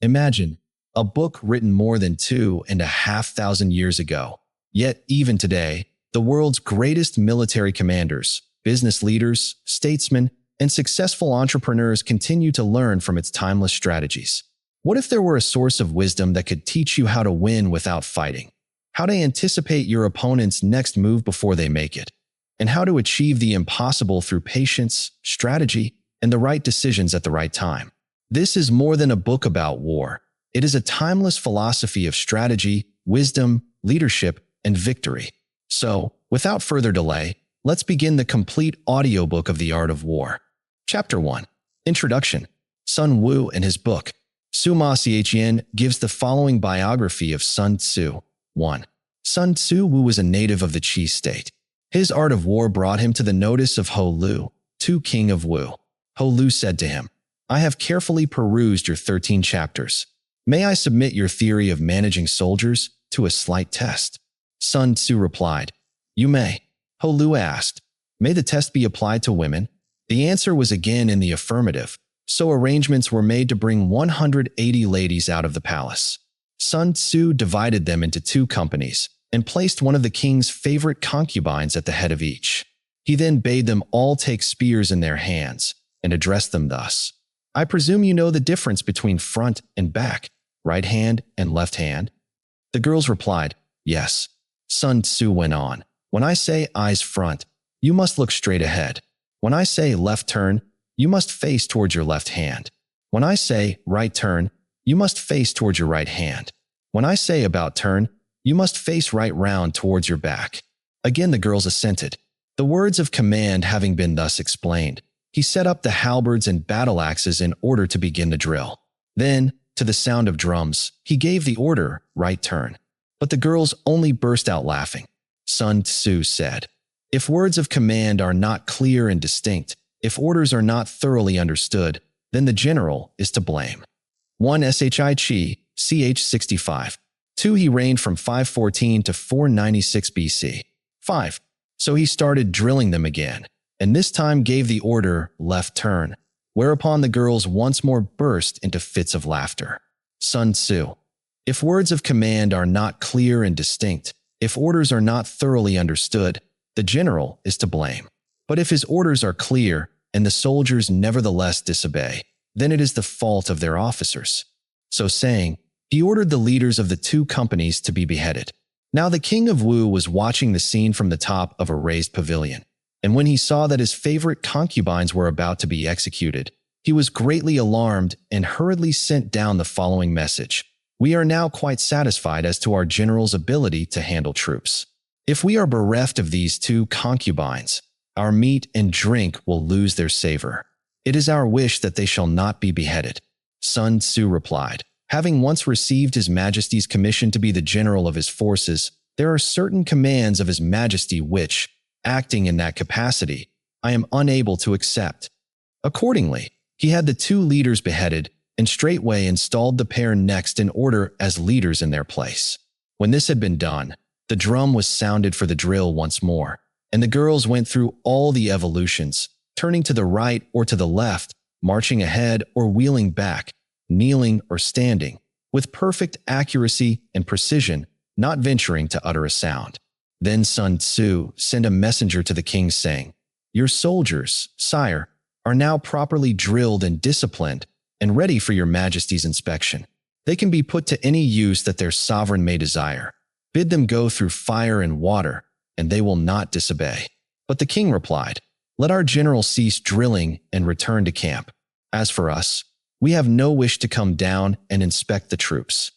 Imagine, a book written more than 2,500 years ago. Yet, even today, the world's greatest military commanders, business leaders, statesmen, and successful entrepreneurs continue to learn from its timeless strategies. What if there were a source of wisdom that could teach you how to win without fighting, how to anticipate your opponent's next move before they make it, and how to achieve the impossible through patience, strategy, and the right decisions at the right time? This is more than a book about war. It is a timeless philosophy of strategy, wisdom, leadership, and victory. So, without further delay, let's begin the complete audiobook of The Art of War. Chapter 1. Introduction. Sun Tzu and his book, Summa Chien, gives the following biography of Sun Tzu. 1. Sun Tzu was a native of the Qi state. His art of war brought him to the notice of Ho Lu, king of Wu. Ho Lu said to him, "I have carefully perused your 13 chapters. May I submit your theory of managing soldiers to a slight test?" Sun Tzu replied, "You may." Ho Lu asked, "May the test be applied to women?" The answer was again in the affirmative, so arrangements were made to bring 180 ladies out of the palace. Sun Tzu divided them into 2 companies and placed one of the king's favorite concubines at the head of each. He then bade them all take spears in their hands and addressed them thus: "I presume you know the difference between front and back, right hand and left hand?" The girls replied, "Yes." Sun Tzu went on, "When I say eyes front, you must look straight ahead. When I say left turn, you must face towards your left hand. When I say right turn, you must face towards your right hand. When I say about turn, you must face right round towards your back." Again the girls assented. The words of command having been thus explained, he set up the halberds and battle axes in order to begin the drill. Then, to the sound of drums, he gave the order, "Right turn." But the girls only burst out laughing. Sun Tzu said, "If words of command are not clear and distinct, if orders are not thoroughly understood, then the general is to blame." 1 Shi ch 65. 2 He reigned from 514 to 496 BC. 5. So he started drilling them again, and this time gave the order, "Left turn," whereupon the girls once more burst into fits of laughter. Sun Tzu: "If words of command are not clear and distinct, if orders are not thoroughly understood, the general is to blame. But if his orders are clear and the soldiers nevertheless disobey, then it is the fault of their officers." So saying, he ordered the leaders of the 2 companies to be beheaded. Now the king of Wu was watching the scene from the top of a raised pavilion, and when he saw that his favorite concubines were about to be executed, he was greatly alarmed and hurriedly sent down the following message: "We are now quite satisfied as to our general's ability to handle troops. If we are bereft of these 2 concubines, our meat and drink will lose their savor. It is our wish that they shall not be beheaded." Sun Tzu replied, "Having once received His Majesty's commission to be the general of his forces, there are certain commands of His Majesty which, acting in that capacity, I am unable to accept." Accordingly, he had the 2 leaders beheaded and straightway installed the pair next in order as leaders in their place. When this had been done, the drum was sounded for the drill once more, and the girls went through all the evolutions, turning to the right or to the left, marching ahead or wheeling back, kneeling or standing, with perfect accuracy and precision, not venturing to utter a sound. Then Sun Tzu sent a messenger to the king saying, "Your soldiers, sire, are now properly drilled and disciplined and ready for your Majesty's inspection. They can be put to any use that their sovereign may desire. Bid them go through fire and water, and they will not disobey." But the king replied, "Let our general cease drilling and return to camp. As for us, we have no wish to come down and inspect the troops."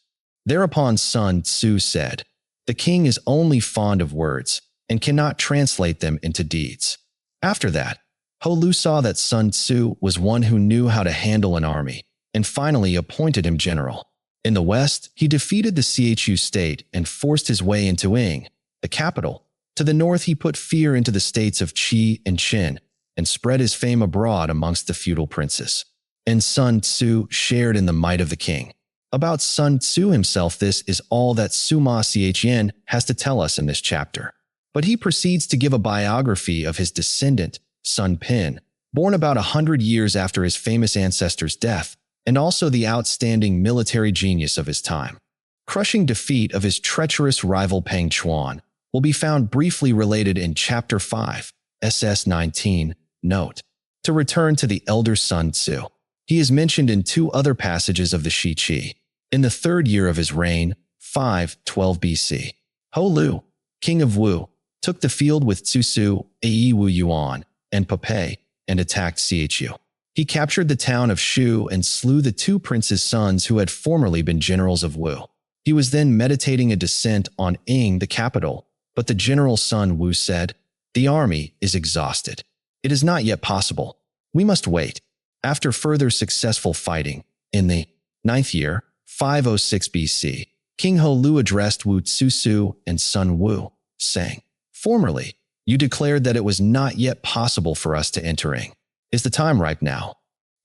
Thereupon Sun Tzu said, "The king is only fond of words and cannot translate them into deeds." After that, Ho Lu saw that Sun Tzu was one who knew how to handle an army, and finally appointed him general. In the west, he defeated the Chu state and forced his way into Ying, the capital. To the north, he put fear into the states of Qi and Qin, and spread his fame abroad amongst the feudal princes. And Sun Tzu shared in the might of the king. About Sun Tzu himself, this is all that Summa Chien has to tell us in this chapter. But he proceeds to give a biography of his descendant, Sun Pin, born about 100 years after his famous ancestor's death, and also the outstanding military genius of his time. Crushing defeat of his treacherous rival Pang Chuan will be found briefly related in Chapter 5, SS 19, note. To return to the elder Sun Tzu, he is mentioned in two other passages of the Shi Qi. In the third year of his reign, 512 BC, Ho Lu, king of Wu, took the field with Tzu, Ai Wu Yuan, and Papei, and attacked Chu. He captured the town of Shu and slew the two princes' sons who had formerly been generals of Wu. He was then meditating a descent on Ying, the capital, but the general Sun Wu said, "The army is exhausted. It is not yet possible. We must wait." After further successful fighting, in the 9th year, 506 BC, King Ho Lu addressed Wu Tzu and Sun Wu, saying, "Formerly, you declared that it was not yet possible for us to enter Ying. Is the time ripe now?"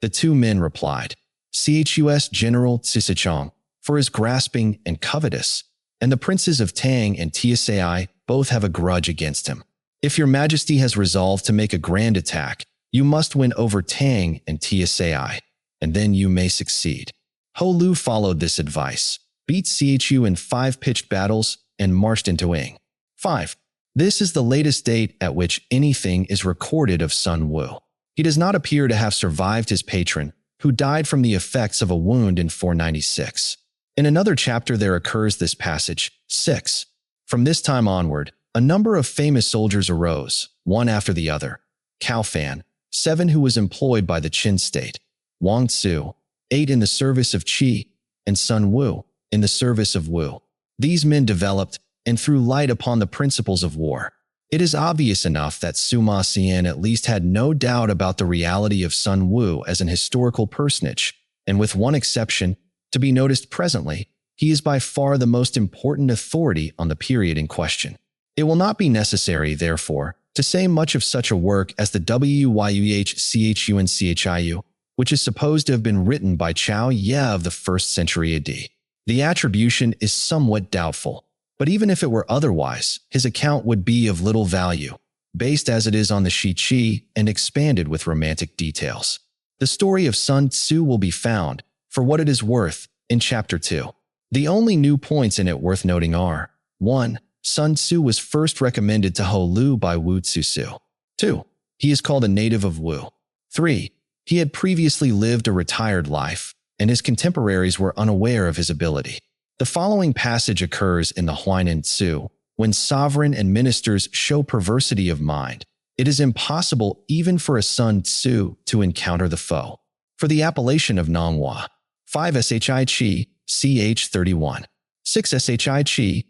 The two men replied, "Chus General Tsisichong, for his grasping and covetous, and the princes of Tang and Tsai both have a grudge against him. If your majesty has resolved to make a grand attack, you must win over Tang and Tsai, and then you may succeed." Ho Lu followed this advice, beat Chu in 5 pitched battles, and marched into Ying. 5. This is the latest date at which anything is recorded of Sun Wu. He does not appear to have survived his patron, who died from the effects of a wound in 496. In another chapter there occurs this passage, 6. From this time onward, a number of famous soldiers arose, one after the other. Cao Fan, 7 who was employed by the Qin state, Wang Tzu, 8 in the service of Qi, and Sun Wu, in the service of Wu. These men developed and threw light upon the principles of war. It is obvious enough that Sima Xian at least had no doubt about the reality of Sun Wu as an historical personage, and with one exception, to be noticed presently, he is by far the most important authority on the period in question. It will not be necessary, therefore, to say much of such a work as the Wyuhchiu, which is supposed to have been written by Chao Ye of the 1st century AD. The attribution is somewhat doubtful, but even if it were otherwise, his account would be of little value, based as it is on the Shi Qi and expanded with romantic details. The story of Sun Tzu will be found, for what it is worth, in Chapter 2. The only new points in it worth noting are: 1. Sun Tzu was first recommended to Ho Lu by Wu Tzu. 2. He is called a native of Wu. 3. He had previously lived a retired life, and his contemporaries were unaware of his ability. The following passage occurs in the Huainan Tzu. When sovereign and ministers show perversity of mind, it is impossible even for a Sun Tzu to encounter the foe. For the appellation of Nonghua, 5 Shi Qi, ch 31, 6 Shi Qi,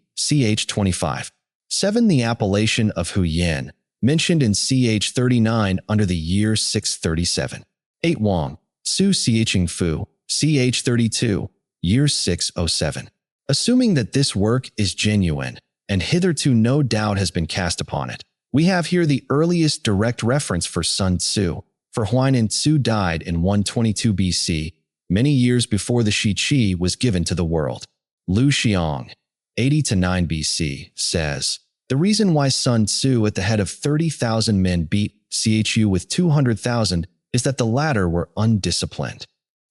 ch 25, 7 the appellation of Hu Yan, mentioned in ch 39 under the year 637, 8 Wang, Su Ching Fu, ch 32, year 607. Assuming that this work is genuine, and hitherto no doubt has been cast upon it, we have here the earliest direct reference for Sun Tzu, for Huainan Tzu died in 122 BC, many years before the Shi Qi was given to the world. Lu Xiong, 80–9 BC, says, "The reason why Sun Tzu at the head of 30,000 men beat Chu with 200,000 is that the latter were undisciplined."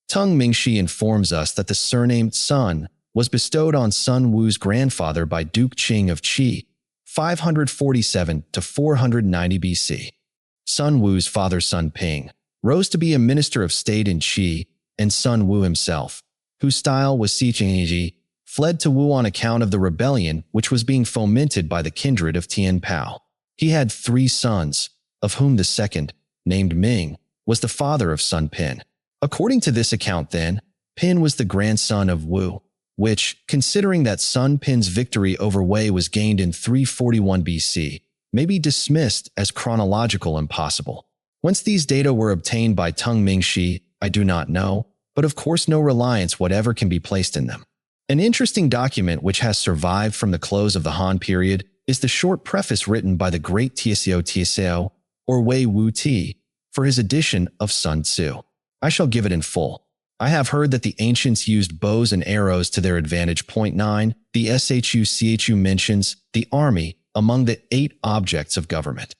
Teng Mingshi informs us that the surname Sun was bestowed on Sun Wu's grandfather by Duke Qing of Qi, 547–490 BC. Sun Wu's father Sun Ping rose to be a minister of state in Qi, and Sun Wu himself, whose style was Xi, fled to Wu on account of the rebellion which was being fomented by the kindred of Tian Pao. He had 3 sons, of whom the second, named Ming, was the father of Sun Pin. According to this account then, Pin was the grandson of Wu, which, considering that Sun Pin's victory over Wei was gained in 341 BC, may be dismissed as chronological impossible. Whence these data were obtained by Teng Mingshi, I do not know, but of course no reliance whatever can be placed in them. An interesting document which has survived from the close of the Han period is the short preface written by the great Tsao, or Wei Wu Ti, for his edition of Sun Tzu. I shall give it in full. I have heard that the ancients used bows and arrows to their advantage. 9. The Shu mentions the army among the 8 objects of government.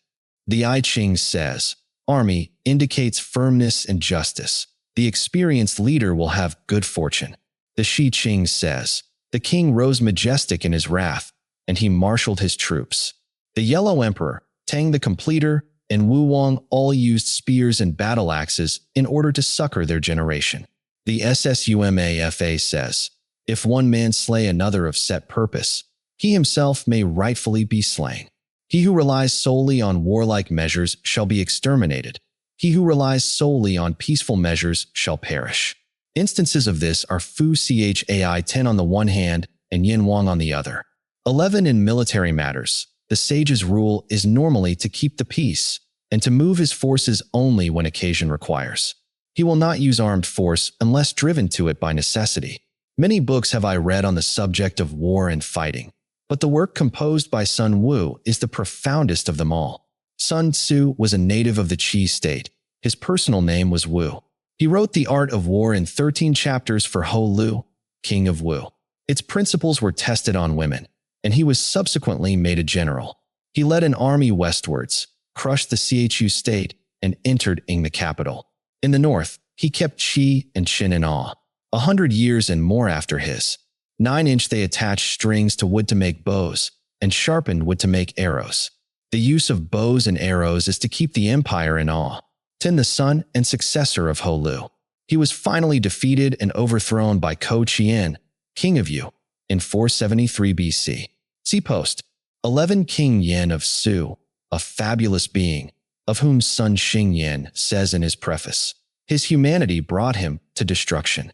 The I Ching says, "Army indicates firmness and justice. The experienced leader will have good fortune. The Shi Qing says, "The king rose majestic in his wrath, and he marshaled his troops." The Yellow Emperor, Tang the Completer, and Wu Wang all used spears and battle axes in order to succor their generation. The SSUMAFA says, "If one man slay another of set purpose, he himself may rightfully be slain. He who relies solely on warlike measures shall be exterminated. He who relies solely on peaceful measures shall perish." Instances of this are Fu Chai 10 on the one hand and Yin Wang on the other. 11. In military matters, the sage's rule is normally to keep the peace and to move his forces only when occasion requires. He will not use armed force unless driven to it by necessity. Many books have I read on the subject of war and fighting, but the work composed by Sun Tzu is the profoundest of them all. Sun Tzu was a native of the Qi state. His personal name was Wu. He wrote The Art of War in 13 chapters for Ho Lu, king of Wu. Its principles were tested on women, and he was subsequently made a general. He led an army westwards, crushed the Chu state, and entered Ing the capital. In the north, he kept Qi and Qin in awe. 100 years and more after his 9-inch they attached strings to wood to make bows, and sharpened wood to make arrows. The use of bows and arrows is to keep the empire in awe. 10. The son and successor of Ho Lu. He was finally defeated and overthrown by Ko Qian, king of Yu, in 473 BC. See post. 11. King Yin of Su, a fabulous being, of whom Sun Xingyan says in his preface, "His humanity brought him to destruction."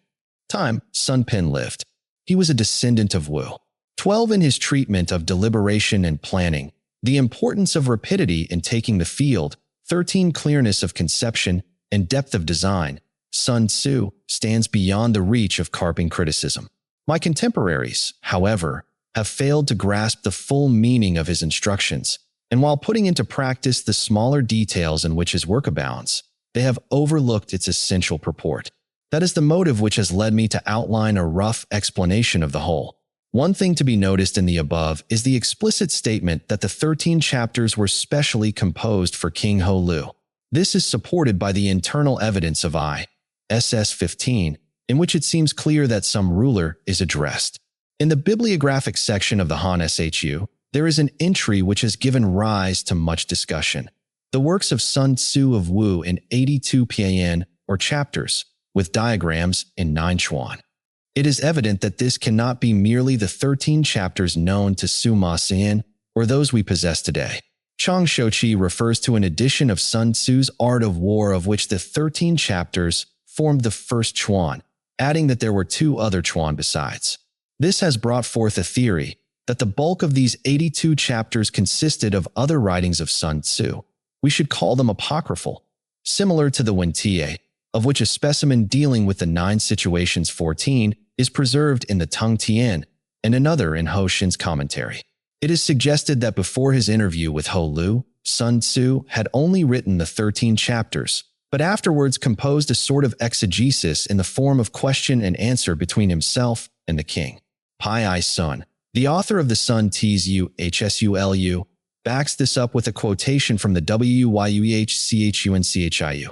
Time, Sun Pen lived. He was a descendant of Wu. 12. In his treatment of deliberation and planning, the importance of rapidity in taking the field, 13. Clearness of conception and depth of design, Sun Tzu stands beyond the reach of carping criticism. My contemporaries, however, have failed to grasp the full meaning of his instructions, and while putting into practice the smaller details in which his work abounds, they have overlooked its essential purport. That is the motive which has led me to outline a rough explanation of the whole. One thing to be noticed in the above is the explicit statement that the 13 chapters were specially composed for King Ho Lu. This is supported by the internal evidence of I.S.S. 15, in which it seems clear that some ruler is addressed. In the bibliographic section of the Han Shu, there is an entry which has given rise to much discussion. The works of Sun Tzu of Wu in 82 Pian, or chapters, with diagrams in 9 Chuan. It is evident that this cannot be merely the 13 chapters known to Sima Xin or those we possess today. Chang Shouqi refers to an edition of Sun Tzu's Art of War of which the 13 chapters formed the first Chuan, adding that there were 2 other Chuan besides. This has brought forth a theory that the bulk of these 82 chapters consisted of other writings of Sun Tzu. We should call them apocryphal, similar to the Wentie, of which a specimen dealing with the 9 situations 14 is preserved in the Tung Tien and another in Ho Xin's commentary. It is suggested that before his interview with Ho Lu, Sun Tzu had only written the 13 chapters, but afterwards composed a sort of exegesis in the form of question and answer between himself and the king. Pai Sun, the author of the Sun Tzu Hsulu, backs this up with a quotation from the Wyuehchunciu.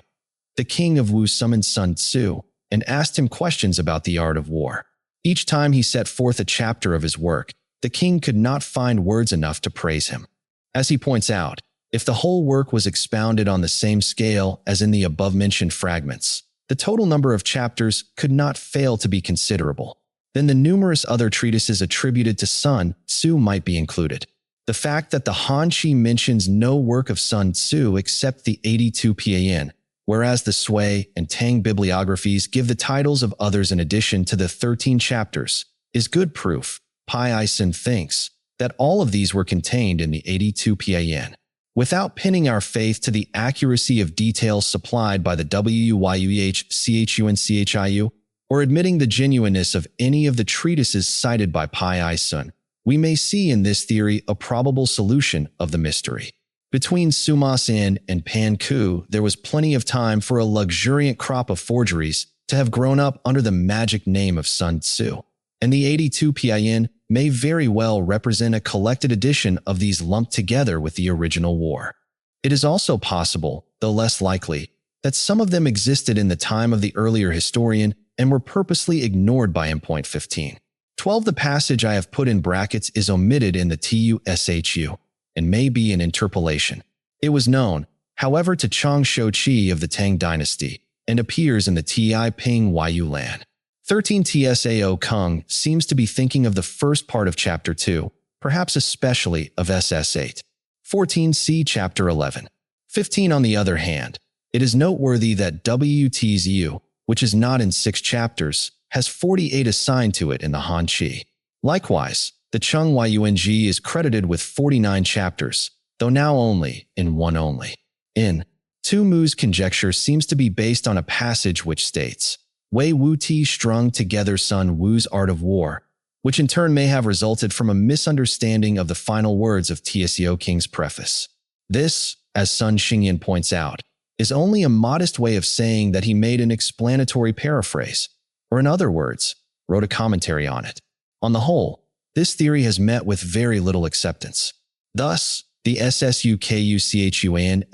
The king of Wu summoned Sun Tzu and asked him questions about the art of war. Each time he set forth a chapter of his work, the king could not find words enough to praise him. As he points out, if the whole work was expounded on the same scale as in the above-mentioned fragments, the total number of chapters could not fail to be considerable. Then the numerous other treatises attributed to Sun Tzu might be included. The fact that the Han Chi mentions no work of Sun Tzu except the 82 Pian, whereas the Sui and Tang bibliographies give the titles of others in addition to the 13 chapters, is good proof, Pai Sun thinks, that all of these were contained in the 82 Pian. Without pinning our faith to the accuracy of details supplied by the Wyuehchunciu, or admitting the genuineness of any of the treatises cited by Pai Sun, we may see in this theory a probable solution of the mystery. Between Sima Xin and Pan Ku, there was plenty of time for a luxuriant crop of forgeries to have grown up under the magic name of Sun Tzu, and the 82 Pian may very well represent a collected edition of these lumped together with the original war. It is also possible, though less likely, that some of them existed in the time of the earlier historian and were purposely ignored by him. 15. 12. The passage I have put in brackets is omitted in the TUSHU and may be an interpolation. It was known, however, to Chang Shouqi of the Tang dynasty and appears in the Ti Ping Yu Lan. 13. Tsao Kung seems to be thinking of the first part of Chapter 2, perhaps especially of SS8. 14. See Chapter 11. 15. On the other hand, it is noteworthy that WTZU, which is not in 6 chapters, has 48 assigned to it in the Han Chi. Likewise, the Chung Yung is credited with 49 chapters, though now only in 1 only. In Tu Mu's conjecture seems to be based on a passage which states, Wei Wu Ti strung together Sun Wu's art of war, which in turn may have resulted from a misunderstanding of the final words of Tsao King's preface. This, as Sun Xingyan points out, is only a modest way of saying that he made an explanatory paraphrase, or in other words, wrote a commentary on it. On the whole, this theory has met with very little acceptance. Thus, the SSUKUCHUAN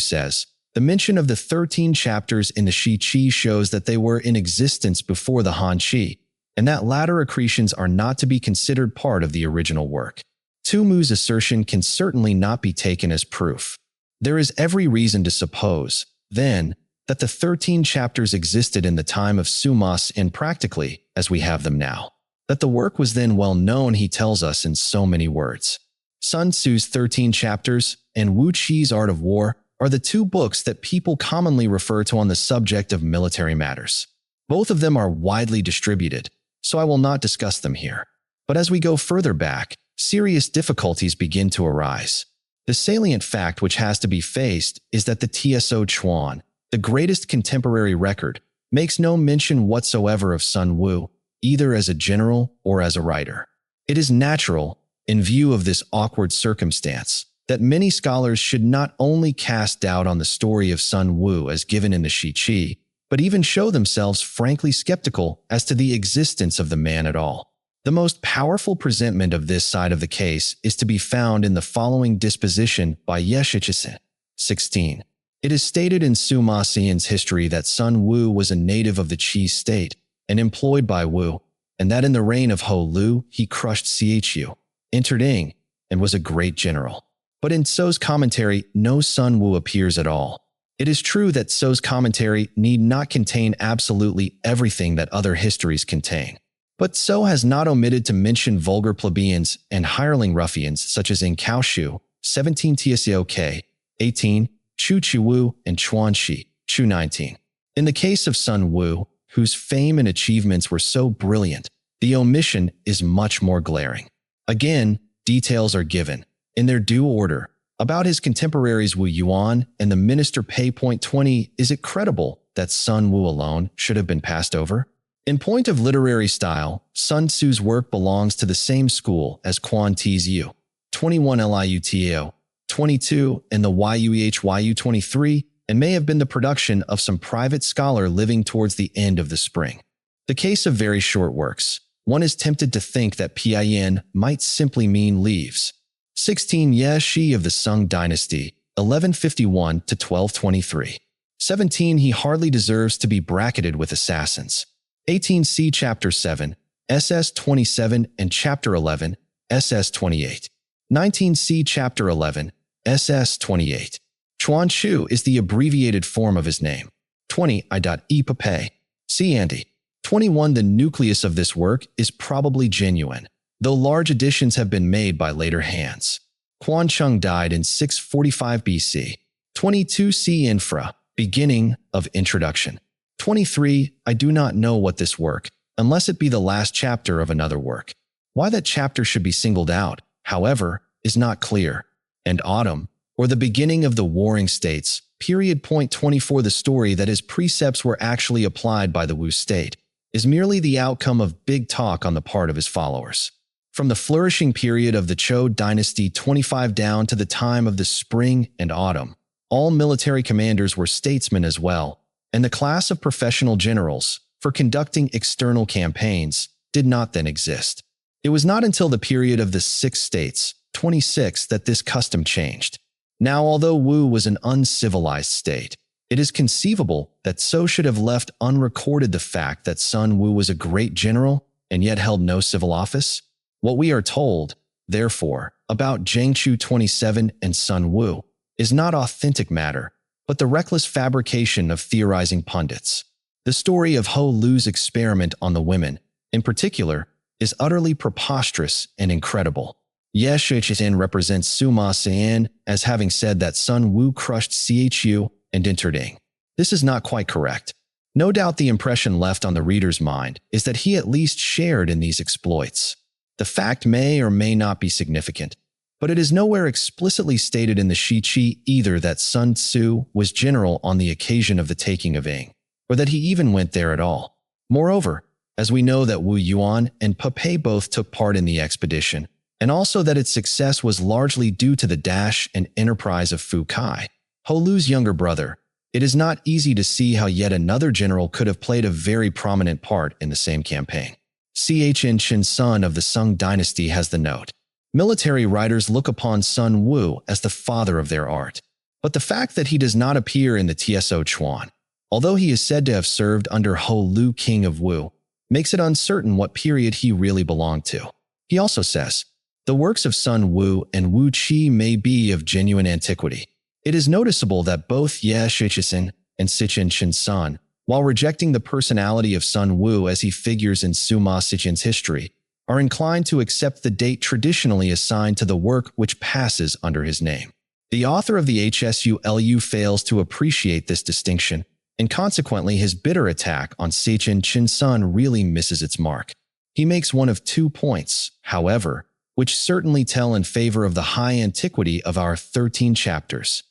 says, the mention of the 13 chapters in the Shi Qi shows that they were in existence before the Han Chi, and that latter accretions are not to be considered part of the original work. Tu Mu's assertion can certainly not be taken as proof. There is every reason to suppose, then, that the 13 chapters existed in the time of Sumas and practically, as we have them now. That the work was then well known, he tells us in so many words. Sun Tzu's 13 chapters and Wu Qi's Art of War are the 2 books that people commonly refer to on the subject of military matters. Both of them are widely distributed, so I will not discuss them here. But as we go further back, serious difficulties begin to arise. The salient fact which has to be faced is that the Tso Chuan, the greatest contemporary record, makes no mention whatsoever of Sun Wu, either as a general or as a writer. It is natural, in view of this awkward circumstance, that many scholars should not only cast doubt on the story of Sun Wu as given in the Shi Qi, but even show themselves frankly skeptical as to the existence of the man at all. The most powerful presentment of this side of the case is to be found in the following disposition by Yeshichisen. 16. It is stated in Suma Xian's history that Sun Wu was a native of the Qi state and employed by Wu, and that in the reign of Ho Lu he crushed Chu, entered Ing, and was a great general. But in Tso's commentary, no Sun Wu appears at all. It is true that Tso's commentary need not contain absolutely everything that other histories contain. But Tso has not omitted to mention vulgar plebeians and hireling ruffians such as in Cao Shu, 17 Tsok, 18, Chu Chiwu, and Chuan Shi, Chu 19. In the case of Sun Wu, whose fame and achievements were so brilliant, the omission is much more glaring. Again, details are given, in their due order, about his contemporaries Wu Yuan and the minister Pei. 20. Is it credible that Sun Wu alone should have been passed over? In point of literary style, Sun Tzu's work belongs to the same school as Quan Tzu, 21 Liutao, 22, and the Yuehyu 23, and may have been the production of some private scholar living towards the end of the spring. The case of very short works, one is tempted to think that Pian might simply mean leaves. 16 Ye Shi of the Sung dynasty, 1151 to 1223. 17 He hardly deserves to be bracketed with assassins. 18 See Chapter 7, SS 27 and Chapter 11, SS 28. 19 See Chapter 11, SS 28. Chuan Chu is the abbreviated form of his name. 20 I.E. Pape. See Andy. 21 The nucleus of this work is probably genuine, though large additions have been made by later hands. Quan Chung died in 645 BC. 22 See Infra, beginning of introduction. 23 I do not know what this work, unless it be the last chapter of another work. Why that chapter should be singled out, however, is not clear. And Autumn, or the beginning of the Warring States, period. 24 The story that his precepts were actually applied by the Wu state is merely the outcome of big talk on the part of his followers. From the flourishing period of the Zhou dynasty 25 down to the time of the Spring and Autumn, all military commanders were statesmen as well, and the class of professional generals, for conducting external campaigns, did not then exist. It was not until the period of the 6 states, 26, that this custom changed. Now, although Wu was an uncivilized state, It is conceivable that Tzu should have left unrecorded the fact that Sun Wu was a great general and yet held no civil office. What we are told, therefore, about Zhengchu 27 and Sun Wu is not authentic matter, but the reckless fabrication of theorizing pundits. The story of Ho Lu's experiment on the women, in particular, is utterly preposterous and incredible. Ye Shichen represents Sima Sian as having said that Sun Wu crushed Chu and entered Ing. This is not quite correct. No doubt the impression left on the reader's mind is that he at least shared in these exploits. The fact may or may not be significant, but it is nowhere explicitly stated in the Shiqi either that Sun Tzu was general on the occasion of the taking of Ing, or that he even went there at all. Moreover, as we know that Wu Yuan and Pe both took part in the expedition, and also that its success was largely due to the dash and enterprise of Fu Kai, Ho Lu's younger brother, it is not easy to see how yet another general could have played a very prominent part in the same campaign. Chn Shin Sun of the Sung dynasty has the note. Military writers look upon Sun Wu as the father of their art, but the fact that he does not appear in the Tso Chuan, although he is said to have served under Ho Lu, king of Wu, makes it uncertain what period he really belonged to. He also says, the works of Sun Wu and Wu Qi may be of genuine antiquity. It is noticeable that both Ye Shichisen and Sichin Shin Sun, while rejecting the personality of Sun Wu as he figures in Suma Sichin's history, are inclined to accept the date traditionally assigned to the work which passes under his name. The author of the HSULU fails to appreciate this distinction, and consequently his bitter attack on Sichin Shin Sun really misses its mark. He makes one of 2 points, however, which certainly tell in favor of the high antiquity of our 13 chapters.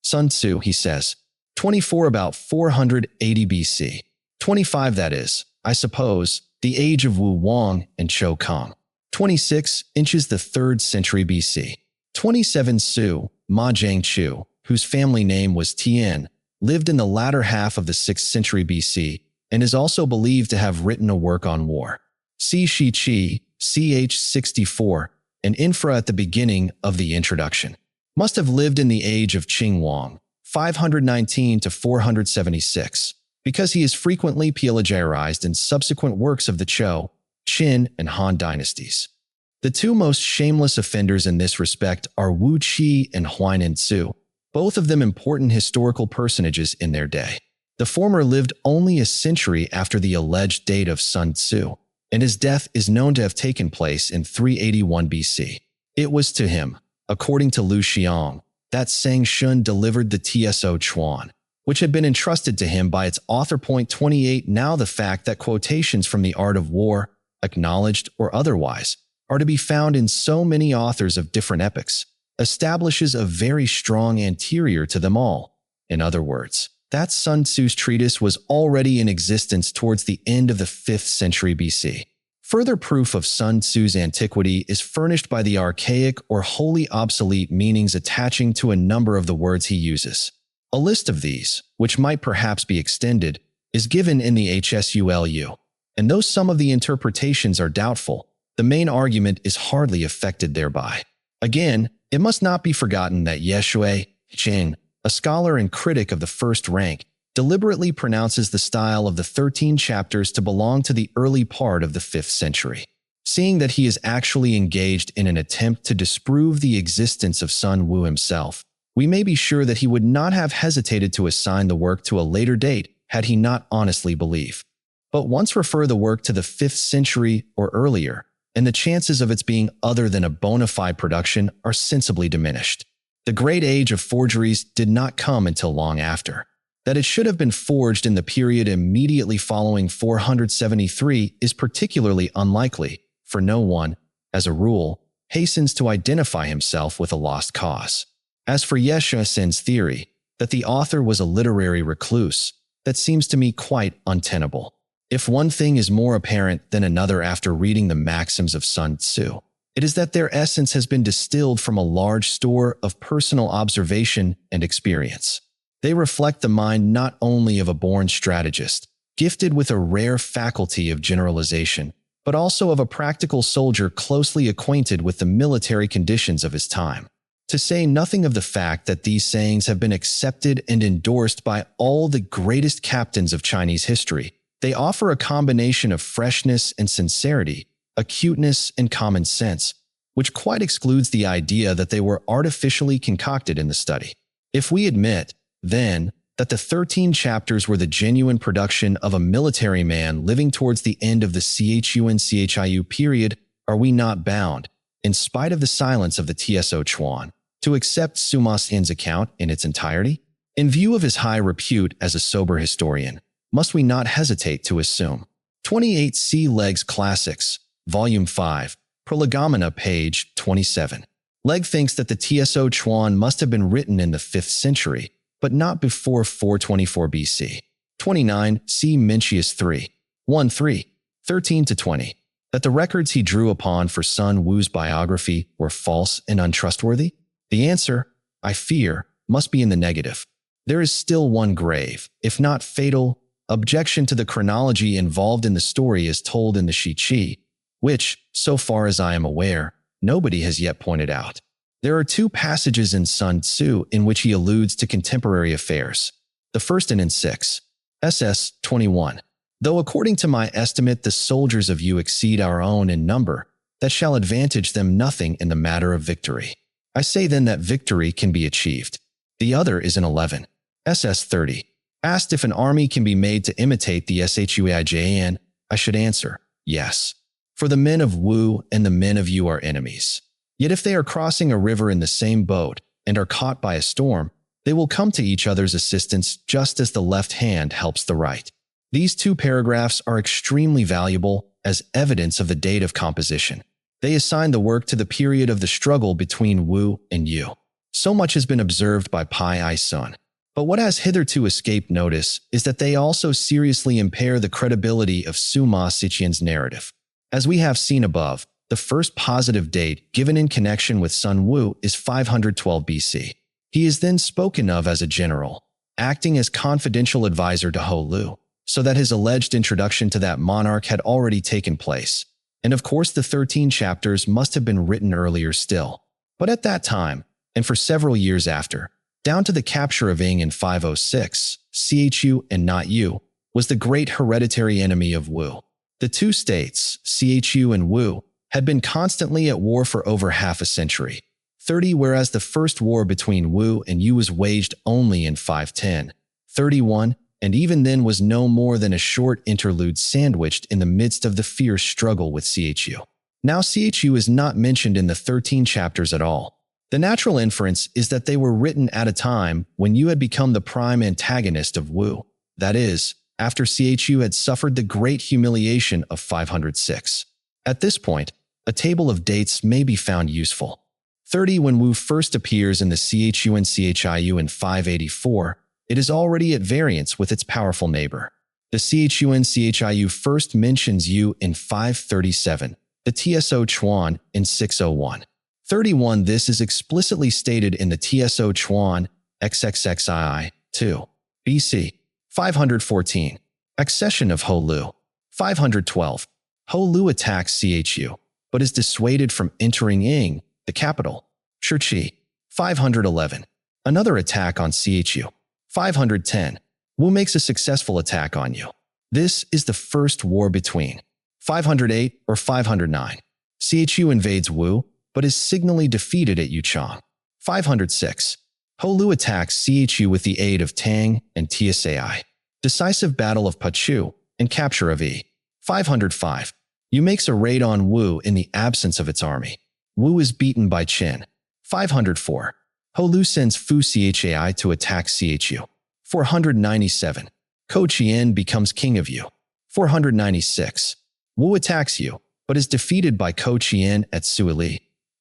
Sun Tzu, he says, 24 about 480 BC. 25, that is, I suppose, the age of Wu Wang and Chou Kong. 26 inches the 3rd century BC. 27 Su, Ma Jiangchu, whose family name was Tian, lived in the latter half of the 6th century BC and is also believed to have written a work on war. Si Shi Qi, ch. 64, an infra at the beginning of the introduction. Must have lived in the age of Qing Wang, 519 to 476, because he is frequently plagiarized in subsequent works of the Zhou, Qin, and Han dynasties. The 2 most shameless offenders in this respect are Wu Qi and Huainan Tzu, both of them important historical personages in their day. The former lived only a century after the alleged date of Sun Tzu, and his death is known to have taken place in 381 BC. It was to him, according to Lu Xiong, that Sang Shun delivered the Tso Chuan, which had been entrusted to him by its author. 28 Now the fact that quotations from the art of war, acknowledged or otherwise, are to be found in so many authors of different epochs, establishes a very strong anterior to them all. In other words, that Sun Tzu's treatise was already in existence towards the end of the 5th century BC. Further proof of Sun Tzu's antiquity is furnished by the archaic or wholly obsolete meanings attaching to a number of the words he uses. A list of these, which might perhaps be extended, is given in the HSULU, and though some of the interpretations are doubtful, the main argument is hardly affected thereby. Again, it must not be forgotten that Ye Shui Qing, a scholar and critic of the first rank, deliberately pronounces the style of the 13 chapters to belong to the early part of the 5th century. Seeing that he is actually engaged in an attempt to disprove the existence of Sun Wu himself, we may be sure that he would not have hesitated to assign the work to a later date had he not honestly believed. But once refer the work to the 5th century or earlier, and the chances of its being other than a bona fide production are sensibly diminished. The great age of forgeries did not come until long after. That it should have been forged in the period immediately following 473 is particularly unlikely, for no one, as a rule, hastens to identify himself with a lost cause. As for Ye Shisen's theory, that the author was a literary recluse, that seems to me quite untenable. If one thing is more apparent than another after reading the maxims of Sun Tzu, it is that their essence has been distilled from a large store of personal observation and experience. They reflect the mind not only of a born strategist, gifted with a rare faculty of generalization, but also of a practical soldier closely acquainted with the military conditions of his time. To say nothing of the fact that these sayings have been accepted and endorsed by all the greatest captains of Chinese history, they offer a combination of freshness and sincerity, acuteness and common sense, which quite excludes the idea that they were artificially concocted in the study. If we admit, then, that the 13 chapters were the genuine production of a military man living towards the end of the CHUN-CHIU period, are we not bound, in spite of the silence of the TSO Chuan, to accept Sima Xian's account in its entirety? In view of his high repute as a sober historian, must we not hesitate to assume? 28 C. Legg's Classics, Volume 5, Prolegomena, page 27. Legg thinks that the TSO Chuan must have been written in the 5th century, but not before 424 BC. 29 C. Mencius 3, 1-3, 13-20. That the records he drew upon for Sun Wu's biography were false and untrustworthy? The answer, I fear, must be in the negative. There is still one grave, if not fatal, objection to the chronology involved in the story as told in the Shi Qi, which, so far as I am aware, nobody has yet pointed out. There are 2 passages in Sun Tzu in which he alludes to contemporary affairs. The first in 6, SS 21. Though according to my estimate the soldiers of you exceed our own in number, that shall advantage them nothing in the matter of victory. I say then that victory can be achieved. The other is in 11, SS 30. Asked if an army can be made to imitate the Shuijan, I should answer, yes. For the men of Wu and the men of Yu are enemies. Yet if they are crossing a river in the same boat and are caught by a storm, they will come to each other's assistance just as the left hand helps the right. These 2 paragraphs are extremely valuable as evidence of the date of composition. They assign the work to the period of the struggle between Wu and Yu. So much has been observed by Pai I Sun. But what has hitherto escaped notice is that they also seriously impair the credibility of Sima Xian's narrative. As we have seen above, the first positive date given in connection with Sun Wu is 512 BC. He is then spoken of as a general, acting as confidential advisor to Ho Lu, so that his alleged introduction to that monarch had already taken place. And of course the 13 chapters must have been written earlier still. But at that time, and for several years after, down to the capture of Ying in 506, Chu and not Yu was the great hereditary enemy of Wu. The 2 states, Chu and Wu, had been constantly at war for over half a century, 30, whereas the first war between Wu and Yu was waged only in 510, 31, and even then was no more than a short interlude sandwiched in the midst of the fierce struggle with Chu. Now Chu is not mentioned in the 13 chapters at all. The natural inference is that they were written at a time when Yu had become the prime antagonist of Wu, that is, after Chu had suffered the great humiliation of 506. At this point, a table of dates may be found useful. 30 when Wu first appears in the CHUN-CHIU in 584, it is already at variance with its powerful neighbor. The CHUN-CHIU first mentions Yu in 537, the TSO Chuan in 601. 31 this is explicitly stated in the TSO Chuan XXXII 2 BC. 514. Accession of Ho Lu. 512. Ho Lu attacks Chu, but is dissuaded from entering Ying, the capital. Shurqi. 511. Another attack on Chu. 510. Wu makes a successful attack on Yu. This is the first war between. 508 or 509. Chu invades Wu, but is signally defeated at Yuchang. 506. Ho Lu attacks Chu with the aid of Tang and Tsai. Decisive Battle of Pachu and capture of Yi. 505. Yu makes a raid on Wu in the absence of its army. Wu is beaten by Qin. 504. Ho Lu sends Fu Chai to attack Chu. 497. Ko Qian becomes king of Yu. 496. Wu attacks Yu, but is defeated by Ko Qian at Suili.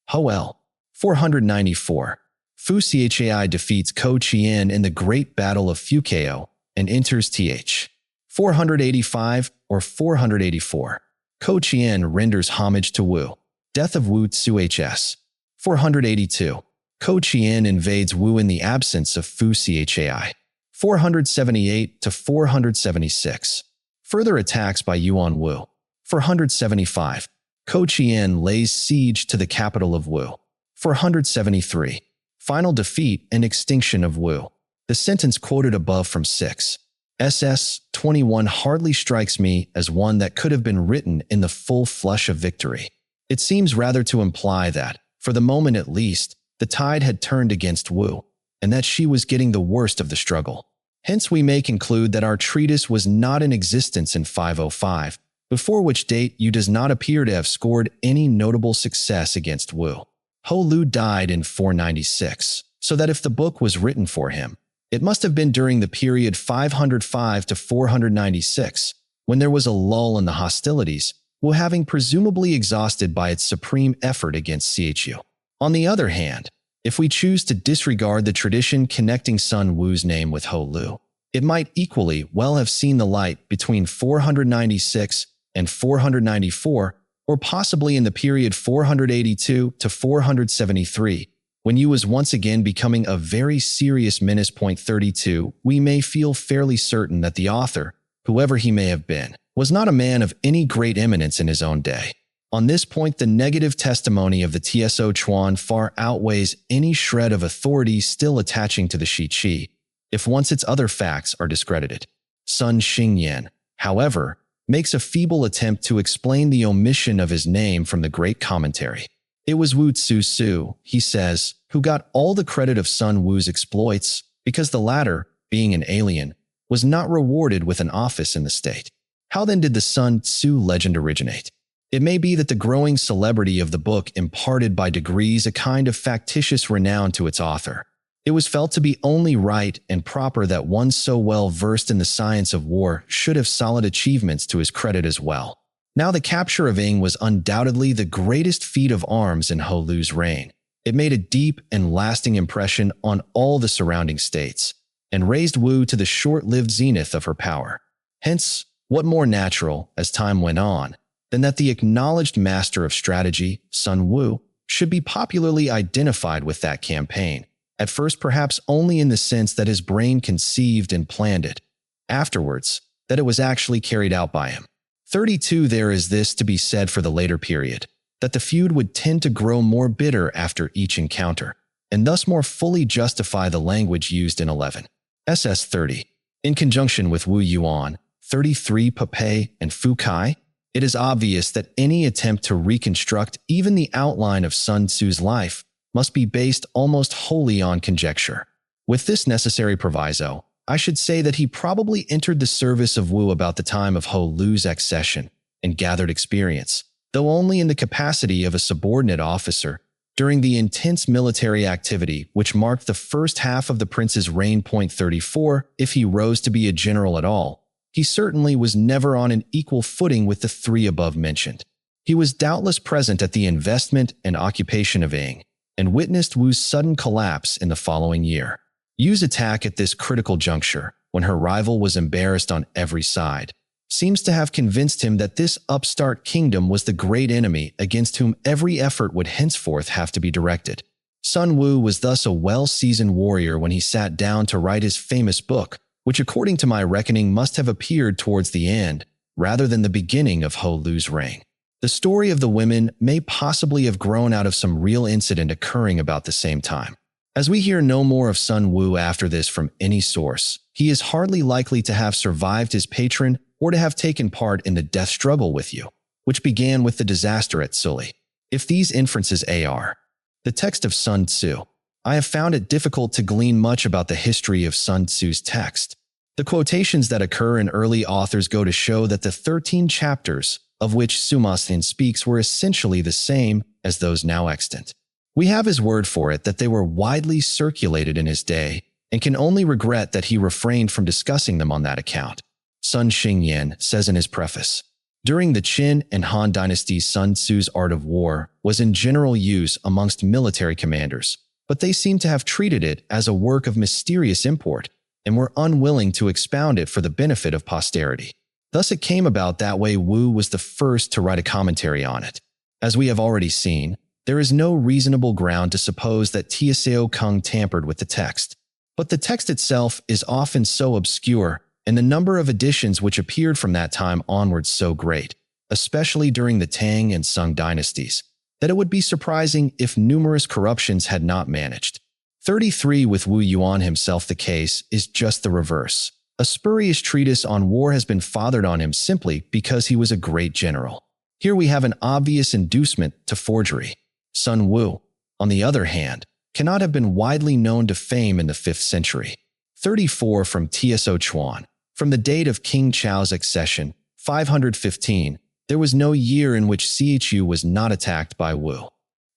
Hoel. 494. Fu Chai defeats Ko Qian in the Great Battle of Fukeo and enters Th. 485 or 484. Ko Qian renders homage to Wu. Death of Wu Tsu Hs. 482. Ko Qian invades Wu in the absence of Fu Chai. 478 to 476. Further attacks by Yu on Wu. 475. Ko Qian lays siege to the capital of Wu. 473. final defeat and extinction of Wu. The sentence quoted above from 6ss21 hardly strikes me as one that could have been written in the full flush of victory. It seems rather to imply that, for the moment at least, the tide had turned against Wu, and that she was getting the worst of the struggle. Hence we may conclude that our treatise was not in existence in 505, before which date Yu does not appear to have scored any notable success against Wu. Ho Lu died in 496, so that if the book was written for him, it must have been during the period 505 to 496, when there was a lull in the hostilities, Wu having presumably exhausted by its supreme effort against Chu. On the other hand, if we choose to disregard the tradition connecting Sun Wu's name with Ho Lu, it might equally well have seen the light between 496 and 494, or possibly in the period 482 to 473, when Yu was once again becoming a very serious menace. 32, we may feel fairly certain that the author, whoever he may have been, was not a man of any great eminence in his own day. On this point, the negative testimony of the Tso Chuan far outweighs any shred of authority still attaching to the Shiqi, if once its other facts are discredited. Sun Xingyan, however, makes a feeble attempt to explain the omission of his name from the great commentary. It was Wu Tzu, he says, who got all the credit of Sun Wu's exploits, because the latter, being an alien, was not rewarded with an office in the state. How then did the Sun Tzu legend originate? It may be that the growing celebrity of the book imparted by degrees a kind of factitious renown to its author. It was felt to be only right and proper that one so well versed in the science of war should have solid achievements to his credit as well. Now the capture of Ing was undoubtedly the greatest feat of arms in Ho Lu's reign. It made a deep and lasting impression on all the surrounding states, and raised Wu to the short-lived zenith of her power. Hence, what more natural, as time went on, than that the acknowledged master of strategy, Sun Wu, should be popularly identified with that campaign, at first perhaps only in the sense that his brain conceived and planned it, afterwards, that it was actually carried out by him. 32 There is this to be said for the later period, that the feud would tend to grow more bitter after each encounter, and thus more fully justify the language used in 11. SS 30. In conjunction with Wu Yuan, 33 Papei, and Fu Kai, it is obvious that any attempt to reconstruct even the outline of Sun Tzu's life must be based almost wholly on conjecture. With this necessary proviso, I should say that he probably entered the service of Wu about the time of Ho Lu's accession and gathered experience, though only in the capacity of a subordinate officer, during the intense military activity which marked the first half of the prince's reign. 34 If he rose to be a general at all, he certainly was never on an equal footing with the three above mentioned. He was doubtless present at the investment and occupation of Ing, and witnessed Wu's sudden collapse in the following year. Yu's attack at this critical juncture, when her rival was embarrassed on every side, seems to have convinced him that this upstart kingdom was the great enemy against whom every effort would henceforth have to be directed. Sun Wu was thus a well-seasoned warrior when he sat down to write his famous book, which according to my reckoning must have appeared towards the end, rather than the beginning of Ho Lu's reign. The story of the women may possibly have grown out of some real incident occurring about the same time. As we hear no more of Sun Wu after this from any source, he is hardly likely to have survived his patron or to have taken part in the death struggle with Yu, which began with the disaster at Suli. If these inferences are the text of Sun Tzu, I have found it difficult to glean much about the history of Sun Tzu's text. The quotations that occur in early authors go to show that the 13 chapters of which Sima Xin speaks were essentially the same as those now extant. We have his word for it that they were widely circulated in his day, and can only regret that he refrained from discussing them on that account. Sun Xingyan says in his preface, "During the Qin and Han dynasties, Sun Tzu's art of war was in general use amongst military commanders, but they seem to have treated it as a work of mysterious import, and were unwilling to expound it for the benefit of posterity. Thus it came about that way Wu was the first to write a commentary on it. As we have already seen, there is no reasonable ground to suppose that Tso Kung tampered with the text. But the text itself is often so obscure, and the number of editions which appeared from that time onwards so great, especially during the Tang and Sung dynasties, that it would be surprising if numerous corruptions had not managed. 33 With Wu Yuan himself, the case is just the reverse. A spurious treatise on war has been fathered on him simply because he was a great general. Here we have an obvious inducement to forgery. Sun Wu, on the other hand, cannot have been widely known to fame in the 5th century. 34 From Tso Chuan. From the date of King Chao's accession, 515, there was no year in which Chu was not attacked by Wu.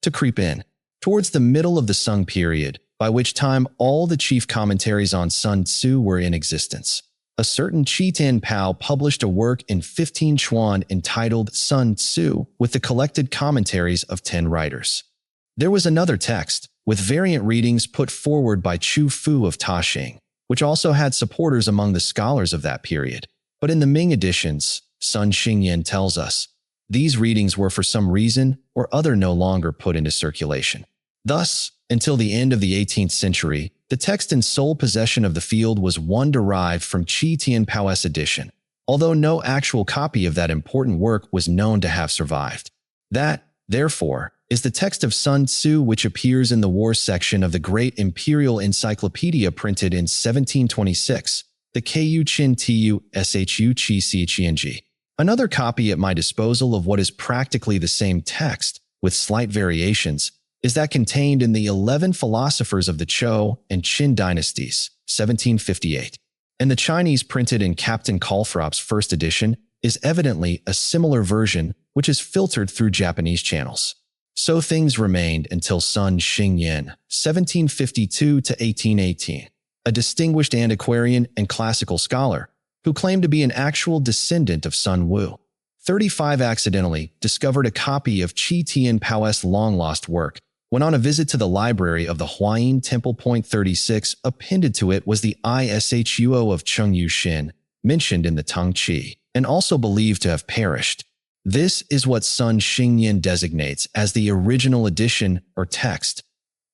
To creep in. Towards the middle of the Sung period, by which time all the chief commentaries on Sun Tzu were in existence, a certain Qi Tian Pao published a work in 15 Chuan entitled Sun Tzu with the collected commentaries of 10 writers. There was another text, with variant readings put forward by Chu Fu of Taxing, which also had supporters among the scholars of that period. But in the Ming editions, Sun Xingyan tells us, these readings were for some reason or other no longer put into circulation. Thus, until the end of the 18th century, the text in sole possession of the field was one derived from Qi Tian Pao's edition, although no actual copy of that important work was known to have survived. That, therefore, is the text of Sun Tzu which appears in the war section of the Great Imperial Encyclopedia printed in 1726, the Ku Chin Tu Shu Chi Si Qianji. Another copy at my disposal of what is practically the same text, with slight variations, is that contained in the 11 philosophers of the Zhou and Qin dynasties, 1758. And the Chinese printed in Captain Calthrop's first edition is evidently a similar version which is filtered through Japanese channels. So things remained until Sun Xingyan, 1752 to 1818, a distinguished antiquarian and classical scholar who claimed to be an actual descendant of Sun Wu. 35 accidentally discovered a copy of Qi Tian Pao's long-lost work. When on a visit to the library of the Huayin Temple. 36, appended to it was the Ishuo of Cheng Yushin, mentioned in the Tong Qi, and also believed to have perished. This is what Sun Xingyan designates as the original edition or text,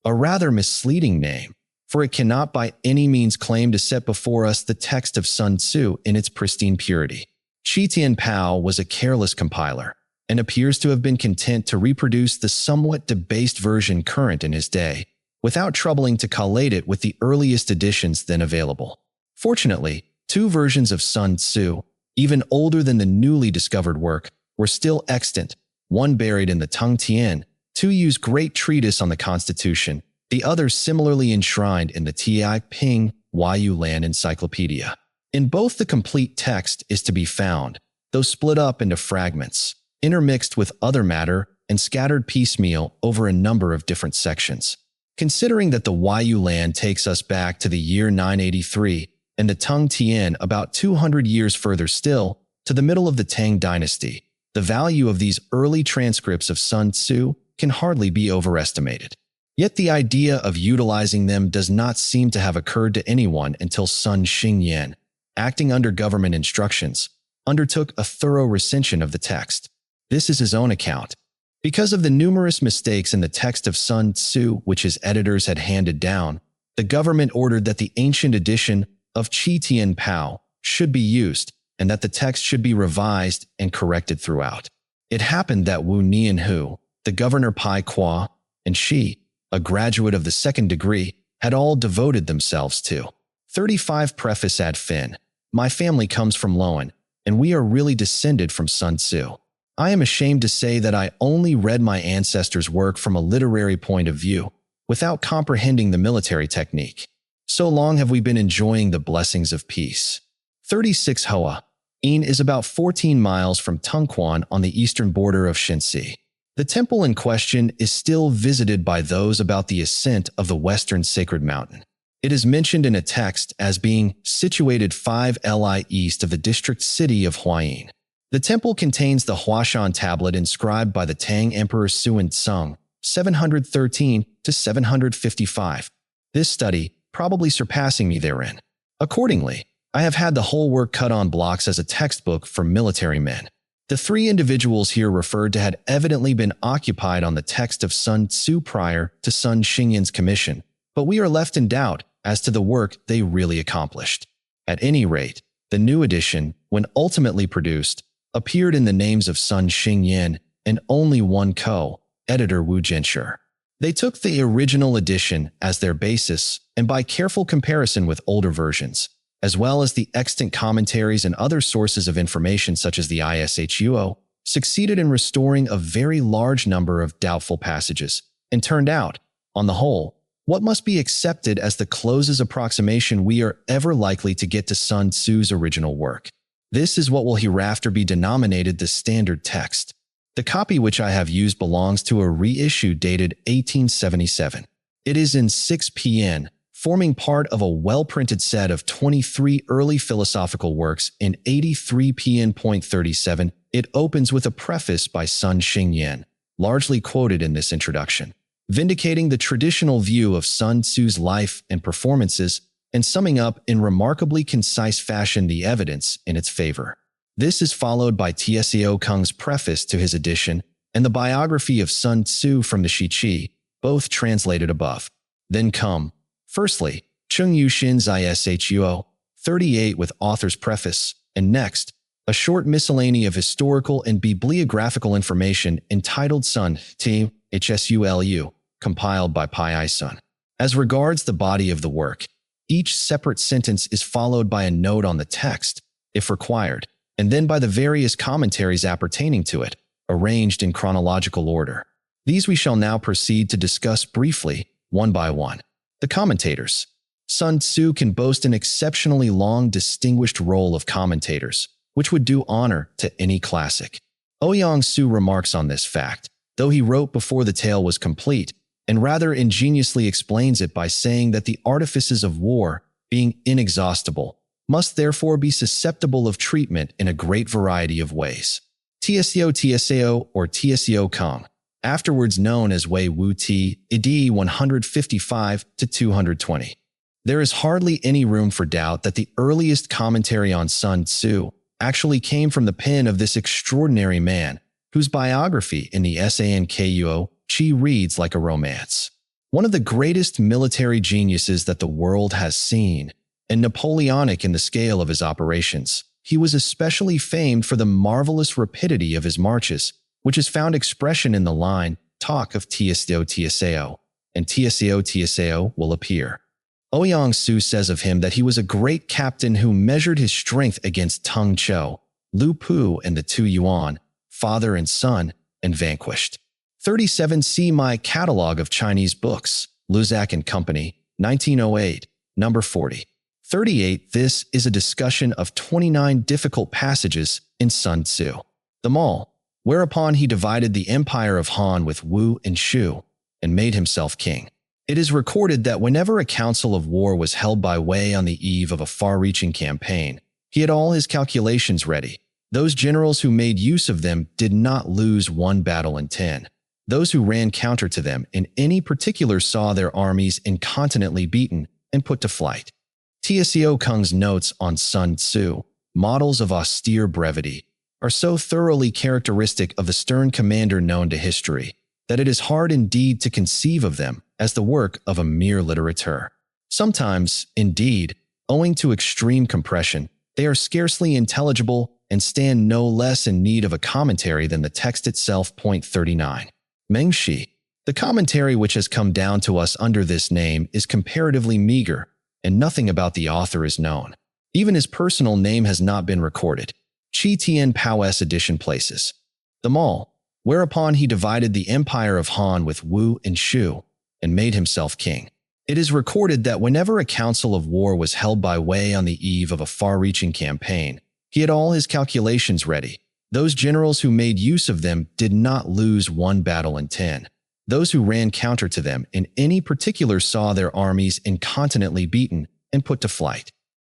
a rather misleading name, for it cannot by any means claim to set before us the text of Sun Tzu in its pristine purity. Qi Tian Pao was a careless compiler, and appears to have been content to reproduce the somewhat debased version current in his day, without troubling to collate it with the earliest editions then available. Fortunately, 2 versions of Sun Tzu, even older than the newly discovered work, were still extant, one buried in the Tong Tian, 2 Yu's great treatise on the Constitution, the other similarly enshrined in the Ti Ping Yu Lan Encyclopedia. In both the complete text is to be found, though split up into fragments, intermixed with other matter and scattered piecemeal over a number of different sections. Considering that the Yu Lan takes us back to the year 983 and the Tong Tian about 200 years further still, to the middle of the Tang dynasty, the value of these early transcripts of Sun Tzu can hardly be overestimated. Yet the idea of utilizing them does not seem to have occurred to anyone until Sun Xingyan, acting under government instructions, undertook a thorough recension of the text. This is his own account. Because of the numerous mistakes in the text of Sun Tzu which his editors had handed down, the government ordered that the ancient edition of Qi Tian Pao should be used and that the text should be revised and corrected throughout. It happened that Wu Nianhu, the governor Pai Kwa, and Shi, a graduate of the 2nd degree, had all devoted themselves to 35 Preface ad fin. My family comes from Loan, and we are really descended from Sun Tzu. I am ashamed to say that I only read my ancestors' work from a literary point of view, without comprehending the military technique. So long have we been enjoying the blessings of peace. 36 Hoa In is about 14 miles from Tongquan on the eastern border of Shenxi. The temple in question is still visited by those about the ascent of the western sacred mountain. It is mentioned in a text as being situated 5 li east of the district city of Huayin. The temple contains the Huashan tablet inscribed by the Tang Emperor Sun Tzu, 713 to 755. This study probably surpassing me therein. Accordingly, I have had the whole work cut on blocks as a textbook for military men. The 3 individuals here referred to had evidently been occupied on the text of Sun Tzu prior to Sun Xingyan's commission, but we are left in doubt as to the work they really accomplished. At any rate, the new edition, when ultimately produced, appeared in the names of Sun Xingyan and only one co-editor Wu Jianshi. They took the original edition as their basis, and by careful comparison with older versions, as well as the extant commentaries and other sources of information such as the ISHUO, succeeded in restoring a very large number of doubtful passages, and turned out, on the whole, what must be accepted as the closest approximation we are ever likely to get to Sun Tzu's original work. This is what will hereafter be denominated the standard text. The copy which I have used belongs to a reissue dated 1877. It is in 6 PN, forming part of a well-printed set of 23 early philosophical works in 83 PN.37. It opens with a preface by Sun Xingyan, largely quoted in this introduction, vindicating the traditional view of Sun Tzu's life and performances and summing up in remarkably concise fashion the evidence in its favor. This is followed by Tsao Kung's preface to his edition and the biography of Sun Tzu from the Shiqi, both translated above. Then come, firstly, Chung Yu Shin's ISHUO 38 with author's preface, and next, a short miscellany of historical and bibliographical information entitled Sun Tzu HSULU, compiled by Pi Sun. As regards the body of the work, each separate sentence is followed by a note on the text, if required, and then by the various commentaries appertaining to it, arranged in chronological order. These we shall now proceed to discuss briefly, one by one. The commentators. Sun Tzu can boast an exceptionally long, distinguished roll of commentators, which would do honor to any classic. Ouyang Su remarks on this fact, though he wrote before the tale was complete, and rather ingeniously explains it by saying that the artifices of war, being inexhaustible, must therefore be susceptible of treatment in a great variety of ways. Tsao or Tsao Kung, afterwards known as Wei Wu Ti, ED 155-220. There is hardly any room for doubt that the earliest commentary on Sun Tzu actually came from the pen of this extraordinary man, whose biography in the Sankuo Chi reads like a romance. One of the greatest military geniuses that the world has seen, and Napoleonic in the scale of his operations, he was especially famed for the marvelous rapidity of his marches, which has found expression in the line, "Talk of Tsao," and Tsao will appear. Ouyang Su says of him that he was a great captain who measured his strength against Tung Chou, Lu Pu, and the two Yuan, father and son, and vanquished. 37 See my Catalogue of Chinese Books, Luzak and Company, 1908, number 40. 38. This is a discussion of 29 difficult passages in Sun Tzu. Them all, whereupon he divided the empire of Han with Wu and Shu, and made himself king. It is recorded that whenever a council of war was held by Wei on the eve of a far-reaching campaign, he had all his calculations ready. Those generals who made use of them did not lose one battle in 10. Those who ran counter to them in any particular saw their armies incontinently beaten and put to flight. Tsao Kung's notes on Sun Tzu, models of austere brevity, are so thoroughly characteristic of the stern commander known to history that it is hard indeed to conceive of them as the work of a mere litterateur. Sometimes, indeed, owing to extreme compression, they are scarcely intelligible and stand no less in need of a commentary than the text itself. Point 39. Mengshi. The commentary which has come down to us under this name is comparatively meager, and nothing about the author is known. Even his personal name has not been recorded. Chi Tian Pao's edition places them all, whereupon he divided the empire of Han with Wu and Shu, and made himself king. It is recorded that whenever a council of war was held by Wei on the eve of a far-reaching campaign, he had all his calculations ready. Those generals who made use of them did not lose one battle in 10. Those who ran counter to them in any particular saw their armies incontinently beaten and put to flight.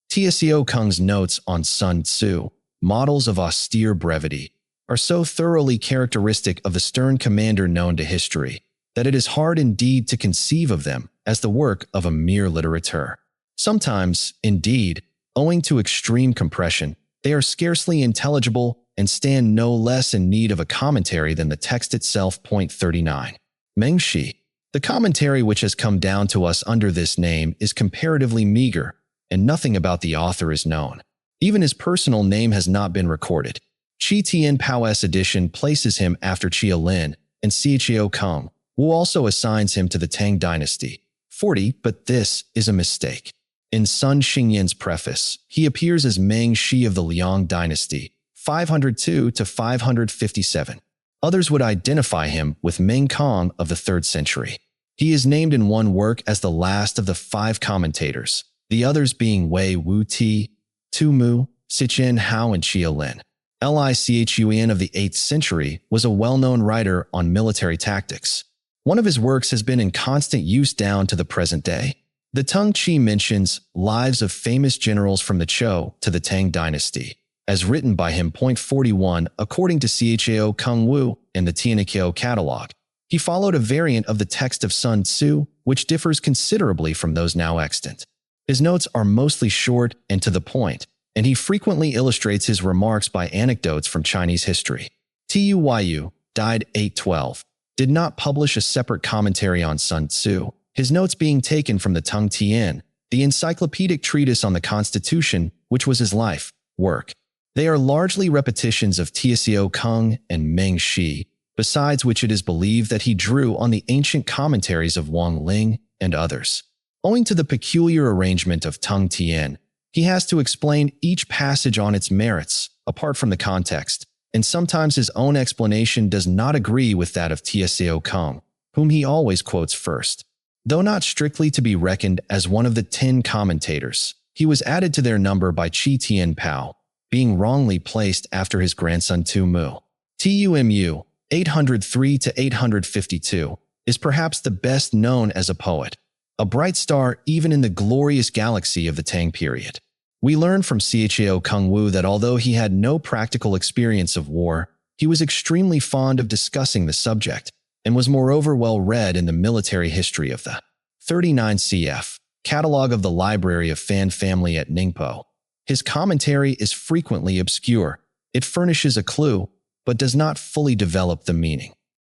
Tsao Kung's notes on Sun Tzu, models of austere brevity, are so thoroughly characteristic of the stern commander known to history that it is hard indeed to conceive of them as the work of a mere litterateur. Sometimes, indeed, owing to extreme compression, they are scarcely intelligible and stand no less in need of a commentary than the text itself. Point 39. Mengshi. The commentary which has come down to us under this name is comparatively meager, and nothing about the author is known. Even his personal name has not been recorded. Chi Tian Pao's edition places him after Chia Lin and Tsao Kung, Wu also assigns him to the Tang dynasty. 40, but this is a mistake. In Sun Xingyan's preface, he appears as Meng Shi of the Liang dynasty, 502 to 557. Others would identify him with Meng Kong of the 3rd century. He is named in one work as the last of the 5 commentators, the others being Wei Wu Ti, Tu Mu, Sichen Hao, and Chia Lin. Lichun of the 8th century was a well-known writer on military tactics. One of his works has been in constant use down to the present day. The Tung Chi mentions lives of famous generals from the Zhou to the Tang dynasty, as written by him. 41 According to Cao Kung Wu in the Tianqiao catalog, he followed a variant of the text of Sun Tzu, which differs considerably from those now extant. His notes are mostly short and to the point, and he frequently illustrates his remarks by anecdotes from Chinese history. Tuyu died 812, did not publish a separate commentary on Sun Tzu, his notes being taken from the Tung Tian, the encyclopedic treatise on the Constitution, which was his life work. They are largely repetitions of Cao Kung and Meng Shi, besides which it is believed that he drew on the ancient commentaries of Wang Ling and others. Owing to the peculiar arrangement of Tung Tian, he has to explain each passage on its merits, apart from the context, and sometimes his own explanation does not agree with that of Cao Kung, whom he always quotes first. Though not strictly to be reckoned as one of the 10 commentators, he was added to their number by Qi Tianpao, being wrongly placed after his grandson Tu Mu. Tumu, 803 to 852, is perhaps the best known as a poet, a bright star even in the glorious galaxy of the Tang period. We learn from Cao Kung Wu that although he had no practical experience of war, he was extremely fond of discussing the subject, and was moreover well read in the military history of the 39 cf. Catalog of the Library of Fan family at Ningpo. His commentary is frequently obscure. It furnishes a clue, but does not fully develop the meaning.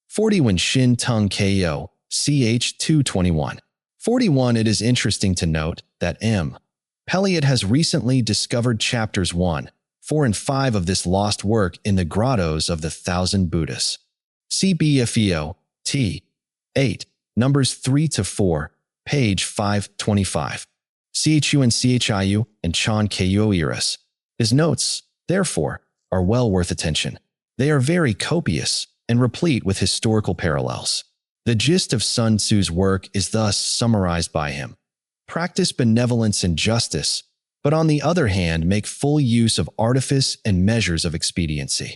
40 When Shin Tung Ko, ch. 221. 41 It is interesting to note that M. Pelliot has recently discovered chapters 1, 4 and 5 of this lost work in the grottos of the Thousand Buddhas. CBFEO, T. 8, numbers 3 to 4, page 525. CHU and CHIU and Chan Ku Iris. His notes, therefore, are well worth attention. They are very copious and replete with historical parallels. The gist of Sun Tzu's work is thus summarized by him. Practice benevolence and justice, but on the other hand make full use of artifice and measures of expediency.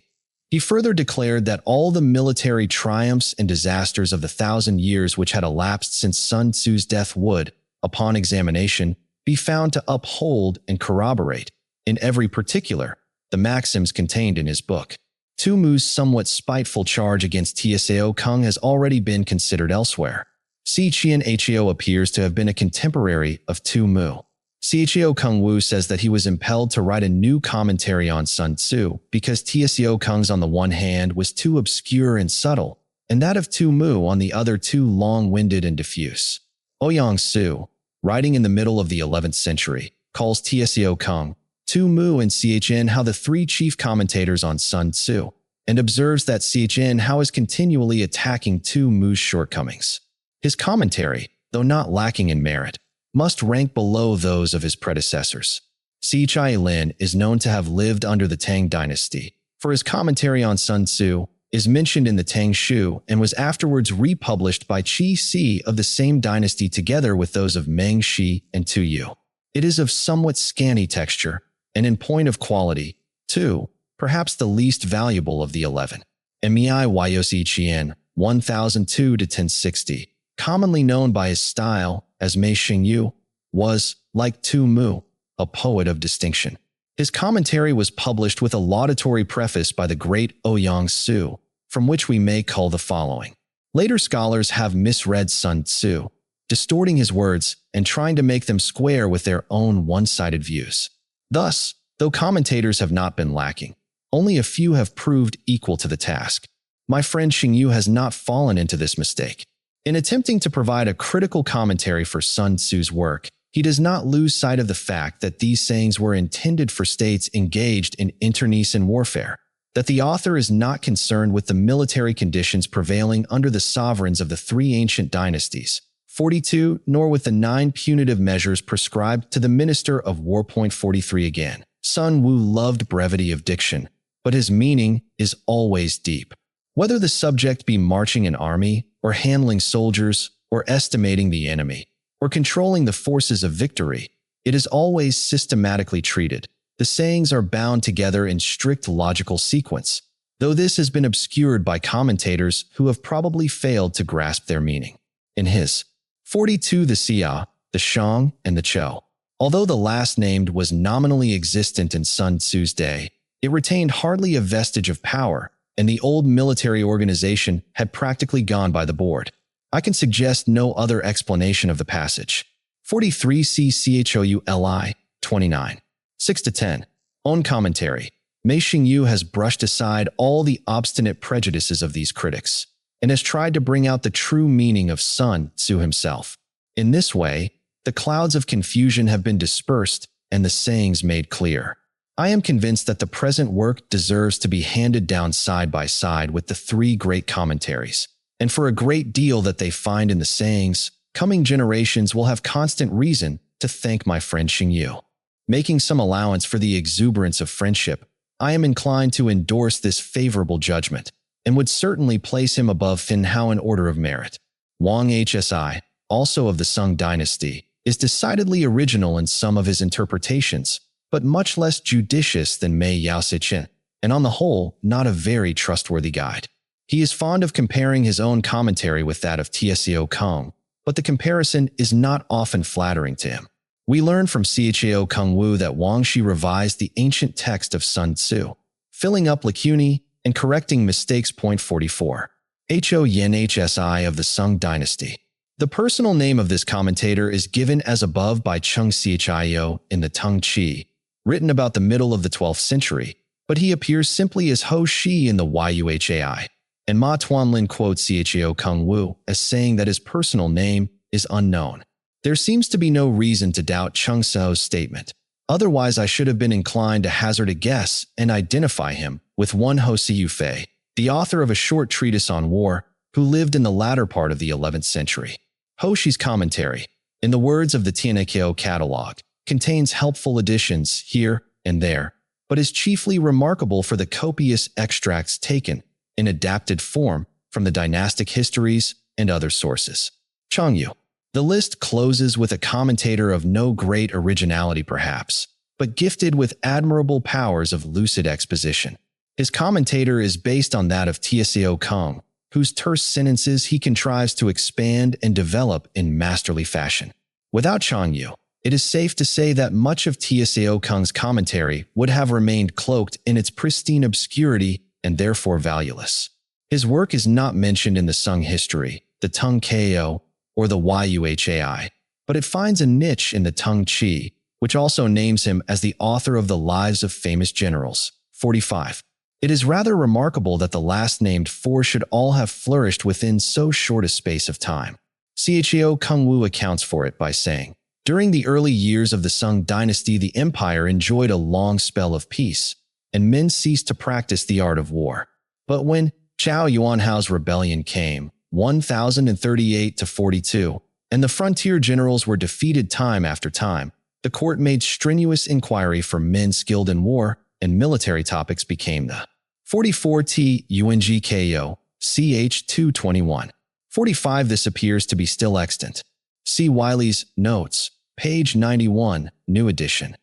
He further declared that all the military triumphs and disasters of the 1,000 years which had elapsed since Sun Tzu's death would, upon examination, be found to uphold and corroborate, in every particular, the maxims contained in his book. Tu Mu's somewhat spiteful charge against Cao Kung has already been considered elsewhere. Qian Hao appears to have been a contemporary of Tu Mu. Cao Kung Wu says that he was impelled to write a new commentary on Sun Tzu because Cao Kung's on the one hand was too obscure and subtle, and that of Tu Mu on the other too long-winded and diffuse. Ouyang Su, writing in the middle of the 11th century, calls Cao Kung, Tu Mu and Chen Hao the 3 chief commentators on Sun Tzu, and observes that Chen Hao is continually attacking Tu Mu's shortcomings. His commentary, though not lacking in merit, must rank below those of his predecessors. Chia Lin is known to have lived under the Tang dynasty, for his commentary on Sun Tzu is mentioned in the Tang Shu and was afterwards republished by Qi Si of the same dynasty together with those of Meng Shi and Tu Yu. It is of somewhat scanty texture, and in point of quality, too, perhaps the least valuable of the 11. Mei Yosi Qian, 1002 to 1060, commonly known by his style as Mei Xingyu, was, like Tu Mu, a poet of distinction. His commentary was published with a laudatory preface by the great Ouyang Su, from which we may cull the following. Later scholars have misread Sun Tzu, distorting his words and trying to make them square with their own one-sided views. Thus, though commentators have not been lacking, only a few have proved equal to the task. My friend Xingyu has not fallen into this mistake. In attempting to provide a critical commentary for Sun Tzu's work, he does not lose sight of the fact that these sayings were intended for states engaged in internecine warfare, that the author is not concerned with the military conditions prevailing under the sovereigns of the three ancient dynasties, 42, nor with the 9 punitive measures prescribed to the minister of war. 43 again. Sun Tzu loved brevity of diction, but his meaning is always deep. Whether the subject be marching an army, or handling soldiers, or estimating the enemy, or controlling the forces of victory, it is always systematically treated. The sayings are bound together in strict logical sequence, though this has been obscured by commentators who have probably failed to grasp their meaning. In his 42, the Xia, the Shang, and the Chou, although the last named was nominally existent in Sun Tzu's day, it retained hardly a vestige of power, and the old military organization had practically gone by the board. I can suggest no other explanation of the passage. 43 CCHOULI 29. 6-10. Own commentary. Mei Xingyu has brushed aside all the obstinate prejudices of these critics and has tried to bring out the true meaning of Sun Tzu himself. In this way, the clouds of confusion have been dispersed and the sayings made clear. I am convinced that the present work deserves to be handed down side by side with the 3 great commentaries, and for a great deal that they find in the sayings, coming generations will have constant reason to thank my friend Xingyu. Making some allowance for the exuberance of friendship, I am inclined to endorse this favorable judgment, and would certainly place him above Fin Hao in order of merit. Wang Hsi, also of the Sung dynasty, is decidedly original in some of his interpretations, but much less judicious than Mei Yaoxichen, and on the whole, not a very trustworthy guide. He is fond of comparing his own commentary with that of Tsao Kung, but the comparison is not often flattering to him. We learn from Chao Kung Wu that Wang Shi revised the ancient text of Sun Tzu, filling up lacunae and correcting mistakes. 44. Ho Yen Hsi of the Sung dynasty. The personal name of this commentator is given as above by Chung Chiao in the Tung Chi, written about the middle of the 12th century, but he appears simply as Ho Shi in the Yuhai, and Ma Tuanlin quotes Chao Kung Wu as saying that his personal name is unknown. There seems to be no reason to doubt Chung Tzu's statement. Otherwise, I should have been inclined to hazard a guess and identify him with one Ho Siu Fei, the author of a short treatise on war, who lived in the latter part of the 11th century. Ho Shi's commentary, in the words of the Tianakyo catalog, contains helpful additions here and there, but is chiefly remarkable for the copious extracts taken in adapted form from the dynastic histories and other sources. Changyu. The list closes with a commentator of no great originality perhaps, but gifted with admirable powers of lucid exposition. His commentator is based on that of Tsao Kung, whose terse sentences he contrives to expand and develop in masterly fashion. Without Changyu, it is safe to say that much of Tsao Kung's commentary would have remained cloaked in its pristine obscurity and therefore valueless. His work is not mentioned in the Sung history, the Tung Ko, or the Yuhai, but it finds a niche in the Tung Chi, which also names him as the author of the Lives of Famous Generals. 45. It is rather remarkable that the last-named 4 should all have flourished within so short a space of time. Chao Kung Wu accounts for it by saying, during the early years of the Sung dynasty, the empire enjoyed a long spell of peace, and men ceased to practice the art of war. But when Zhao Yuanhao's rebellion came, 1038-42, and the frontier generals were defeated time after time, the court made strenuous inquiry for men skilled in war, and military topics became the 44T UNGKO, CH 221. 45. This appears to be still extant. See Wiley's Notes, page 91, new edition.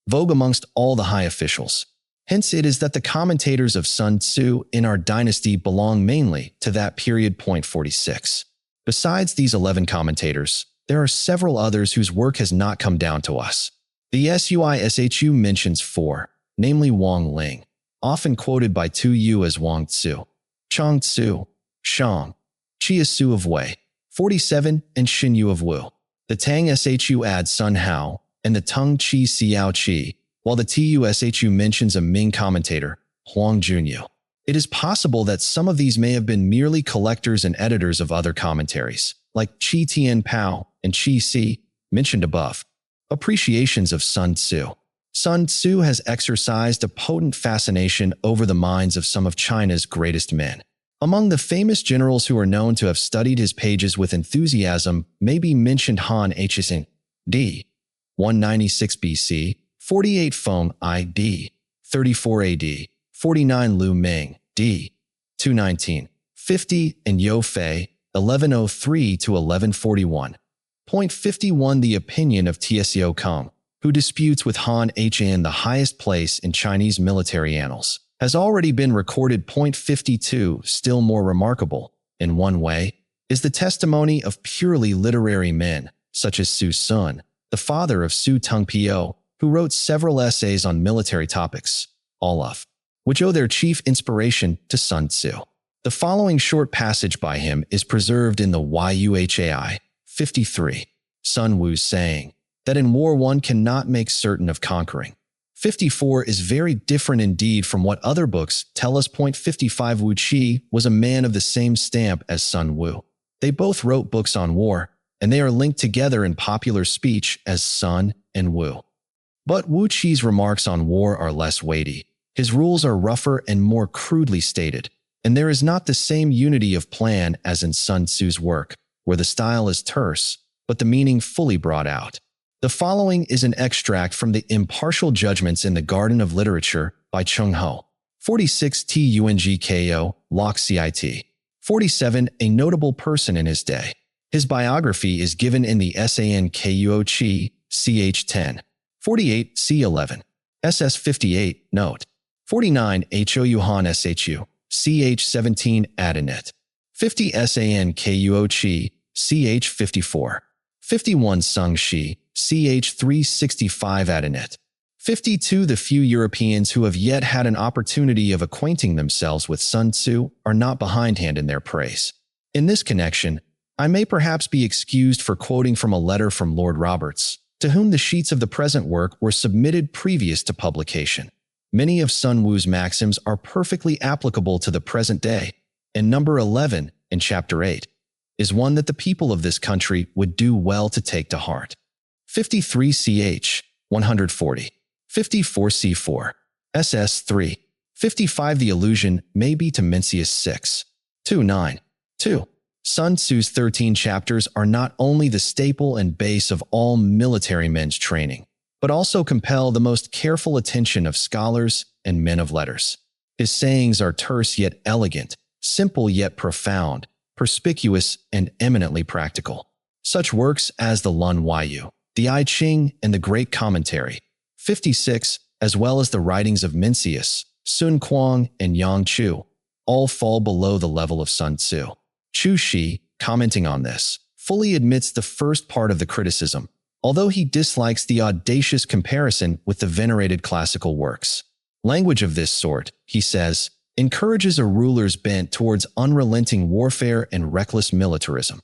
Vogue amongst all the high officials. Hence it is that the commentators of Sun Tzu in our dynasty belong mainly to that period. 46. Besides these 11 commentators, there are several others whose work has not come down to us. The SUISHU mentions 4, namely Wang Ling, often quoted by Tu Yu as Wang Tzu, Chang Tzu, Shang, Chia Su of Wei, 47, and Xin Yu of Wu. The Tang Shu adds Sun Hao, and the Tung Chi Xiao Qi, while the TUSHU mentions a Ming commentator, Huang Junyu. It is possible that some of these may have been merely collectors and editors of other commentaries, like Qi Tian Pao and Qi Si, mentioned above. Appreciations of Sun Tzu. Sun Tzu has exercised a potent fascination over the minds of some of China's greatest men. Among the famous generals who are known to have studied his pages with enthusiasm may be mentioned Han Hsin, d. 196 BC, 48 Feng I d. 34 AD, 49 Lu Ming d. 219, 50, and Yo Fei, 1103 to 1141. Point 51 The opinion of Tso Kung, who disputes with Han Hsin the highest place in Chinese military annals, has already been recorded. Point 52 Still more remarkable, in one way, is the testimony of purely literary men, such as Su Sun, the father of Su Tungpio, who wrote several essays on military topics, all of which owe their chief inspiration to Sun Tzu. The following short passage by him is preserved in the Yuhai 53, Sun Wu's saying that in war one cannot make certain of conquering. 54 is very different indeed from what other books tell us. Point 55 Wu Qi was a man of the same stamp as Sun Wu. They both wrote books on war, and they are linked together in popular speech as Sun and Wu. But Wu Qi's remarks on war are less weighty. His rules are rougher and more crudely stated, and there is not the same unity of plan as in Sun Tzu's work, where the style is terse, but the meaning fully brought out. The following is an extract from the Impartial Judgments in the Garden of Literature by Chung Ho. 46 Tungko, Lok Cit. 47 A notable person in his day. His biography is given in the Sankuo Chi, ch. 10. 48 C11. SS 58, note. 49 Hou Han Shu, ch. 17 Adinet. 50 Sankuo Chi, ch. 54. 51 Sung Shi, ch. 365 Adinet. 52 The few Europeans who have yet had an opportunity of acquainting themselves with Sun Tzu are not behindhand in their praise. In this connection, I may perhaps be excused for quoting from a letter from Lord Roberts, to whom the sheets of the present work were submitted previous to publication. Many of Sun Wu's maxims are perfectly applicable to the present day, and number 11, in Chapter 8, is one that the people of this country would do well to take to heart. 53 ch. 140. 54 c4. ss 3. 55 The allusion may be to Mencius 6. 29. 2. Sun Tzu's 13 chapters are not only the staple and base of all military men's training, but also compel the most careful attention of scholars and men of letters. His sayings are terse yet elegant, simple yet profound, perspicuous and eminently practical. Such works as the Lun Yu, the I Ching, and the Great Commentary, 56, as well as the writings of Mencius, Sun Quan, and Yang Chu, all fall below the level of Sun Tzu. Chu Shi, commenting on this, fully admits the first part of the criticism, although he dislikes the audacious comparison with the venerated classical works. Language of this sort, he says, encourages a ruler's bent towards unrelenting warfare and reckless militarism.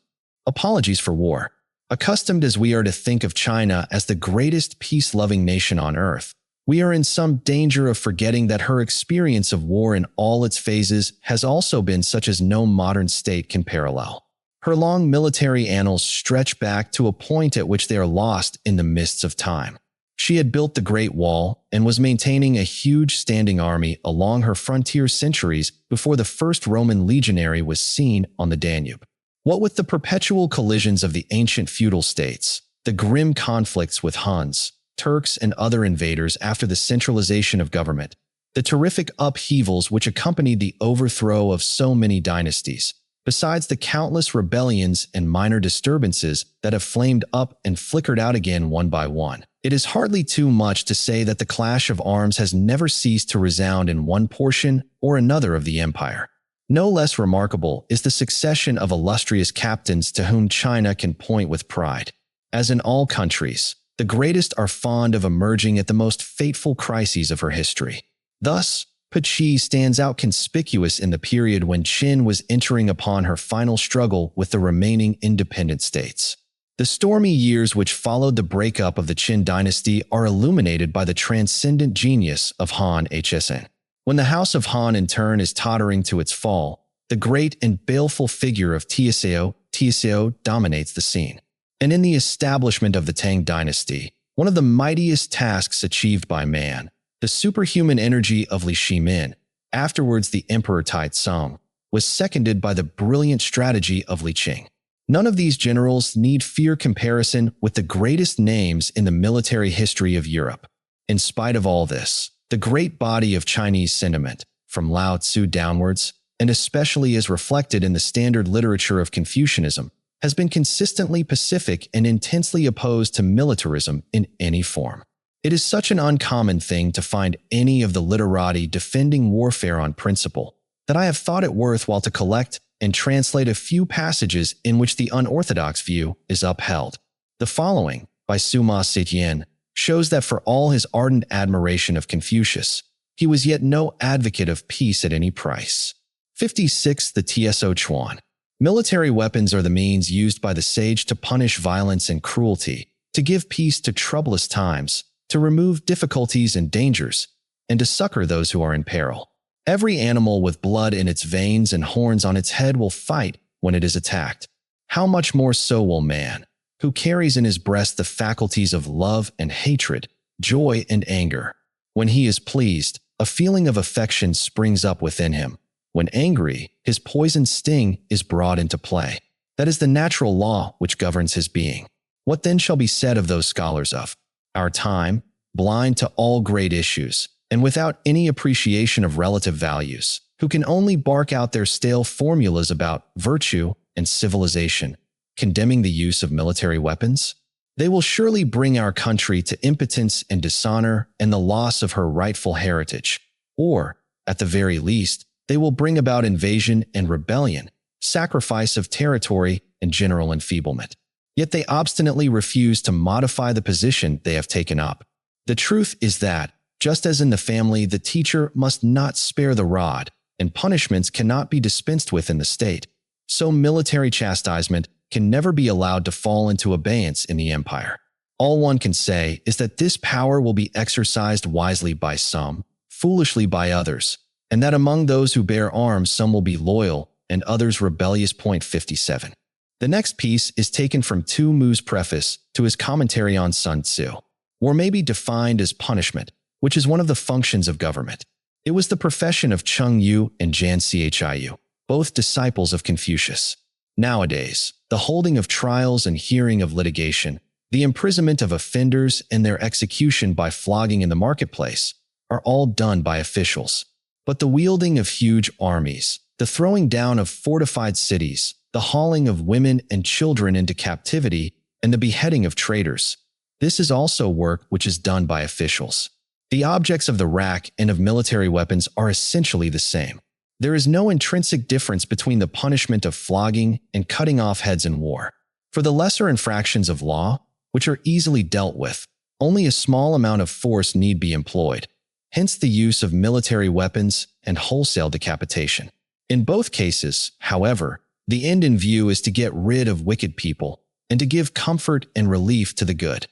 Apologies for war. Accustomed as we are to think of China as the greatest peace-loving nation on earth, we are in some danger of forgetting that her experience of war in all its phases has also been such as no modern state can parallel. Her long military annals stretch back to a point at which they are lost in the mists of time. She had built the Great Wall and was maintaining a huge standing army along her frontier centuries before the first Roman legionary was seen on the Danube. What with the perpetual collisions of the ancient feudal states, the grim conflicts with Huns, Turks, and other invaders after the centralization of government, the terrific upheavals which accompanied the overthrow of so many dynasties, besides the countless rebellions and minor disturbances that have flamed up and flickered out again one by one, it is hardly too much to say that the clash of arms has never ceased to resound in one portion or another of the empire. No less remarkable is the succession of illustrious captains to whom China can point with pride. As in all countries, the greatest are fond of emerging at the most fateful crises of her history. Thus, Puqi stands out conspicuous in the period when Qin was entering upon her final struggle with the remaining independent states. The stormy years which followed the breakup of the Qin dynasty are illuminated by the transcendent genius of Han Hsin. When the house of Han in turn is tottering to its fall, the great and baleful figure of Tso dominates the scene. And in the establishment of the Tang dynasty, one of the mightiest tasks achieved by man. The superhuman energy of Li Shimin, afterwards the Emperor Tai Tsung, was seconded by the brilliant strategy of Li Qing. None of these generals need fear comparison with the greatest names in the military history of Europe. In spite of all this, the great body of Chinese sentiment, from Lao Tzu downwards, and especially as reflected in the standard literature of Confucianism, has been consistently pacific and intensely opposed to militarism in any form. It is such an uncommon thing to find any of the literati defending warfare on principle that I have thought it worthwhile to collect and translate a few passages in which the unorthodox view is upheld. The following, by Sima Zetian, shows that for all his ardent admiration of Confucius, he was yet no advocate of peace at any price. 56. The Tso Chuan. Military weapons are the means used by the sage to punish violence and cruelty, to give peace to troublous times, to remove difficulties and dangers, and to succor those who are in peril. Every animal with blood in its veins and horns on its head will fight when it is attacked. How much more so will man, who carries in his breast the faculties of love and hatred, joy and anger. When he is pleased, a feeling of affection springs up within him. When angry, his poisoned sting is brought into play. That is the natural law which governs his being. What then shall be said of those scholars of our time, blind to all great issues, and without any appreciation of relative values, who can only bark out their stale formulas about virtue and civilization, condemning the use of military weapons? They will surely bring our country to impotence and dishonor and the loss of her rightful heritage, or, at the very least, they will bring about invasion and rebellion, sacrifice of territory and general enfeeblement. Yet they obstinately refuse to modify the position they have taken up. The truth is that, just as in the family, the teacher must not spare the rod, and punishments cannot be dispensed with in the state, so military chastisement can never be allowed to fall into abeyance in the empire. All one can say is that this power will be exercised wisely by some, foolishly by others, and that among those who bear arms some will be loyal and others rebellious. 57. The next piece is taken from Tu Mu's preface to his commentary on Sun Tzu. War may be defined as punishment, which is one of the functions of government. It was the profession of Cheng Yu and Jan Chiu, both disciples of Confucius. Nowadays, the holding of trials and hearing of litigation, the imprisonment of offenders and their execution by flogging in the marketplace are all done by officials. But the wielding of huge armies, the throwing down of fortified cities, the hauling of women and children into captivity, and the beheading of traitors, this is also work which is done by officials. The objects of the rack and of military weapons are essentially the same. There is no intrinsic difference between the punishment of flogging and cutting off heads in war. For the lesser infractions of law, which are easily dealt with, only a small amount of force need be employed, hence the use of military weapons and wholesale decapitation. In both cases, however, the end in view is to get rid of wicked people and to give comfort and relief to the good.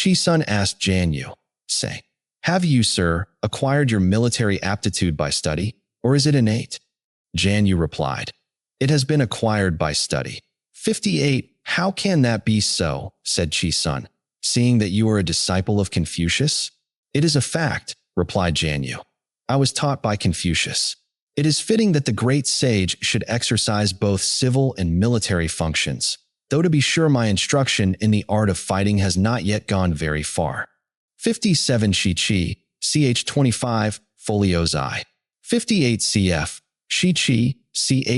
Chi Sun asked Jan Yu, saying, "Have you, sir, acquired your military aptitude by study, or is it innate?" Jan Yu replied, "It has been acquired by study." 58. How can that be so, said Chi Sun, seeing that you are a disciple of Confucius? It is a fact, replied Jan Yu. I was taught by Confucius. It is fitting that the great sage should exercise both civil and military functions, though to be sure my instruction in the art of fighting has not yet gone very far. 57. Shi Chi, ch 25, folios I. 58. Cf. Shi Chi,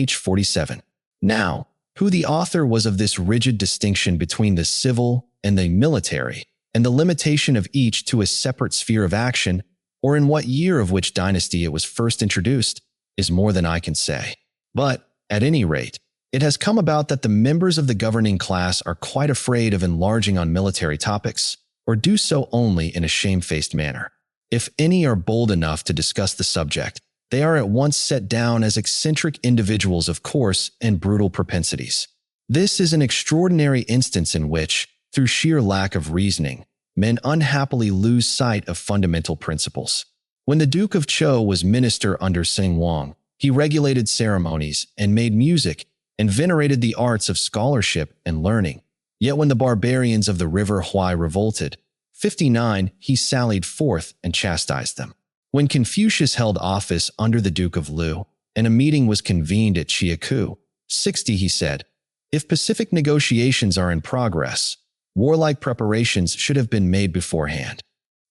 ch 47. Now, who the author was of this rigid distinction between the civil and the military, and the limitation of each to a separate sphere of action, or in what year of which dynasty it was first introduced, is more than I can say. But, at any rate, it has come about that the members of the governing class are quite afraid of enlarging on military topics, or do so only in a shamefaced manner. If any are bold enough to discuss the subject, they are at once set down as eccentric individuals of coarse and brutal propensities. This is an extraordinary instance in which, through sheer lack of reasoning, men unhappily lose sight of fundamental principles. When the Duke of Zhou was minister under Seng Wang, he regulated ceremonies and made music and venerated the arts of scholarship and learning. Yet when the barbarians of the river Huai revolted, 59. He sallied forth and chastised them. When Confucius held office under the Duke of Lu, and a meeting was convened at Chiaku, 60, he said, "If pacific negotiations are in progress, warlike preparations should have been made beforehand."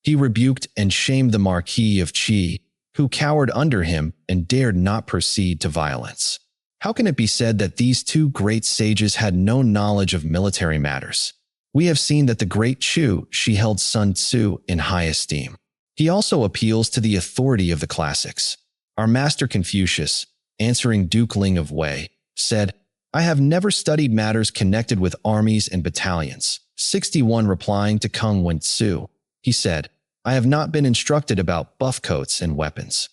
He rebuked and shamed the Marquis of Qi, who cowered under him and dared not proceed to violence. How can it be said that these two great sages had no knowledge of military matters? We have seen that the great Chu Shi held Sun Tzu in high esteem. He also appeals to the authority of the classics. Our master Confucius, answering Duke Ling of Wei, said, "I have never studied matters connected with armies and battalions." 61. Replying to Kung Wen Tzu, he said, "I have not been instructed about buffcoats and weapons."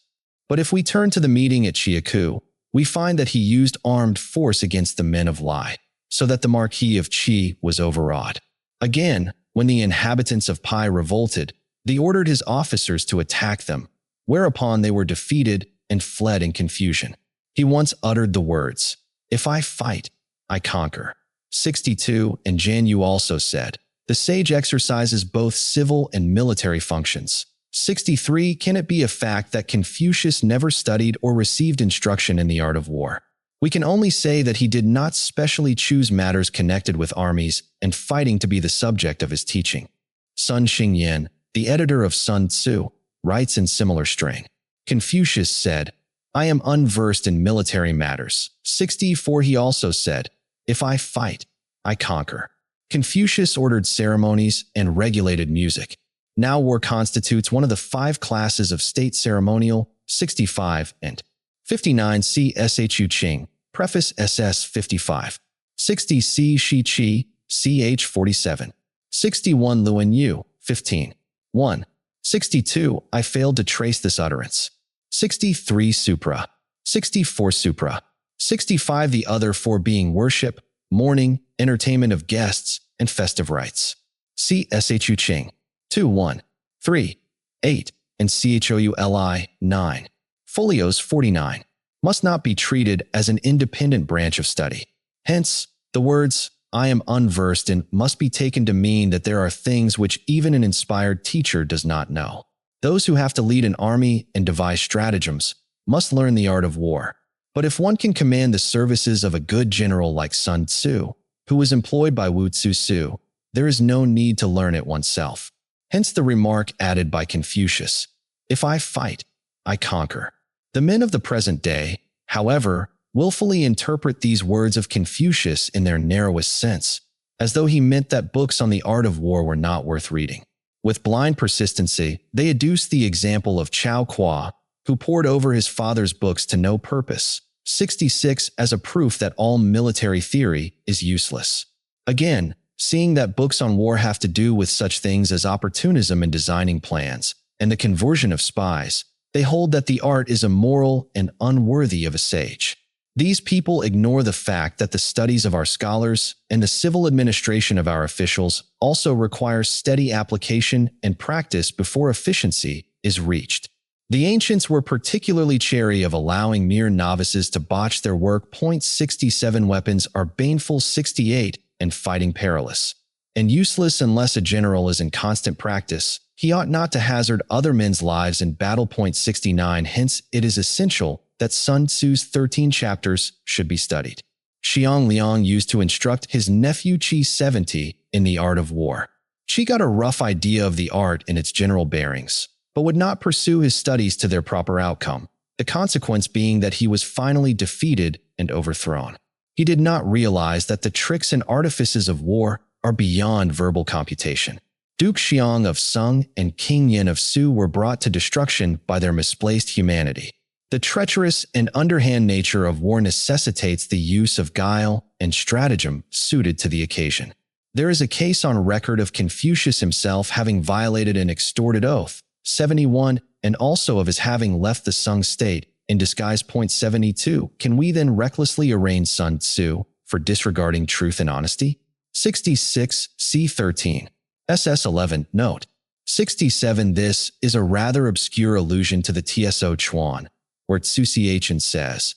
But if we turn to the meeting at Chiaku, we find that he used armed force against the men of Lai, so that the Marquis of Qi was overawed. Again, when the inhabitants of Pai revolted, he ordered his officers to attack them, whereupon they were defeated and fled in confusion. He once uttered the words, "If I fight, I conquer." 62. And Jan Yu also said, "The sage exercises both civil and military functions." 63. Can it be a fact that Confucius never studied or received instruction in the art of war? We can only say that he did not specially choose matters connected with armies and fighting to be the subject of his teaching. Sun Xingyan, the editor of Sun Tzu, writes in similar strain. Confucius said, "I am unversed in military matters." 64. He also said, "If I fight, I conquer." Confucius ordered ceremonies and regulated music. Now war constitutes one of the 5 classes of state ceremonial. 65 and 59. C. Shu Qing, Preface SS 55. 60. C. Shi Qi, ch 47. 61. Luan Yu, 15. 1. 62. I failed to trace this utterance. 63. Supra. 64. Supra. 65. The other 4 being worship, mourning, entertainment of guests, and festive rites. C. Shu Qing. 2. 1. 3. 8. And Chouli 9. Folios 49. Must not be treated as an independent branch of study. Hence, the words, "I am unversed in" must be taken to mean that there are things which even an inspired teacher does not know. Those who have to lead an army and devise stratagems must learn the art of war. But if one can command the services of a good general like Sun Tzu, who was employed by Wu Tzu, there is no need to learn it oneself. Hence the remark added by Confucius, "If I fight, I conquer." The men of the present day, however, willfully interpret these words of Confucius in their narrowest sense, as though he meant that books on the art of war were not worth reading. With blind persistency, they adduce the example of Chao Kuo, who pored over his father's books to no purpose. 66. As a proof that all military theory is useless. Again, seeing that books on war have to do with such things as opportunism in designing plans and the conversion of spies, they hold that the art is immoral and unworthy of a sage. These people ignore the fact that the studies of our scholars and the civil administration of our officials also require steady application and practice before efficiency is reached. The ancients were particularly chary of allowing mere novices to botch their work. 67 Weapons are baneful. 68 And fighting perilous and useless unless a general is in constant practice. He ought not to hazard other men's lives in battle. 69 Hence, it is essential that Sun Tzu's 13 chapters should be studied. Xiang Liang used to instruct his nephew Qi 70 in the art of war. Qi got a rough idea of the art in its general bearings, but would not pursue his studies to their proper outcome, the consequence being that he was finally defeated and overthrown. He did not realize that the tricks and artifices of war are beyond verbal computation. Duke Xiang of Sung and King Yin of Su were brought to destruction by their misplaced humanity. The treacherous and underhand nature of war necessitates the use of guile and stratagem suited to the occasion. There is a case on record of Confucius himself having violated an extorted oath, 71, and also of his having left the Sung state in disguise. 72 Can we then recklessly arraign Sun Tzu for disregarding truth and honesty? 66 C13 SS 11 Note 67 This is a rather obscure allusion to the Tso Chuan, where Tzu Chen says,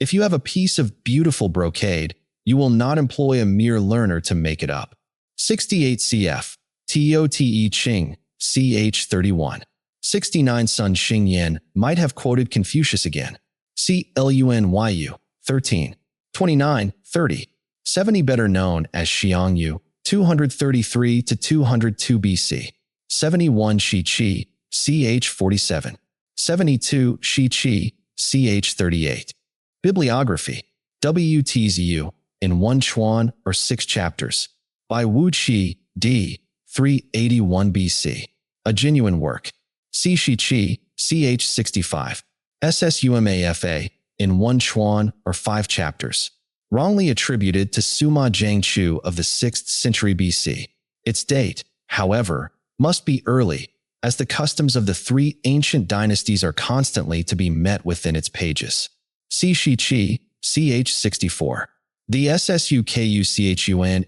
"If you have a piece of beautiful brocade, you will not employ a mere learner to make it up." 68 CF Tote Ching, ch. 31. 69 Sun Xingyan might have quoted Confucius again. Clunyu, 13. 29, 30. 70 better known as Xiangyu, 233 to 202 BC. 71 Shi Qi, ch. 47. 72 Shi Qi, ch. 38. Bibliography. Wu Tzu, in 1 Chuan or 6 chapters. By Wu Qi, d. 381 BC. A genuine work. C. Shi Qi, ch. 65. Ssumafa, in 1 Chuan or 5 chapters. Wrongly attributed to Sima Jiangchu of the 6th century BC. Its date, however, must be early, as the customs of the 3 ancient dynasties are constantly to be met within its pages. C. Shi Qi, ch. 64. The Ssukuchun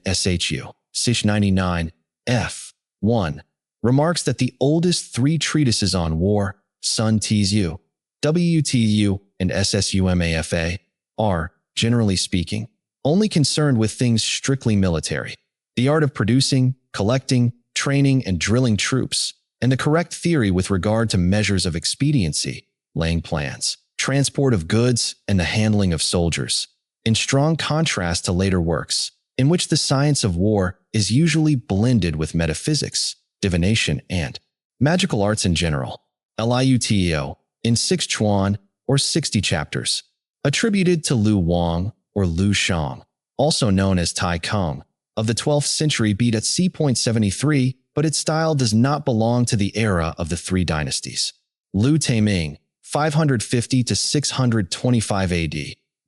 Sish 99, f. 1, remarks that the oldest 3 treatises on war, Sun Tzu, WTU, and Ssumafa, are, generally speaking, only concerned with things strictly military. The art of producing, collecting, training, and drilling troops, and the correct theory with regard to measures of expediency, laying plans, transport of goods, and the handling of soldiers, in strong contrast to later works, in which the science of war is usually blended with metaphysics, divination, and magical arts in general. Liuto, in 6 Chuan or 60 chapters, attributed to Lu Wang or Lu Shang, also known as Tai Kung, of the 12th century beat at c.73, but its style does not belong to the era of the 3 dynasties. Lu Taiming, 550 to 625 AD,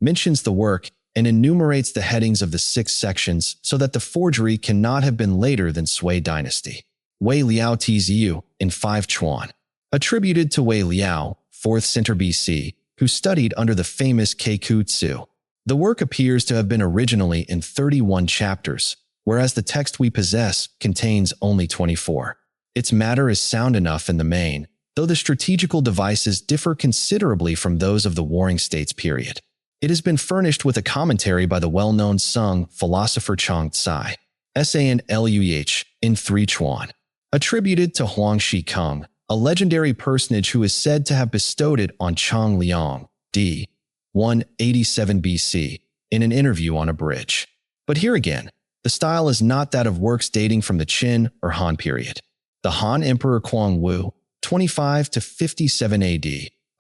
mentions the work and enumerates the headings of the 6 sections so that the forgery cannot have been later than Sui dynasty. Wei Liao Tzu, in 5 Chuan, attributed to Wei Liao, 4th century BC, who studied under the famous Keiku Tzu. The work appears to have been originally in 31 chapters, whereas the text we possess contains only 24. Its matter is sound enough in the main, though the strategical devices differ considerably from those of the Warring States period. It has been furnished with a commentary by the well-known Sung philosopher Chuang Tzu, Sanluh, in 3 Chuan, attributed to Huang Shikeng, a legendary personage who is said to have bestowed it on Chang Liang, d. 187 BC, in an interview on a bridge. But here again, the style is not that of works dating from the Qin or Han period. The Han Emperor Quang Wu, 25 to 57 AD,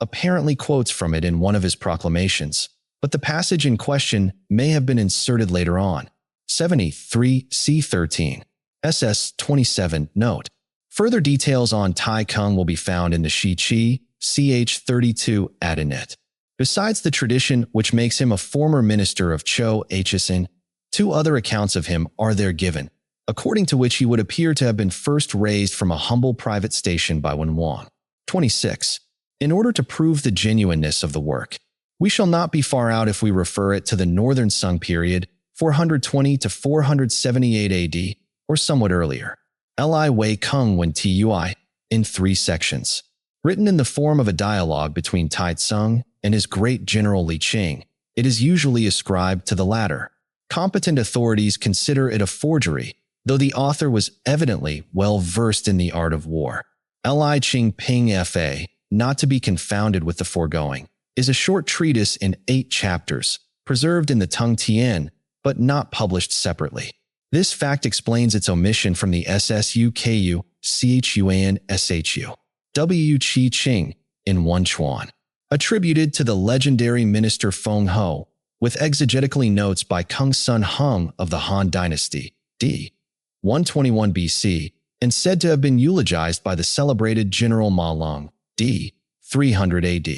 apparently quotes from it in one of his proclamations, but the passage in question may have been inserted later on. 73 C13. SS 27 note. Further details on Tai Kung will be found in the Shi Qi, ch. 32 Adinet. Besides the tradition which makes him a former minister of Cho Hsin, 2 other accounts of him are there given, according to which he would appear to have been first raised from a humble private station by Wen Wang. 26. In order to prove the genuineness of the work, we shall not be far out if we refer it to the Northern Sung period, 420 to 478 AD, or somewhat earlier. Li Wei Kung Wen Tui, in 3 sections. Written in the form of a dialogue between Tai Tsung and his great general Li Qing, it is usually ascribed to the latter. Competent authorities consider it a forgery, though the author was evidently well versed in the art of war. Li Qing Ping Fa, not to be confounded with the foregoing, is a short treatise in 8 chapters, preserved in the Tung Tien, but not published separately. This fact explains its omission from the Ssukuchun Shu, Wu Qi Ching, in 1 Chuan, attributed to the legendary minister Feng Ho, with exegetically notes by Kung Sun Hung of the Han Dynasty, d. 121 BC, and said to have been eulogized by the celebrated General Ma Lung, d. 300 AD.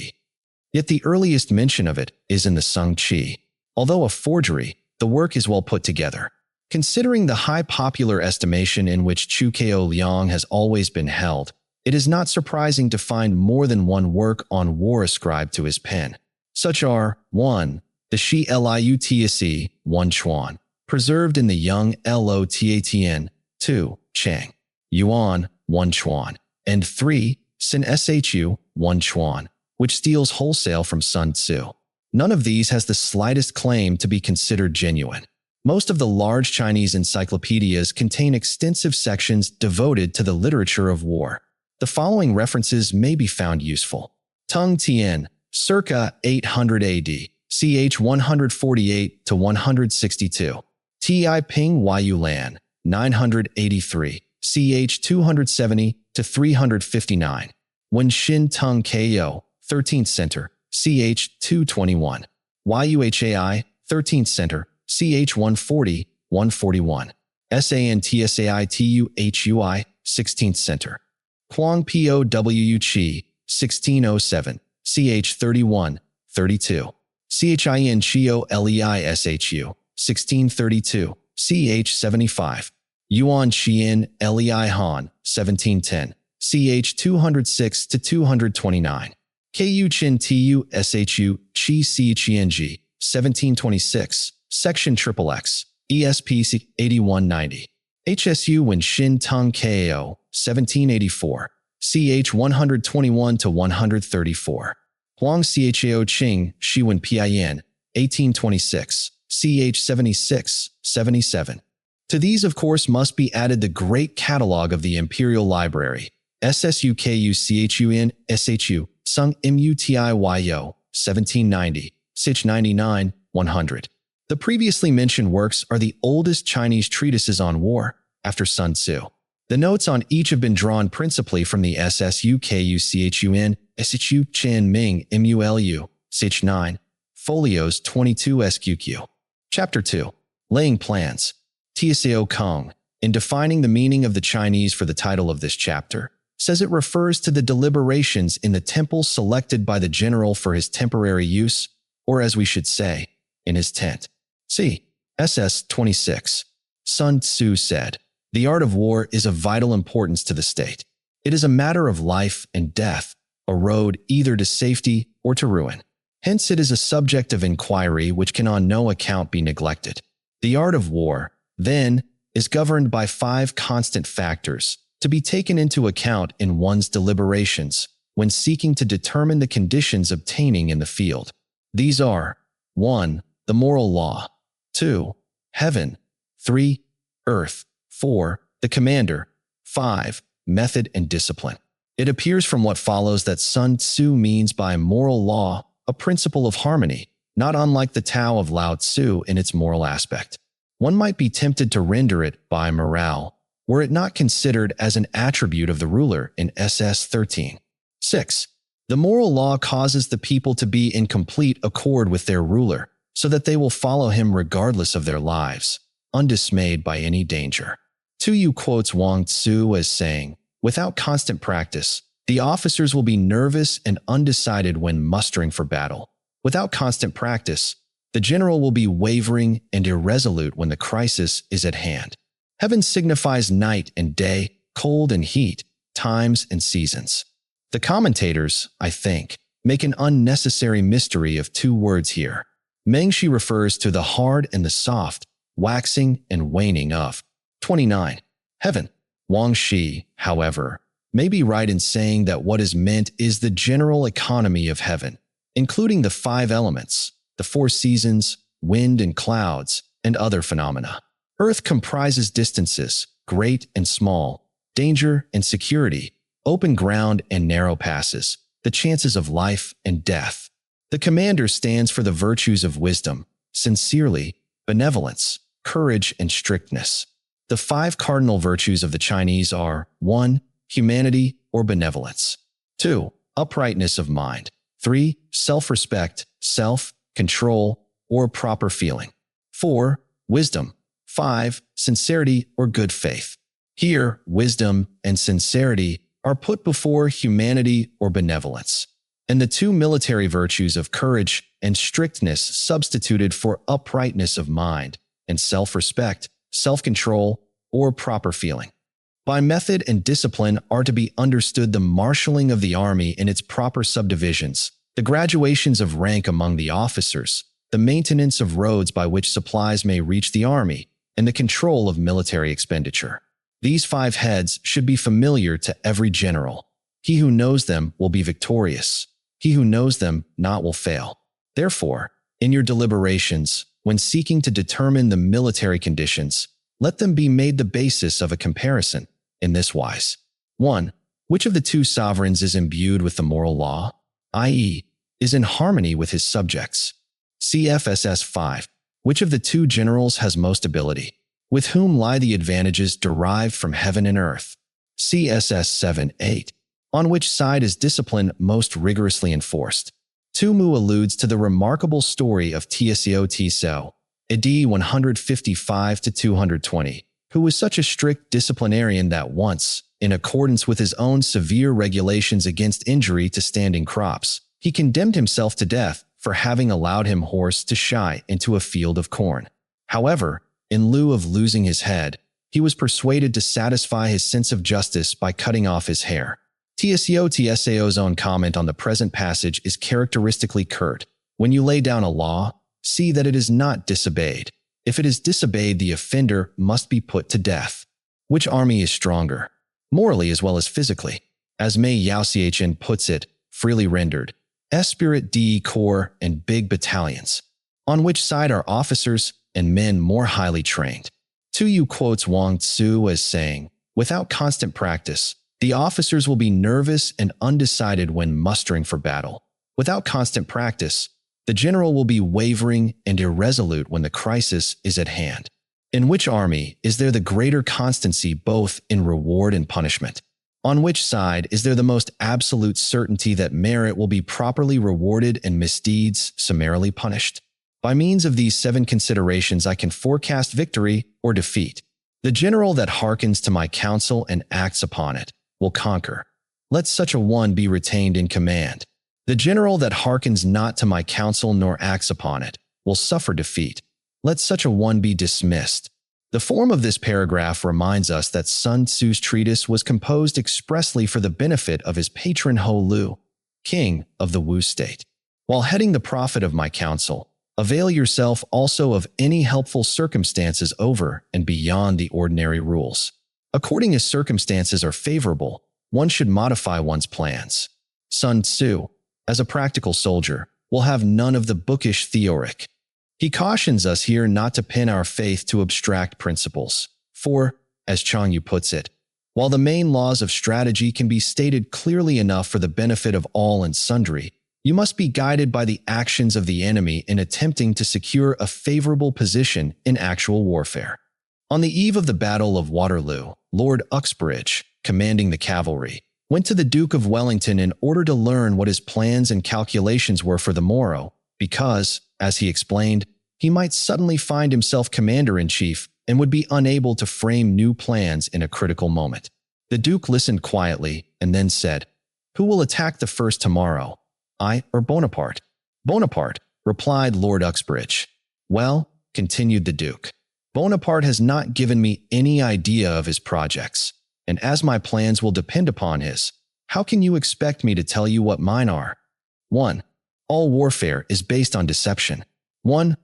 Yet the earliest mention of it is in the Sung Chi. Although a forgery, the work is well put together. Considering the high popular estimation in which Chu Keo Liang has always been held, it is not surprising to find more than one work on war ascribed to his pen. Such are 1. The Shi Liu Tsc, 1 Chuan, preserved in the Young Lo Tatn, 2 Chang, Yuan, 1 Chuan, and 3 Sin Shu, 1 Chuan, which steals wholesale from Sun Tzu. None of these has the slightest claim to be considered genuine. Most of the large Chinese encyclopedias contain extensive sections devoted to the literature of war. The following references may be found useful. Tung Tien, circa 800 AD, ch. 148 to 162. Ti Ping Yu Lan, 983, ch. 270 to 359. Wen Xin Tung Ko, 13th Center, ch. 221. Yuhai, 13th Center, ch. 140, 141. Santsiatuhui, 16th Center. Huang Powu Chi, 1607, ch. 31, 32. Chin Chio Leishu, 1632, ch. 75. Yuan Qian Lei Han, 1710, ch. 206 to 229. Ku Chin Tu Shu Chi Si Qianji, 1726, section XXX, ESPC 8190. HSU Wen Xin Tung Ko, 1784, ch. 121 to 134. Huang Xiao Qing Shiwen Pian, 1826, ch. 76, 77. To these, of course, must be added the great catalog of the Imperial Library, SSUKUCHUN SHU, Sung Mutiyo, 1790, sich 99, 100. The previously mentioned works are the oldest Chinese treatises on war, after Sun Tzu. The notes on each have been drawn principally from the SSUKUCHUN SHU Chen Ming MULU, sich 9, folios 22 SQQ. Chapter 2. Laying Plans. Tsao Kong, in defining the meaning of the Chinese for the title of this chapter, says it refers to the deliberations in the temple selected by the general for his temporary use, or as we should say, in his tent. See SS 26. Sun Tzu said, "The art of war is of vital importance to the state. It is a matter of life and death, a road either to safety or to ruin. Hence it is a subject of inquiry which can on no account be neglected. The art of war, then, is governed by 5 constant factors to be taken into account in one's deliberations when seeking to determine the conditions obtaining in the field. These are 1. The moral law, 2. Heaven, 3. Earth, 4. The commander, 5. Method and discipline." It appears from what follows that Sun Tzu means by moral law a principle of harmony, not unlike the Tao of Lao Tzu in its moral aspect. One might be tempted to render it by morale, were it not considered as an attribute of the ruler in SS 13. 6. The moral law causes the people to be in complete accord with their ruler, so that they will follow him regardless of their lives, undismayed by any danger. Tu quotes Wang Tzu as saying, "Without constant practice, the officers will be nervous and undecided when mustering for battle. Without constant practice, the general will be wavering and irresolute when the crisis is at hand." Heaven signifies night and day, cold and heat, times and seasons. The commentators, I think, make an unnecessary mystery of 2 words here. Mengshi refers to the hard and the soft, waxing and waning of. 29. Heaven. Wang Shi, however, may be right in saying that what is meant is the general economy of heaven, including the 5 elements, the 4 seasons, wind and clouds, and other phenomena. Earth comprises distances, great and small, danger and security, open ground and narrow passes, the chances of life and death. The commander stands for the virtues of wisdom, sincerely, benevolence, courage, and strictness. The 5 cardinal virtues of the Chinese are 1. Humanity or benevolence, 2. Uprightness of mind, 3. Self-respect, self-control, or proper feeling, 4. Wisdom, 5. Sincerity or good faith. Here, wisdom and sincerity are put before humanity or benevolence, and the 2 military virtues of courage and strictness substituted for uprightness of mind and self-respect, self-control, or proper feeling. By method and discipline are to be understood the marshalling of the army in its proper subdivisions, the graduations of rank among the officers, the maintenance of roads by which supplies may reach the army, and the control of military expenditure. These 5 heads should be familiar to every general. He who knows them will be victorious. He who knows them not will fail. Therefore, in your deliberations, when seeking to determine the military conditions, let them be made the basis of a comparison in this wise. 1. Which of the two sovereigns is imbued with the moral law, i.e., is in harmony with his subjects? CFSS 5. Which of the two generals has most ability? With whom lie the advantages derived from heaven and earth? CSS 7, 8. On which side is discipline most rigorously enforced? Tumu alludes to the remarkable story of Tseo Tso, AD 155-220, who was such a strict disciplinarian that once, in accordance with his own severe regulations against injury to standing crops, he condemned himself to death for having allowed him horse to shy into a field of corn. However, in lieu of losing his head, he was persuaded to satisfy his sense of justice by cutting off his hair. Tso's own comment on the present passage is characteristically curt. When you lay down a law, see that it is not disobeyed. If it is disobeyed, the offender must be put to death. Which army is stronger, morally as well as physically? As Mei Yaoxichen puts it, freely rendered, Esprit de Corps and big battalions. On which side are officers and men more highly trained? Tuyu quotes Wang Tzu as saying, without constant practice, the officers will be nervous and undecided when mustering for battle. Without constant practice, the general will be wavering and irresolute when the crisis is at hand. In which army is there the greater constancy both in reward and punishment? On which side is there the most absolute certainty that merit will be properly rewarded and misdeeds summarily punished? By means of these 7 considerations, I can forecast victory or defeat. The general that hearkens to my counsel and acts upon it will conquer. Let such a one be retained in command. The general that hearkens not to my counsel nor acts upon it will suffer defeat. Let such a one be dismissed. The form of this paragraph reminds us that Sun Tzu's treatise was composed expressly for the benefit of his patron Ho Lu, king of the Wu state. While heading the profit of my counsel, avail yourself also of any helpful circumstances over and beyond the ordinary rules. According as circumstances are favorable, one should modify one's plans. Sun Tzu, as a practical soldier, will have none of the bookish theoric. He cautions us here not to pin our faith to abstract principles. For, as Changyu puts it, while the main laws of strategy can be stated clearly enough for the benefit of all and sundry, you must be guided by the actions of the enemy in attempting to secure a favorable position in actual warfare. On the eve of the Battle of Waterloo, Lord Uxbridge, commanding the cavalry, went to the Duke of Wellington in order to learn what his plans and calculations were for the morrow, because, as he explained, he might suddenly find himself commander-in-chief and would be unable to frame new plans in a critical moment. The Duke listened quietly and then said, "Who will attack the first tomorrow, I or Bonaparte?" "Bonaparte," replied Lord Uxbridge. "Well," continued the Duke, "Bonaparte has not given me any idea of his projects, and as my plans will depend upon his, how can you expect me to tell you what mine are? 1. All warfare is based on deception. 1.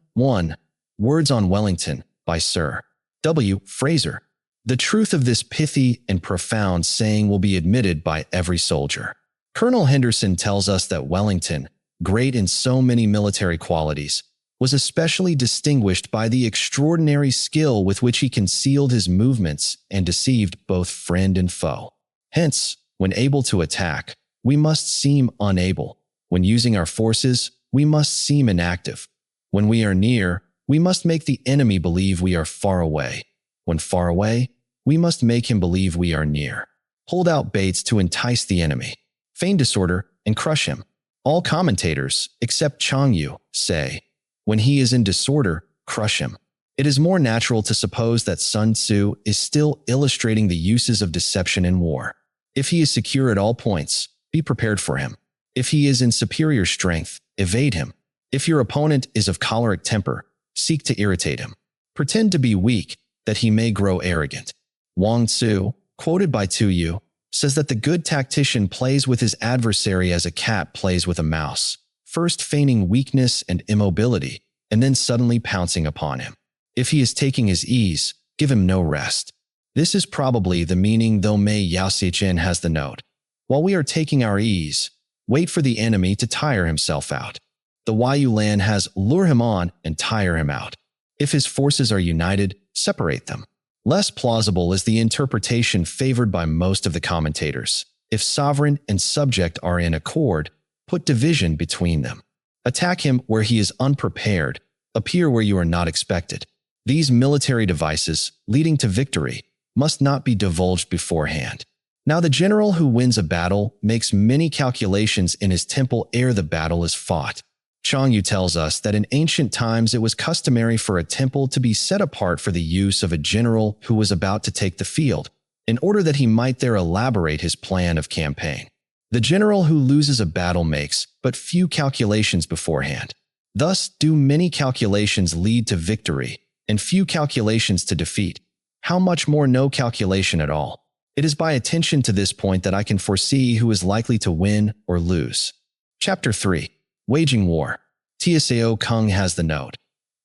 Words on Wellington, by Sir W. Fraser. The truth of this pithy and profound saying will be admitted by every soldier. Colonel Henderson tells us that Wellington, great in so many military qualities, was especially distinguished by the extraordinary skill with which he concealed his movements and deceived both friend and foe. Hence, when able to attack, we must seem unable. When using our forces, we must seem inactive. When we are near, we must make the enemy believe we are far away. When far away, we must make him believe we are near. Hold out baits to entice the enemy. Feign disorder and crush him. All commentators, except Changyu, say, when he is in disorder, crush him. It is more natural to suppose that Sun Tzu is still illustrating the uses of deception in war. If he is secure at all points, be prepared for him. If he is in superior strength, evade him. If your opponent is of choleric temper, seek to irritate him. Pretend to be weak, that he may grow arrogant. Wang Tzu, quoted by Tuyu, says that the good tactician plays with his adversary as a cat plays with a mouse, first feigning weakness and immobility, and then suddenly pouncing upon him. If he is taking his ease, give him no rest. This is probably the meaning, though Mei Yaoxichen has the note. While we are taking our ease, wait for the enemy to tire himself out. The Yuan has lure him on and tire him out. If his forces are united, separate them. Less plausible is the interpretation favored by most of the commentators. If sovereign and subject are in accord, put division between them. Attack him where he is unprepared, appear where you are not expected. These military devices, leading to victory, must not be divulged beforehand. Now the general who wins a battle makes many calculations in his temple ere the battle is fought. Yu tells us that in ancient times it was customary for a temple to be set apart for the use of a general who was about to take the field, in order that he might there elaborate his plan of campaign. The general who loses a battle makes but few calculations beforehand. Thus do many calculations lead to victory, and few calculations to defeat. How much more no calculation at all? It is by attention to this point that I can foresee who is likely to win or lose. Chapter 3. Waging War. Tso Kung has the note.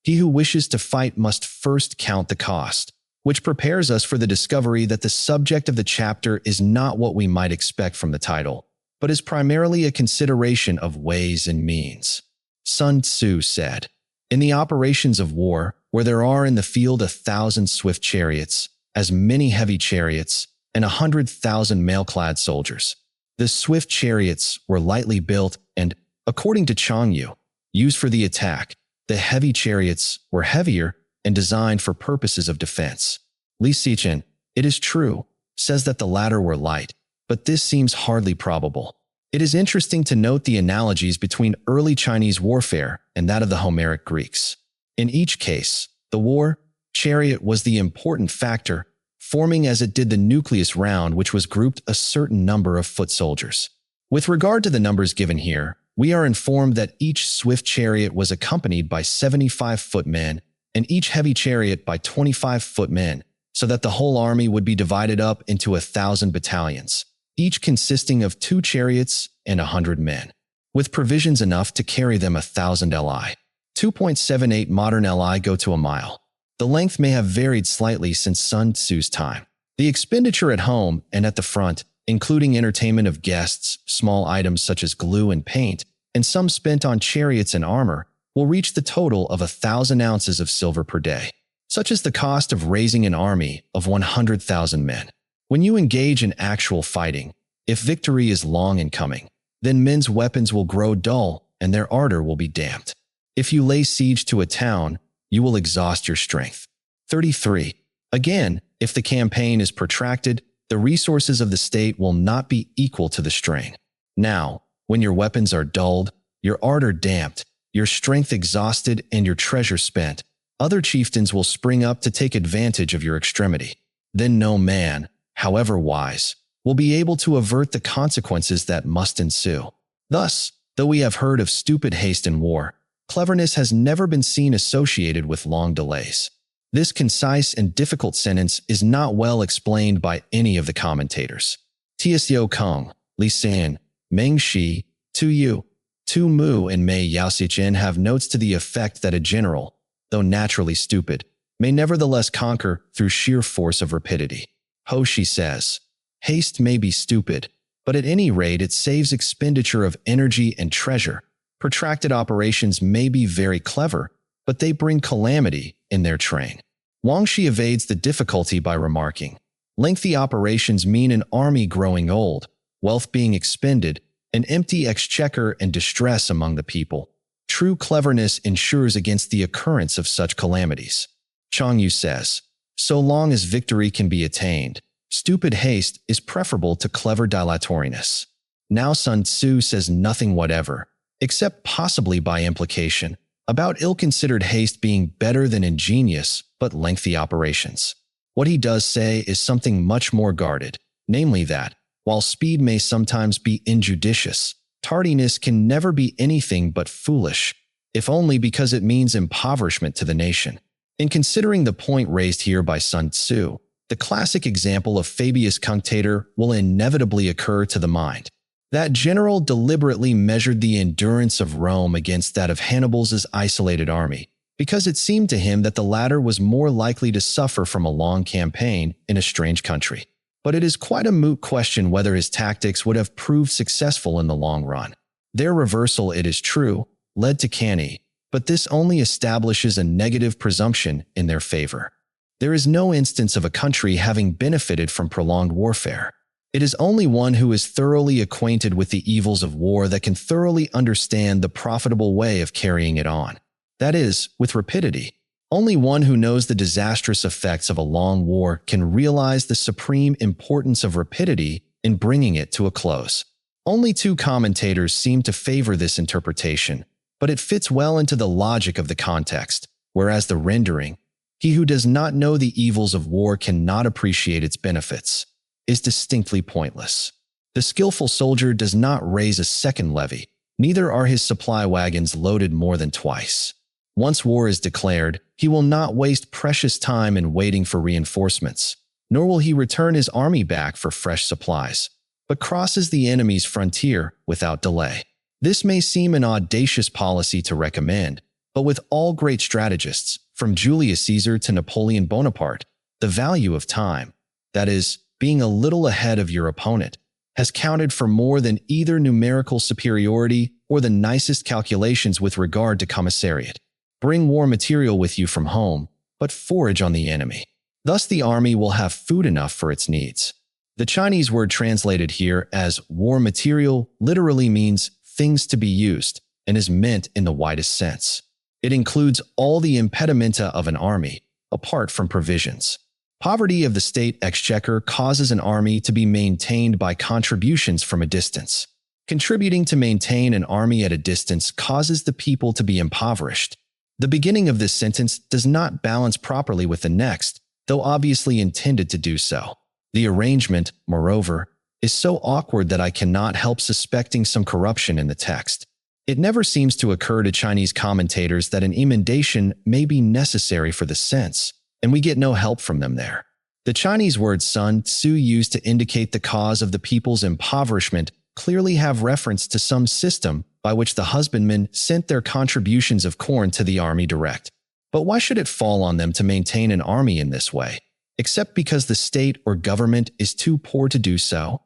He who wishes to fight must first count the cost, which prepares us for the discovery that the subject of the chapter is not what we might expect from the title, but is primarily a consideration of ways and means. Sun Tzu said, "In the operations of war, where there are in the field 1,000 swift chariots, as many heavy chariots, and 100,000 mail-clad soldiers, the swift chariots were lightly built and, according to Yu, used for the attack. The heavy chariots were heavier and designed for purposes of defense." Li Sichen, it is true, says that the latter were light, but this seems hardly probable. It is interesting to note the analogies between early Chinese warfare and that of the Homeric Greeks. In each case, the war chariot was the important factor, forming as it did the nucleus round which was grouped a certain number of foot soldiers. With regard to the numbers given here, we are informed that each swift chariot was accompanied by 75 footmen and each heavy chariot by 25 footmen, so that the whole army would be divided up into 1,000 battalions, each consisting of 2 chariots and 100 men, with provisions enough to carry them 1,000 li. 2.78 modern li go to a mile. The length may have varied slightly since Sun Tzu's time. The expenditure at home and at the front, including entertainment of guests, small items such as glue and paint, and some spent on chariots and armor, will reach the total of 1,000 ounces of silver per day. Such is the cost of raising an army of 100,000 men. When you engage in actual fighting, if victory is long in coming, then men's weapons will grow dull and their ardor will be damped. If you lay siege to a town, you will exhaust your strength. 33. Again, if the campaign is protracted, the resources of the state will not be equal to the strain. Now, when your weapons are dulled, your ardor damped, your strength exhausted, and your treasure spent, other chieftains will spring up to take advantage of your extremity. Then no man, however wise, will be able to avert the consequences that must ensue. Thus, though we have heard of stupid haste in war, cleverness has never been seen associated with long delays. This concise and difficult sentence is not well explained by any of the commentators. Tso Kung, Li San, Meng Shi, Tu Yu, Tu Mu, and Mei Yaoxichen have notes to the effect that a general, though naturally stupid, may nevertheless conquer through sheer force of rapidity. Ho Shi says, "Haste may be stupid, but at any rate it saves expenditure of energy and treasure. Protracted operations may be very clever, but they bring calamity in their train." Wang Shi evades the difficulty by remarking, "Lengthy operations mean an army growing old, wealth being expended, an empty exchequer and distress among the people. True cleverness ensures against the occurrence of such calamities." Yu says, "So long as victory can be attained, stupid haste is preferable to clever dilatoriness." Now Sun Tzu says nothing whatever, except possibly by implication, about ill-considered haste being better than ingenious but lengthy operations. What he does say is something much more guarded, namely that, while speed may sometimes be injudicious, tardiness can never be anything but foolish, if only because it means impoverishment to the nation. In considering the point raised here by Sun Tzu, the classic example of Fabius Cunctator will inevitably occur to the mind. That general deliberately measured the endurance of Rome against that of Hannibal's isolated army, because it seemed to him that the latter was more likely to suffer from a long campaign in a strange country. But it is quite a moot question whether his tactics would have proved successful in the long run. Their reversal, it is true, led to Canny, but this only establishes a negative presumption in their favor. There is no instance of a country having benefited from prolonged warfare. It is only one who is thoroughly acquainted with the evils of war that can thoroughly understand the profitable way of carrying it on. That is, with rapidity. Only one who knows the disastrous effects of a long war can realize the supreme importance of rapidity in bringing it to a close. Only two commentators seem to favor this interpretation, but it fits well into the logic of the context, whereas the rendering, "He who does not know the evils of war cannot appreciate its benefits," is distinctly pointless. The skillful soldier does not raise a second levy, neither are his supply wagons loaded more than twice. Once war is declared, he will not waste precious time in waiting for reinforcements, nor will he return his army back for fresh supplies, but crosses the enemy's frontier without delay. This may seem an audacious policy to recommend, but with all great strategists, from Julius Caesar to Napoleon Bonaparte, the value of time, that is, being a little ahead of your opponent, has counted for more than either numerical superiority or the nicest calculations with regard to commissariat. Bring war material with you from home, but forage on the enemy. Thus the army will have food enough for its needs. The Chinese word translated here as war material literally means things to be used and is meant in the widest sense. It includes all the impedimenta of an army, apart from provisions. Poverty of the state exchequer causes an army to be maintained by contributions from a distance. Contributing to maintain an army at a distance causes the people to be impoverished. The beginning of this sentence does not balance properly with the next, though obviously intended to do so. The arrangement, moreover, is so awkward that I cannot help suspecting some corruption in the text. It never seems to occur to Chinese commentators that an emendation may be necessary for the sense, and we get no help from them there. The Chinese word Sun Tzu used to indicate the cause of the people's impoverishment clearly have reference to some system by which the husbandmen sent their contributions of corn to the army direct. But why should it fall on them to maintain an army in this way, except because the state or government is too poor to do so?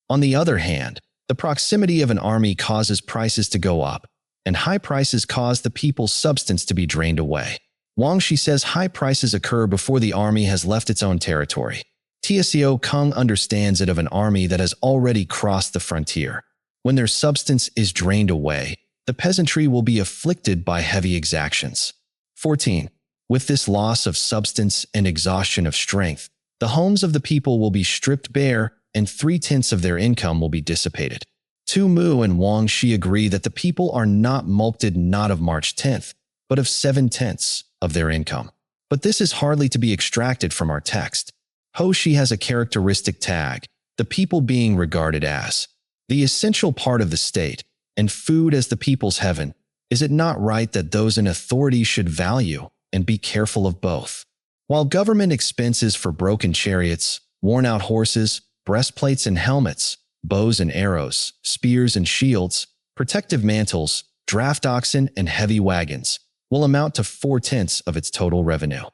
On the other hand, the proximity of an army causes prices to go up, and high prices cause the people's substance to be drained away. Wang Shi says high prices occur before the army has left its own territory. Tso Kung understands it of an army that has already crossed the frontier. When their substance is drained away, the peasantry will be afflicted by heavy exactions. 14. With this loss of substance and exhaustion of strength, the homes of the people will be stripped bare and 3/10 of their income will be dissipated. Tu Mu and Wang Shi agree that the people are not mulcted not of March 10th, but of 7/10 of their income. But this is hardly to be extracted from our text. Ho Shi has a characteristic tag, the people being regarded as the essential part of the state, and food as the people's heaven. Is it not right that those in authority should value and be careful of both? While government expenses for broken chariots, worn-out horses, breastplates and helmets, bows and arrows, spears and shields, protective mantles, draft oxen and heavy wagons, will amount to 4/10 of its total revenue.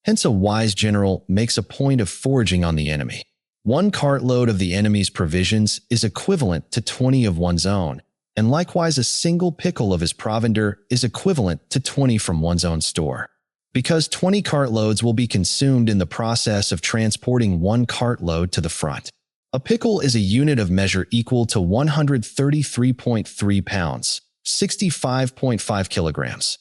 Hence a wise general makes a point of foraging on the enemy. 1 cartload of the enemy's provisions is equivalent to 20 of one's own, and likewise a single pickle of his provender is equivalent to 20 from one's own store. Because 20 cartloads will be consumed in the process of transporting 1 cartload to the front. A pickle is a unit of measure equal to 133.3 pounds, 65.5 kilograms.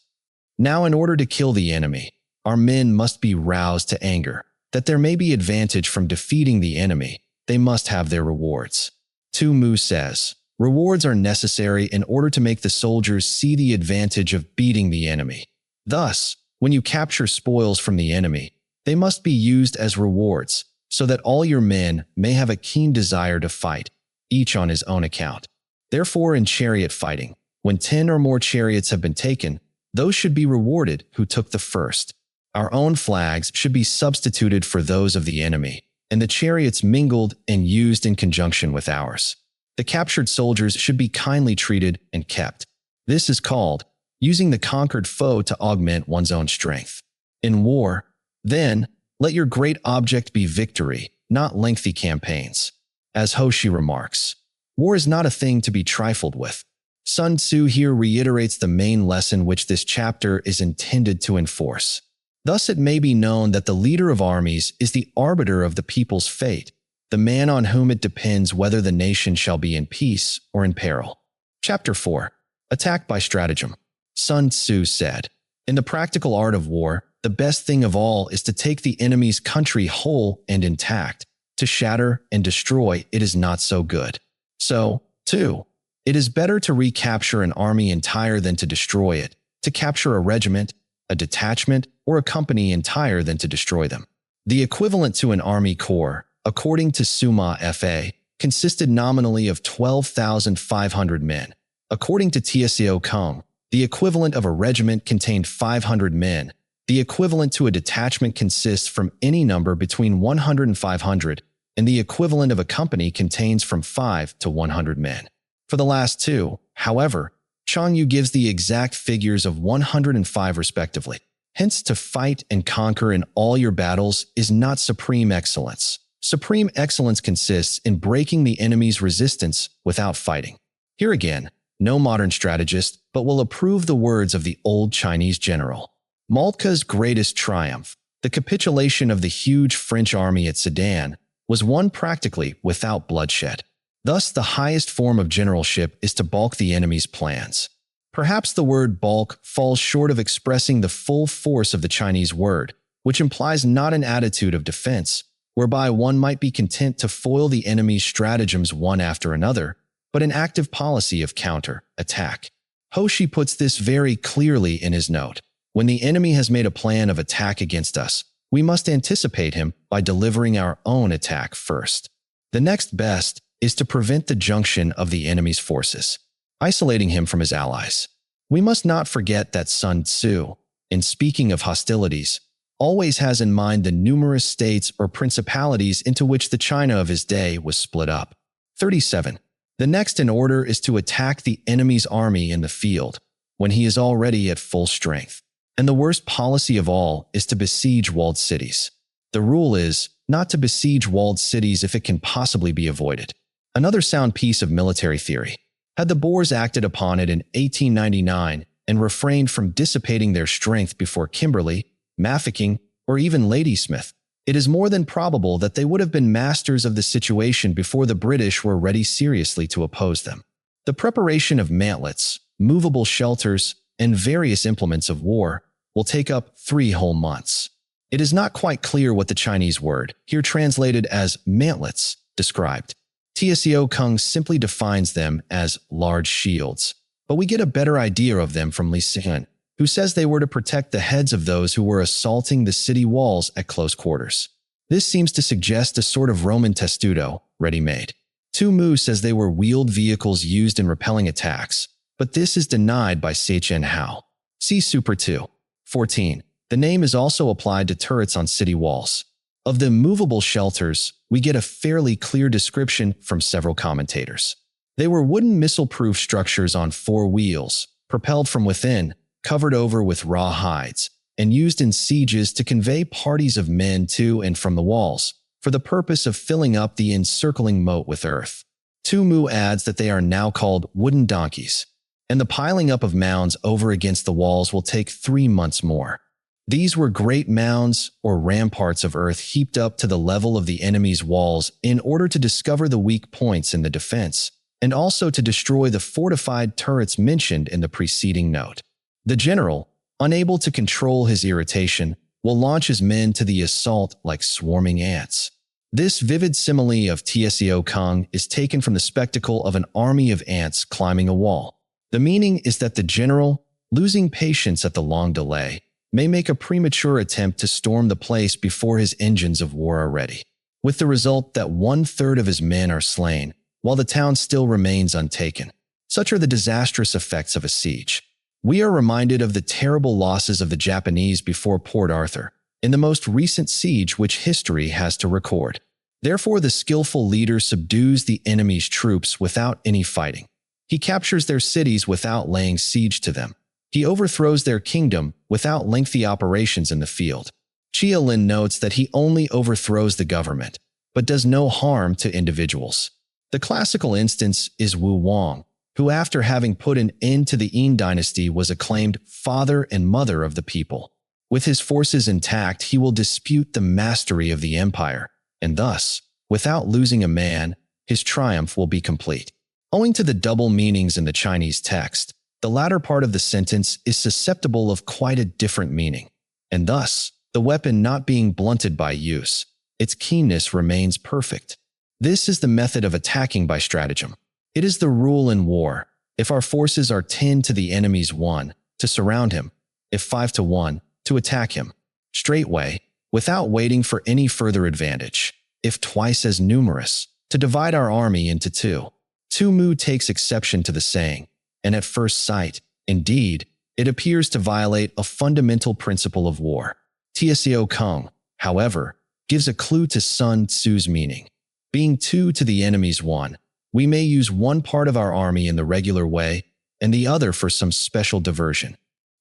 Now, in order to kill the enemy, our men must be roused to anger. That there may be advantage from defeating the enemy, they must have their rewards. Tu Mu says, rewards are necessary in order to make the soldiers see the advantage of beating the enemy. Thus, when you capture spoils from the enemy, they must be used as rewards, so that all your men may have a keen desire to fight, each on his own account. Therefore, in chariot fighting, when 10 or more chariots have been taken, those should be rewarded who took the first. Our own flags should be substituted for those of the enemy, and the chariots mingled and used in conjunction with ours. The captured soldiers should be kindly treated and kept. This is called using the conquered foe to augment one's own strength. In war, then, let your great object be victory, not lengthy campaigns. As Ho Shi remarks, war is not a thing to be trifled with. Sun Tzu here reiterates the main lesson which this chapter is intended to enforce. Thus it may be known that the leader of armies is the arbiter of the people's fate, the man on whom it depends whether the nation shall be in peace or in peril. Chapter 4. Attack by Stratagem. Sun Tzu said, "In the practical art of war, the best thing of all is to take the enemy's country whole and intact. To shatter and destroy it is not so good. So, too, it is better to recapture an army entire than to destroy it, to capture a regiment, a detachment, or a company entire than to destroy them." The equivalent to an army corps, according to Summa Fa, consisted nominally of 12,500 men. According to Tso Kung, the equivalent of a regiment contained 500 men. The equivalent to a detachment consists from any number between 100 and 500, and the equivalent of a company contains from 5 to 100 men. For the last two, however, Chang Yu gives the exact figures of 105 respectively. Hence, to fight and conquer in all your battles is not supreme excellence. Supreme excellence consists in breaking the enemy's resistance without fighting. Here again, no modern strategist but will approve the words of the old Chinese general. Moltke's greatest triumph, the capitulation of the huge French army at Sedan, was won practically without bloodshed. Thus, the highest form of generalship is to balk the enemy's plans. Perhaps the word balk falls short of expressing the full force of the Chinese word, which implies not an attitude of defense, whereby one might be content to foil the enemy's stratagems one after another, but an active policy of counter-attack. Hoshi puts this very clearly in his note. When the enemy has made a plan of attack against us, we must anticipate him by delivering our own attack first. The next best is to prevent the junction of the enemy's forces, isolating him from his allies. We must not forget that Sun Tzu, in speaking of hostilities, always has in mind the numerous states or principalities into which the China of his day was split up. 37. The next in order is to attack the enemy's army in the field, when he is already at full strength. And the worst policy of all is to besiege walled cities. The rule is not to besiege walled cities if it can possibly be avoided. Another sound piece of military theory. Had the Boers acted upon it in 1899 and refrained from dissipating their strength before Kimberley, Mafeking, or even Ladysmith, it is more than probable that they would have been masters of the situation before the British were ready seriously to oppose them. The preparation of mantlets, movable shelters, and various implements of war will take up 3 whole months. It is not quite clear what the Chinese word, here translated as mantlets, described. Tso Kung simply defines them as large shields, but we get a better idea of them from Li Xin, who says they were to protect the heads of those who were assaulting the city walls at close quarters. This seems to suggest a sort of Roman testudo, ready-made. Tu Mu says they were wheeled vehicles used in repelling attacks, but this is denied by Seichen Hao. See Super 2. 14. The name is also applied to turrets on city walls. Of the movable shelters, we get a fairly clear description from several commentators. They were wooden missile-proof structures on 4 wheels, propelled from within, covered over with raw hides, and used in sieges to convey parties of men to and from the walls, for the purpose of filling up the encircling moat with earth. Tu Mu adds that they are now called wooden donkeys, and the piling up of mounds over against the walls will take 3 months more. These were great mounds or ramparts of earth heaped up to the level of the enemy's walls in order to discover the weak points in the defense, and also to destroy the fortified turrets mentioned in the preceding note. The general, unable to control his irritation, will launch his men to the assault like swarming ants. This vivid simile of Tso Kung is taken from the spectacle of an army of ants climbing a wall. The meaning is that the general, losing patience at the long delay, may make a premature attempt to storm the place before his engines of war are ready, with the result that 1/3 of his men are slain, while the town still remains untaken. Such are the disastrous effects of a siege. We are reminded of the terrible losses of the Japanese before Port Arthur, in the most recent siege which history has to record. Therefore, the skillful leader subdues the enemy's troops without any fighting. He captures their cities without laying siege to them. He overthrows their kingdom without lengthy operations in the field. Chia Lin notes that he only overthrows the government, but does no harm to individuals. The classical instance is Wu Wang, who after having put an end to the Yin dynasty was acclaimed father and mother of the people. With his forces intact, he will dispute the mastery of the empire, and thus, without losing a man, his triumph will be complete. Owing to the double meanings in the Chinese text, the latter part of the sentence is susceptible of quite a different meaning, and thus, the weapon not being blunted by use, its keenness remains perfect. This is the method of attacking by stratagem. It is the rule in war. If our forces are 10 to the enemy's 1, to surround him; if 5 to 1, to attack him straightway, without waiting for any further advantage; if twice as numerous, to divide our army into 2. Sun Tzu takes exception to the saying, and at first sight, indeed, it appears to violate a fundamental principle of war. Tso Kung, however, gives a clue to Sun Tzu's meaning. Being 2 to the enemy's 1, we may use one part of our army in the regular way and the other for some special diversion.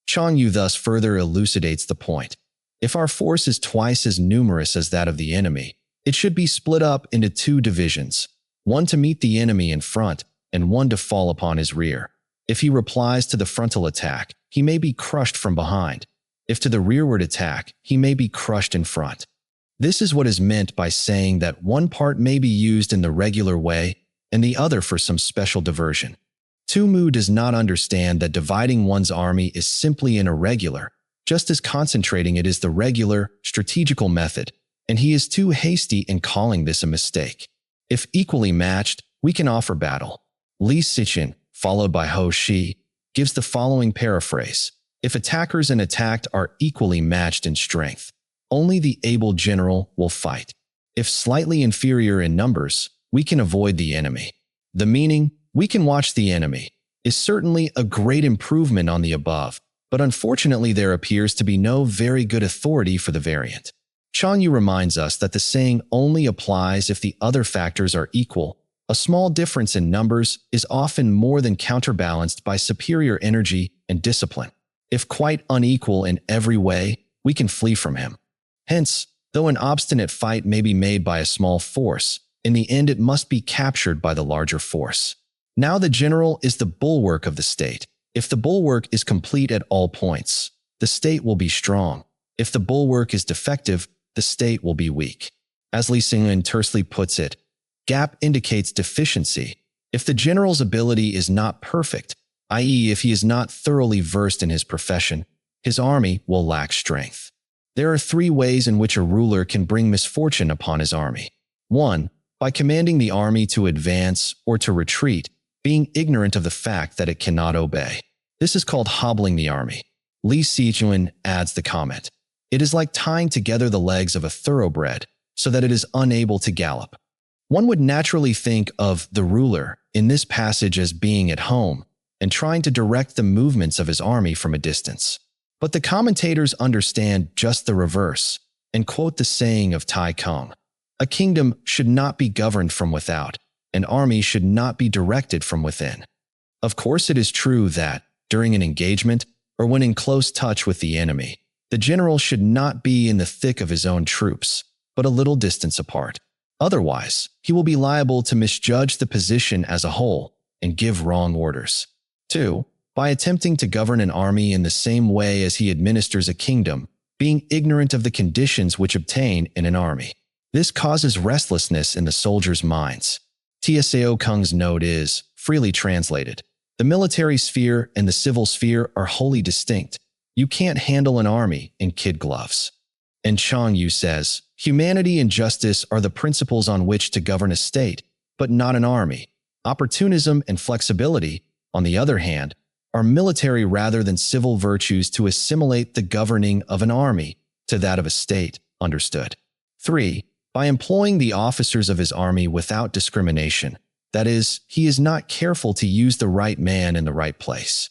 Chang Yu thus further elucidates the point. If our force is twice as numerous as that of the enemy, it should be split up into 2 divisions, one to meet the enemy in front and one to fall upon his rear. If he replies to the frontal attack, he may be crushed from behind. If to the rearward attack, he may be crushed in front. This is what is meant by saying that one part may be used in the regular way and the other for some special diversion. Sun Tzu does not understand that dividing one's army is simply an irregular, just as concentrating it is the regular, strategical method, and he is too hasty in calling this a mistake. If equally matched, we can offer battle. Li Sichin, followed by Ho Shi, gives the following paraphrase. If attackers and attacked are equally matched in strength, only the able general will fight. If slightly inferior in numbers, we can avoid the enemy. The meaning, we can watch the enemy, is certainly a great improvement on the above, but unfortunately there appears to be no very good authority for the variant. Chang Yu reminds us that the saying only applies if the other factors are equal. A small difference in numbers is often more than counterbalanced by superior energy and discipline. If quite unequal in every way, we can flee from him. Hence, though an obstinate fight may be made by a small force, in the end it must be captured by the larger force. Now the general is the bulwark of the state. If the bulwark is complete at all points, the state will be strong. If the bulwark is defective, the state will be weak. As Li Xingyan tersely puts it, gap indicates deficiency. If the general's ability is not perfect, i.e., if he is not thoroughly versed in his profession, his army will lack strength. There are 3 ways in which a ruler can bring misfortune upon his army. 1. By commanding the army to advance or to retreat, being ignorant of the fact that it cannot obey. This is called hobbling the army. Li Sichin adds the comment. It is like tying together the legs of a thoroughbred so that it is unable to gallop. One would naturally think of the ruler in this passage as being at home and trying to direct the movements of his army from a distance. But the commentators understand just the reverse and quote the saying of Tai Kung. A kingdom should not be governed from without. An army should not be directed from within. Of course, it is true that, during an engagement or when in close touch with the enemy, the general should not be in the thick of his own troops, but a little distance apart. Otherwise, he will be liable to misjudge the position as a whole and give wrong orders. 2. By attempting to govern an army in the same way as he administers a kingdom, being ignorant of the conditions which obtain in an army. This causes restlessness in the soldiers' minds. Tso Kung's note is, freely translated, the military sphere and the civil sphere are wholly distinct. You can't handle an army in kid gloves. And Chang Yu says, humanity and justice are the principles on which to govern a state, but not an army. Opportunism and flexibility, on the other hand, are military rather than civil virtues to assimilate the governing of an army to that of a state, understood. 3. By employing the officers of his army without discrimination, that is, he is not careful to use the right man in the right place.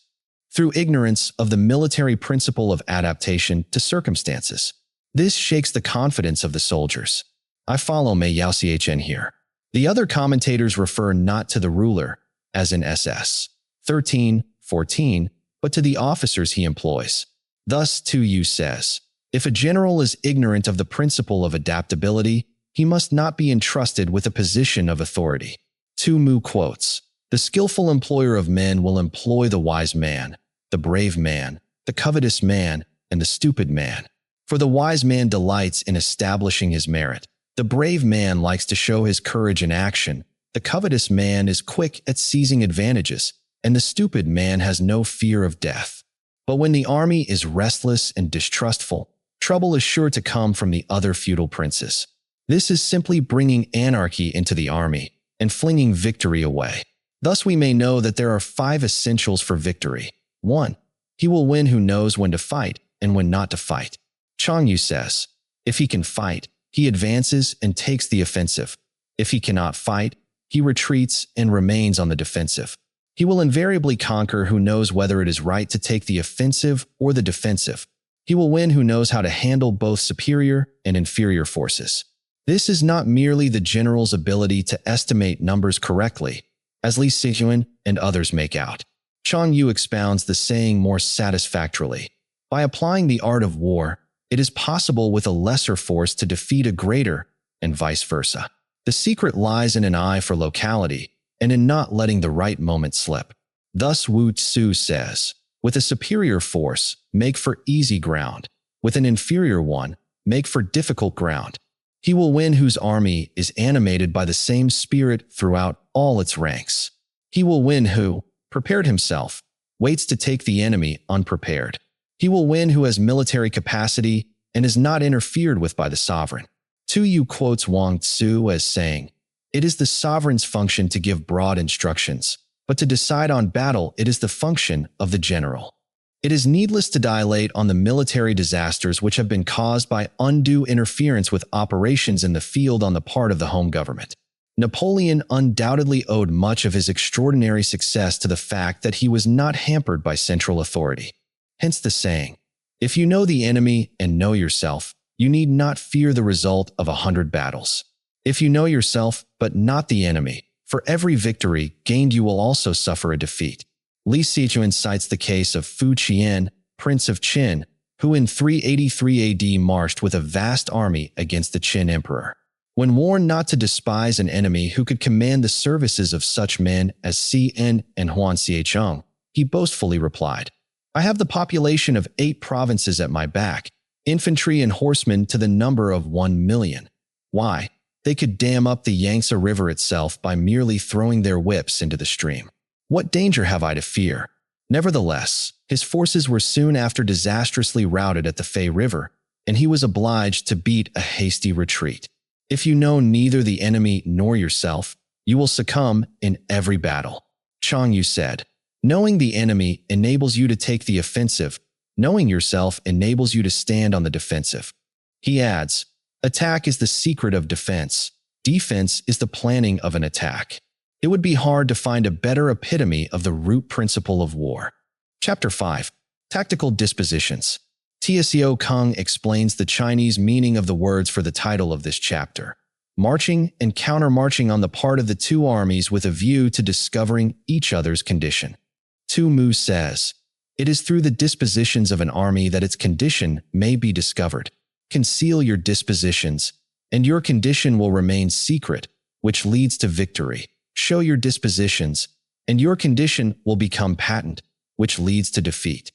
Through ignorance of the military principle of adaptation to circumstances. This shakes the confidence of the soldiers. I follow Mei Yao Chn here. The other commentators refer not to the ruler, as in SS 13:14, but to the officers he employs. Thus, Tu Yu says, if a general is ignorant of the principle of adaptability, he must not be entrusted with a position of authority. Tu Mu quotes, The skillful employer of men will employ the wise man, the brave man, the covetous man, and the stupid man. For the wise man delights in establishing his merit. The brave man likes to show his courage in action. The covetous man is quick at seizing advantages, and the stupid man has no fear of death. But when the army is restless and distrustful, trouble is sure to come from the other feudal princes. This is simply bringing anarchy into the army and flinging victory away. Thus we may know that there are 5 essentials for victory. 1. He will win who knows when to fight and when not to fight. Sun Tzu says, if he can fight, he advances and takes the offensive. If he cannot fight, he retreats and remains on the defensive. He will invariably conquer who knows whether it is right to take the offensive or the defensive. He will win who knows how to handle both superior and inferior forces. This is not merely the general's ability to estimate numbers correctly, as Li Sijuan and others make out. Sun Tzu expounds the saying more satisfactorily. By applying the art of war, it is possible with a lesser force to defeat a greater, and vice versa. The secret lies in an eye for locality and in not letting the right moment slip. Thus Wu Tzu says, with a superior force, make for easy ground. With an inferior one, make for difficult ground. He will win whose army is animated by the same spirit throughout all its ranks. He will win who, prepared himself, waits to take the enemy unprepared. He will win who has military capacity and is not interfered with by the sovereign. Yu quotes Wang Tzu as saying, it is the sovereign's function to give broad instructions, but to decide on battle it is the function of the general. It is needless to dilate on the military disasters which have been caused by undue interference with operations in the field on the part of the home government. Napoleon undoubtedly owed much of his extraordinary success to the fact that he was not hampered by central authority. Hence the saying, if you know the enemy and know yourself, you need not fear the result of 100 battles. If you know yourself, but not the enemy, for every victory gained you will also suffer a defeat. Li Sijuan cites the case of Fu Qian, Prince of Qin, who in 383 AD marched with a vast army against the Qin emperor. When warned not to despise an enemy who could command the services of such men as Cn and Huan Xiecheng, he boastfully replied, I have the population of 8 provinces at my back, infantry and horsemen to the number of 1 million. Why? They could dam up the Yangtze River itself by merely throwing their whips into the stream. What danger have I to fear? Nevertheless, his forces were soon after disastrously routed at the Fei River, and he was obliged to beat a hasty retreat. If you know neither the enemy nor yourself, you will succumb in every battle. Sun Tzu said, knowing the enemy enables you to take the offensive. Knowing yourself enables you to stand on the defensive. He adds, attack is the secret of defense. Defense is the planning of an attack. It would be hard to find a better epitome of the root principle of war. Chapter 5. Tactical Dispositions. Tso Kung explains the Chinese meaning of the words for the title of this chapter. Marching and counter-marching on the part of the two armies with a view to discovering each other's condition. Tu Mu says, it is through the dispositions of an army that its condition may be discovered. Conceal your dispositions, and your condition will remain secret, which leads to victory. Show your dispositions, and your condition will become patent, which leads to defeat.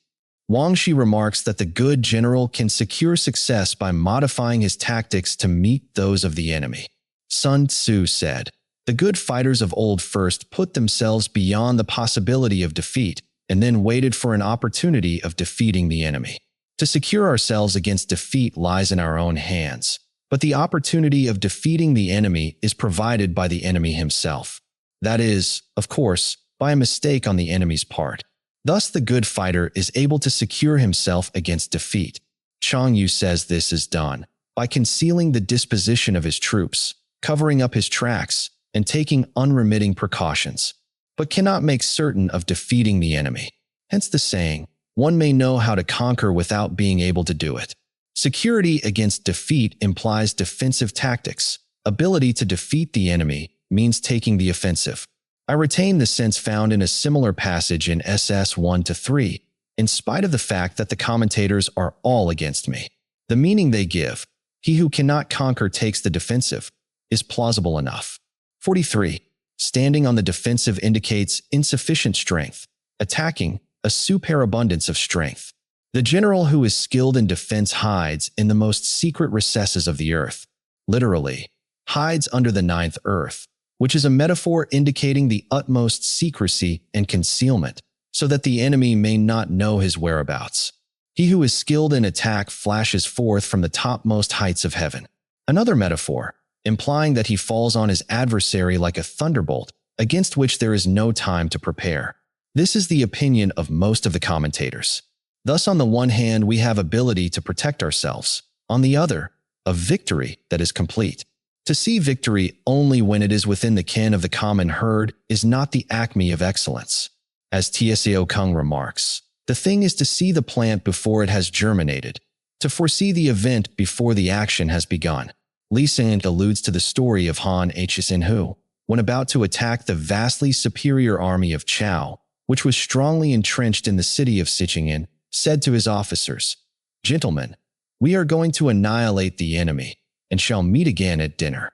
Wang Shi remarks that the good general can secure success by modifying his tactics to meet those of the enemy. Sun Tzu said, the good fighters of old first put themselves beyond the possibility of defeat, and then waited for an opportunity of defeating the enemy. To secure ourselves against defeat lies in our own hands, but the opportunity of defeating the enemy is provided by the enemy himself. That is, of course, by a mistake on the enemy's part. Thus the good fighter is able to secure himself against defeat. Sun Tzu says this is done by concealing the disposition of his troops, covering up his tracks, and taking unremitting precautions, but cannot make certain of defeating the enemy. Hence the saying, one may know how to conquer without being able to do it. Security against defeat implies defensive tactics. Ability to defeat the enemy means taking the offensive. I retain the sense found in a similar passage in SS 1-3, in spite of the fact that the commentators are all against me. The meaning they give, he who cannot conquer takes the defensive, is plausible enough. 43. Standing on the defensive indicates insufficient strength. Attacking, a superabundance of strength. The general who is skilled in defense hides in the most secret recesses of the earth. Literally, hides under the ninth earth, which is a metaphor indicating the utmost secrecy and concealment, so that the enemy may not know his whereabouts. He who is skilled in attack flashes forth from the topmost heights of heaven. Another metaphor, implying that he falls on his adversary like a thunderbolt, against which there is no time to prepare. This is the opinion of most of the commentators. Thus, on the one hand, we have ability to protect ourselves. On the other, a victory that is complete. To see victory only when it is within the ken of the common herd is not the acme of excellence. As Tsao Kung remarks, the thing is to see the plant before it has germinated, to foresee the event before the action has begun. Li Xin alludes to the story of Han Hsin who, when about to attack the vastly superior army of Chao, which was strongly entrenched in the city of Sichingen, said to his officers, "Gentlemen, we are going to annihilate the enemy, and shall meet again at dinner."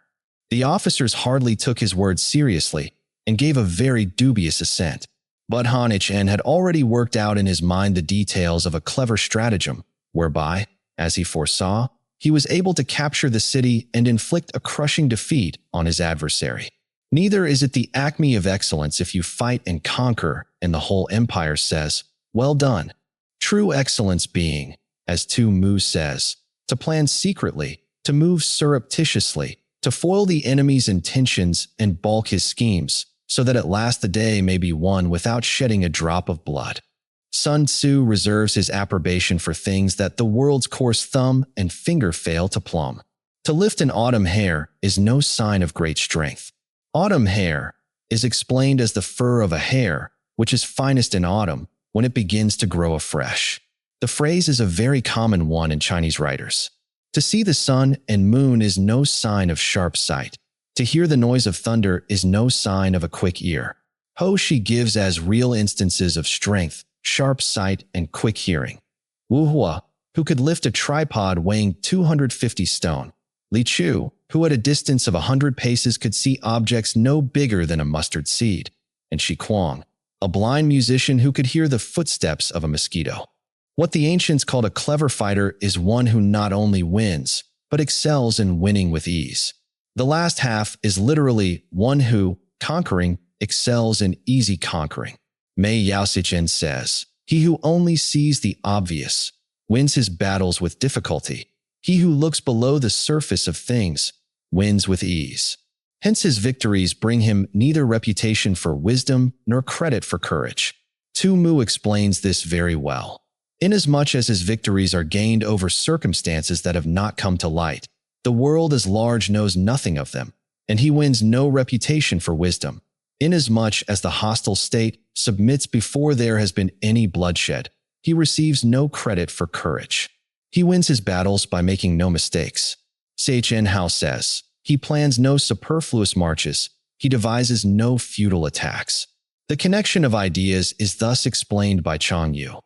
The officers hardly took his words seriously and gave a very dubious assent. But Han Hsin had already worked out in his mind the details of a clever stratagem, whereby, as he foresaw, he was able to capture the city and inflict a crushing defeat on his adversary. Neither is it the acme of excellence if you fight and conquer, and the whole empire says, "Well done." True excellence being, as Sun Tzu says, to plan secretly, to move surreptitiously, to foil the enemy's intentions and balk his schemes, so that at last the day may be won without shedding a drop of blood. Sun Tzu reserves his approbation for things that the world's coarse thumb and finger fail to plumb. To lift an autumn hair is no sign of great strength. Autumn hair is explained as the fur of a hare, which is finest in autumn, when it begins to grow afresh. The phrase is a very common one in Chinese writers. To see the sun and moon is no sign of sharp sight. To hear the noise of thunder is no sign of a quick ear. Ho Shi gives as real instances of strength, sharp sight, and quick hearing. Wu Hua, who could lift a tripod weighing 250 stone. Li Chu, who at a distance of 100 paces could see objects no bigger than a mustard seed. And Shi Kuang, a blind musician who could hear the footsteps of a mosquito. What the ancients called a clever fighter is one who not only wins, but excels in winning with ease. The last half is literally one who, conquering, excels in easy conquering. Mei Yaoxichen says, "He who only sees the obvious wins his battles with difficulty. He who looks below the surface of things wins with ease." Hence his victories bring him neither reputation for wisdom nor credit for courage. Sun Tzu explains this very well. Inasmuch as his victories are gained over circumstances that have not come to light, the world as large knows nothing of them, and he wins no reputation for wisdom. Inasmuch as the hostile state submits before there has been any bloodshed, he receives no credit for courage. He wins his battles by making no mistakes. Seichen Hao says, "He plans no superfluous marches, he devises no futile attacks." The connection of ideas is thus explained by Chang Yu.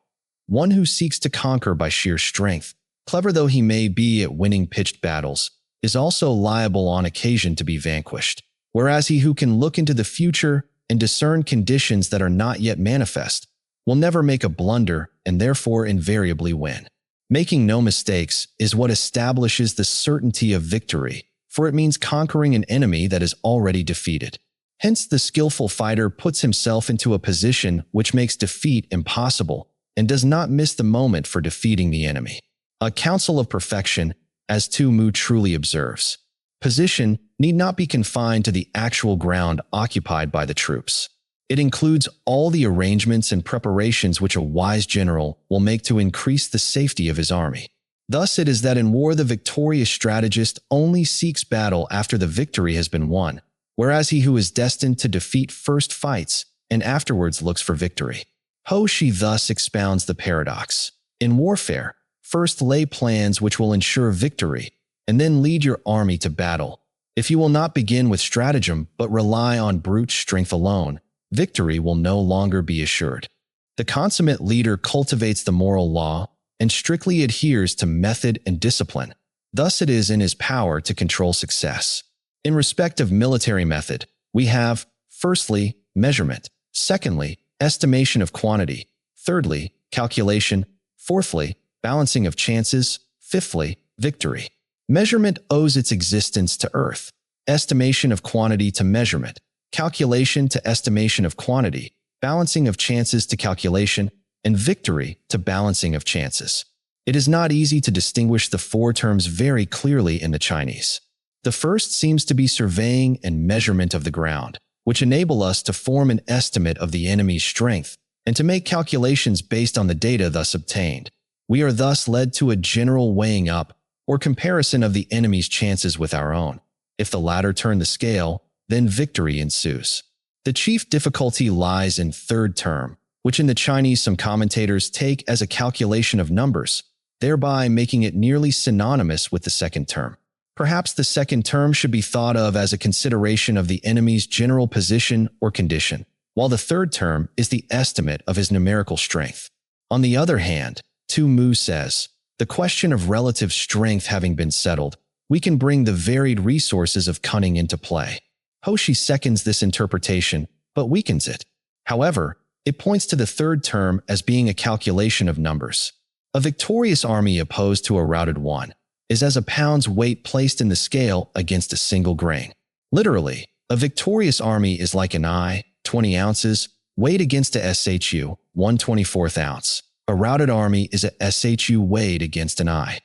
One who seeks to conquer by sheer strength, clever though he may be at winning pitched battles, is also liable on occasion to be vanquished, whereas he who can look into the future and discern conditions that are not yet manifest will never make a blunder and therefore invariably win. Making no mistakes is what establishes the certainty of victory, for it means conquering an enemy that is already defeated. Hence, the skillful fighter puts himself into a position which makes defeat impossible and does not miss the moment for defeating the enemy. A counsel of perfection, as Sun Tzu truly observes. Position need not be confined to the actual ground occupied by the troops. It includes all the arrangements and preparations which a wise general will make to increase the safety of his army. Thus it is that in war the victorious strategist only seeks battle after the victory has been won, whereas he who is destined to defeat first fights and afterwards looks for victory. Ho Shi thus expounds the paradox. In warfare, first lay plans which will ensure victory, and then lead your army to battle. If you will not begin with stratagem but rely on brute strength alone, victory will no longer be assured. The consummate leader cultivates the moral law and strictly adheres to method and discipline. Thus it is in his power to control success. In respect of military method, we have, Firstly, measurement. Secondly, estimation of quantity. Thirdly, calculation. Fourthly, balancing of chances. Fifthly, victory. Measurement owes its existence to earth. Estimation of quantity to measurement. Calculation to estimation of quantity. Balancing of chances to calculation. And victory to balancing of chances. It is not easy to distinguish the four terms very clearly in the Chinese. The first seems to be surveying and measurement of the ground, which enable us to form an estimate of the enemy's strength and to make calculations based on the data thus obtained. We are thus led to a general weighing up or comparison of the enemy's chances with our own. If the latter turn the scale, then victory ensues. The chief difficulty lies in third term, which in the Chinese some commentators take as a calculation of numbers, thereby making it nearly synonymous with the second term. Perhaps the second term should be thought of as a consideration of the enemy's general position or condition, while the third term is the estimate of his numerical strength. On the other hand, Sun Tzu says, the question of relative strength having been settled, we can bring the varied resources of cunning into play. Hoshi seconds this interpretation, but weakens it. However, it points to the third term as being a calculation of numbers. A victorious army opposed to a routed one is as a pound's weight placed in the scale against a single grain. Literally, a victorious army is like an eye, 20 ounces, weighed against a SHU, 1/24th ounce. A routed army is a SHU weighed against an eye.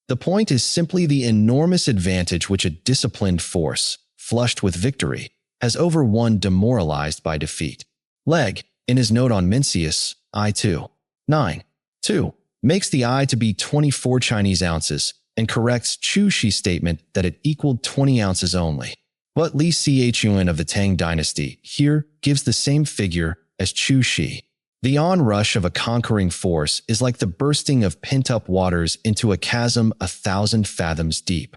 The point is simply the enormous advantage which a disciplined force, flushed with victory, has over one demoralized by defeat. Legge, in his note on Mencius, I2, 9.2, makes the eye to be 24 Chinese ounces and corrects Chu Shi's statement that it equaled 20 ounces only. But Li Chun of the Tang dynasty here gives the same figure as Chu Shi. The onrush of a conquering force is like the bursting of pent-up waters into a chasm 1,000 fathoms deep.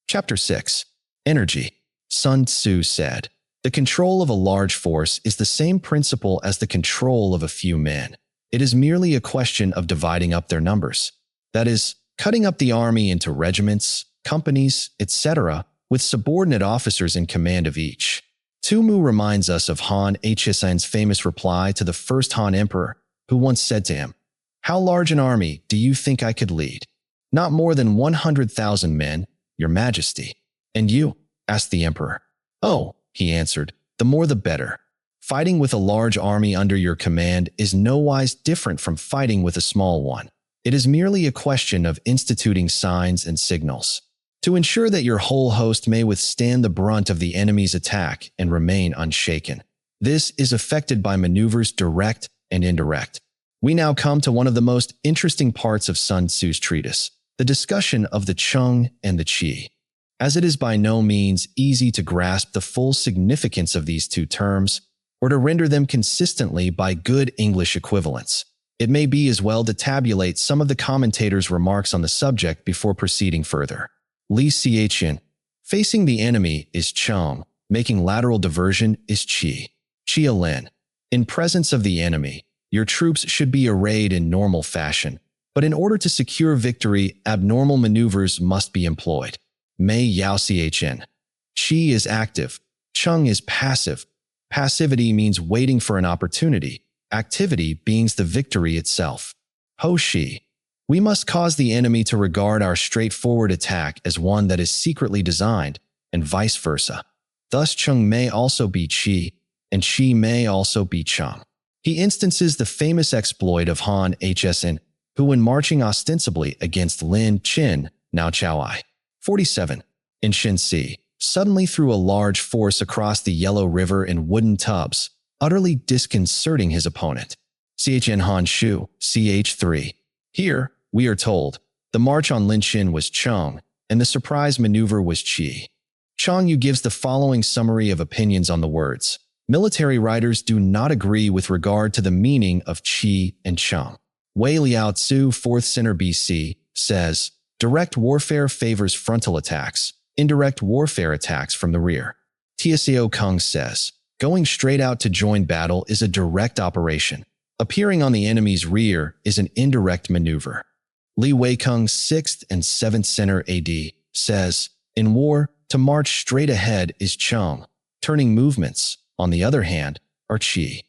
Chapter 6. Energy. Sun Tzu said, "The control of a large force is the same principle as the control of a few men. It is merely a question of dividing up their numbers. That is, cutting up the army into regiments, companies, etc., with subordinate officers in command of each." Sun Tzu reminds us of Han Hsin's famous reply to the first Han Emperor, who once said to him, "How large an army do you think I could lead?" "Not more than 100,000 men, Your Majesty." "And you?" asked the emperor. "Oh," he answered, "the more the better." Fighting with a large army under your command is nowise different from fighting with a small one. It is merely a question of instituting signs and signals to ensure that your whole host may withstand the brunt of the enemy's attack and remain unshaken. This is effected by maneuvers direct and indirect. We now come to one of the most interesting parts of Sun Tzu's treatise, the discussion of the Chung and the Qi. As it is by no means easy to grasp the full significance of these two terms, or to render them consistently by good English equivalents, it may be as well to tabulate some of the commentators' remarks on the subject before proceeding further. Li Chun. Facing the enemy is Chung, making lateral diversion is Qi. Qia Lin. In presence of the enemy, your troops should be arrayed in normal fashion, but in order to secure victory, abnormal maneuvers must be employed. Mei Yao Chun. Qi is active, Chung is passive. Passivity means waiting for an opportunity, activity being the victory itself. Ho Shi. We must cause the enemy to regard our straightforward attack as one that is secretly designed, and vice versa. Thus Chung may also be Qi, and Qi may also be Chung. He instances the famous exploit of Han Hsin, who when marching ostensibly against Lin Qin, now Chao 47, in Shenxi, suddenly threw a large force across the Yellow River in wooden tubs, utterly disconcerting his opponent. Chn Han Shu, ch3. Here, we are told, the march on Lin Qin was Chung, and the surprise maneuver was Qi. Chang Yu gives the following summary of opinions on the words. Military writers do not agree with regard to the meaning of Qi and Chung. Wei Liao Tzu, 4th century BC, says, direct warfare favors frontal attacks, indirect warfare attacks from the rear. Tsao Kung says, going straight out to join battle is a direct operation. Appearing on the enemy's rear is an indirect maneuver. Li Weikung, 6th and 7th century AD, says, in war, to march straight ahead is Chung, turning movements, on the other hand, are qi.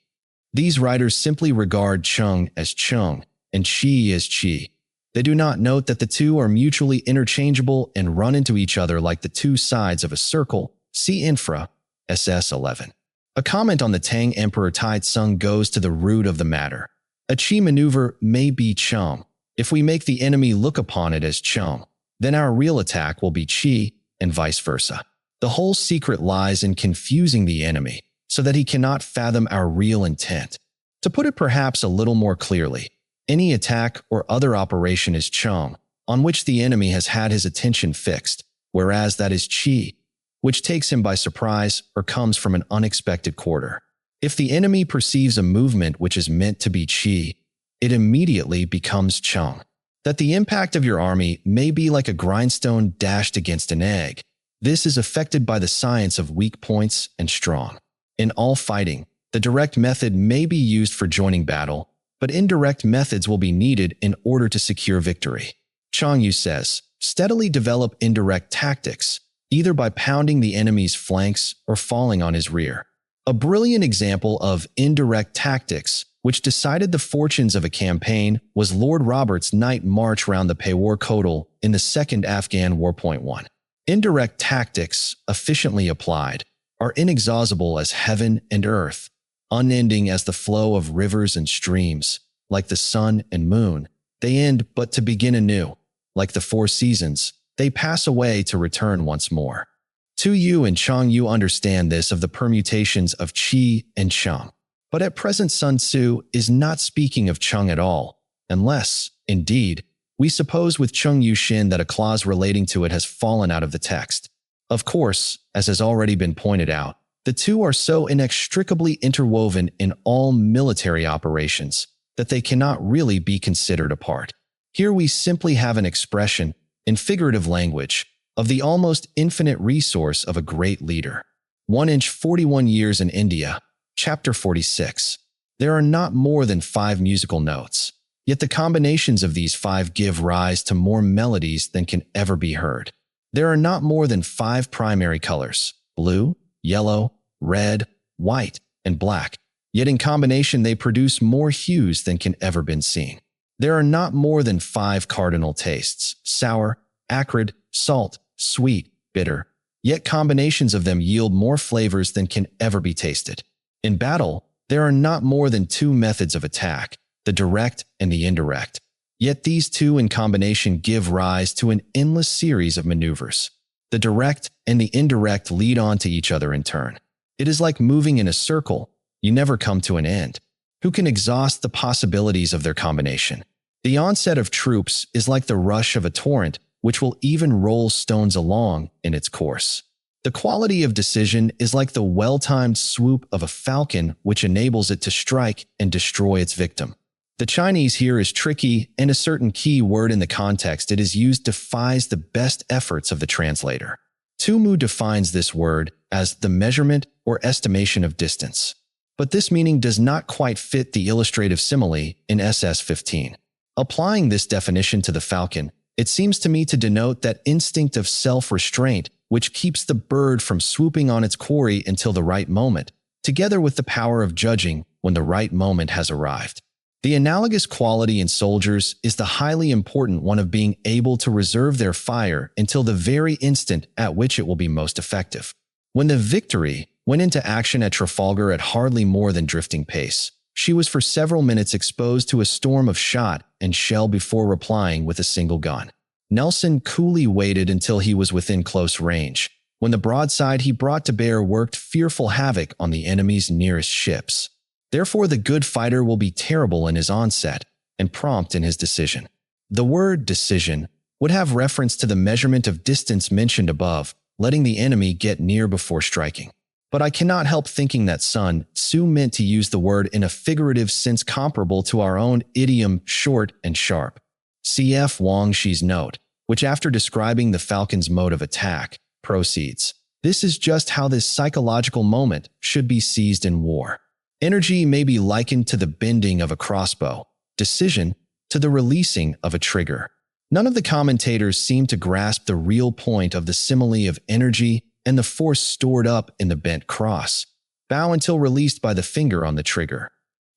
These writers simply regard chung as chung and qi as qi. They do not note that the two are mutually interchangeable and run into each other like the two sides of a circle. See Infra, SS 11. A comment on the Tang Emperor Taizong goes to the root of the matter. A qi maneuver may be chung. If we make the enemy look upon it as chung, then our real attack will be qi, and vice versa. The whole secret lies in confusing the enemy so that he cannot fathom our real intent. To put it perhaps a little more clearly, any attack or other operation is chung, on which the enemy has had his attention fixed, whereas that is qi, which takes him by surprise or comes from an unexpected quarter. If the enemy perceives a movement which is meant to be qi, it immediately becomes chung. That the impact of your army may be like a grindstone dashed against an egg. This is affected by the science of weak points and strong. In all fighting, the direct method may be used for joining battle, but indirect methods will be needed in order to secure victory. Chang Yu says, steadily develop indirect tactics, either by pounding the enemy's flanks or falling on his rear. A brilliant example of indirect tactics, which decided the fortunes of a campaign, was Lord Robert's night march round the Peshawar Kotal in the Second Afghan War. 1. Indirect tactics, efficiently applied, are inexhaustible as heaven and earth, unending as the flow of rivers and streams, like the sun and moon. They end but to begin anew. Like the four seasons, they pass away to return once more. Tu Yu and Chang Yu understand this of the permutations of qi and chung. But at present Sun Tzu is not speaking of chung at all, unless, indeed, we suppose with Chung Yu Shin that a clause relating to it has fallen out of the text. Of course, as has already been pointed out, the two are so inextricably interwoven in all military operations that they cannot really be considered apart. Here we simply have an expression, in figurative language, of the almost infinite resource of a great leader. 1 inch 41 years in India, Chapter 46. There are not more than 5 musical notes, yet the combinations of these 5 give rise to more melodies than can ever be heard. There are not more than 5 primary colors, blue, yellow, red, white, and black, yet in combination they produce more hues than can ever been seen. There are not more than 5 cardinal tastes, sour, acrid, salt, sweet, bitter, yet combinations of them yield more flavors than can ever be tasted. In battle, there are not more than 2 methods of attack, the direct and the indirect. Yet these two in combination give rise to an endless series of maneuvers. The direct and the indirect lead on to each other in turn. It is like moving in a circle. You never come to an end. Who can exhaust the possibilities of their combination? The onset of troops is like the rush of a torrent, which will even roll stones along in its course. The quality of decision is like the well-timed swoop of a falcon, which enables it to strike and destroy its victim. The Chinese here is tricky, and a certain key word in the context it is used defies the best efforts of the translator. Tu Mu defines this word as the measurement or estimation of distance. But this meaning does not quite fit the illustrative simile in SS 15. Applying this definition to the falcon, it seems to me to denote that instinct of self-restraint which keeps the bird from swooping on its quarry until the right moment, together with the power of judging when the right moment has arrived. The analogous quality in soldiers is the highly important one of being able to reserve their fire until the very instant at which it will be most effective. When the Victory went into action at Trafalgar at hardly more than drifting pace, she was for several minutes exposed to a storm of shot and shell before replying with a single gun. Nelson coolly waited until he was within close range, when the broadside he brought to bear worked fearful havoc on the enemy's nearest ships. Therefore, the good fighter will be terrible in his onset and prompt in his decision. The word decision would have reference to the measurement of distance mentioned above, letting the enemy get near before striking. But I cannot help thinking that Sun Tzu meant to use the word in a figurative sense comparable to our own idiom short and sharp. Cf. Wang Shi's note, which after describing the falcon's mode of attack, proceeds, "This is just how this psychological moment should be seized in war. Energy may be likened to the bending of a crossbow, decision to the releasing of a trigger." None of the commentators seem to grasp the real point of the simile of energy and the force stored up in the bent cross. Bow until released by the finger on the trigger.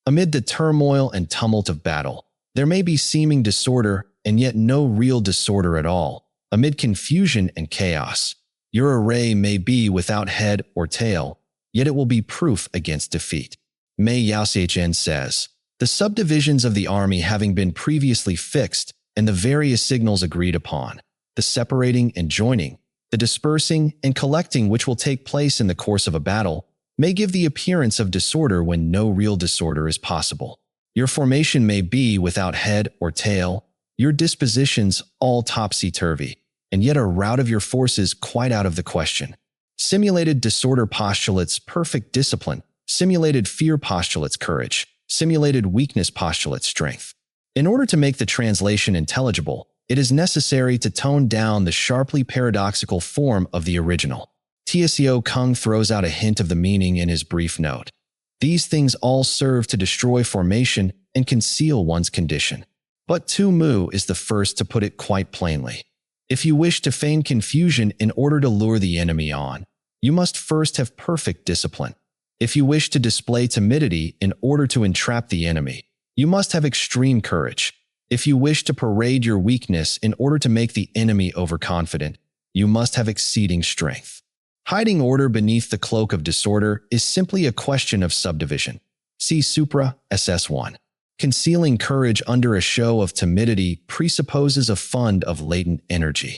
Amid the turmoil and tumult of battle, there may be seeming disorder and yet no real disorder at all. Amid confusion and chaos, your array may be without head or tail, yet it will be proof against defeat. Mei Yaoxichen says, the subdivisions of the army having been previously fixed and the various signals agreed upon, the separating and joining, the dispersing and collecting which will take place in the course of a battle, may give the appearance of disorder when no real disorder is possible. Your formation may be without head or tail, your dispositions all topsy-turvy, and yet a rout of your forces quite out of the question. Simulated disorder postulates perfect discipline, simulated fear postulates courage, simulated weakness postulates strength. In order to make the translation intelligible, it is necessary to tone down the sharply paradoxical form of the original. Tseo Kung throws out a hint of the meaning in his brief note. These things all serve to destroy formation and conceal one's condition. But Tu Mu is the first to put it quite plainly. If you wish to feign confusion in order to lure the enemy on, you must first have perfect discipline. If you wish to display timidity in order to entrap the enemy, you must have extreme courage. If you wish to parade your weakness in order to make the enemy overconfident, you must have exceeding strength. Hiding order beneath the cloak of disorder is simply a question of subdivision. See Supra, SS1. Concealing courage under a show of timidity presupposes a fund of latent energy.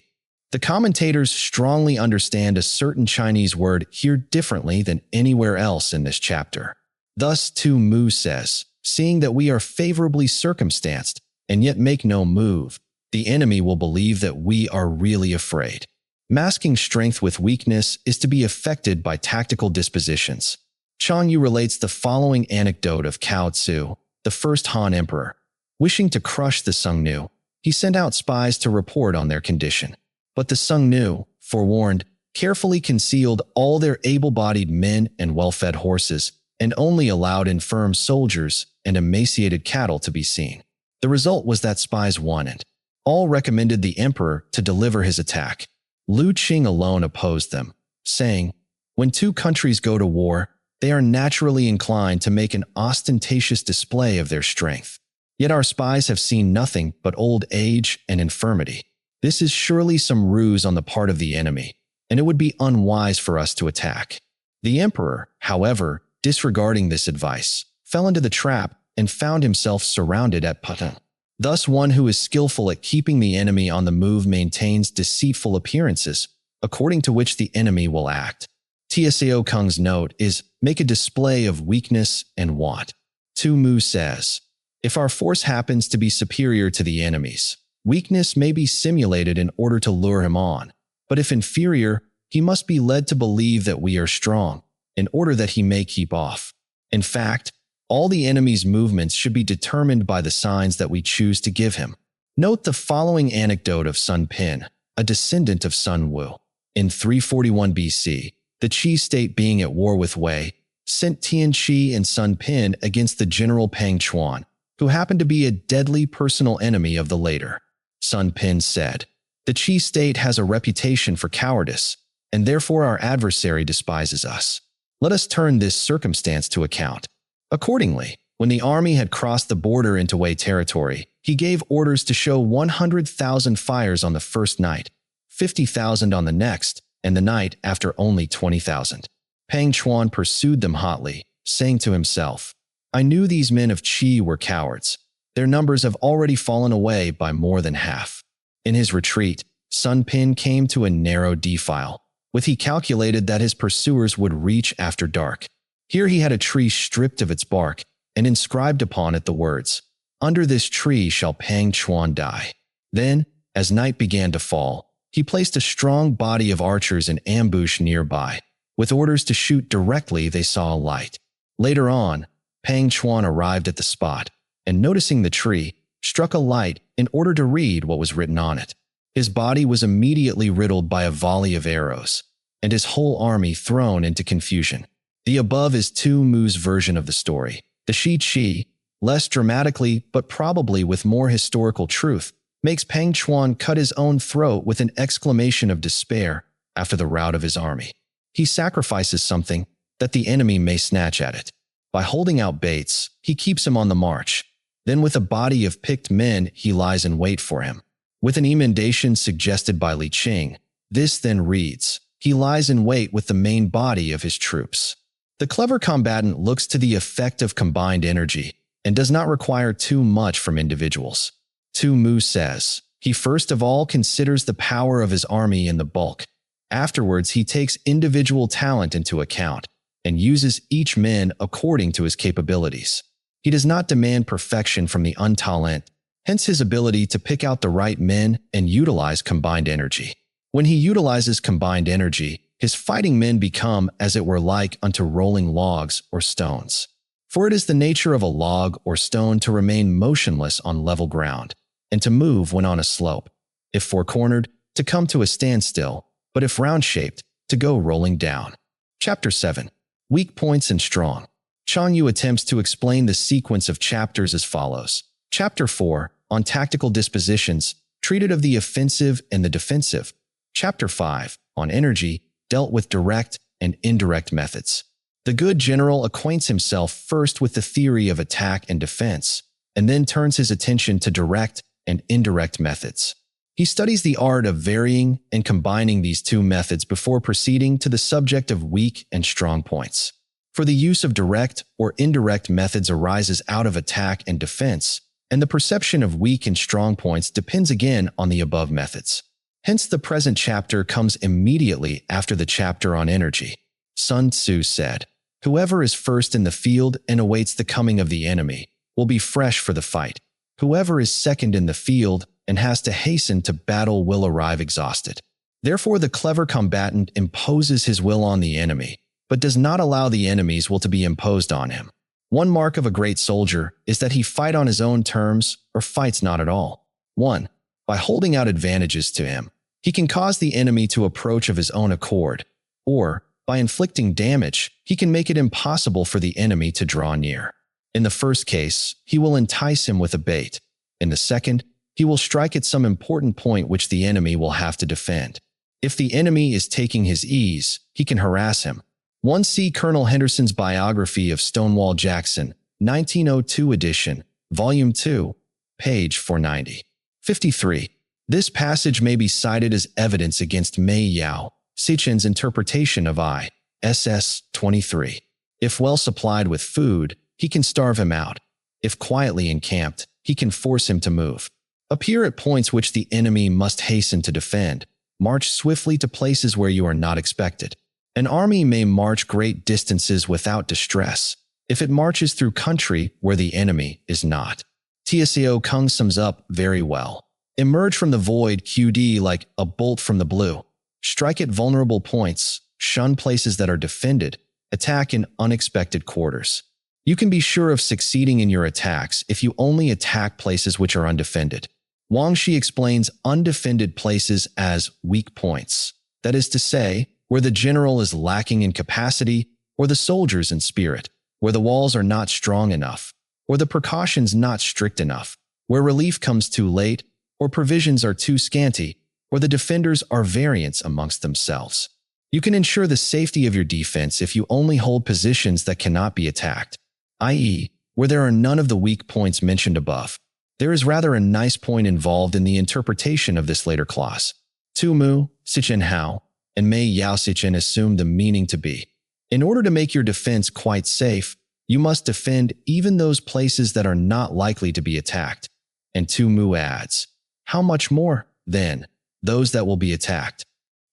The commentators strongly understand a certain Chinese word here differently than anywhere else in this chapter. Thus, Tu Mu says, seeing that we are favorably circumstanced and yet make no move, the enemy will believe that we are really afraid. Masking strength with weakness is to be effected by tactical dispositions. Chang Yu relates the following anecdote of Cao Tzu, the first Han emperor. Wishing to crush the Sungnu, he sent out spies to report on their condition. But the Sungnu, forewarned, carefully concealed all their able-bodied men and well-fed horses, and only allowed infirm soldiers and emaciated cattle to be seen. The result was that spies won, and all recommended the emperor to deliver his attack. Lu Qing alone opposed them, saying, when two countries go to war, they are naturally inclined to make an ostentatious display of their strength. Yet our spies have seen nothing but old age and infirmity. This is surely some ruse on the part of the enemy, and it would be unwise for us to attack. The emperor, however, disregarding this advice, fell into the trap and found himself surrounded at Patan. Thus, one who is skillful at keeping the enemy on the move maintains deceitful appearances, according to which the enemy will act. Tseo Kung's note is, make a display of weakness and want. Tu Mu says, if our force happens to be superior to the enemy's, weakness may be simulated in order to lure him on, but if inferior, he must be led to believe that we are strong, in order that he may keep off. In fact, all the enemy's movements should be determined by the signs that we choose to give him. Note the following anecdote of Sun Pin, a descendant of Sun Wu. In 341 BC, the Qi state being at war with Wei, sent Tian Qi and Sun Pin against the general Pang Chuan, who happened to be a deadly personal enemy of the later. Sun Pin said, the Qi state has a reputation for cowardice, and therefore our adversary despises us. Let us turn this circumstance to account. Accordingly, when the army had crossed the border into Wei territory, he gave orders to show 100,000 fires on the first night, 50,000 on the next, and the night after only 20,000. Pang Chuan pursued them hotly, saying to himself, I knew these men of Qi were cowards. Their numbers have already fallen away by more than half. In his retreat, Sun Pin came to a narrow defile, which he calculated that his pursuers would reach after dark. Here he had a tree stripped of its bark and inscribed upon it the words, under this tree shall Pang Chuan die. Then, as night began to fall, he placed a strong body of archers in ambush nearby, with orders to shoot directly they saw a light. Later on, Pang Chuan arrived at the spot, and noticing the tree, struck a light in order to read what was written on it. His body was immediately riddled by a volley of arrows, and his whole army thrown into confusion. The above is Tu Mu's version of the story. The Shi Qi, less dramatically but probably with more historical truth, makes Pang Chuan cut his own throat with an exclamation of despair after the rout of his army. He sacrifices something that the enemy may snatch at it. By holding out baits, he keeps him on the march. Then with a body of picked men, he lies in wait for him. With an emendation suggested by Li Qing, this then reads, he lies in wait with the main body of his troops. The clever combatant looks to the effect of combined energy and does not require too much from individuals. Tu Mu says, he first of all considers the power of his army in the bulk. Afterwards, he takes individual talent into account and uses each man according to his capabilities. He does not demand perfection from the untalent, hence his ability to pick out the right men and utilize combined energy. When he utilizes combined energy, his fighting men become, as it were, like unto rolling logs or stones. For it is the nature of a log or stone to remain motionless on level ground, and to move when on a slope, if four-cornered, to come to a standstill, but if round-shaped, to go rolling down. Chapter 7. Weak Points and Strong. Chang Yu attempts to explain the sequence of chapters as follows. Chapter 4, on Tactical Dispositions, treated of the offensive and the defensive. Chapter 5, on Energy, dealt with direct and indirect methods. The good general acquaints himself first with the theory of attack and defense, and then turns his attention to direct and indirect methods. He studies the art of varying and combining these two methods before proceeding to the subject of weak and strong points. For the use of direct or indirect methods arises out of attack and defense, and the perception of weak and strong points depends again on the above methods. Hence, the present chapter comes immediately after the chapter on energy. Sun Tzu said, whoever is first in the field and awaits the coming of the enemy will be fresh for the fight. Whoever is second in the field and has to hasten to battle will arrive exhausted. Therefore, the clever combatant imposes his will on the enemy, but does not allow the enemy's will to be imposed on him. One mark of a great soldier is that he fight on his own terms or fights not at all. 1. By holding out advantages to him, he can cause the enemy to approach of his own accord, or, by inflicting damage, he can make it impossible for the enemy to draw near. In the first case, he will entice him with a bait. In the second, he will strike at some important point which the enemy will have to defend. If the enemy is taking his ease, he can harass him. 1. See Colonel Henderson's biography of Stonewall Jackson, 1902 edition, Volume 2, page 490. 53. This passage may be cited as evidence against Mei Yao Sichen's interpretation of ISS 23. If well supplied with food, he can starve him out. If quietly encamped, he can force him to move. Appear at points which the enemy must hasten to defend. March swiftly to places where you are not expected. An army may march great distances without distress, if it marches through country where the enemy is not. Tsao Kung sums up very well. Emerge from the void QD like a bolt from the blue. Strike at vulnerable points, shun places that are defended, attack in unexpected quarters. You can be sure of succeeding in your attacks if you only attack places which are undefended. Wang Shi explains undefended places as weak points, that is to say, where the general is lacking in capacity or the soldiers in spirit, where the walls are not strong enough, or the precautions not strict enough, where relief comes too late, or provisions are too scanty, or the defenders are variants amongst themselves. You can ensure the safety of your defense if you only hold positions that cannot be attacked, i.e., where there are none of the weak points mentioned above. There is rather a nice point involved in the interpretation of this later clause. Tu Mu, Sichen Hao, and Mei Yao Sichen assume the meaning to be, in order to make your defense quite safe, you must defend even those places that are not likely to be attacked. And Tu Mu adds, how much more, then, those that will be attacked?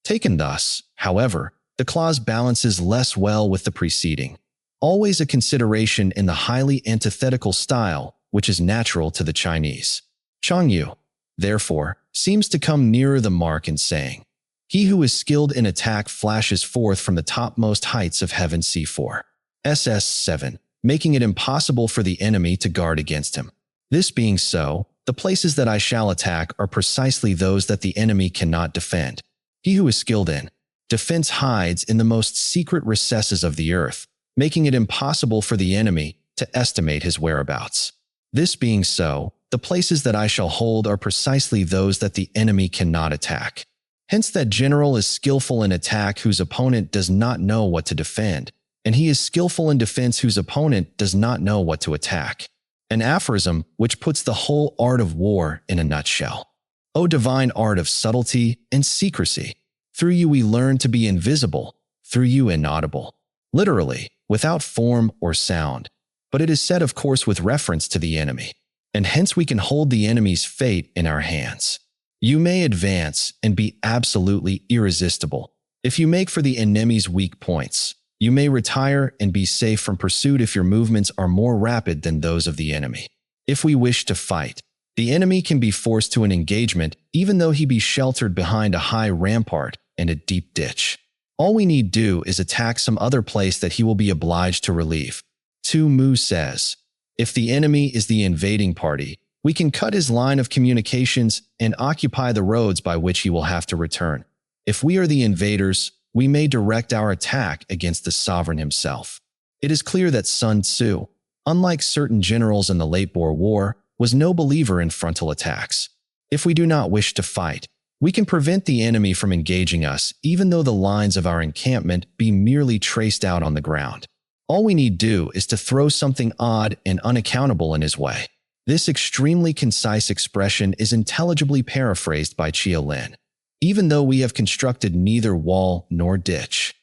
Taken thus, however, the clause balances less well with the preceding, always a consideration in the highly antithetical style which is natural to the Chinese. Chang Yu, therefore, seems to come nearer the mark in saying, he who is skilled in attack flashes forth from the topmost heights of heaven C4. SS 7, making it impossible for the enemy to guard against him. This being so, the places that I shall attack are precisely those that the enemy cannot defend. He who is skilled in defense hides in the most secret recesses of the earth, making it impossible for the enemy to estimate his whereabouts. This being so, the places that I shall hold are precisely those that the enemy cannot attack. Hence that general is skillful in attack whose opponent does not know what to defend, and he is skillful in defense whose opponent does not know what to attack. An aphorism which puts the whole art of war in a nutshell. O divine art of subtlety and secrecy! Through you we learn to be invisible, through you inaudible. Literally, without form or sound. But it is said, of course, with reference to the enemy. And hence we can hold the enemy's fate in our hands. You may advance and be absolutely irresistible if you make for the enemy's weak points. You may retire and be safe from pursuit if your movements are more rapid than those of the enemy. If we wish to fight, the enemy can be forced to an engagement even though he be sheltered behind a high rampart and a deep ditch. All we need do is attack some other place that he will be obliged to relieve. Sun Tzu says, if the enemy is the invading party, we can cut his line of communications and occupy the roads by which he will have to return. If we are the invaders, we may direct our attack against the sovereign himself. It is clear that Sun Tzu, unlike certain generals in the late Boer War, was no believer in frontal attacks. If we do not wish to fight, we can prevent the enemy from engaging us even though the lines of our encampment be merely traced out on the ground. All we need do is to throw something odd and unaccountable in his way. This extremely concise expression is intelligibly paraphrased by Chia Lin. Even though we have constructed neither wall nor ditch.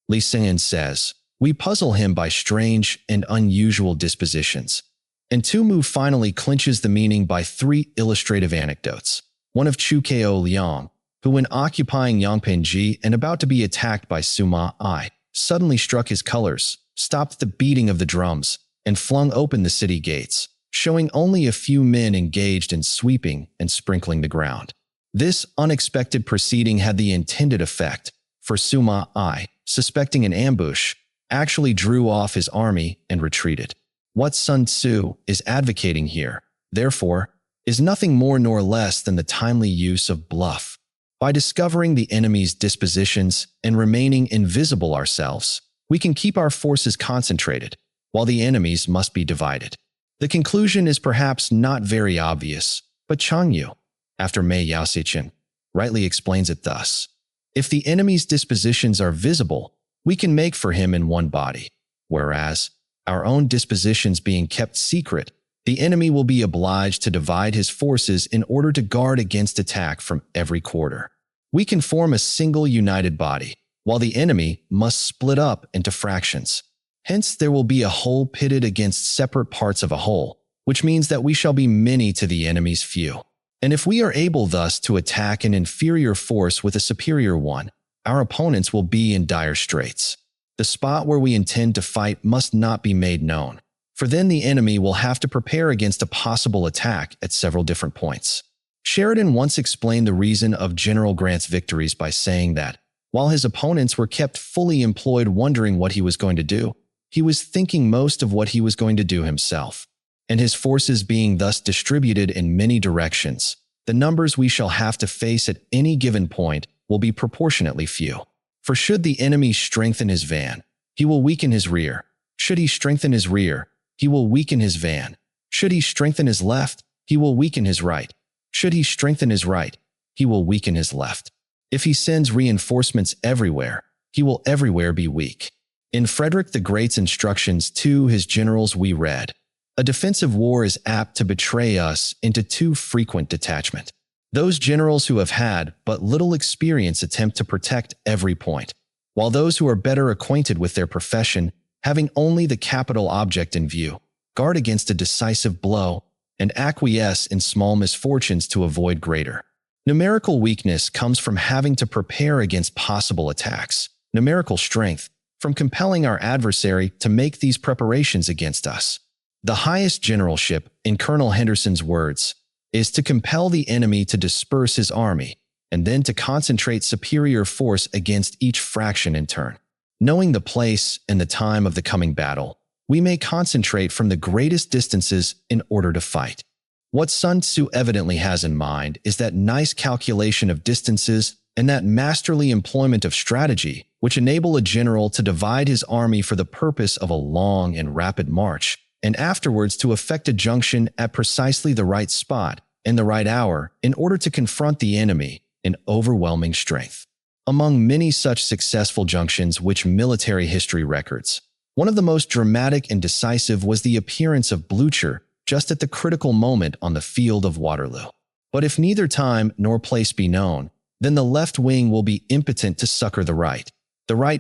Li Xin says, we puzzle him by strange and unusual dispositions. And Sun Tzu finally clinches the meaning by 3 illustrative anecdotes. One of Chu Ko Liang, who when occupying Yangpingji and about to be attacked by Sima I, suddenly struck his colors, stopped the beating of the drums, and flung open the city gates, showing only a few men engaged in sweeping and sprinkling the ground. This unexpected proceeding had the intended effect, for Sima I, suspecting an ambush, actually drew off his army and retreated. What Sun Tzu is advocating here, therefore, is nothing more nor less than the timely use of bluff. By discovering the enemy's dispositions and remaining invisible ourselves, we can keep our forces concentrated, while the enemy's must be divided. The conclusion is perhaps not very obvious, but Chang Yu, after Mei Yaoxichen, rightly explains it thus. If the enemy's dispositions are visible, we can make for him in one body, whereas, our own dispositions being kept secret, the enemy will be obliged to divide his forces in order to guard against attack from every quarter. We can form a single united body, while the enemy must split up into fractions. Hence there will be a whole pitted against separate parts of a whole, which means that we shall be many to the enemy's few. And if we are able thus to attack an inferior force with a superior one, our opponents will be in dire straits. The spot where we intend to fight must not be made known, for then the enemy will have to prepare against a possible attack at several different points. Sheridan once explained the reason of General Grant's victories by saying that, while his opponents were kept fully employed wondering what he was going to do, he was thinking most of what he was going to do himself. And his forces being thus distributed in many directions, the numbers we shall have to face at any given point will be proportionately few. For should the enemy strengthen his van, he will weaken his rear. Should he strengthen his rear, he will weaken his van. Should he strengthen his left, he will weaken his right. Should he strengthen his right, he will weaken his left. If he sends reinforcements everywhere, he will everywhere be weak. In Frederick the Great's instructions to his generals we read, a defensive war is apt to betray us into too frequent detachment. Those generals who have had but little experience attempt to protect every point, while those who are better acquainted with their profession, having only the capital object in view, guard against a decisive blow and acquiesce in small misfortunes to avoid greater. Numerical weakness comes from having to prepare against possible attacks. Numerical strength from compelling our adversary to make these preparations against us. The highest generalship, in Colonel Henderson's words, is to compel the enemy to disperse his army and then to concentrate superior force against each fraction in turn. Knowing the place and the time of the coming battle, we may concentrate from the greatest distances in order to fight. What Sun Tzu evidently has in mind is that nice calculation of distances and that masterly employment of strategy which enable a general to divide his army for the purpose of a long and rapid march, and afterwards to effect a junction at precisely the right spot and the right hour in order to confront the enemy in overwhelming strength. Among many such successful junctions which military history records, One of the most dramatic and decisive was the appearance of Blucher just at the critical moment on the field of Waterloo. But if neither time nor place be known, then the left wing will be impotent to succor the right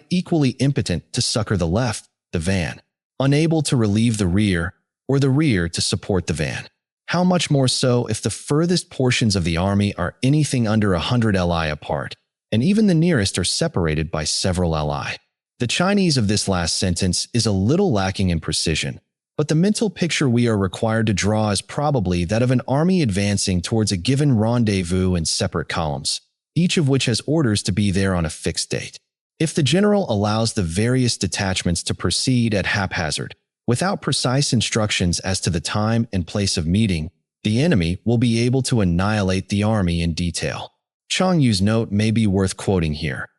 equally impotent to succor the left, the van, unable to relieve the rear, or the rear to support the van. How much more so if the furthest portions of the army are anything under 100 li apart, and even the nearest are separated by several li. The Chinese of this last sentence is a little lacking in precision, but the mental picture we are required to draw is probably that of an army advancing towards a given rendezvous in separate columns, each of which has orders to be there on a fixed date. If the general allows the various detachments to proceed at haphazard, without precise instructions as to the time and place of meeting, the enemy will be able to annihilate the army in detail. Chang Yu's note may be worth quoting here.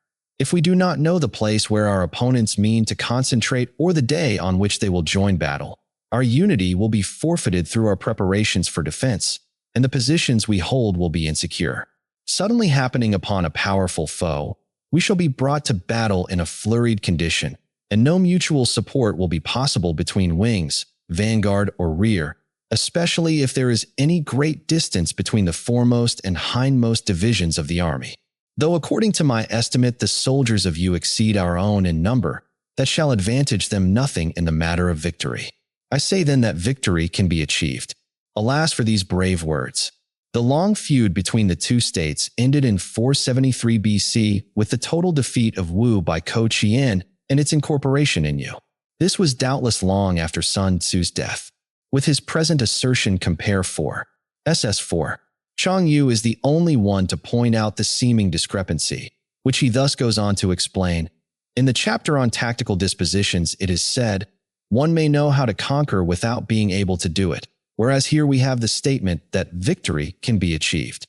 If we do not know the place where our opponents mean to concentrate or the day on which they will join battle, our unity will be forfeited through our preparations for defense, and the positions we hold will be insecure. Suddenly happening upon a powerful foe, we shall be brought to battle in a flurried condition, and no mutual support will be possible between wings, vanguard, or rear, especially if there is any great distance between the foremost and hindmost divisions of the army. Though according to my estimate the soldiers of you exceed our own in number, that shall advantage them nothing in the matter of victory. I say then that victory can be achieved. Alas for these brave words. The long feud between the two states ended in 473 BC with the total defeat of Wu by Ko Qian and its incorporation in Yu. This was doubtless long after Sun Tzu's death. With his present assertion compare 4. SS4. Chang Yu is the only one to point out the seeming discrepancy, which he thus goes on to explain. In the chapter on tactical dispositions, it is said, "One may know how to conquer without being able to do it," whereas here we have the statement that victory can be achieved.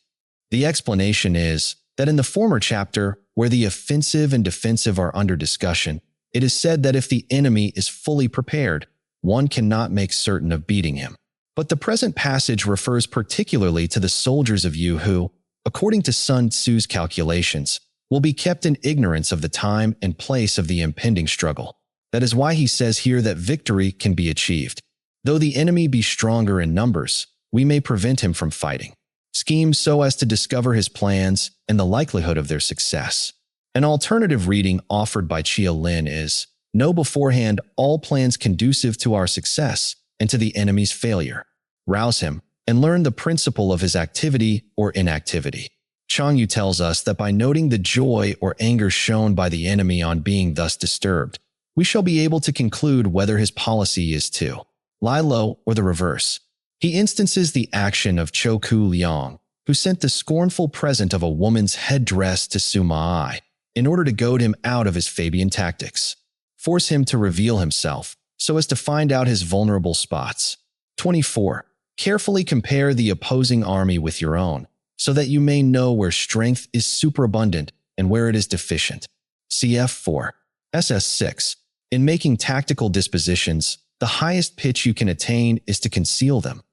The explanation is that in the former chapter, where the offensive and defensive are under discussion, it is said that if the enemy is fully prepared, one cannot make certain of beating him. But the present passage refers particularly to the soldiers of Yu who, according to Sun Tzu's calculations, will be kept in ignorance of the time and place of the impending struggle. That is why he says here that victory can be achieved. Though the enemy be stronger in numbers, we may prevent him from fighting. Scheme so as to discover his plans and the likelihood of their success. An alternative reading offered by Chia Lin is, know beforehand all plans conducive to our success and to the enemy's failure. Rouse him and learn the principle of his activity or inactivity. Chang Yu tells us that by noting the joy or anger shown by the enemy on being thus disturbed, we shall be able to conclude whether his policy is to lie low or the reverse. He instances the action of Chou Ku Liang, who sent the scornful present of a woman's headdress to Sima Ai in order to goad him out of his Fabian tactics, force him to reveal himself so as to find out his vulnerable spots. 24. Carefully compare the opposing army with your own, so that you may know where strength is superabundant and where it is deficient. Cf. 4. SS 6. In making tactical dispositions, the highest pitch you can attain is to conceal them.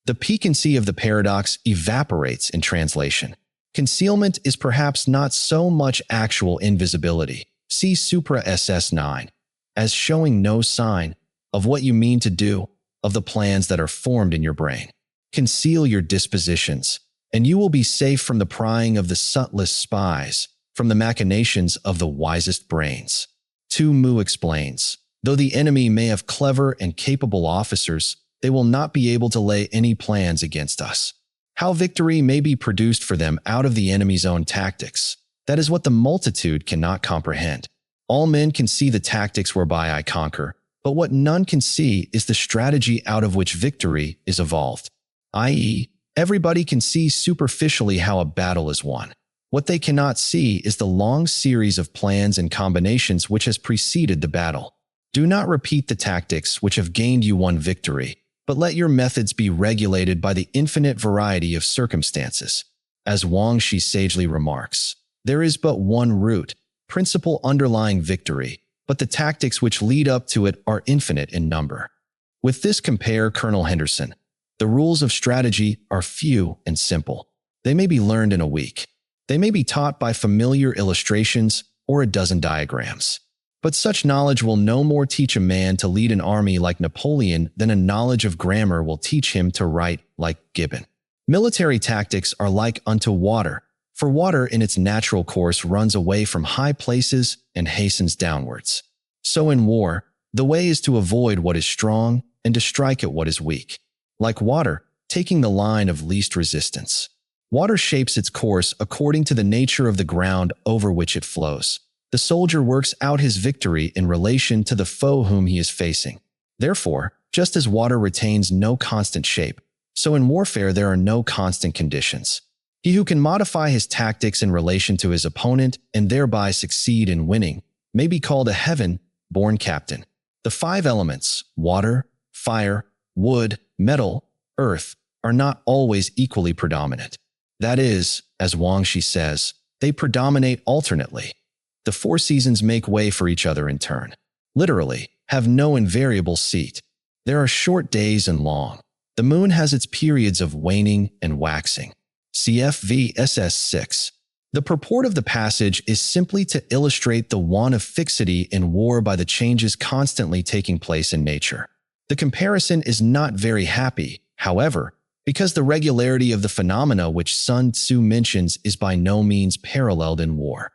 The piquancy of the paradox evaporates in translation. Concealment is perhaps not so much actual invisibility, see Supra SS 9, as showing no sign of what you mean to do, of the plans that are formed in your brain. Conceal your dispositions, and you will be safe from the prying of the subtlest spies, from the machinations of the wisest brains. Tu Mu explains, though the enemy may have clever and capable officers, they will not be able to lay any plans against us. How victory may be produced for them out of the enemy's own tactics, that is what the multitude cannot comprehend. All men can see the tactics whereby I conquer, but what none can see is the strategy out of which victory is evolved. I.e., everybody can see superficially how a battle is won. What they cannot see is the long series of plans and combinations which has preceded the battle. Do not repeat the tactics which have gained you one victory, but let your methods be regulated by the infinite variety of circumstances. As Wang Shi sagely remarks, there is but one root, principle underlying victory, but the tactics which lead up to it are infinite in number. With this compare Colonel Henderson. The rules of strategy are few and simple. They may be learned in a week. They may be taught by familiar illustrations or a dozen diagrams. But such knowledge will no more teach a man to lead an army like Napoleon than a knowledge of grammar will teach him to write like Gibbon. Military tactics are like unto water, for water in its natural course runs away from high places and hastens downwards. So in war, the way is to avoid what is strong and to strike at what is weak. Like water, taking the line of least resistance. Water shapes its course according to the nature of the ground over which it flows. The soldier works out his victory in relation to the foe whom he is facing. Therefore, just as water retains no constant shape, so in warfare there are no constant conditions. He who can modify his tactics in relation to his opponent and thereby succeed in winning may be called a heaven-born captain. The 5 elements, water, fire, wood, metal, earth, are not always equally predominant. That is, as Wang Shi says, they predominate alternately. The 4 seasons make way for each other in turn. Literally, have no invariable seat. There are short days and long. The moon has its periods of waning and waxing. CFVSS 6. The purport of the passage is simply to illustrate the want of fixity in war by the changes constantly taking place in nature. The comparison is not very happy, however, because the regularity of the phenomena which Sun Tzu mentions is by no means paralleled in war.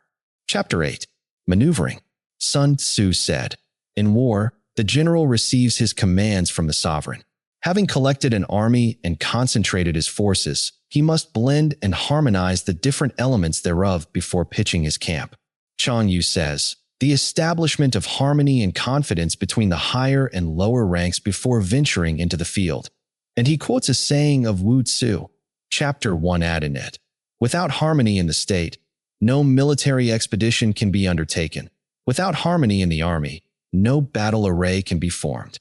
Chapter 8. Maneuvering. Sun Tzu said, "In war, the general receives his commands from the sovereign. Having collected an army and concentrated his forces, he must blend and harmonize the different elements thereof before pitching his camp." Chang Yu says, "The establishment of harmony and confidence between the higher and lower ranks before venturing into the field." And he quotes a saying of Wu Tzu, Chapter 1 ad in it, "Without harmony in the state, no military expedition can be undertaken. Without harmony in the army, no battle array can be formed."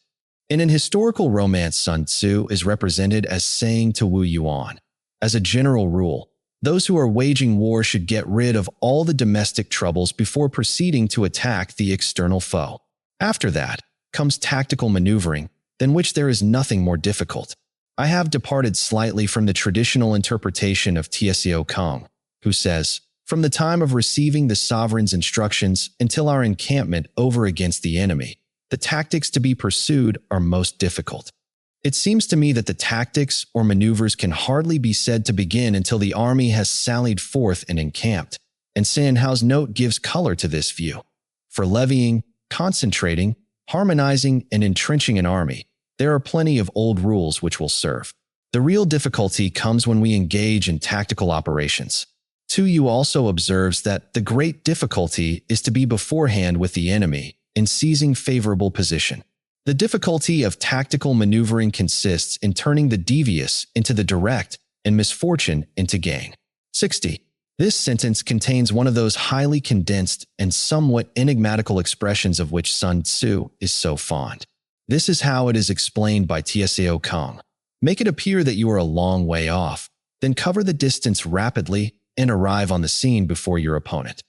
In an historical romance, Sun Tzu is represented as saying to Wu Yuan, "As a general rule, those who are waging war should get rid of all the domestic troubles before proceeding to attack the external foe. After that comes tactical maneuvering, than which there is nothing more difficult." I have departed slightly from the traditional interpretation of Tso Kung, who says, "From the time of receiving the sovereign's instructions until our encampment over against the enemy, the tactics to be pursued are most difficult." It seems to me that the tactics or maneuvers can hardly be said to begin until the army has sallied forth and encamped, and Sanhao's note gives color to this view. For levying, concentrating, harmonizing, and entrenching an army, there are plenty of old rules which will serve. The real difficulty comes when we engage in tactical operations. Yu also observes that the great difficulty is to be beforehand with the enemy in seizing favorable position. The difficulty of tactical maneuvering consists in turning the devious into the direct and misfortune into gain. 60. This sentence contains one of those highly condensed and somewhat enigmatical expressions of which Sun Tzu is so fond. This is how it is explained by Tso Kung. Make it appear that you are a long way off, then cover the distance rapidly and arrive on the scene before your opponent.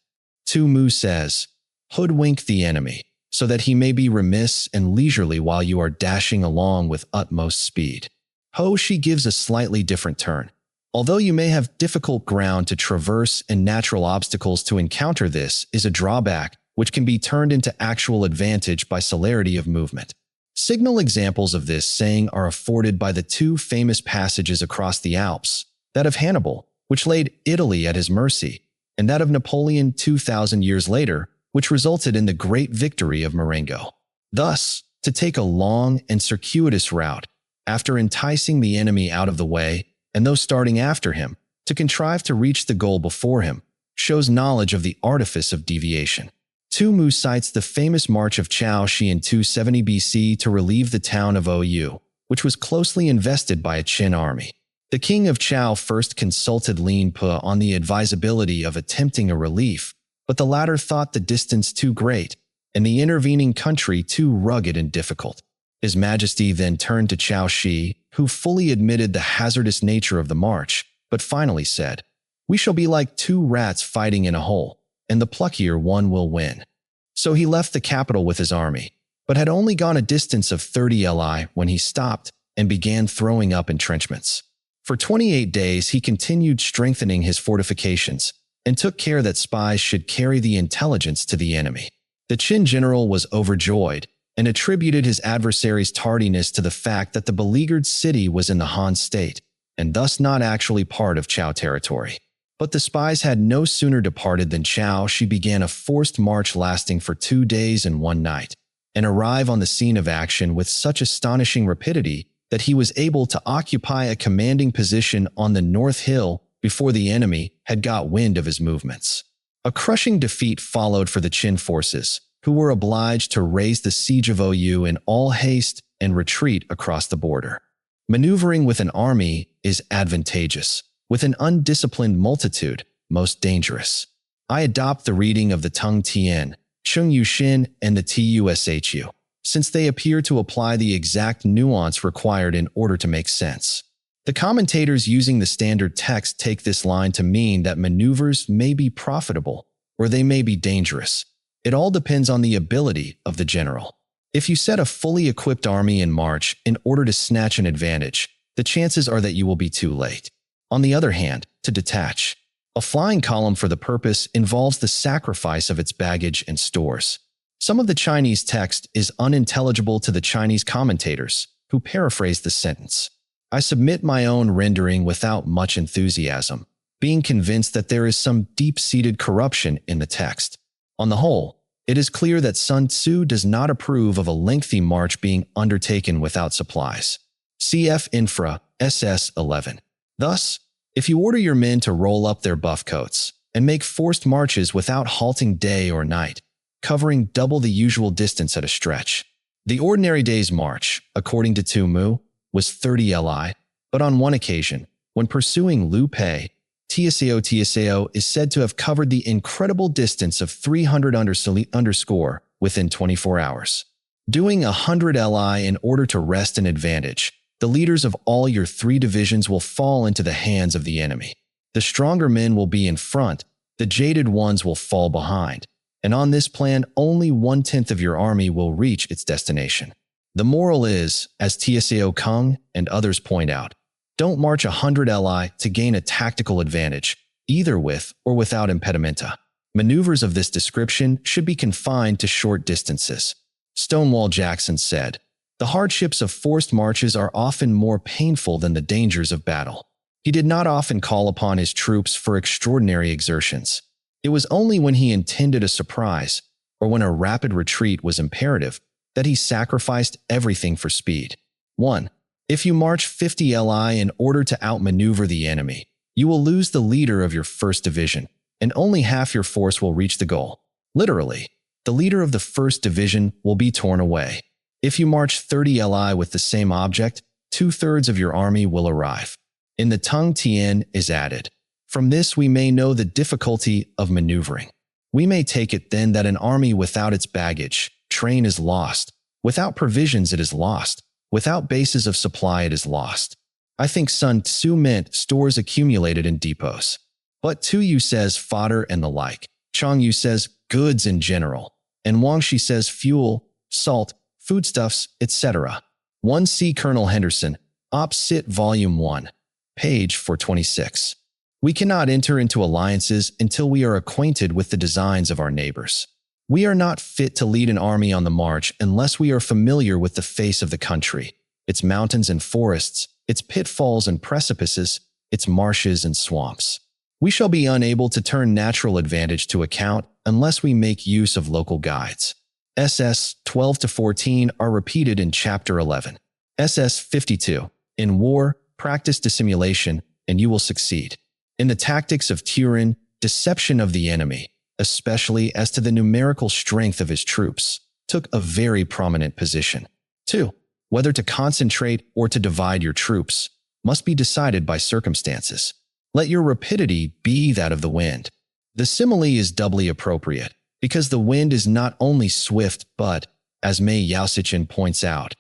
Tu Mu says, "Hoodwink the enemy, so that he may be remiss and leisurely while you are dashing along with utmost speed." Ho Shi gives a slightly different turn. Although you may have difficult ground to traverse and natural obstacles to encounter, this is a drawback which can be turned into actual advantage by celerity of movement. Signal examples of this saying are afforded by the 2 famous passages across the Alps, that of Hannibal, which laid Italy at his mercy, and that of Napoleon 2,000 years later, which resulted in the great victory of Marengo. Thus, to take a long and circuitous route, after enticing the enemy out of the way, and those starting after him, to contrive to reach the goal before him, shows knowledge of the artifice of deviation. Tu Mu cites the famous march of Chao Shi in 270 BC to relieve the town of Ou, which was closely invested by a Qin army. The king of Chao first consulted Lin Pe on the advisability of attempting a relief, but the latter thought the distance too great and the intervening country too rugged and difficult. His Majesty then turned to Chao Shi, who fully admitted the hazardous nature of the march, but finally said, "We shall be like 2 rats fighting in a hole, and the pluckier one will win." So he left the capital with his army, but had only gone a distance of 30 li when he stopped and began throwing up entrenchments. For 28 days he continued strengthening his fortifications and took care that spies should carry the intelligence to the enemy. The Qin general was overjoyed and attributed his adversary's tardiness to the fact that the beleaguered city was in the Han state and thus not actually part of Chao territory. But the spies had no sooner departed than she began a forced march lasting for 2 days and 1 night, and arrive on the scene of action with such astonishing rapidity that he was able to occupy a commanding position on the North Hill before the enemy had got wind of his movements. A crushing defeat followed for the Qin forces, who were obliged to raise the siege of Oyu in all haste and retreat across the border. Maneuvering with an army is advantageous. With an undisciplined multitude, most dangerous. I adopt the reading of the Tung Tien, Chung Yu Xin, and the Tushu, since they appear to apply the exact nuance required in order to make sense. The commentators using the standard text take this line to mean that maneuvers may be profitable or they may be dangerous. It all depends on the ability of the general. If you set a fully equipped army in march in order to snatch an advantage, the chances are that you will be too late. On the other hand, to detach. A flying column for the purpose involves the sacrifice of its baggage and stores. Some of the Chinese text is unintelligible to the Chinese commentators, who paraphrase the sentence. I submit my own rendering without much enthusiasm, being convinced that there is some deep-seated corruption in the text. On the whole, it is clear that Sun Tzu does not approve of a lengthy march being undertaken without supplies. Cf. Infra, SS 11. Thus, if you order your men to roll up their buff coats and make forced marches without halting day or night, covering double the usual distance at a stretch. The ordinary day's march, according to Tu Mu, was 30 li, but on one occasion, when pursuing Liu Pei, Tsao is said to have covered the incredible distance of 300 underscore within 24 hours. Doing 100 li in order to wrest an advantage, the leaders of all your 3 divisions will fall into the hands of the enemy. The stronger men will be in front, the jaded ones will fall behind, and on this plan only 1/10 of your army will reach its destination. The moral is, as Tsao Kung and others point out, don't march 100 li to gain a tactical advantage, either with or without impedimenta. Maneuvers of this description should be confined to short distances. Stonewall Jackson said, "The hardships of forced marches are often more painful than the dangers of battle." He did not often call upon his troops for extraordinary exertions. It was only when he intended a surprise, or when a rapid retreat was imperative, that he sacrificed everything for speed. 1. If you march 50 li in order to outmaneuver the enemy, you will lose the leader of your first division, and only half your force will reach the goal. Literally, the leader of the first division will be torn away. If you march 30 li with the same object, 2/3 of your army will arrive. In the Tung Tien is added. From this we may know the difficulty of maneuvering. We may take it then that an army without its baggage, train is lost. Without provisions it is lost. Without bases of supply it is lost. I think Sun Tzu meant stores accumulated in depots. But Tu Yu says fodder and the like. Chong Yu says goods in general. And Wang Shi says fuel, salt, foodstuffs, etc. 1 C. Colonel Henderson, Op. Cit. Volume 1, page 426. We cannot enter into alliances until we are acquainted with the designs of our neighbors. We are not fit to lead an army on the march unless we are familiar with the face of the country, its mountains and forests, its pitfalls and precipices, its marshes and swamps. We shall be unable to turn natural advantage to account unless we make use of local guides. SS 12-14 are repeated in Chapter 11. SS 52. In war, practice dissimulation, and you will succeed. In the tactics of Turin, deception of the enemy, especially as to the numerical strength of his troops, took a very prominent position. 2. Whether to concentrate or to divide your troops must be decided by circumstances. Let your rapidity be that of the wind. The simile is doubly appropriate, because the wind is not only swift but, as Mei Yaosichin points out,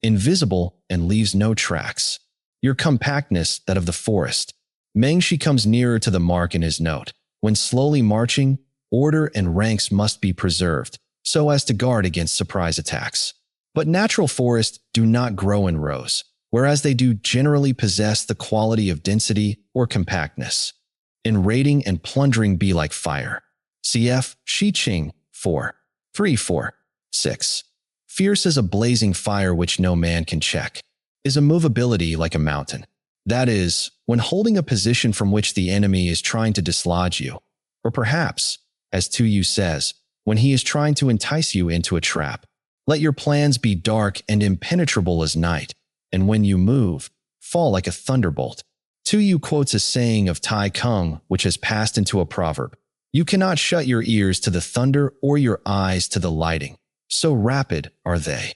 invisible and leaves no tracks. Your compactness, that of the forest. Meng Shi comes nearer to the mark in his note. When slowly marching, order and ranks must be preserved, so as to guard against surprise attacks. But natural forests do not grow in rows, whereas they do generally possess the quality of density or compactness. In raiding and plundering be like fire. Cf. Shi Qing 4. 3, 4, 6. Fierce as a blazing fire which no man can check, is immovability like a mountain. That is, when holding a position from which the enemy is trying to dislodge you, or perhaps, as Sun Tzu says, when he is trying to entice you into a trap. Let your plans be dark and impenetrable as night, and when you move, fall like a thunderbolt. Sun Tzu quotes a saying of Tai Kung which has passed into a proverb. You cannot shut your ears to the thunder or your eyes to the lightning. So rapid are they.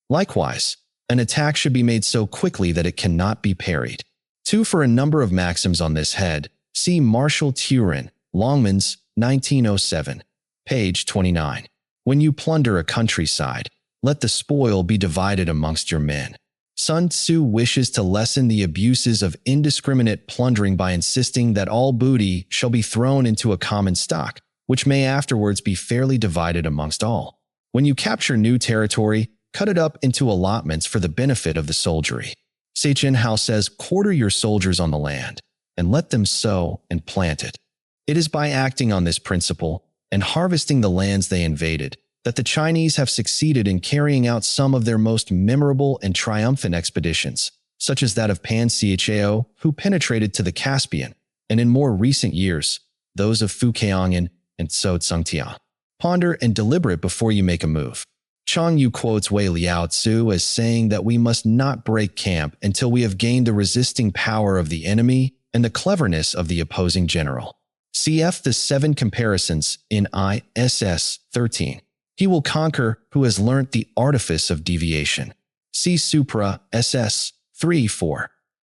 Likewise, an attack should be made so quickly that it cannot be parried. 2. For a number of maxims on this head, see Marshall Turin, Longmans, 1907, page 29. When you plunder a countryside, let the spoil be divided amongst your men. Sun Tzu wishes to lessen the abuses of indiscriminate plundering by insisting that all booty shall be thrown into a common stock, which may afterwards be fairly divided amongst all. When you capture new territory, cut it up into allotments for the benefit of the soldiery. Sachin Hao says, quarter your soldiers on the land, and let them sow and plant it. It is by acting on this principle and harvesting the lands they invaded that the Chinese have succeeded in carrying out some of their most memorable and triumphant expeditions, such as that of Pan Xichao, who penetrated to the Caspian, and in more recent years, those of Fu Keangyan and Cao Tsungtia. Ponder and deliberate before you make a move. Chang Yu quotes Wei Liao Tzu as saying that we must not break camp until we have gained the resisting power of the enemy and the cleverness of the opposing general. Cf. the 7 comparisons in ISS 13. He will conquer who has learnt the artifice of deviation. See Supra SS 3-4.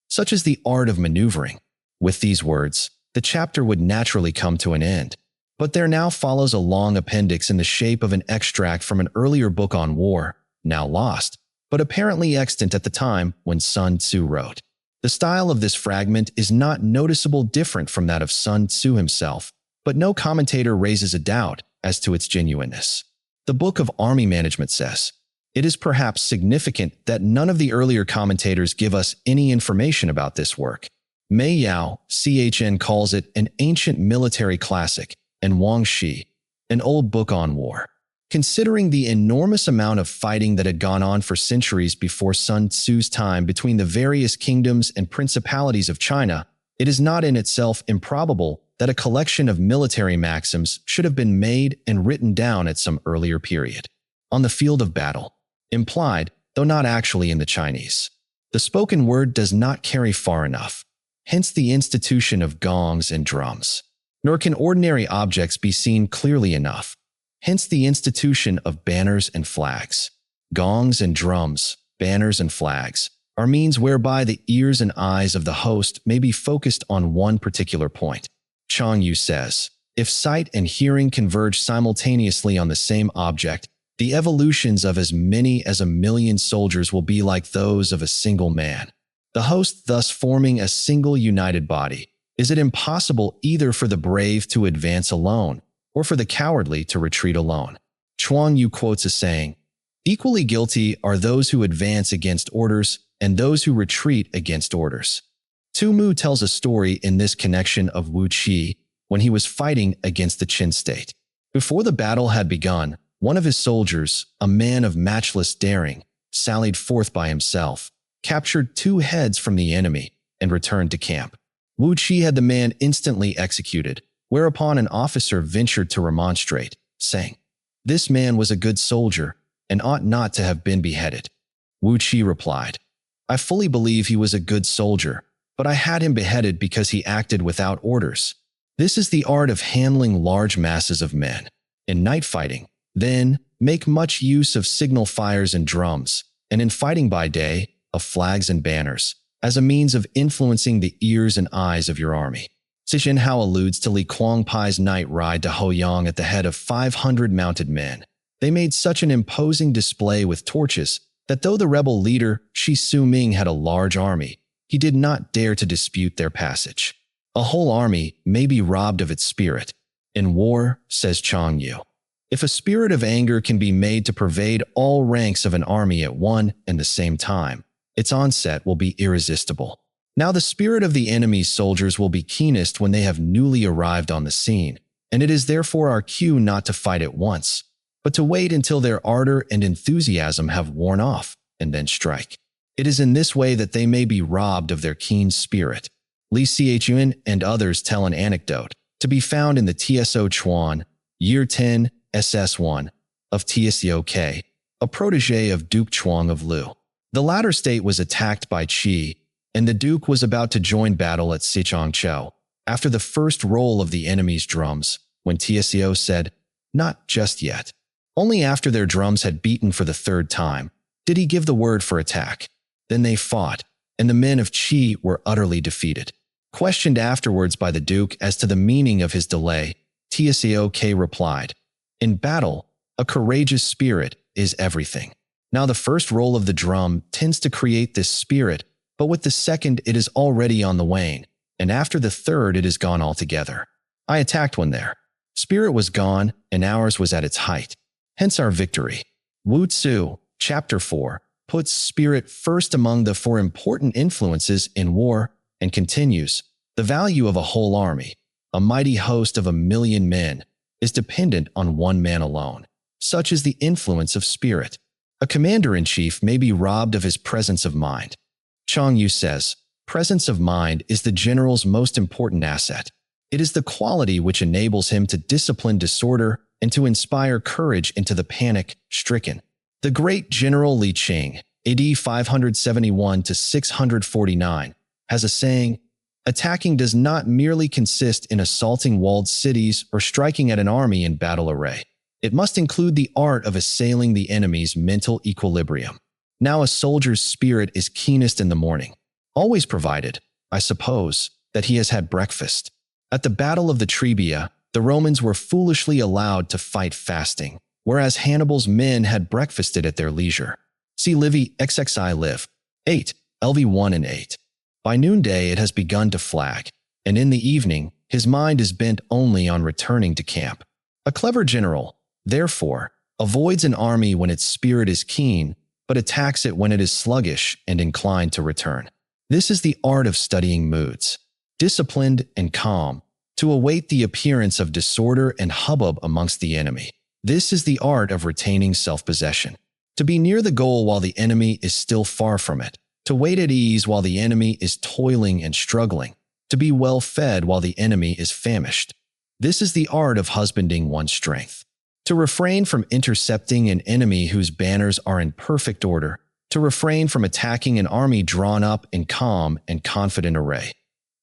Such is the art of maneuvering. With these words, the chapter would naturally come to an end. But there now follows a long appendix in the shape of an extract from an earlier book on war, now lost, but apparently extant at the time when Sun Tzu wrote. The style of this fragment is not noticeable different from that of Sun Tzu himself, but no commentator raises a doubt as to its genuineness. The Book of Army Management says, it is perhaps significant that none of the earlier commentators give us any information about this work. Mei Yao, CHN, calls it an ancient military classic, and Wang Shi, an old book on war. Considering the enormous amount of fighting that had gone on for centuries before Sun Tzu's time between the various kingdoms and principalities of China, it is not in itself improbable that a collection of military maxims should have been made and written down at some earlier period. On the field of battle, implied, though not actually in the Chinese. The spoken word does not carry far enough, hence the institution of gongs and drums. Nor can ordinary objects be seen clearly enough, hence the institution of banners and flags. Gongs and drums, banners and flags, are means whereby the ears and eyes of the host may be focused on one particular point. Chang Yu says, if sight and hearing converge simultaneously on the same object, the evolutions of as many as 1,000,000 soldiers will be like those of a single man. The host thus forming a single united body. Is it impossible either for the brave to advance alone, or for the cowardly to retreat alone? Chuang Yu quotes a saying, equally guilty are those who advance against orders and those who retreat against orders. Tu Mu tells a story in this connection of Wu Qi when he was fighting against the Qin state. Before the battle had begun, one of his soldiers, a man of matchless daring, sallied forth by himself, captured 2 heads from the enemy, and returned to camp. Wu Qi had the man instantly executed, whereupon an officer ventured to remonstrate, saying, this man was a good soldier and ought not to have been beheaded. Wu Qi replied, I fully believe he was a good soldier, but I had him beheaded because he acted without orders. This is the art of handling large masses of men. In night fighting, then, make much use of signal fires and drums, and in fighting by day, of flags and banners, as a means of influencing the ears and eyes of your army. Sishin Hao alludes to Li Kuangpai's night ride to Hoyang at the head of 500 mounted men. They made such an imposing display with torches that though the rebel leader Shi Su-ming had a large army, he did not dare to dispute their passage. A whole army may be robbed of its spirit. In war, says Chang Yu, if a spirit of anger can be made to pervade all ranks of an army at one and the same time, its onset will be irresistible. Now the spirit of the enemy's soldiers will be keenest when they have newly arrived on the scene, and it is therefore our cue not to fight at once, but to wait until their ardor and enthusiasm have worn off and then strike. It is in this way that they may be robbed of their keen spirit. Li Chun and others tell an anecdote, to be found in the Tso Chuan, Year 10, SS1, of Tsok, a protege of Duke Chuang of Lu. The latter state was attacked by Qi, and the Duke was about to join battle at Sichangchou. After the first roll of the enemy's drums, when Tso said, "Not just yet," only after their drums had beaten for the third time, did he give the word for attack. Then they fought, and the men of Qi were utterly defeated. Questioned afterwards by the Duke as to the meaning of his delay, Tsok replied, "In battle, a courageous spirit is everything." Now the first roll of the drum tends to create this spirit, but with the second it is already on the wane, and after the third it is gone altogether. I attacked when their spirit was gone, and ours was at its height. Hence our victory. Wu Tzu, Chapter 4, puts spirit first among the four important influences in war, and continues, "The value of a whole army, a mighty host of 1,000,000 men, is dependent on one man alone. Such is the influence of spirit. A commander-in-chief may be robbed of his presence of mind." Chang Yu says, "Presence of mind is the general's most important asset. It is the quality which enables him to discipline disorder and to inspire courage into the panic-stricken." The great General Li Qing, AD 571 to 649, has a saying, "Attacking does not merely consist in assaulting walled cities or striking at an army in battle array. It must include the art of assailing the enemy's mental equilibrium." Now a soldier's spirit is keenest in the morning, always provided, I suppose, that he has had breakfast. At the Battle of the Trebia, the Romans were foolishly allowed to fight fasting, whereas Hannibal's men had breakfasted at their leisure. See Livy XXI Liv. 8, LV 1 and 8. By noonday it has begun to flag, and in the evening his mind is bent only on returning to camp. A clever general, therefore, avoids an army when its spirit is keen, but attacks it when it is sluggish and inclined to return. This is the art of studying moods, disciplined and calm, to await the appearance of disorder and hubbub amongst the enemy. This is the art of retaining self-possession, to be near the goal while the enemy is still far from it, to wait at ease while the enemy is toiling and struggling, to be well fed while the enemy is famished. This is the art of husbanding one's strength, to refrain from intercepting an enemy whose banners are in perfect order, to refrain from attacking an army drawn up in calm and confident array.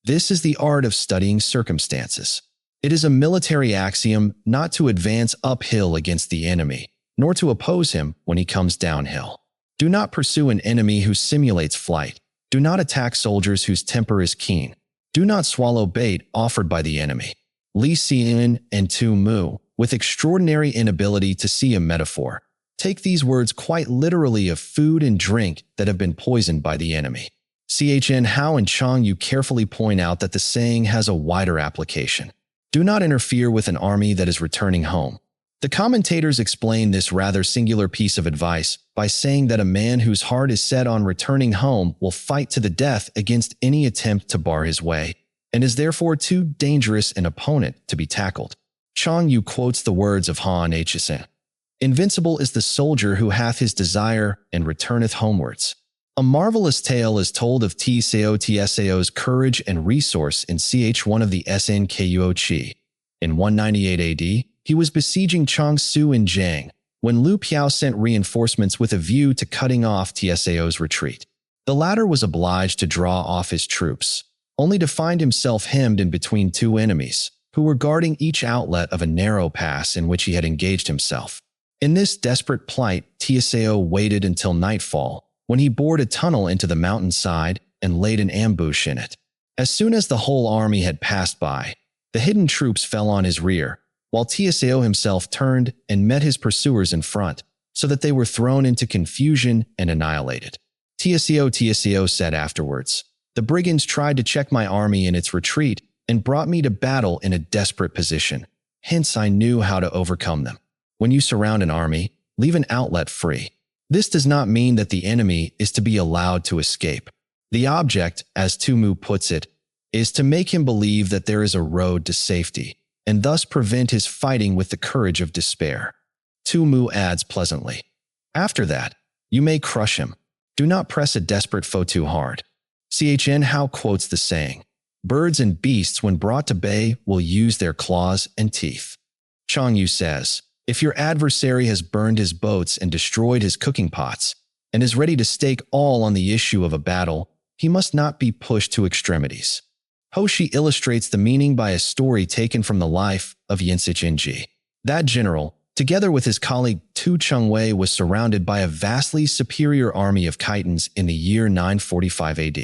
This is the art of studying circumstances. It is a military axiom not to advance uphill against the enemy, nor to oppose him when he comes downhill. Do not pursue an enemy who simulates flight. Do not attack soldiers whose temper is keen. Do not swallow bait offered by the enemy. Li Xian and Tu Mu, with extraordinary inability to see a metaphor, take these words quite literally of food and drink that have been poisoned by the enemy. Chn Hao and Chang Yu carefully point out that the saying has a wider application. Do not interfere with an army that is returning home. The commentators explain this rather singular piece of advice by saying that a man whose heart is set on returning home will fight to the death against any attempt to bar his way, and is therefore too dangerous an opponent to be tackled. Chang Yu quotes the words of Han Hsin. "Invincible is the soldier who hath his desire and returneth homewards." A marvelous tale is told of Tsao's courage and resource in Ch1 of the Snkuo Qi. In 198 AD, he was besieging Changshu in Jiang, when Lu Piao sent reinforcements with a view to cutting off Tsao's retreat. The latter was obliged to draw off his troops, only to find himself hemmed in between two enemies, who were guarding each outlet of a narrow pass in which he had engaged himself. In this desperate plight, Tsao waited until nightfall, when he bored a tunnel into the mountainside and laid an ambush in it. As soon as the whole army had passed by, the hidden troops fell on his rear, while Tsao himself turned and met his pursuers in front, so that they were thrown into confusion and annihilated. Tsao said afterwards, "The brigands tried to check my army in its retreat and brought me to battle in a desperate position. Hence I knew how to overcome them. When you surround an army, leave an outlet free. This does not mean that the enemy is to be allowed to escape. The object, as Tu Mu puts it, is to make him believe that there is a road to safety, and thus prevent his fighting with the courage of despair." Tu Mu adds pleasantly. After that, you may crush him. Do not press a desperate foe too hard. Chn Hao quotes the saying, birds and beasts when brought to bay will use their claws and teeth. Chang Yu says, if your adversary has burned his boats and destroyed his cooking pots, and is ready to stake all on the issue of a battle, he must not be pushed to extremities. Hoshi illustrates the meaning by a story taken from the life of Yinsi Jinji. That general, together with his colleague Tu Chengwei, was surrounded by a vastly superior army of Khitans in the year 945 AD.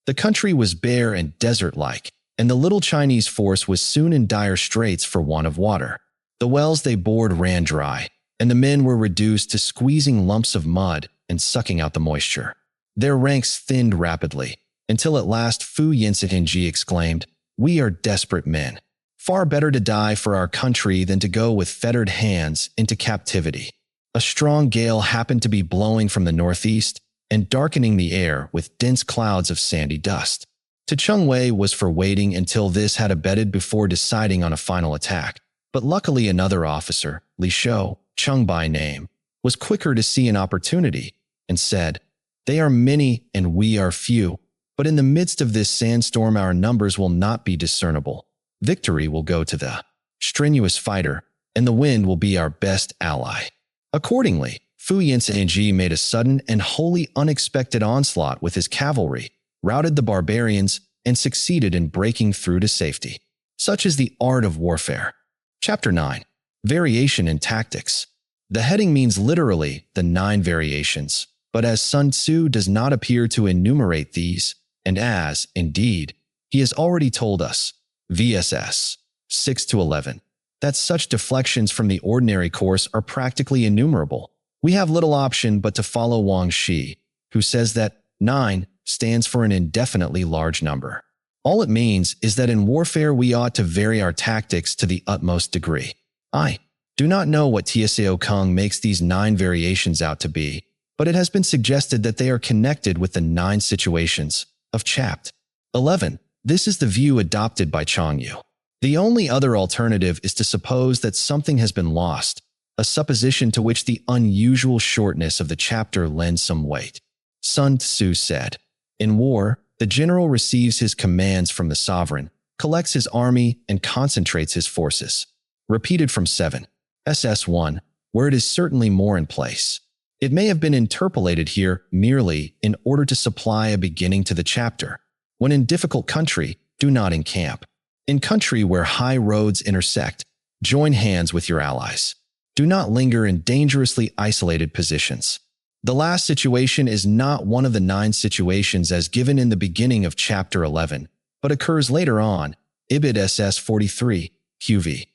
The country was bare and desert-like, and the little Chinese force was soon in dire straits for want of water. The wells they bored ran dry, and the men were reduced to squeezing lumps of mud and sucking out the moisture. Their ranks thinned rapidly, until at last Fu Yinsitinji exclaimed, "We are desperate men. Far better to die for our country than to go with fettered hands into captivity." A strong gale happened to be blowing from the northeast and darkening the air with dense clouds of sandy dust. Tu Chengwei was for waiting until this had abated before deciding on a final attack. But luckily another officer, Li Shou, Cheng by name, was quicker to see an opportunity and said, "They are many and we are few, but in the midst of this sandstorm our numbers will not be discernible. Victory will go to the strenuous fighter, and the wind will be our best ally." Accordingly, Fu Yinsianji made a sudden and wholly unexpected onslaught with his cavalry, routed the barbarians, and succeeded in breaking through to safety. Such is the art of warfare. Chapter 9. Variation in Tactics. The heading means literally the 9 variations, but as Sun Tzu does not appear to enumerate these, and as, indeed, he has already told us, VSS 6-11, that such deflections from the ordinary course are practically innumerable, we have little option but to follow Wang Shi, who says that 9 stands for an indefinitely large number. All it means is that in warfare we ought to vary our tactics to the utmost degree. I do not know what Tsao Kung makes these 9 variations out to be, but it has been suggested that they are connected with the 9 situations of Chapter 11. This is the view adopted by Chang Yu. The only other alternative is to suppose that something has been lost, a supposition to which the unusual shortness of the chapter lends some weight. Sun Tzu said, "In war, the general receives his commands from the sovereign, collects his army, and concentrates his forces." Repeated from 7. SS1, where it is certainly more in place. It may have been interpolated here merely in order to supply a beginning to the chapter. When in difficult country, do not encamp. In country where high roads intersect, join hands with your allies. Do not linger in dangerously isolated positions. The last situation is not one of the 9 situations as given in the beginning of Chapter 11, but occurs later on, Ibid SS 43, QV.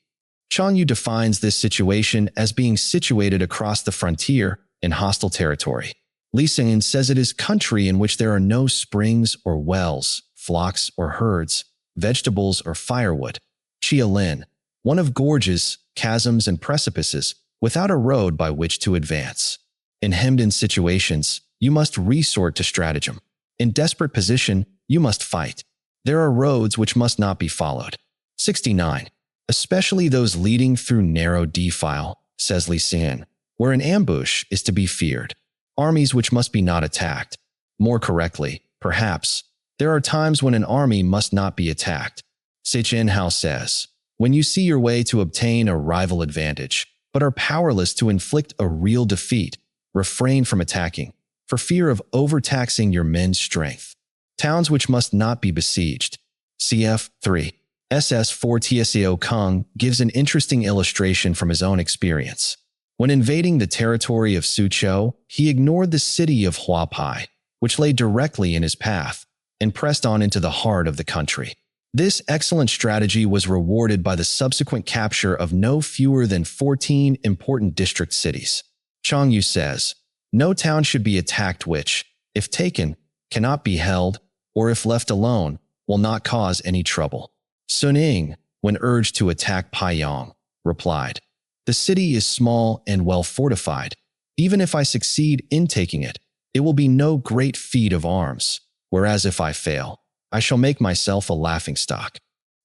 Chang Yu defines this situation as being situated across the frontier in hostile territory. Li Xingyan says it is country in which there are no springs or wells, flocks or herds, vegetables or firewood. Chia Lin, one of gorges, chasms, and precipices, without a road by which to advance. In hemmed-in situations, you must resort to stratagem. In desperate position, you must fight. There are roads which must not be followed. 69. Especially those leading through narrow defile, says Li Xingyan, where an ambush is to be feared. Armies which must be not attacked. More correctly, perhaps, there are times when an army must not be attacked. Sichin Hao says, when you see your way to obtain a rival advantage, but are powerless to inflict a real defeat, refrain from attacking, for fear of overtaxing your men's strength. Towns which must not be besieged. Cf. 3. SS 4 Tsao Kung gives an interesting illustration from his own experience. When invading the territory of Suzhou, he ignored the city of Huapai, which lay directly in his path, and pressed on into the heart of the country. This excellent strategy was rewarded by the subsequent capture of no fewer than 14 important district cities. Chang Yu says, no town should be attacked which, if taken, cannot be held, or if left alone, will not cause any trouble. Sun Ying, when urged to attack Paiyang, replied, "The city is small and well fortified. Even if I succeed in taking it, it will be no great feat of arms, whereas if I fail, I shall make myself a laughingstock."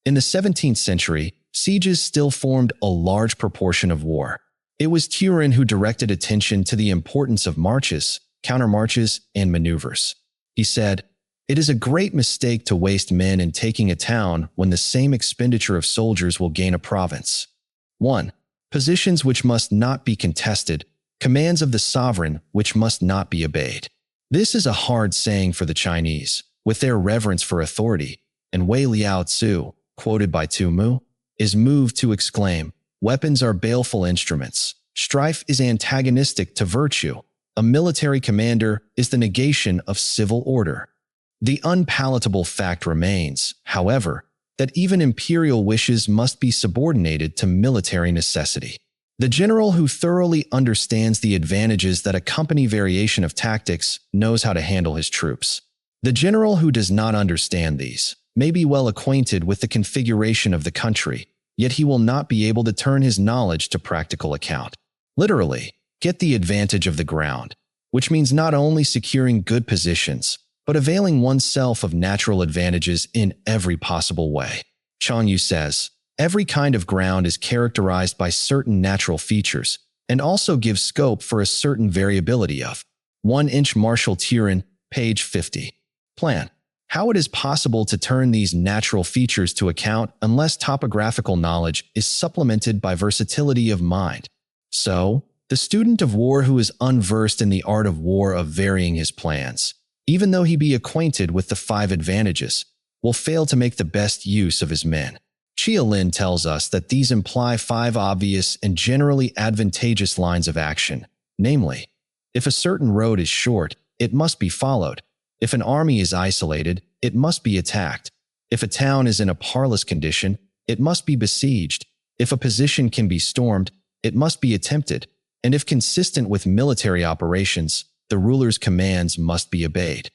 In the 17th century, sieges still formed a large proportion of war. It was Turin who directed attention to the importance of marches, countermarches, and maneuvers. He said, "It is a great mistake to waste men in taking a town when the same expenditure of soldiers will gain a province." 1. Positions which must not be contested, commands of the sovereign which must not be obeyed. This is a hard saying for the Chinese, with their reverence for authority, and Wei Liao Tzu, quoted by Sun Tzu, is moved to exclaim, "Weapons are baleful instruments. Strife is antagonistic to virtue. A military commander is the negation of civil order." The unpalatable fact remains, however, that even imperial wishes must be subordinated to military necessity. The general who thoroughly understands the advantages that accompany variation of tactics knows how to handle his troops. The general who does not understand these may be well acquainted with the configuration of the country, yet he will not be able to turn his knowledge to practical account. Literally, get the advantage of the ground, which means not only securing good positions, but availing oneself of natural advantages in every possible way. Sun Tzu says, "Every kind of ground is characterized by certain natural features and also gives scope for a certain variability of 1-inch Marshall Turin, page 50. Plan. How it is possible to turn these natural features to account unless topographical knowledge is supplemented by versatility of mind. So, the student of war who is unversed in the art of war of varying his plans, even though he be acquainted with the 5 advantages, will fail to make the best use of his men." Chia Lin tells us that these imply 5 obvious and generally advantageous lines of action, namely, if a certain road is short, it must be followed. If an army is isolated, it must be attacked. If a town is in a parlous condition, it must be besieged. If a position can be stormed, it must be attempted. And if consistent with military operations, the ruler's commands must be obeyed.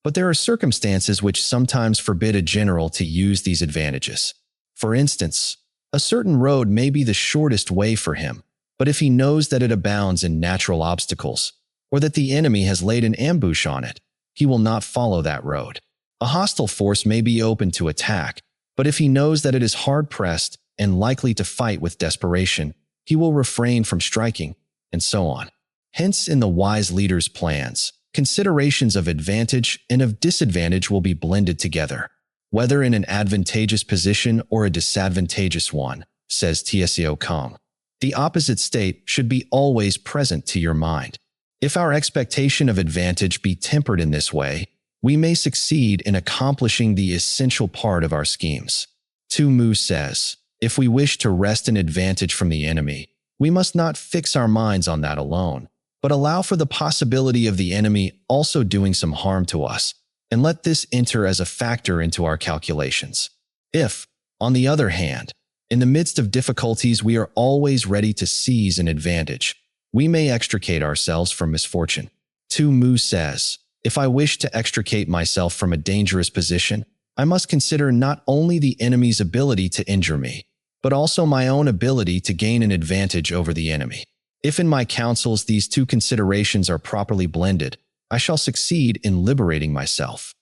But there are circumstances which sometimes forbid a general to use these advantages. For instance, a certain road may be the shortest way for him, but if he knows that it abounds in natural obstacles, or that the enemy has laid an ambush on it, he will not follow that road. A hostile force may be open to attack, but if he knows that it is hard-pressed and likely to fight with desperation, he will refrain from striking, and so on. Hence, in the wise leader's plans, considerations of advantage and of disadvantage will be blended together, whether in an advantageous position or a disadvantageous one, says Tso Kong. The opposite state should be always present to your mind. If our expectation of advantage be tempered in this way, we may succeed in accomplishing the essential part of our schemes. Sun Tzu says, "If we wish to wrest an advantage from the enemy, we must not fix our minds on that alone, but allow for the possibility of the enemy also doing some harm to us, and let this enter as a factor into our calculations. If, on the other hand, in the midst of difficulties we are always ready to seize an advantage, we may extricate ourselves from misfortune." Sun Tzu says, "If I wish to extricate myself from a dangerous position, I must consider not only the enemy's ability to injure me, but also my own ability to gain an advantage over the enemy. If in my counsels these 2 considerations are properly blended, I shall succeed in liberating myself.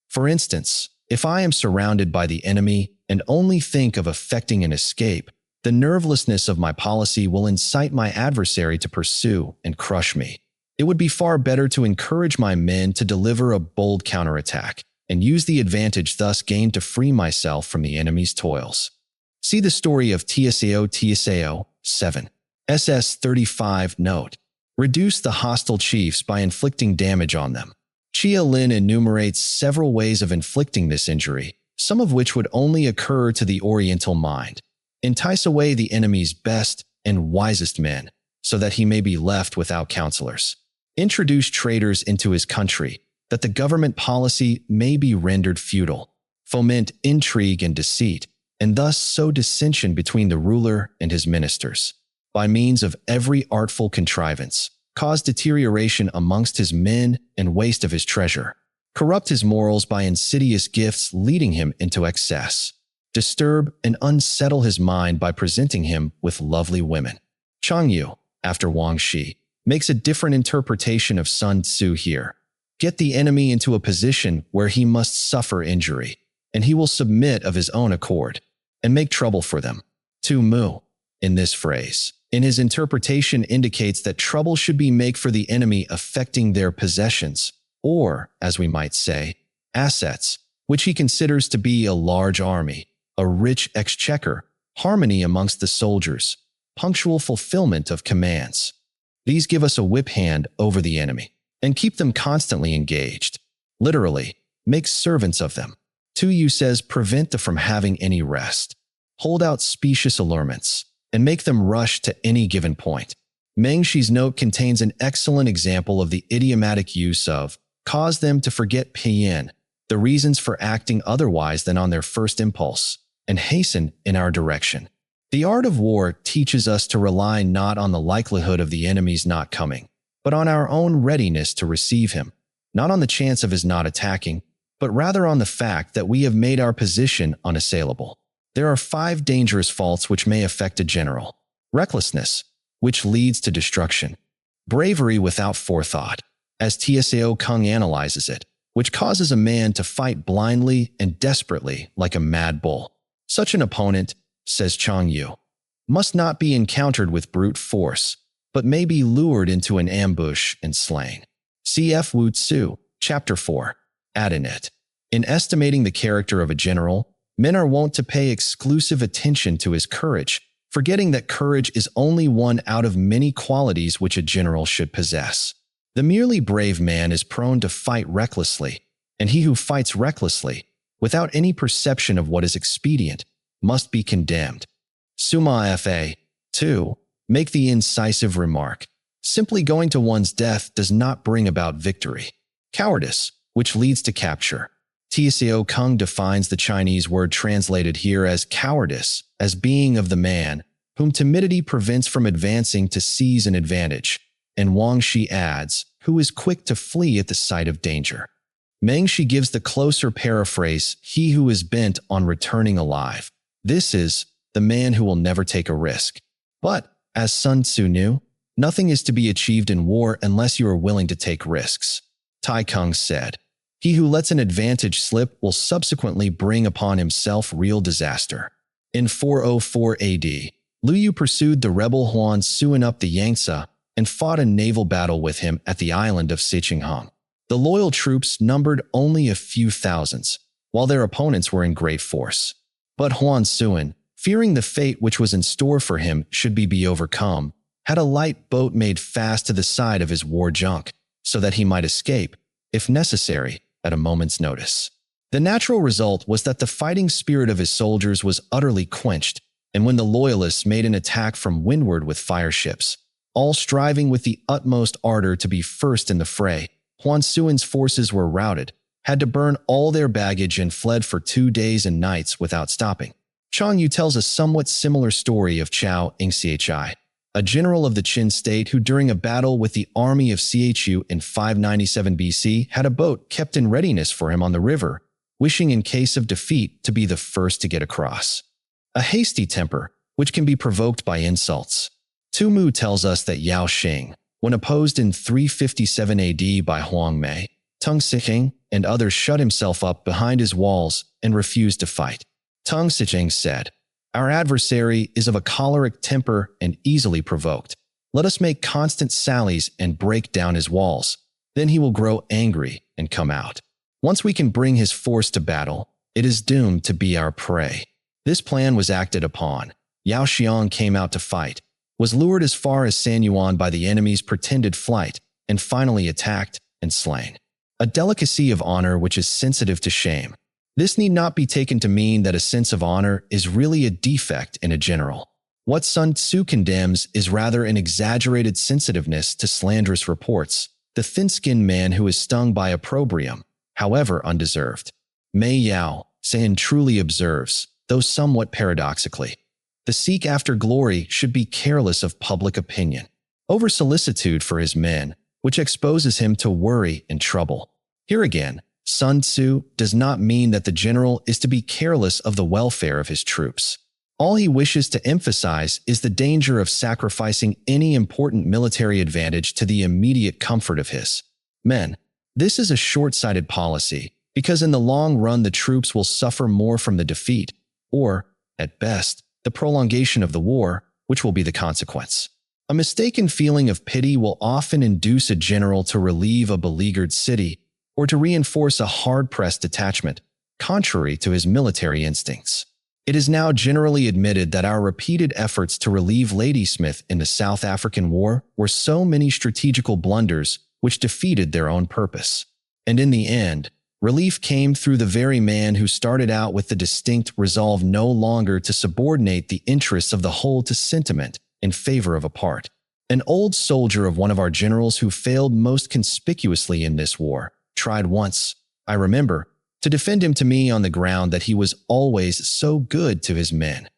For instance, if I am surrounded by the enemy and only think of effecting an escape, the nervelessness of my policy will incite my adversary to pursue and crush me. It would be far better to encourage my men to deliver a bold counterattack and use the advantage thus gained to free myself from the enemy's toils." See the story of Tso 7. SS 35 note. Reduce the hostile chiefs by inflicting damage on them. Chia Lin enumerates several ways of inflicting this injury, some of which would only occur to the Oriental mind. Entice away the enemy's best and wisest men, so that he may be left without counselors. Introduce traitors into his country, that the government policy may be rendered futile. Foment intrigue and deceit, and thus sow dissension between the ruler and his ministers. By means of every artful contrivance, cause deterioration amongst his men and waste of his treasure. Corrupt his morals by insidious gifts leading him into excess. Disturb and unsettle his mind by presenting him with lovely women. Chang Yu, after Wang Shi, makes a different interpretation of Sun Tzu here. Get the enemy into a position where he must suffer injury, and he will submit of his own accord, and make trouble for them. Sun Tzu, in this phrase, in his interpretation indicates that trouble should be made for the enemy affecting their possessions, or, as we might say, assets, which he considers to be a large army, a rich exchequer, harmony amongst the soldiers, punctual fulfillment of commands. These give us a whip hand over the enemy and keep them constantly engaged. Literally, make servants of them. Yu says prevent them from having any rest. Hold out specious allurements and make them rush to any given point. Mengxi's note contains an excellent example of the idiomatic use of cause them to forget Pian, the reasons for acting otherwise than on their first impulse, and hasten in our direction. The art of war teaches us to rely not on the likelihood of the enemy's not coming, but on our own readiness to receive him, not on the chance of his not attacking, but rather on the fact that we have made our position unassailable. There are 5 dangerous faults which may affect a general. Recklessness, which leads to destruction. Bravery without forethought, as Tsao Kung analyzes it, which causes a man to fight blindly and desperately like a mad bull. Such an opponent, says Chang Yu, must not be encountered with brute force, but may be lured into an ambush and slain. Cf. Wu Tzu, Chapter 4. Add in it. In estimating the character of a general, men are wont to pay exclusive attention to his courage, forgetting that courage is only one out of many qualities which a general should possess. The merely brave man is prone to fight recklessly, and he who fights recklessly, without any perception of what is expedient, must be condemned. Summa Fa. 2. Make the incisive remark. Simply going to one's death does not bring about victory. Cowardice, which leads to capture. Tsao Kung defines the Chinese word translated here as cowardice as being of the man whom timidity prevents from advancing to seize an advantage, and Wang Shi adds, who is quick to flee at the sight of danger. Mengxi gives the closer paraphrase, he who is bent on returning alive. This is the man who will never take a risk. But, as Sun Tzu knew, nothing is to be achieved in war unless you are willing to take risks. Tai Kung said, he who lets an advantage slip will subsequently bring upon himself real disaster. In 404 AD, Liu Yu pursued the rebel Huan Suan up the Yangtze and fought a naval battle with him at the island of Siqinghong. The loyal troops numbered only a few thousands, while their opponents were in great force. But Huan Suan, fearing the fate which was in store for him should be overcome, had a light boat made fast to the side of his war junk, so that he might escape, if necessary, at a moment's notice. The natural result was that the fighting spirit of his soldiers was utterly quenched, and when the loyalists made an attack from windward with fireships, all striving with the utmost ardor to be first in the fray, Huan Suan's forces were routed, had to burn all their baggage and fled for 2 days and nights without stopping. Chang Yu tells a somewhat similar story of Chao Ingchi, a general of the Qin state who during a battle with the army of Chu in 597 BC had a boat kept in readiness for him on the river, wishing in case of defeat to be the first to get across. A hasty temper, which can be provoked by insults. Tu Mu tells us that Yao Xing, when opposed in 357 AD by Huang Mei, Tung Sixing and others shut himself up behind his walls and refused to fight. Tung Sixing said, our adversary is of a choleric temper and easily provoked. Let us make constant sallies and break down his walls. Then he will grow angry and come out. Once we can bring his force to battle, it is doomed to be our prey. This plan was acted upon. Yao Xiang came out to fight, was lured as far as San Yuan by the enemy's pretended flight, and finally attacked and slain. A delicacy of honor which is sensitive to shame. This need not be taken to mean that a sense of honor is really a defect in a general. What Sun Tzu condemns is rather an exaggerated sensitiveness to slanderous reports, the thin-skinned man who is stung by opprobrium, however undeserved. Mei Yao San truly observes, though somewhat paradoxically, the seek after glory should be careless of public opinion, over-solicitude for his men, which exposes him to worry and trouble. Here again, Sun Tzu does not mean that the general is to be careless of the welfare of his troops. All he wishes to emphasize is the danger of sacrificing any important military advantage to the immediate comfort of his men. This is a short-sighted policy, because in the long run the troops will suffer more from the defeat, or, at best, the prolongation of the war, which will be the consequence. A mistaken feeling of pity will often induce a general to relieve a beleaguered city or to reinforce a hard-pressed detachment, contrary to his military instincts. It is now generally admitted that our repeated efforts to relieve Ladysmith in the South African War were so many strategical blunders which defeated their own purpose. And in the end, relief came through the very man who started out with the distinct resolve no longer to subordinate the interests of the whole to sentiment in favor of a part. An old soldier of one of our generals who failed most conspicuously in this war tried once, I remember, to defend him to me on the ground that he was always so good to his men.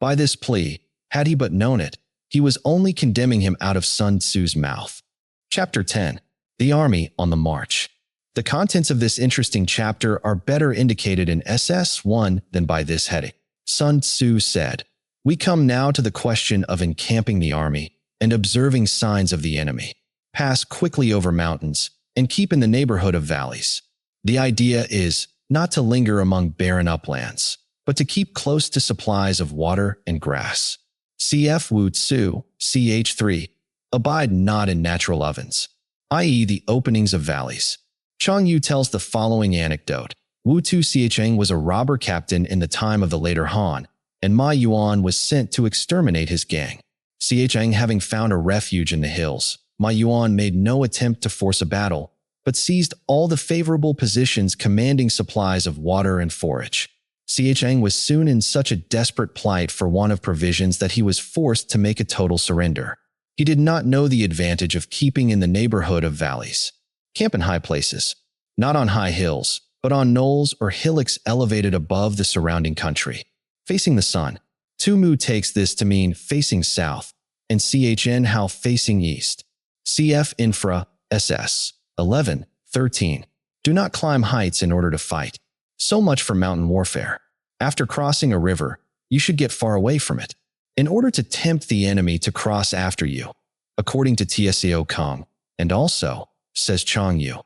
By this plea, had he but known it, he was only condemning him out of Sun Tzu's mouth. Chapter 10. The Army on the March. The contents of this interesting chapter are better indicated in SS1 than by this heading. Sun Tzu said, "We come now to the question of encamping the army and observing signs of the enemy. Pass quickly over mountains and keep in the neighborhood of valleys. The idea is not to linger among barren uplands, but to keep close to supplies of water and grass. Cf. Wu Tzu, ch. 3. Abide not in natural ovens, i.e. the openings of valleys." Chang Yu tells the following anecdote. Wu Tu Xiecheng was a robber captain in the time of the later Han, and Ma Yuan was sent to exterminate his gang. Xiecheng having found a refuge in the hills, Ma Yuan made no attempt to force a battle, but seized all the favorable positions commanding supplies of water and forage. Xiecheng was soon in such a desperate plight for want of provisions that he was forced to make a total surrender. He did not know the advantage of keeping in the neighborhood of valleys. Camp in high places, not on high hills, but on knolls or hillocks elevated above the surrounding country, facing the sun. Tu Mu takes this to mean facing south, and Chn Hao facing east. Cf. Infra, SS. 11:13. Do not climb heights in order to fight. So much for mountain warfare. After crossing a river, you should get far away from it, in order to tempt the enemy to cross after you, according to Tsao Kong, and also, says Chang Yu,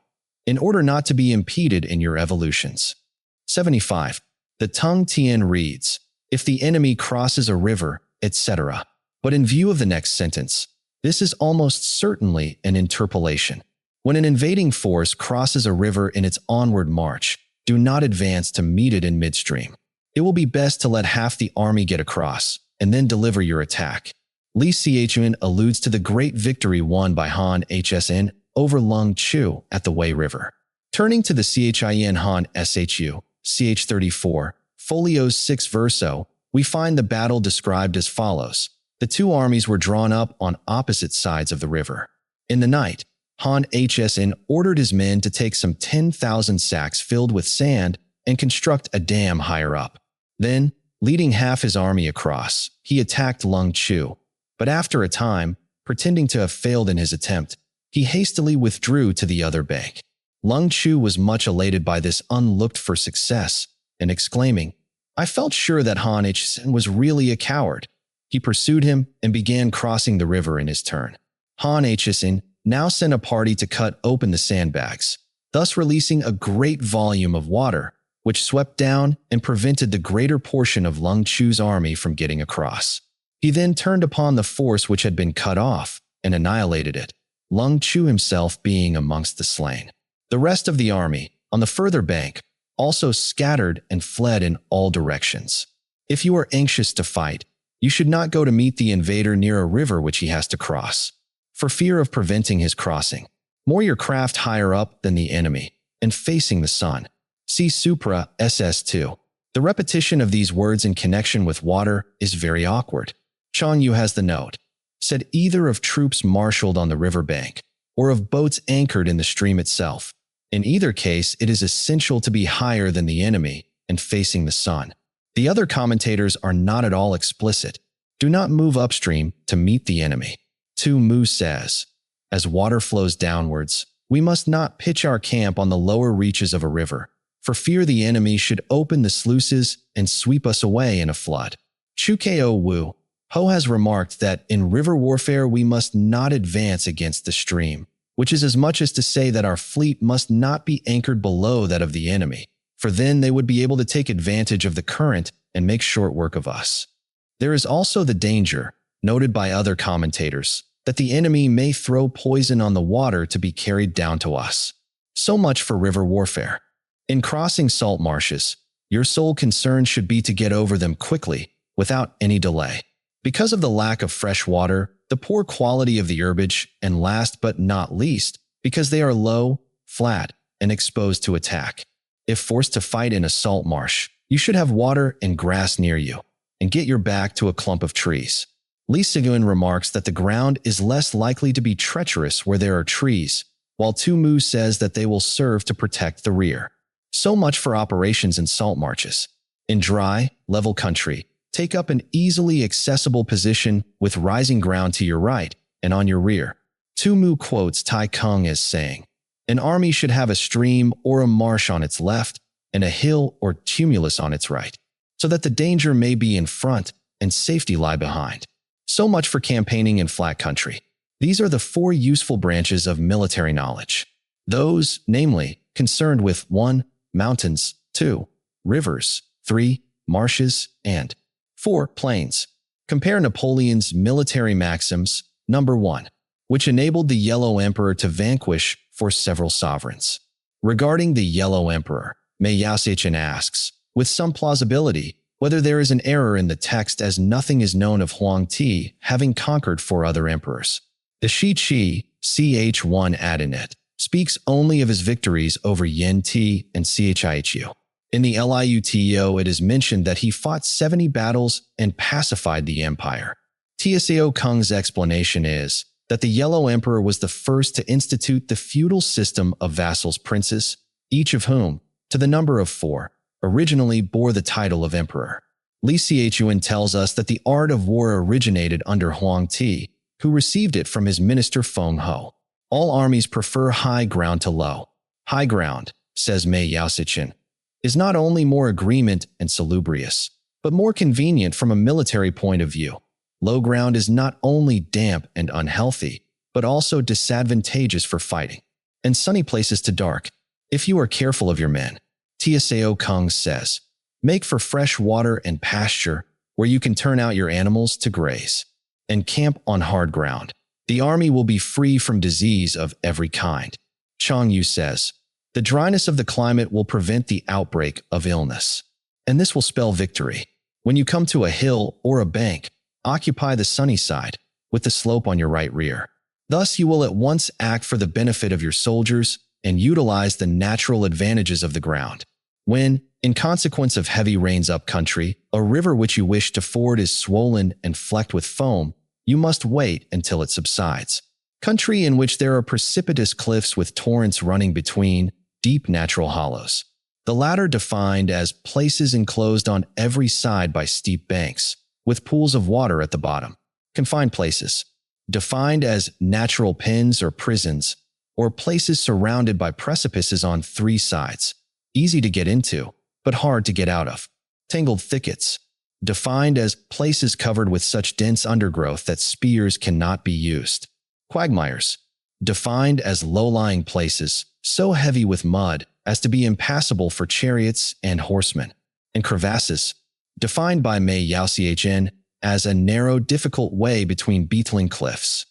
in order not to be impeded in your evolutions. 75. The Tung Tien reads, if the enemy crosses a river, etc. But in view of the next sentence, this is almost certainly an interpolation. When an invading force crosses a river in its onward march, do not advance to meet it in midstream. It will be best to let half the army get across, and then deliver your attack. Li Xiechun alludes to the great victory won by Han Hsin over Lung Chu at the Wei River. Turning to the Chin Han Shu, ch. 34, folios 6 verso, we find the battle described as follows. The two armies were drawn up on opposite sides of the river. In the night, Han Hsin ordered his men to take some 10,000 sacks filled with sand and construct a dam higher up. Then, leading half his army across, he attacked Lung Chu, but after a time, pretending to have failed in his attempt, he hastily withdrew to the other bank. Lung Chu was much elated by this unlooked-for success, and exclaiming, I felt sure that Han Hsin was really a coward. He pursued him and began crossing the river in his turn. Han Hsin now sent a party to cut open the sandbags, thus releasing a great volume of water, which swept down and prevented the greater portion of Lung Chu's army from getting across. He then turned upon the force which had been cut off and annihilated it, Lung Chu himself being amongst the slain. The rest of the army, on the further bank, also scattered and fled in all directions. If you are anxious to fight, you should not go to meet the invader near a river which he has to cross, for fear of preventing his crossing. Moor your craft higher up than the enemy, and facing the sun. See Supra, SS2. The repetition of these words in connection with water is very awkward. Chang Yu has the note. Said either of troops marshaled on the river bank, or of boats anchored in the stream itself. In either case, it is essential to be higher than the enemy and facing the sun. The other commentators are not at all explicit. Do not move upstream to meet the enemy. Tu Mu says, as water flows downwards, we must not pitch our camp on the lower reaches of a river, for fear the enemy should open the sluices and sweep us away in a flood. Chu Ko Wu Ho has remarked that in river warfare we must not advance against the stream, which is as much as to say that our fleet must not be anchored below that of the enemy, for then they would be able to take advantage of the current and make short work of us. There is also the danger, noted by other commentators that the enemy may throw poison on the water to be carried down to us. So much for river warfare. In crossing salt marshes, your sole concern should be to get over them quickly, without any delay. Because of the lack of fresh water, the poor quality of the herbage, and last but not least, because they are low, flat, and exposed to attack. If forced to fight in a salt marsh, you should have water and grass near you, and get your back to a clump of trees. Li Siguin remarks that the ground is less likely to be treacherous where there are trees, while Tu Mu says that they will serve to protect the rear. So much for operations in salt marshes. In dry, level country, take up an easily accessible position with rising ground to your right and on your rear. Tu Mu quotes Tai Kung as saying, "An army should have a stream or a marsh on its left and a hill or tumulus on its right, so that the danger may be in front and safety lie behind." So much for campaigning in flat country. These are the 4 useful branches of military knowledge. Those, namely, concerned with 1. Mountains, 2. Rivers, 3. Marshes, and 4. Plains. Compare Napoleon's military maxims, number 1, which enabled the Yellow Emperor to vanquish for several sovereigns. Regarding the Yellow Emperor, Mei Yaoxichen asks, with some plausibility, whether there is an error in the text as nothing is known of Huang Ti having conquered 4 other emperors. The Shi Qi, ch1 Adinet, speaks only of his victories over Yen Ti and Chihu. In the Liuto, it is mentioned that he fought 70 battles and pacified the empire. Tsao Kung's explanation is that the Yellow Emperor was the first to institute the feudal system of vassals princes, each of whom, to the number of 4, originally bore the title of emperor. Li Xiaochuan tells us that the art of war originated under Huang Ti, who received it from his minister Feng Ho. All armies prefer high ground to low. High ground, says Mei Yaoxichen, is not only more agreement and salubrious, but more convenient from a military point of view. Low ground is not only damp and unhealthy, but also disadvantageous for fighting, and sunny places to dark. If you are careful of your men, Tsao Kung says, make for fresh water and pasture where you can turn out your animals to graze, and camp on hard ground. The army will be free from disease of every kind. Chang Yu says, the dryness of the climate will prevent the outbreak of illness, and this will spell victory. When you come to a hill or a bank, occupy the sunny side, with the slope on your right rear. Thus you will at once act for the benefit of your soldiers and utilize the natural advantages of the ground. When, in consequence of heavy rains up country, a river which you wish to ford is swollen and flecked with foam, you must wait until it subsides. Country in which there are precipitous cliffs with torrents running between, deep natural hollows. The latter defined as places enclosed on every side by steep banks, with pools of water at the bottom. Confined places, defined as natural pens or prisons, or places surrounded by precipices on 3 sides, easy to get into, but hard to get out of. Tangled thickets, defined as places covered with such dense undergrowth that spears cannot be used. Quagmires, defined as low-lying places, so heavy with mud as to be impassable for chariots and horsemen. And crevasses, defined by Mei Yaoxichen as a narrow, difficult way between beetling cliffs.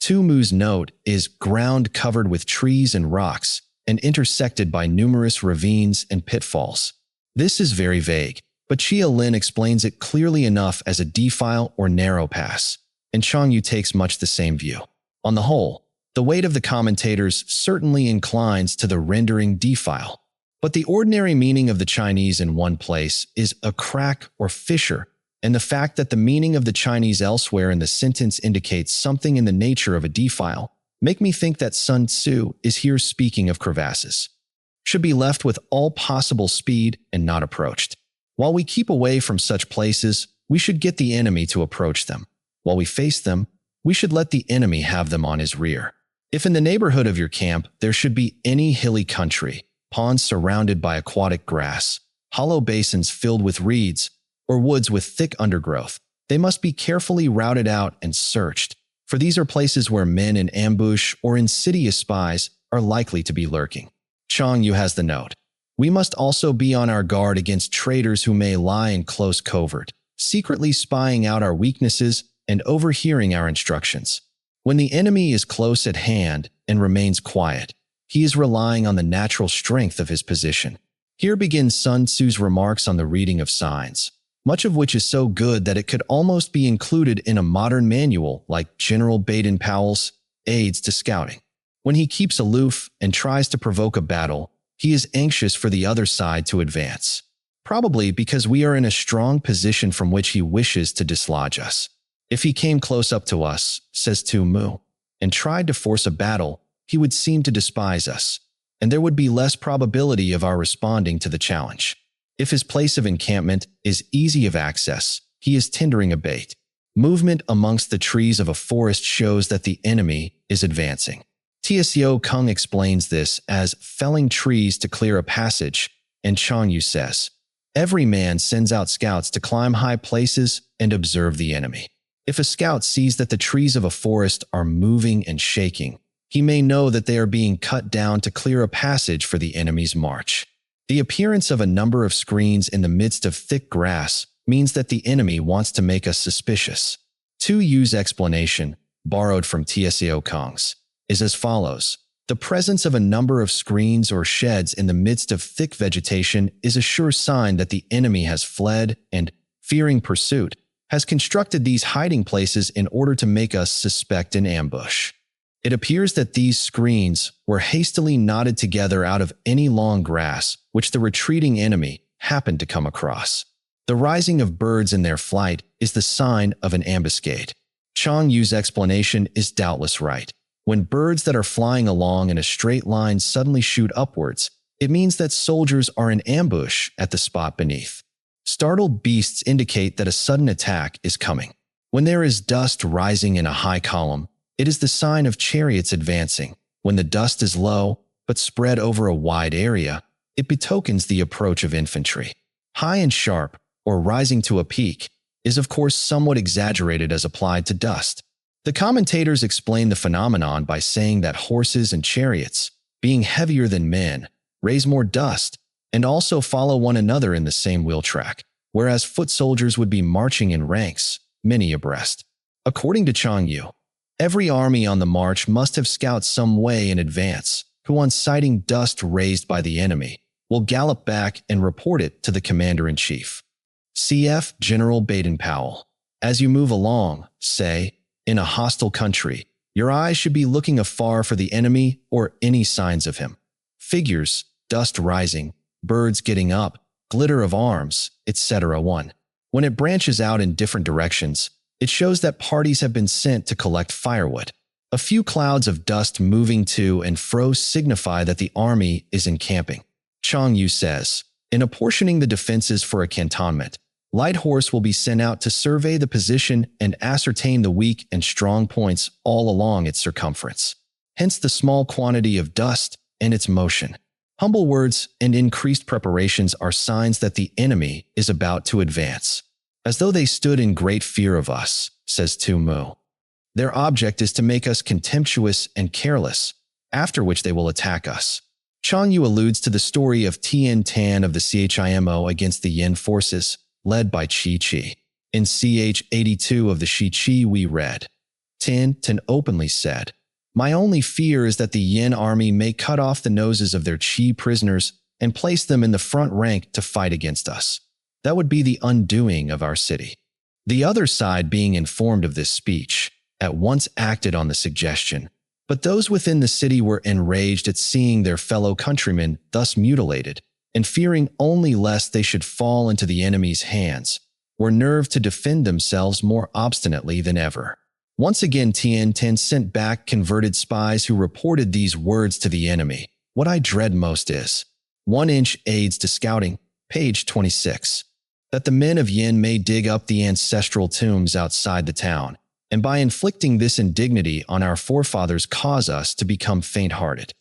Tu Mu's note is ground covered with trees and rocks and intersected by numerous ravines and pitfalls. This is very vague, but Xia Lin explains it clearly enough as a defile or narrow pass, and Chang Yu takes much the same view. On the whole, the weight of the commentators certainly inclines to the rendering defile, but the ordinary meaning of the Chinese in one place is a crack or fissure, and the fact that the meaning of the Chinese elsewhere in the sentence indicates something in the nature of a defile make me think that Sun Tzu is here speaking of crevasses. Should be left with all possible speed and not approached. While we keep away from such places, we should get the enemy to approach them. While we face them, we should let the enemy have them on his rear. If in the neighborhood of your camp there should be any hilly country, ponds surrounded by aquatic grass, hollow basins filled with reeds, or woods with thick undergrowth, they must be carefully routed out and searched, for these are places where men in ambush or insidious spies are likely to be lurking. Chang Yu has the note. We must also be on our guard against traitors who may lie in close covert, secretly spying out our weaknesses and overhearing our instructions. When the enemy is close at hand and remains quiet, he is relying on the natural strength of his position. Here begins Sun Tzu's remarks on the reading of signs, much of which is so good that it could almost be included in a modern manual like General Baden-Powell's Aids to Scouting. When he keeps aloof and tries to provoke a battle, he is anxious for the other side to advance, probably because we are in a strong position from which he wishes to dislodge us. If he came close up to us, says Sun Tzu, and tried to force a battle, he would seem to despise us, and there would be less probability of our responding to the challenge. If his place of encampment is easy of access, he is tendering a bait. Movement amongst the trees of a forest shows that the enemy is advancing. Tzu Kung explains this as felling trees to clear a passage, and Chang Yu says, every man sends out scouts to climb high places and observe the enemy. If a scout sees that the trees of a forest are moving and shaking, he may know that they are being cut down to clear a passage for the enemy's march. The appearance of a number of screens in the midst of thick grass means that the enemy wants to make us suspicious. Yu's explanation, borrowed from Tzu Kung's, is as follows. The presence of a number of screens or sheds in the midst of thick vegetation is a sure sign that the enemy has fled and, fearing pursuit, has constructed these hiding places in order to make us suspect an ambush. It appears that these screens were hastily knotted together out of any long grass which the retreating enemy happened to come across. The rising of birds in their flight is the sign of an ambuscade. Chang Yu's explanation is doubtless right. When birds that are flying along in a straight line suddenly shoot upwards, it means that soldiers are in ambush at the spot beneath. Startled beasts indicate that a sudden attack is coming. When there is dust rising in a high column, it is the sign of chariots advancing. When the dust is low, but spread over a wide area, it betokens the approach of infantry. High and sharp, or rising to a peak, is of course somewhat exaggerated as applied to dust. The commentators explain the phenomenon by saying that horses and chariots, being heavier than men, raise more dust and also follow one another in the same wheel track, whereas foot soldiers would be marching in ranks, many abreast. According to Chang Yu, every army on the march must have scouts some way in advance, who on sighting dust raised by the enemy, will gallop back and report it to the commander-in-chief. Cf. General Baden-Powell. As you move along, say, in a hostile country, your eyes should be looking afar for the enemy or any signs of him. Figures, dust rising, birds getting up, glitter of arms, etc. 1. When it branches out in different directions, it shows that parties have been sent to collect firewood. A few clouds of dust moving to and fro signify that the army is encamping. Chang Yu says, in apportioning the defenses for a cantonment, light horse will be sent out to survey the position and ascertain the weak and strong points all along its circumference. Hence the small quantity of dust and its motion. Humble words and increased preparations are signs that the enemy is about to advance. As though they stood in great fear of us, says Sun Tzu. Their object is to make us contemptuous and careless, after which they will attack us. Chang Yu alludes to the story of Tian Tan of the CHIMO against the Yin forces, led by Qi Chi. In CH 82 of the Shi Qi we read, Tian Tan openly said, my only fear is that the Yin army may cut off the noses of their Qi prisoners and place them in the front rank to fight against us. That would be the undoing of our city. The other side, being informed of this speech, at once acted on the suggestion, but those within the city were enraged at seeing their fellow countrymen thus mutilated, and fearing only lest they should fall into the enemy's hands, were nerved to defend themselves more obstinately than ever. Once again Tian Tan sent back converted spies who reported these words to the enemy. What I dread most is 1-inch aids to scouting, page 26. That the men of Yin may dig up the ancestral tombs outside the town, and by inflicting this indignity on our forefathers cause us to become faint-hearted.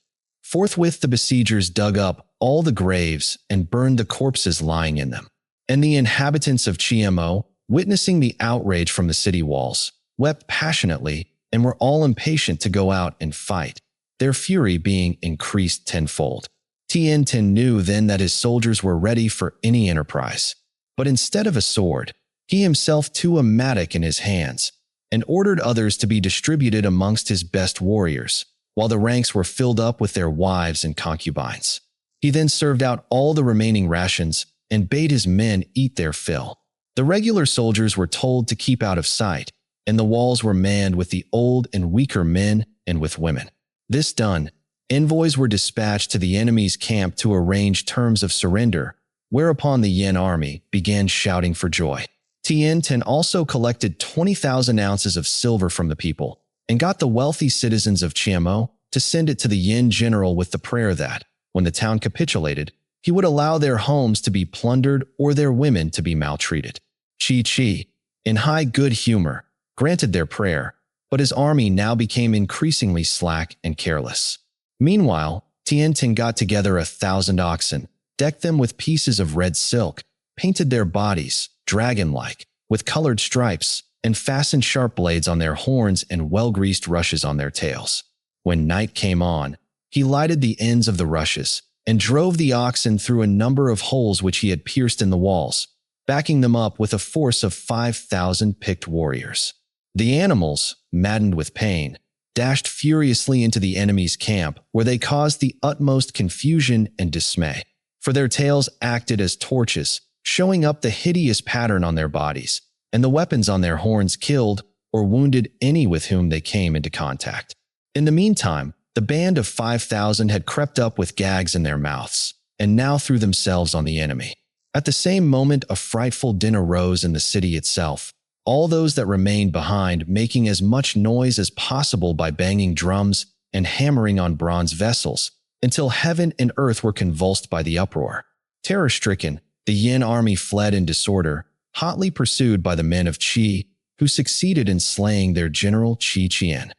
Forthwith the besiegers dug up all the graves and burned the corpses lying in them. And the inhabitants of Chiemo, witnessing the outrage from the city walls, wept passionately and were all impatient to go out and fight, their fury being increased tenfold. Tian Tan knew then that his soldiers were ready for any enterprise. But instead of a sword, he himself took a mattock in his hands, and ordered others to be distributed amongst his best warriors, while the ranks were filled up with their wives and concubines. He then served out all the remaining rations and bade his men eat their fill. The regular soldiers were told to keep out of sight, and the walls were manned with the old and weaker men and with women. This done, envoys were dispatched to the enemy's camp to arrange terms of surrender, whereupon the Yin army began shouting for joy. Tiantin also collected 20,000 ounces of silver from the people and got the wealthy citizens of Qianmo to send it to the Yin general with the prayer that, when the town capitulated, he would allow their homes to be plundered or their women to be maltreated. Qi, in high good humor, granted their prayer, but his army now became increasingly slack and careless. Meanwhile, Tiantin got together 1,000 oxen, decked them with pieces of red silk, painted their bodies, dragon-like, with colored stripes, and fastened sharp blades on their horns and well-greased rushes on their tails. When night came on, he lighted the ends of the rushes and drove the oxen through a number of holes which he had pierced in the walls, backing them up with a force of 5,000 picked warriors. The animals, maddened with pain, dashed furiously into the enemy's camp, where they caused the utmost confusion and dismay, for their tails acted as torches, showing up the hideous pattern on their bodies, and the weapons on their horns killed or wounded any with whom they came into contact. In the meantime, the band of 5,000 had crept up with gags in their mouths, and now threw themselves on the enemy. At the same moment, a frightful din arose in the city itself, all those that remained behind making as much noise as possible by banging drums and hammering on bronze vessels, until heaven and earth were convulsed by the uproar. Terror-stricken, the Yin army fled in disorder, hotly pursued by the men of Qi, who succeeded in slaying their general Qi Qian.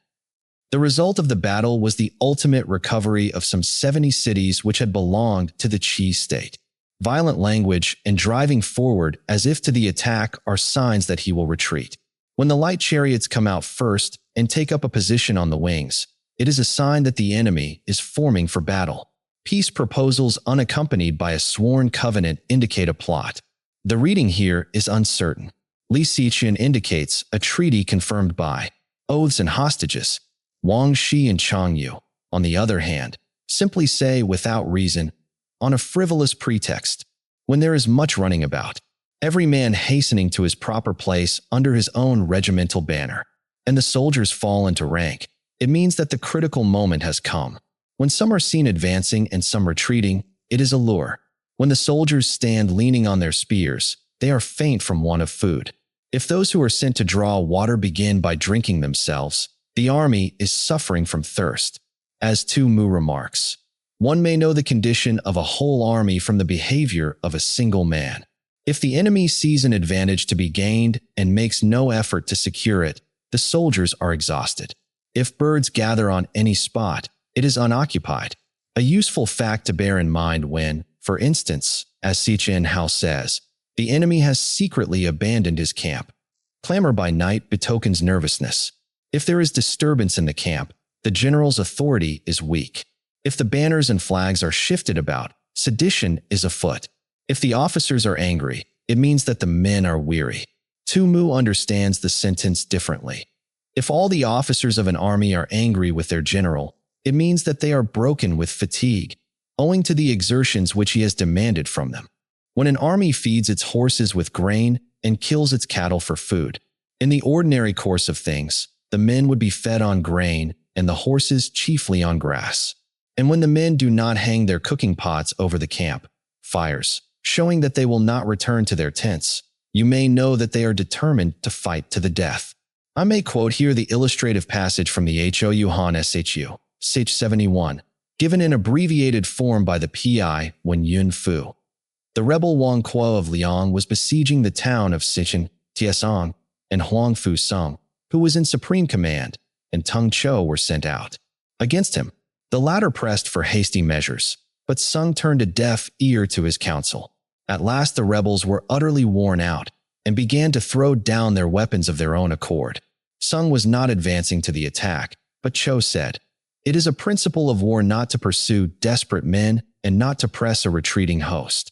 The result of the battle was the ultimate recovery of some 70 cities which had belonged to the Qi state. Violent language and driving forward as if to the attack are signs that he will retreat. When the light chariots come out first and take up a position on the wings, it is a sign that the enemy is forming for battle. Peace proposals unaccompanied by a sworn covenant indicate a plot. The reading here is uncertain. Li Xiqian indicates a treaty confirmed by oaths and hostages. Wang Shi and Chang Yu, on the other hand, simply say without reason, on a frivolous pretext, when there is much running about, every man hastening to his proper place under his own regimental banner, and the soldiers fall into rank. It means that the critical moment has come. When some are seen advancing and some retreating, it is a lure. When the soldiers stand leaning on their spears, they are faint from want of food. If those who are sent to draw water begin by drinking themselves, the army is suffering from thirst. As Sun Tzu remarks, one may know the condition of a whole army from the behavior of a single man. If the enemy sees an advantage to be gained and makes no effort to secure it, the soldiers are exhausted. If birds gather on any spot, it is unoccupied. A useful fact to bear in mind when, for instance, as Xichen Hao says, the enemy has secretly abandoned his camp. Clamor by night betokens nervousness. If there is disturbance in the camp, the general's authority is weak. If the banners and flags are shifted about, sedition is afoot. If the officers are angry, it means that the men are weary. Sun Tzu understands the sentence differently. If all the officers of an army are angry with their general, it means that they are broken with fatigue, owing to the exertions which he has demanded from them. When an army feeds its horses with grain and kills its cattle for food, in the ordinary course of things, the men would be fed on grain and the horses chiefly on grass. And when the men do not hang their cooking pots over the camp fires, showing that they will not return to their tents, you may know that they are determined to fight to the death. I may quote here the illustrative passage from the Hou Han Shu, Sage 71, given in abbreviated form by the PI when Yun Fu. The rebel Wang Kuo of Liang was besieging the town of Sichuan, Tiesong, and Huang Fu Song, who was in supreme command, and Tung Chou were sent out against him. The latter pressed for hasty measures, but Sung turned a deaf ear to his counsel. At last the rebels were utterly worn out and began to throw down their weapons of their own accord. Sung was not advancing to the attack, but Chou said, "It is a principle of war not to pursue desperate men and not to press a retreating host."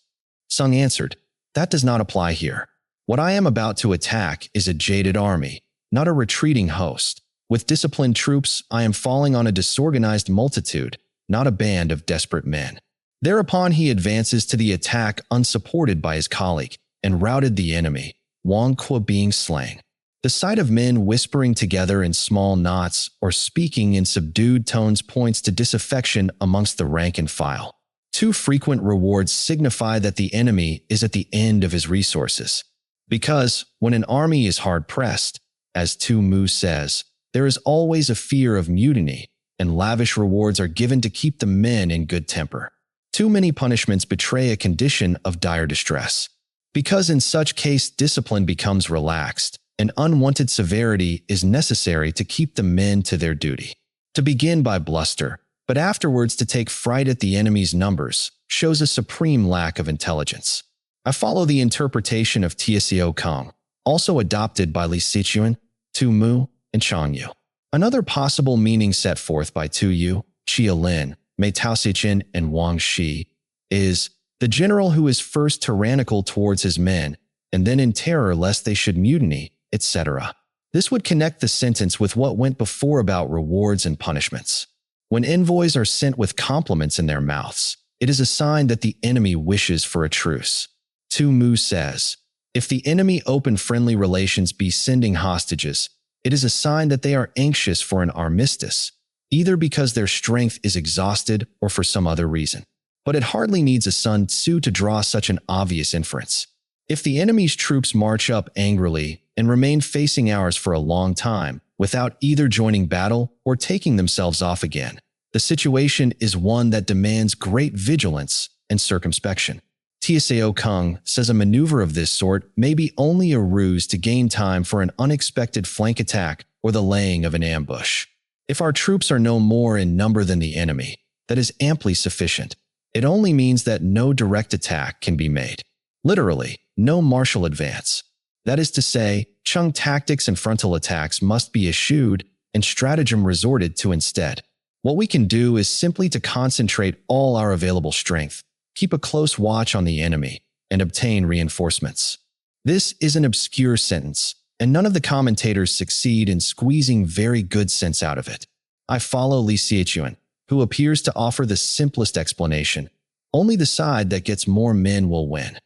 Sung answered, "That does not apply here. What I am about to attack is a jaded army, not a retreating host. With disciplined troops, I am falling on a disorganized multitude, not a band of desperate men. Thereupon he advances to the attack unsupported by his colleague, and routed the enemy, Wang Kuo being slain. The sight of men whispering together in small knots or speaking in subdued tones points to disaffection amongst the rank and file. Too frequent rewards signify that the enemy is at the end of his resources. Because, when an army is hard-pressed, as Sun Tzu says, there is always a fear of mutiny, and lavish rewards are given to keep the men in good temper. Too many punishments betray a condition of dire distress. Because in such case discipline becomes relaxed, and unwanted severity is necessary to keep the men to their duty. To begin by bluster, but afterwards to take fright at the enemy's numbers, shows a supreme lack of intelligence. I follow the interpretation of Tao Kung, also adopted by Li Sichuan, Tu Mu, and Chang Yu. Another possible meaning set forth by Tu Yu, Chia Lin, Mei Tao Sichin, and Wang Shi is the general who is first tyrannical towards his men, and then in terror lest they should mutiny, etc. This would connect the sentence with what went before about rewards and punishments. When envoys are sent with compliments in their mouths, it is a sign that the enemy wishes for a truce. Tu Mu says, if the enemy open friendly relations be sending hostages, it is a sign that they are anxious for an armistice, either because their strength is exhausted or for some other reason. But it hardly needs a Sun Tzu to draw such an obvious inference. If the enemy's troops march up angrily and remain facing ours for a long time, without either joining battle or taking themselves off again, the situation is one that demands great vigilance and circumspection. Tao Kung says a maneuver of this sort may be only a ruse to gain time for an unexpected flank attack or the laying of an ambush. If our troops are no more in number than the enemy, that is amply sufficient. It only means that no direct attack can be made. Literally, no martial advance. That is to say, Chung tactics and frontal attacks must be eschewed and stratagem resorted to instead. What we can do is simply to concentrate all our available strength, keep a close watch on the enemy, and obtain reinforcements. This is an obscure sentence, and none of the commentators succeed in squeezing very good sense out of it. I follow Li Sichuan, who appears to offer the simplest explanation. Only the side that gets more men will win.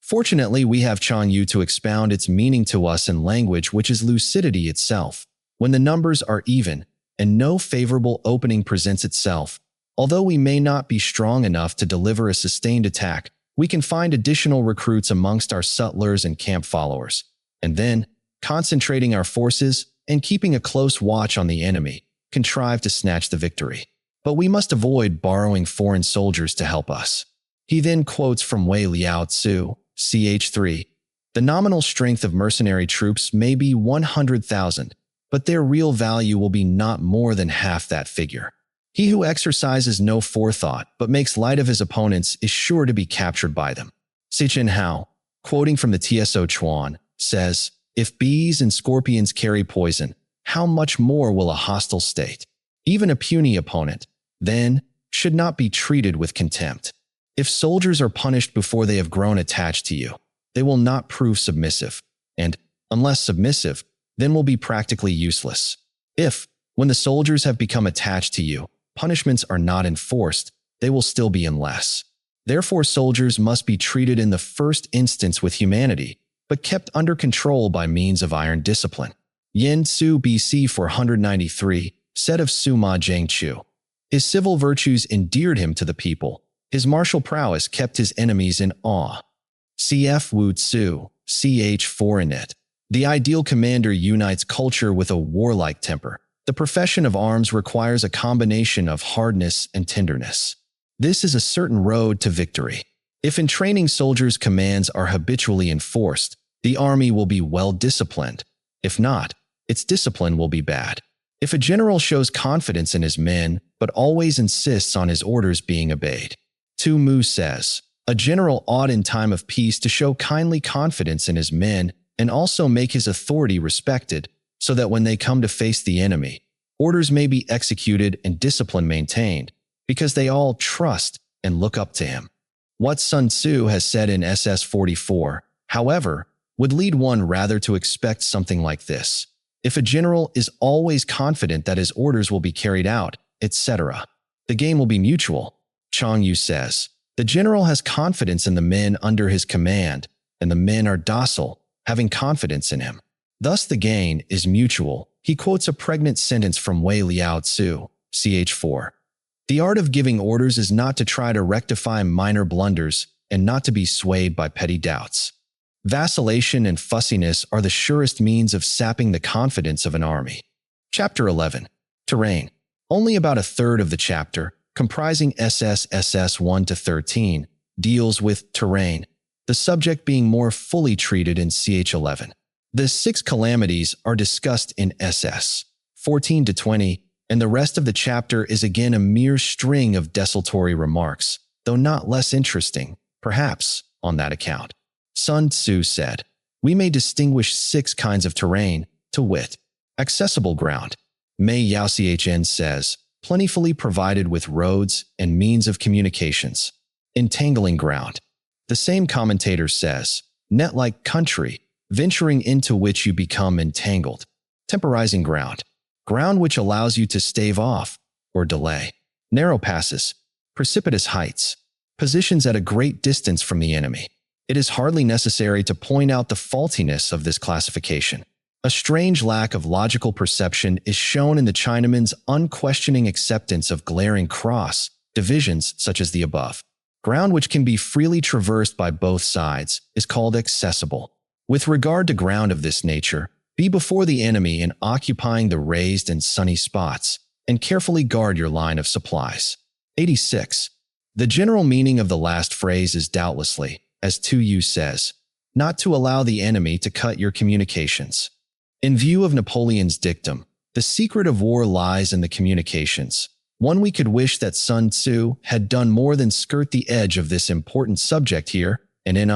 Fortunately, we have Chang Yu to expound its meaning to us in language which is lucidity itself. When the numbers are even, and no favorable opening presents itself, although we may not be strong enough to deliver a sustained attack, we can find additional recruits amongst our sutlers and camp followers, and then, concentrating our forces and keeping a close watch on the enemy, contrive to snatch the victory. But we must avoid borrowing foreign soldiers to help us. He then quotes from Wei Liao Tzu, ch. 3, the nominal strength of mercenary troops may be 100,000, but their real value will be not more than half that figure. He who exercises no forethought but makes light of his opponents is sure to be captured by them. Sichin Hao, quoting from the Tso Chuan, says, if bees and scorpions carry poison, how much more will a hostile state, even a puny opponent, then, should not be treated with contempt. If soldiers are punished before they have grown attached to you, they will not prove submissive, and, unless submissive, then will be practically useless. If, when the soldiers have become attached to you, punishments are not enforced, they will still be unless. Therefore, soldiers must be treated in the first instance with humanity, but kept under control by means of iron discipline. Yen Tzu BC 493 said of Sima Jiangchu, his civil virtues endeared him to the people, his martial prowess kept his enemies in awe. Cf. Wu Tzu, ch. 4 in it. The ideal commander unites culture with a warlike temper. The profession of arms requires a combination of hardness and tenderness. This is a certain road to victory. If in training soldiers' commands are habitually enforced, the army will be well disciplined. If not, its discipline will be bad. If a general shows confidence in his men, but always insists on his orders being obeyed. Tu Mu says, a general ought in time of peace to show kindly confidence in his men and also make his authority respected, so that when they come to face the enemy, orders may be executed and discipline maintained, because they all trust and look up to him. What Sun Tzu has said in SS 44, however, would lead one rather to expect something like this. If a general is always confident that his orders will be carried out, etc., the game will be mutual. Chang Yu says, the general has confidence in the men under his command, and the men are docile, having confidence in him. Thus the gain is mutual. He quotes a pregnant sentence from Wei Liao Tzu, ch. 4. The art of giving orders is not to try to rectify minor blunders and not to be swayed by petty doubts. Vacillation and fussiness are the surest means of sapping the confidence of an army. Chapter 11. Terrain. Only about a third of the chapter, comprising SS 1 to 13, deals with terrain, the subject being more fully treated in ch. 11. The 6 calamities are discussed in SS 14 to 20, and the rest of the chapter is again a mere string of desultory remarks, though not less interesting, perhaps, on that account. Sun Tzu said, we may distinguish 6 kinds of terrain, to wit, accessible ground. Mei Yaoxian says, plentifully provided with roads and means of communications. Entangling ground. The same commentator says, net-like country, venturing into which you become entangled. Temporizing ground. Ground which allows you to stave off or delay. Narrow passes. Precipitous heights. Positions at a great distance from the enemy. It is hardly necessary to point out the faultiness of this classification. A strange lack of logical perception is shown in the Chinaman's unquestioning acceptance of glaring cross divisions such as the above. Ground which can be freely traversed by both sides is called accessible. With regard to ground of this nature, be before the enemy in occupying the raised and sunny spots, and carefully guard your line of supplies. 86. The general meaning of the last phrase is doubtlessly, as Sun Tzu says, not to allow the enemy to cut your communications. In view of Napoleon's dictum, the secret of war lies in the communications. We could wish that Sun Tzu had done more than skirt the edge of this important subject here, and in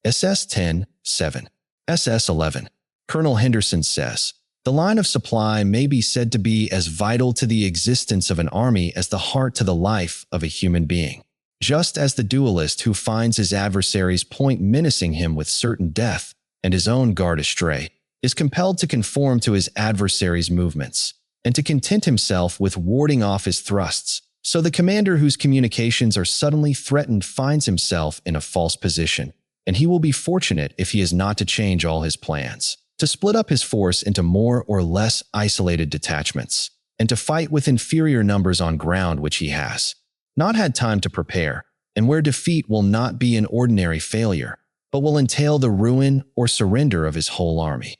SS 10, 7. SS 11. Colonel Henderson says, the line of supply may be said to be as vital to the existence of an army as the heart to the life of a human being. Just as the duelist who finds his adversary's point menacing him with certain death, and his own guard astray, is compelled to conform to his adversary's movements, and to content himself with warding off his thrusts, so the commander whose communications are suddenly threatened finds himself in a false position, and he will be fortunate if he is not to change all his plans, to split up his force into more or less isolated detachments, and to fight with inferior numbers on ground which he has not had time to prepare, and where defeat will not be an ordinary failure, but will entail the ruin or surrender of his whole army.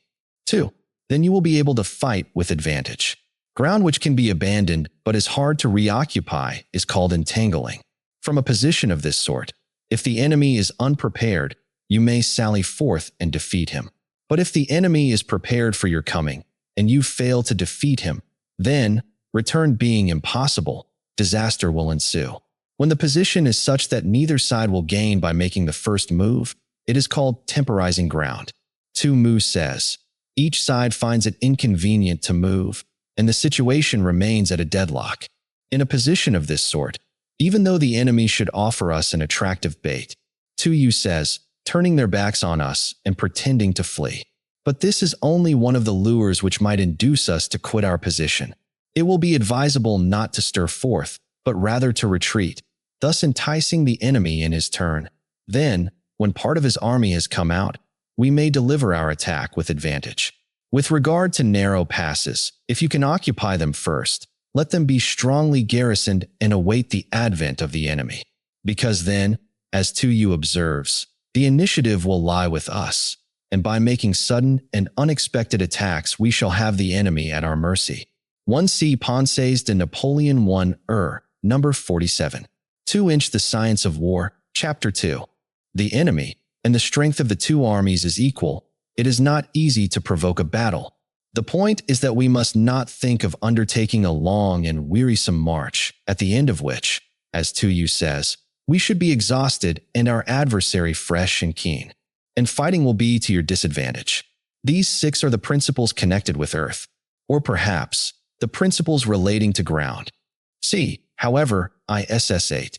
2. Then you will be able to fight with advantage. Ground which can be abandoned but is hard to reoccupy is called entangling. From a position of this sort, if the enemy is unprepared, you may sally forth and defeat him. But if the enemy is prepared for your coming, and you fail to defeat him, then, return being impossible, disaster will ensue. When the position is such that neither side will gain by making the first move, it is called temporizing ground. Sun Tzu says, each side finds it inconvenient to move, and the situation remains at a deadlock. In a position of this sort, even though the enemy should offer us an attractive bait, Sun Tzu says, turning their backs on us and pretending to flee. But this is only one of the lures which might induce us to quit our position. It will be advisable not to stir forth, but rather to retreat, thus enticing the enemy in his turn. Then, when part of his army has come out, we may deliver our attack with advantage. With regard to narrow passes, if you can occupy them first, let them be strongly garrisoned and await the advent of the enemy. Because then, as Sun Tzu observes, the initiative will lie with us, and by making sudden and unexpected attacks we shall have the enemy at our mercy. 1C Ponce's de Napoleon 1 number 47. 2-inch The Science of War, Chapter 2. The enemy, and the strength of the two armies is equal. It is not easy to provoke a battle. The point is that we must not think of undertaking a long and wearisome march, at the end of which, as Sun Tzu says, we should be exhausted and our adversary fresh and keen. And fighting will be to your disadvantage. These 6 are the principles connected with earth, or perhaps, the principles relating to ground. See, however, ISS 8.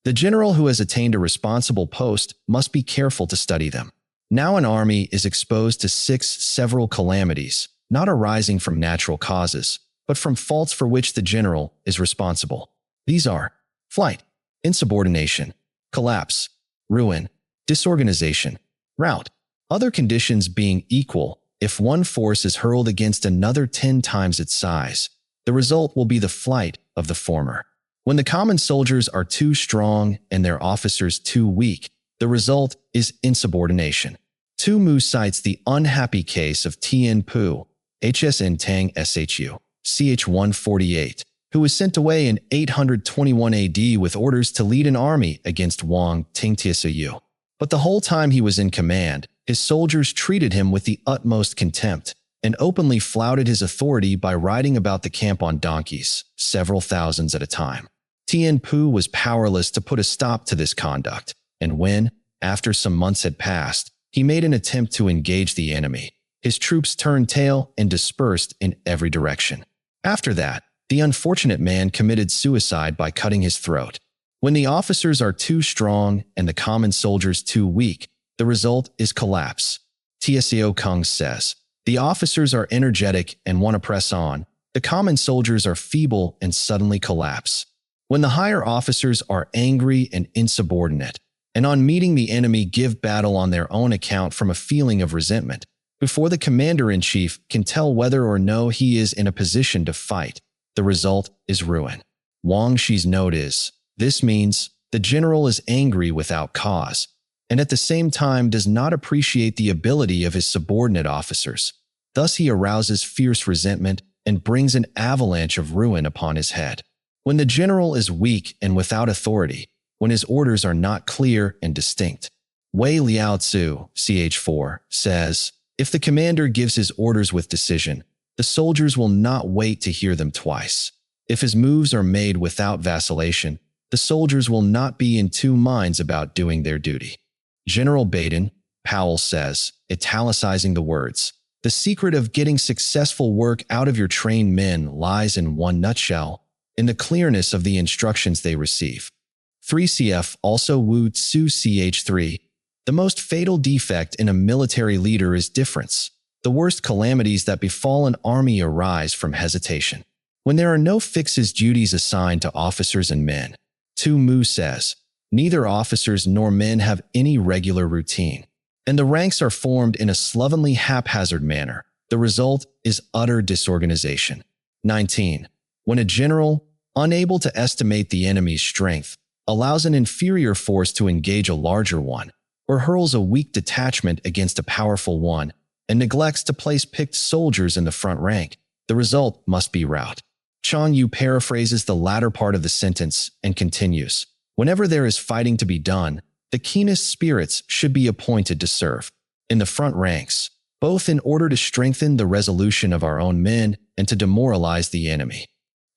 The general who has attained a responsible post must be careful to study them. Now an army is exposed to 6 several calamities, not arising from natural causes, but from faults for which the general is responsible. These are flight, insubordination, collapse, ruin, disorganization, rout. Other conditions being equal, if one force is hurled against another 10 times its size, the result will be the flight of the former. When the common soldiers are too strong and their officers too weak, the result is insubordination. Sun Tzu cites the unhappy case of Tien Pu, Hsn Tang Shu, ch. 148, who was sent away in 821 AD with orders to lead an army against Wang Tingtiasuyu. But the whole time he was in command, his soldiers treated him with the utmost contempt and openly flouted his authority by riding about the camp on donkeys, several thousands at a time. Tien Pu was powerless to put a stop to this conduct, and when, after some months had passed, he made an attempt to engage the enemy, his troops turned tail and dispersed in every direction. After that, the unfortunate man committed suicide by cutting his throat. When the officers are too strong and the common soldiers too weak, the result is collapse. Tsao Kung says, the officers are energetic and want to press on. The common soldiers are feeble and suddenly collapse. When the higher officers are angry and insubordinate, and on meeting the enemy give battle on their own account from a feeling of resentment, before the commander-in-chief can tell whether or no he is in a position to fight, the result is ruin. Wang Shi's note is, this means the general is angry without cause, and at the same time does not appreciate the ability of his subordinate officers. Thus he arouses fierce resentment and brings an avalanche of ruin upon his head. When the general is weak and without authority, when his orders are not clear and distinct. Wei Liao Tzu, ch. 4, says, if the commander gives his orders with decision, the soldiers will not wait to hear them twice. If his moves are made without vacillation, the soldiers will not be in two minds about doing their duty. General Baden Powell says, italicizing the words, the secret of getting successful work out of your trained men lies in one nutshell, in the clearness of the instructions they receive. 3CF also Wu Tzu ch. 3. The most fatal defect in a military leader is difference. The worst calamities that befall an army arise from hesitation. When there are no fixed duties assigned to officers and men, Sun Tzu says, neither officers nor men have any regular routine, and the ranks are formed in a slovenly haphazard manner. The result is utter disorganization. 19. When a general, unable to estimate the enemy's strength, allows an inferior force to engage a larger one, or hurls a weak detachment against a powerful one, and neglects to place picked soldiers in the front rank, the result must be rout. Chang Yu paraphrases the latter part of the sentence and continues, whenever there is fighting to be done, the keenest spirits should be appointed to serve in the front ranks, both in order to strengthen the resolution of our own men and to demoralize the enemy.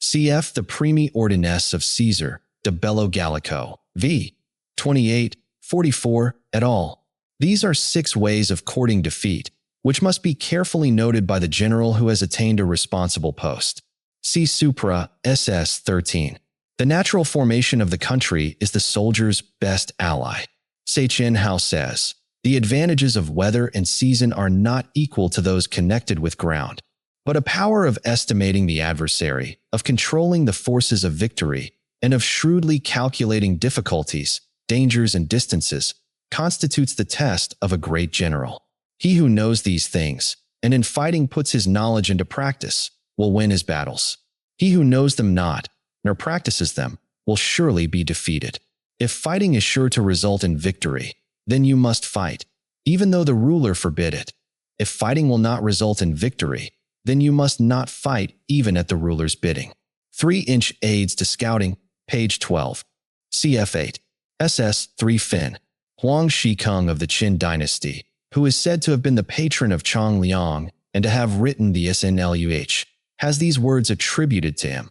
Cf. the Primi Ordinance of Caesar de Bello Gallico, v. 2844, et al. These are 6 ways of courting defeat, which must be carefully noted by the general who has attained a responsible post. See Supra, SS 13. The natural formation of the country is the soldier's best ally. Seychen Hao says, the advantages of weather and season are not equal to those connected with ground, but a power of estimating the adversary, of controlling the forces of victory, and of shrewdly calculating difficulties, dangers, and distances, constitutes the test of a great general. He who knows these things, and in fighting puts his knowledge into practice, will win his battles. He who knows them not, nor practices them, will surely be defeated. If fighting is sure to result in victory, then you must fight, even though the ruler forbid it. If fighting will not result in victory, then you must not fight even at the ruler's bidding. 3-inch Aids to Scouting, page 12. Cf. 8. SS 3 Fin. Huang Shikung of the Qin dynasty, who is said to have been the patron of Chong Liang and to have written the SNLUH, has these words attributed to him.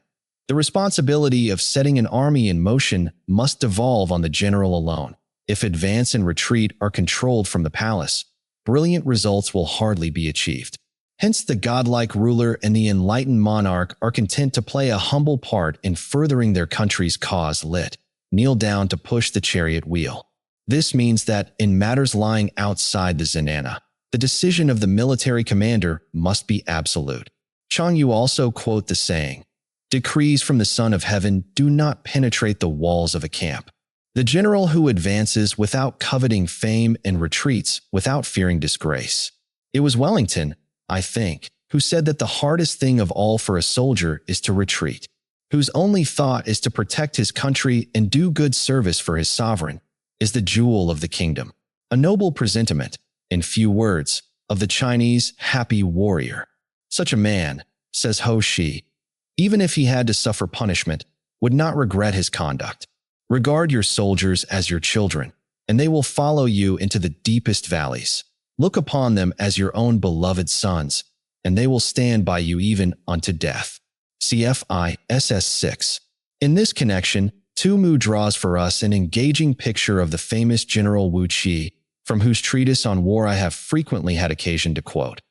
The responsibility of setting an army in motion must devolve on the general alone. If advance and retreat are controlled from the palace, brilliant results will hardly be achieved. Hence the godlike ruler and the enlightened monarch are content to play a humble part in furthering their country's cause kneel down to push the chariot wheel. This means that, in matters lying outside the zenana, The decision of the military commander must be absolute. Chang Yu also quote the saying, "Decrees from the Son of Heaven do not penetrate the walls of a camp." The general who advances without coveting fame and retreats without fearing disgrace. It was Wellington, I think, who said that the hardest thing of all for a soldier is to retreat, whose only thought is to protect his country and do good service for his sovereign, is the jewel of the kingdom. A noble presentiment, in few words, of the Chinese happy warrior. Such a man, says Ho Shi, even if he had to suffer punishment, would not regret his conduct. Regard your soldiers as your children, and they will follow you into the deepest valleys. Look upon them as your own beloved sons, and they will stand by you even unto death. CFI SS 6. In this connection, Tu Mu draws for us an engaging picture of the famous General Wu Qi, from whose treatise on war I have frequently had occasion to quote.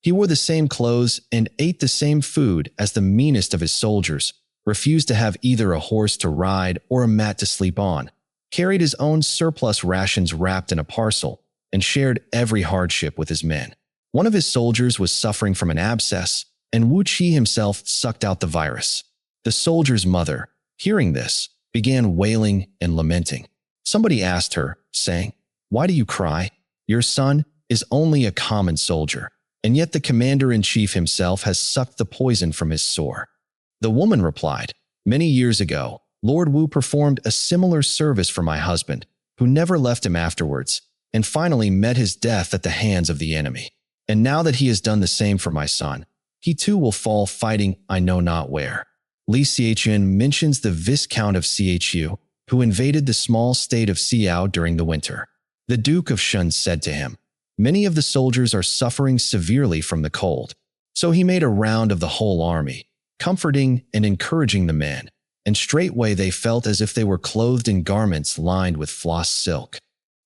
He wore the same clothes and ate the same food as the meanest of his soldiers, refused to have either a horse to ride or a mat to sleep on, carried his own surplus rations wrapped in a parcel, and shared every hardship with his men. One of his soldiers was suffering from an abscess, and Wu Qi himself sucked out the virus. The soldier's mother, hearing this, began wailing and lamenting. Somebody asked her, saying, "Why do you cry? Your son is only a common soldier, and yet the commander-in-chief himself has sucked the poison from his sore." The woman replied, "Many years ago, Lord Wu performed a similar service for my husband, who never left him afterwards, and finally met his death at the hands of the enemy. And now that he has done the same for my son, he too will fall fighting I know not where." Li Xiaochun mentions the Viscount of Chu, who invaded the small state of Xiao during the winter. The Duke of Shun said to him, "Many of the soldiers are suffering severely from the cold." So he made a round of the whole army, comforting and encouraging the men, and straightway they felt as if they were clothed in garments lined with floss silk.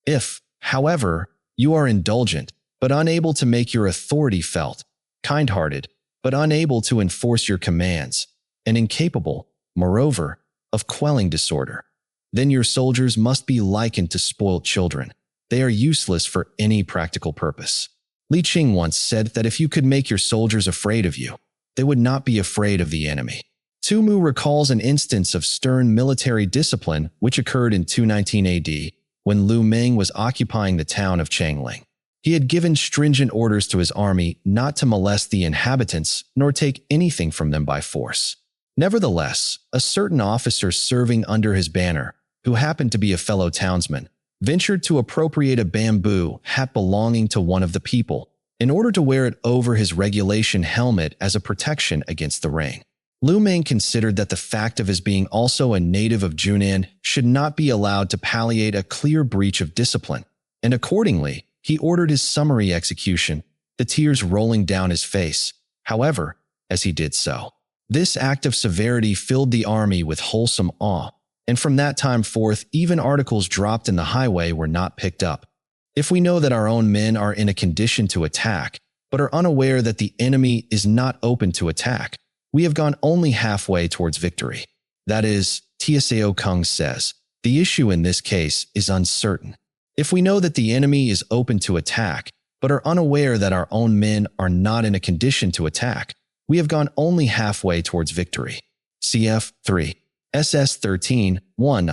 If, however, you are indulgent, but unable to make your authority felt, kind-hearted, but unable to enforce your commands, and incapable, moreover, of quelling disorder, then your soldiers must be likened to spoilt children. They are useless for any practical purpose. Li Qing once said that if you could make your soldiers afraid of you, they would not be afraid of the enemy. Tu Mu recalls an instance of stern military discipline which occurred in 219 AD when Lu Meng was occupying the town of Changling. He had given stringent orders to his army not to molest the inhabitants nor take anything from them by force. Nevertheless, a certain officer serving under his banner, who happened to be a fellow townsman, ventured to appropriate a bamboo hat belonging to one of the people, in order to wear it over his regulation helmet as a protection against the rain. Lu Meng considered that the fact of his being also a native of Junan should not be allowed to palliate a clear breach of discipline, and accordingly, he ordered his summary execution, the tears rolling down his face. However, as he did so, this act of severity filled the army with wholesome awe, and from that time forth even articles dropped in the highway were not picked up. If we know that our own men are in a condition to attack, but are unaware that the enemy is not open to attack, we have gone only halfway towards victory. That is, Tsao Kung says, the issue in this case is uncertain. If we know that the enemy is open to attack, but are unaware that our own men are not in a condition to attack, we have gone only halfway towards victory. Cf. 3. SS 13, 1.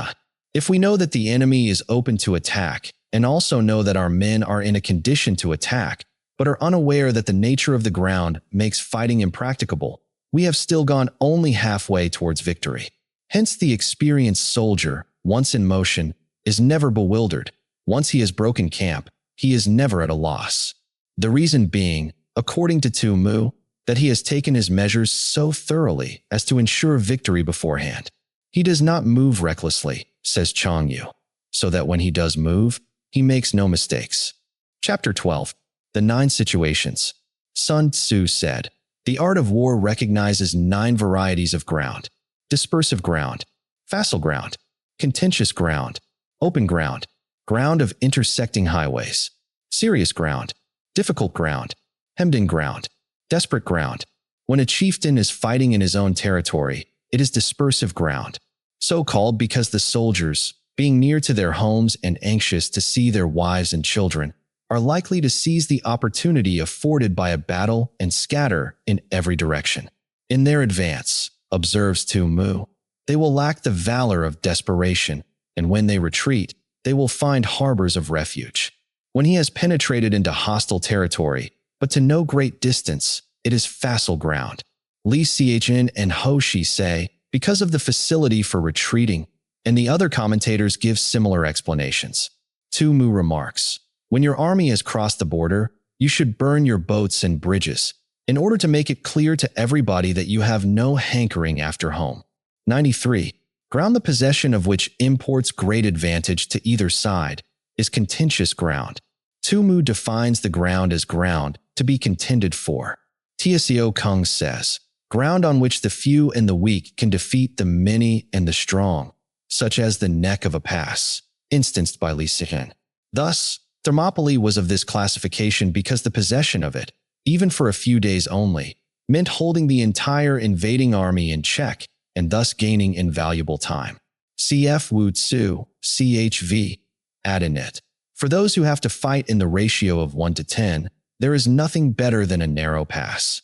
If we know that the enemy is open to attack, and also know that our men are in a condition to attack, but are unaware that the nature of the ground makes fighting impracticable, we have still gone only halfway towards victory. Hence the experienced soldier, once in motion, is never bewildered. Once he has broken camp, he is never at a loss. The reason being, according to Tu Mu, that he has taken his measures so thoroughly as to ensure victory beforehand. He does not move recklessly, says Chang Yu, so that when he does move, he makes no mistakes. Chapter 12. The 9 Situations. Sun Tzu said, "The art of war recognizes 9 varieties of ground: dispersive ground, facile ground, contentious ground, open ground, ground of intersecting highways, serious ground, difficult ground, hemmed-in ground, desperate ground. When a chieftain is fighting in his own territory, it is dispersive ground, so called because the soldiers, being near to their homes and anxious to see their wives and children, are likely to seize the opportunity afforded by a battle and scatter in every direction. In their advance, observes Sun Tzu, they will lack the valor of desperation, and when they retreat, they will find harbors of refuge. When he has penetrated into hostile territory, but to no great distance, it is facile ground. Li Xichen and Ho Shi say, because of the facility for retreating, and the other commentators give similar explanations. Sun Tzu remarks, when your army has crossed the border, you should burn your boats and bridges, in order to make it clear to everybody that you have no hankering after home. 93. Ground the possession of which imports great advantage to either side is contentious ground. Sun Tzu defines the ground as ground to be contended for. Tso Kung says, ground on which the few and the weak can defeat the many and the strong, such as the neck of a pass, instanced by Li Xichen. Thus, Thermopylae was of this classification because the possession of it, even for a few days only, meant holding the entire invading army in check and thus gaining invaluable time. Cf. Wu Tzu, CHV, Adonit. For those who have to fight in the ratio of 1 to 10, there is nothing better than a narrow pass.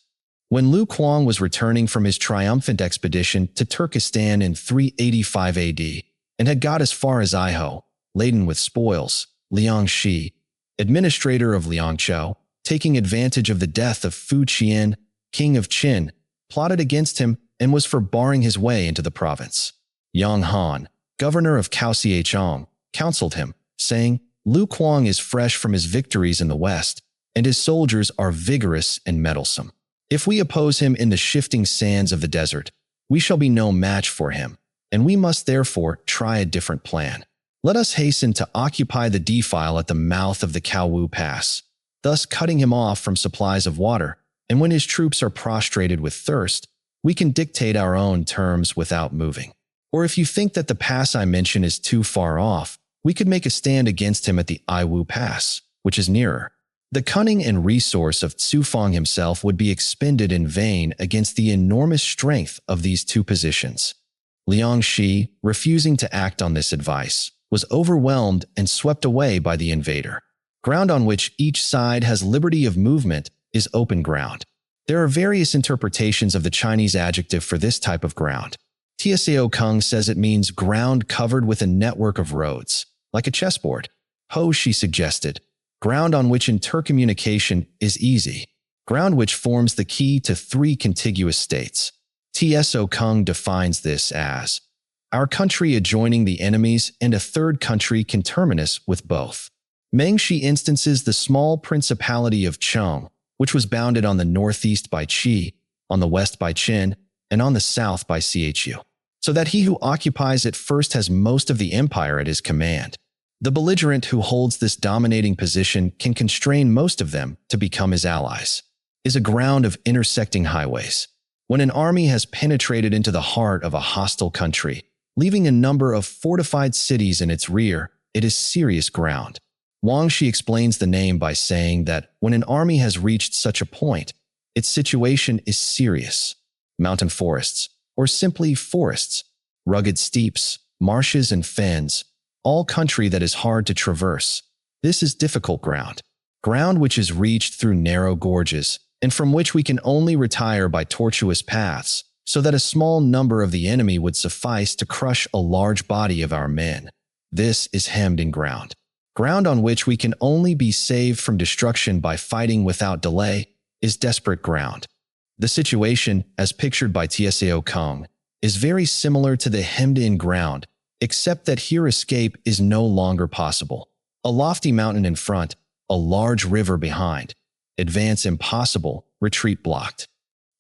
When Lu Kuang was returning from his triumphant expedition to Turkestan in 385 AD and had got as far as Aiho, laden with spoils, Liang Shi, administrator of Liangzhou, taking advantage of the death of Fu Qian, king of Qin, plotted against him and was for barring his way into the province. Yang Han, governor of Kaohsiung, counseled him, saying, Lu Kuang is fresh from his victories in the west, and his soldiers are vigorous and mettlesome. If we oppose him in the shifting sands of the desert, we shall be no match for him, and we must therefore try a different plan. Let us hasten to occupy the defile at the mouth of the Kaowu Pass, thus cutting him off from supplies of water, and when his troops are prostrated with thirst, we can dictate our own terms without moving. Or if you think that the pass I mention is too far off, we could make a stand against him at the Aiwu Pass, which is nearer. The cunning and resource of Fang himself would be expended in vain against the enormous strength of these two positions. Liang Shi, refusing to act on this advice, was overwhelmed and swept away by the invader. Ground on which each side has liberty of movement is open ground. There are various interpretations of the Chinese adjective for this type of ground. Tso Kung says it means ground covered with a network of roads, like a chessboard. Ho Shi suggested, ground on which intercommunication is easy, ground which forms the key to 3 contiguous states. Tso Kung defines this as our country adjoining the enemies and a third country conterminous with both. Meng Shi instances the small principality of Cheng, which was bounded on the northeast by Qi, on the west by Qin, and on the south by Chu, so that he who occupies it first has most of the empire at his command. The belligerent who holds this dominating position can constrain most of them to become his allies. Is a ground of intersecting highways. When an army has penetrated into the heart of a hostile country, leaving a number of fortified cities in its rear, it is serious ground. Wang Shi explains the name by saying that when an army has reached such a point, its situation is serious. Mountain forests, or simply forests, rugged steeps, marshes and fens, all country that is hard to traverse. This is difficult ground, ground which is reached through narrow gorges, and from which we can only retire by tortuous paths, so that a small number of the enemy would suffice to crush a large body of our men. This is hemmed-in ground, ground on which we can only be saved from destruction by fighting without delay, is desperate ground. The situation, as pictured by Tso Kung, is very similar to the hemmed-in ground, except that here escape is no longer possible. A lofty mountain in front, a large river behind. Advance impossible, retreat blocked.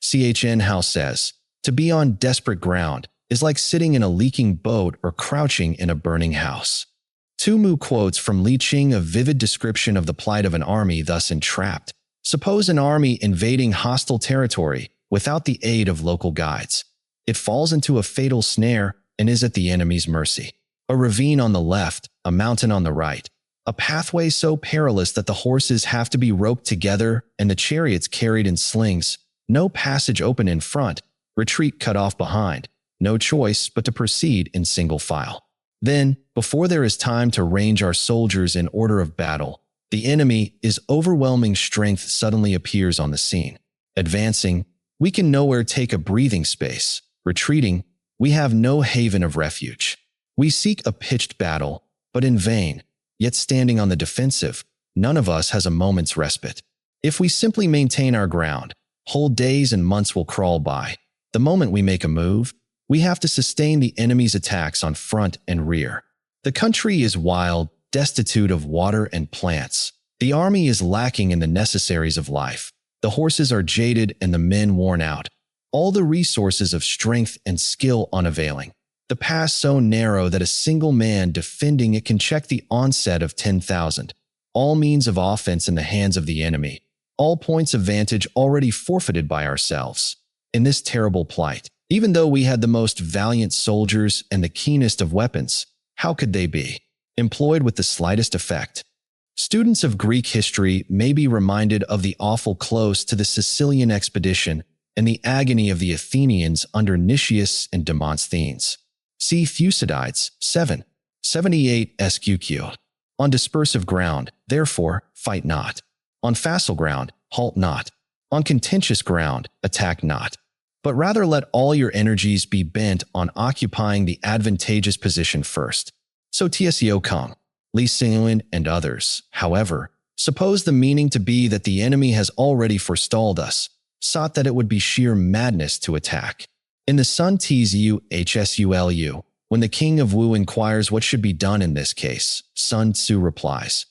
Chn Hao says, to be on desperate ground is like sitting in a leaking boat or crouching in a burning house. Sun Tzu quotes from Li Qing a vivid description of the plight of an army thus entrapped. Suppose an army invading hostile territory without the aid of local guides. It falls into a fatal snare and is at the enemy's mercy. A ravine on the left, a mountain on the right, a pathway so perilous that the horses have to be roped together and the chariots carried in slings, no passage open in front, retreat cut off behind, no choice but to proceed in single file. Then, before there is time to range our soldiers in order of battle, The enemy is overwhelming strength suddenly appears on the scene. Advancing, we can nowhere take a breathing space. Retreating, we have no haven of refuge. We seek a pitched battle, but in vain. Yet standing on the defensive, none of us has a moment's respite. If we simply maintain our ground, whole days and months will crawl by. The moment we make a move, we have to sustain the enemy's attacks on front and rear. The country is wild, destitute of water and plants. The army is lacking in the necessaries of life. The horses are jaded and the men worn out. All the resources of strength and skill unavailing. The pass so narrow that a single man defending it can check the onset of 10,000. All means of offense in the hands of the enemy. All points of vantage already forfeited by ourselves. In this terrible plight, even though we had the most valiant soldiers and the keenest of weapons, how could they be employed with the slightest effect? Students of Greek history may be reminded of the awful close to the Sicilian expedition and the agony of the Athenians under Nicias and Demosthenes. See Thucydides 7:78 SQQ. On dispersive ground, therefore, fight not. On facile ground, halt not. On contentious ground, attack not. But rather let all your energies be bent on occupying the advantageous position first. So Tso Kung, Li Xinwen, and others, however, suppose the meaning to be that the enemy has already forestalled us, sought that it would be sheer madness to attack. In the Sun Tzu Hsulu, when the king of Wu inquires what should be done in this case, Sun Tzu replies,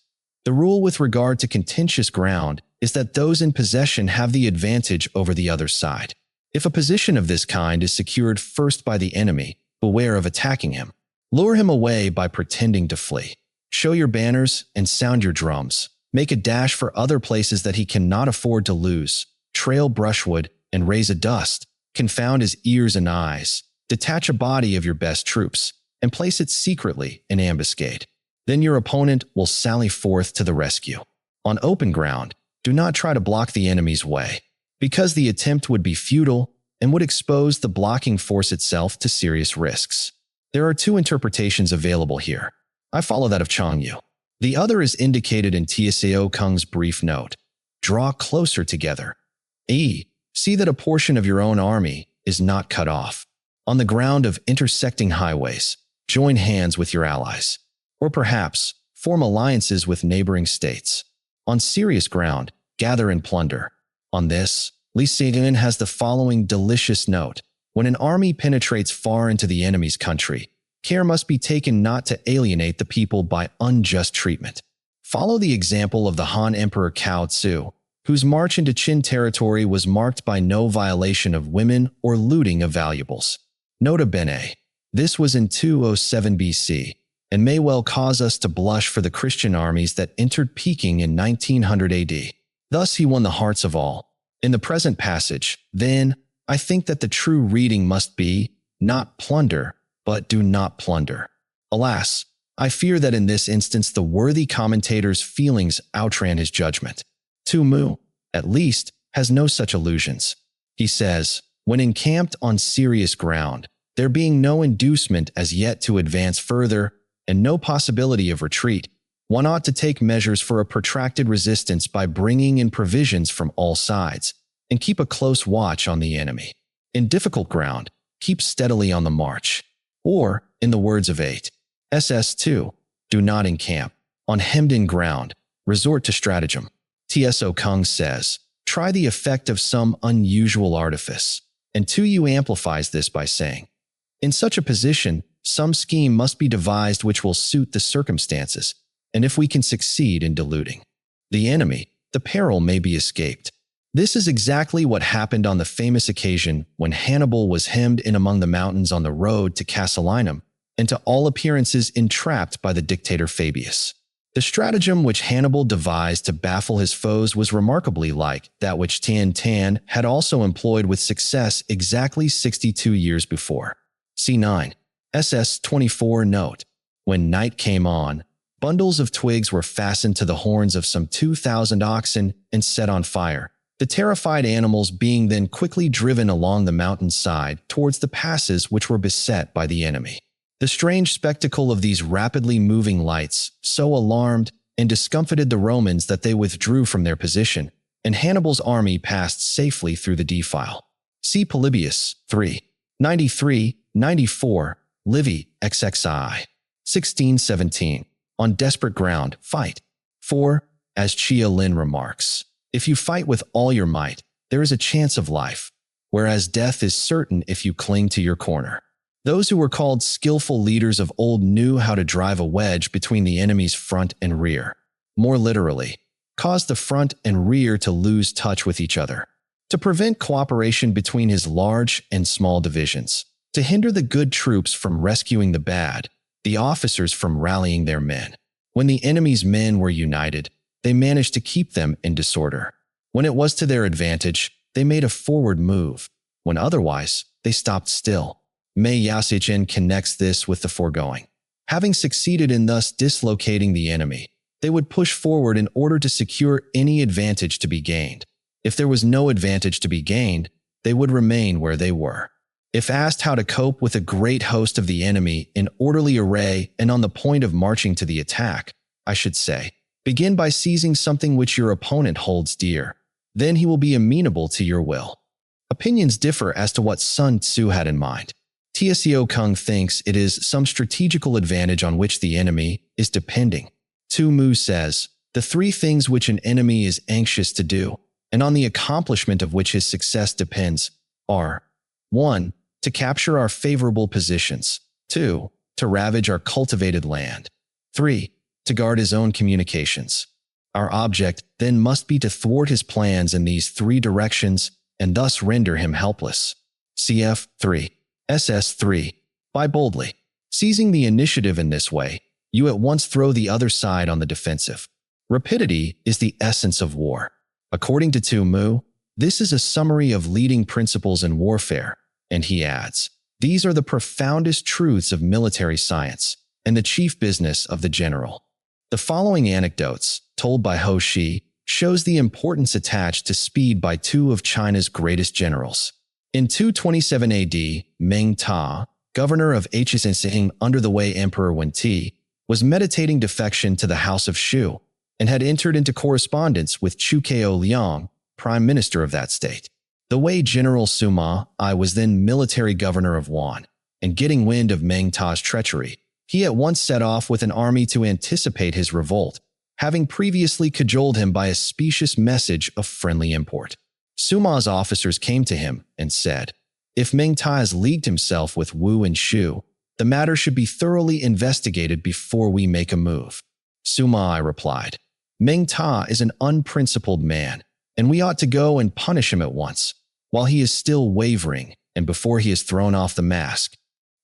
"The rule with regard to contentious ground is that those in possession have the advantage over the other side. If a position of this kind is secured first by the enemy, beware of attacking him. Lure him away by pretending to flee. Show your banners and sound your drums. Make a dash for other places that he cannot afford to lose. Trail brushwood and raise a dust. Confound his ears and eyes. Detach a body of your best troops and place it secretly in ambuscade. Then your opponent will sally forth to the rescue. On open ground, do not try to block the enemy's way, because the attempt would be futile and would expose the blocking force itself to serious risks." There are two interpretations available here. I follow that of Changyu. The other is indicated in Tso Kung's brief note. Draw closer together. See that a portion of your own army is not cut off. On the ground of intersecting highways, join hands with your allies. Or perhaps, form alliances with neighboring states. On serious ground, gather and plunder. On this, Li Xinwen has the following delicious note. When an army penetrates far into the enemy's country, care must be taken not to alienate the people by unjust treatment. Follow the example of the Han Emperor Cao Tzu, whose march into Qin territory was marked by no violation of women or looting of valuables. Nota bene, this was in 207 BC, and may well cause us to blush for the Christian armies that entered Peking in 1900 AD. Thus he won the hearts of all. In the present passage, then, I think that the true reading must be, not plunder, but do not plunder. Alas, I fear that in this instance the worthy commentator's feelings outran his judgment. Tu Mu, at least, has no such illusions. He says, when encamped on serious ground, there being no inducement as yet to advance further, and no possibility of retreat, one ought to take measures for a protracted resistance by bringing in provisions from all sides, and keep a close watch on the enemy. In difficult ground, keep steadily on the march. Or, in the words of 8 SS2, do not encamp. On hemmed-in ground, resort to stratagem. Tso Kung says, try the effect of some unusual artifice. And Tu amplifies this by saying, in such a position, some scheme must be devised which will suit the circumstances, and if we can succeed in deluding the enemy, the peril may be escaped. This is exactly what happened on the famous occasion when Hannibal was hemmed in among the mountains on the road to Casilinum, and to all appearances entrapped by the dictator Fabius. The stratagem which Hannibal devised to baffle his foes was remarkably like that which Tian Tan had also employed with success exactly 62 years before. C9. SS24 note. When night came on, bundles of twigs were fastened to the horns of some 2,000 oxen and set on fire, the terrified animals being then quickly driven along the mountainside towards the passes which were beset by the enemy. The strange spectacle of these rapidly moving lights so alarmed and discomfited the Romans that they withdrew from their position, and Hannibal's army passed safely through the defile. See Polybius 3. 93-94, Livy XXI 1617. On desperate ground, fight. 4. As Chia Lin remarks, if you fight with all your might, there is a chance of life, whereas death is certain if you cling to your corner. Those who were called skillful leaders of old knew how to drive a wedge between the enemy's front and rear. More literally, cause the front and rear to lose touch with each other, to prevent cooperation between his large and small divisions, to hinder the good troops from rescuing the bad, the officers from rallying their men. When the enemy's men were united, they managed to keep them in disorder. When it was to their advantage, they made a forward move. When otherwise, they stopped still. Mei Yasichin connects this with the foregoing. Having succeeded in thus dislocating the enemy, they would push forward in order to secure any advantage to be gained. If there was no advantage to be gained, they would remain where they were. If asked how to cope with a great host of the enemy in orderly array and on the point of marching to the attack, I should say, begin by seizing something which your opponent holds dear. Then he will be amenable to your will. Opinions differ as to what Sun Tzu had in mind. Tseo Kung thinks it is some strategical advantage on which the enemy is depending. Tu Mu says, the three things which an enemy is anxious to do, and on the accomplishment of which his success depends, are 1. To capture our favorable positions, 2. To ravage our cultivated land, 3. To guard his own communications. Our object then must be to thwart his plans in these three directions and thus render him helpless. Cf. 3. SS 3. By boldly seizing the initiative in this way, you at once throw the other side on the defensive. Rapidity is the essence of war. According to Tu Mu, this is a summary of leading principles in warfare, and he adds, these are the profoundest truths of military science and the chief business of the general. The following anecdotes, told by Ho Shi, shows the importance attached to speed by two of China's greatest generals. In 227 AD, Meng Ta, governor of Hsing under the Wei Emperor Wen Ti, was meditating defection to the House of Shu and had entered into correspondence with Chu Keo Liang, prime minister of that state. The Wei general Sima I was then military governor of Wan, and getting wind of Meng Ta's treachery, he at once set off with an army to anticipate his revolt, having previously cajoled him by a specious message of friendly import. Suma's officers came to him and said, if Meng Ta has leagued himself with Wu and Shu, the matter should be thoroughly investigated before we make a move. Suma I replied, Meng Ta is an unprincipled man, and we ought to go and punish him at once, while he is still wavering and before he is thrown off the mask.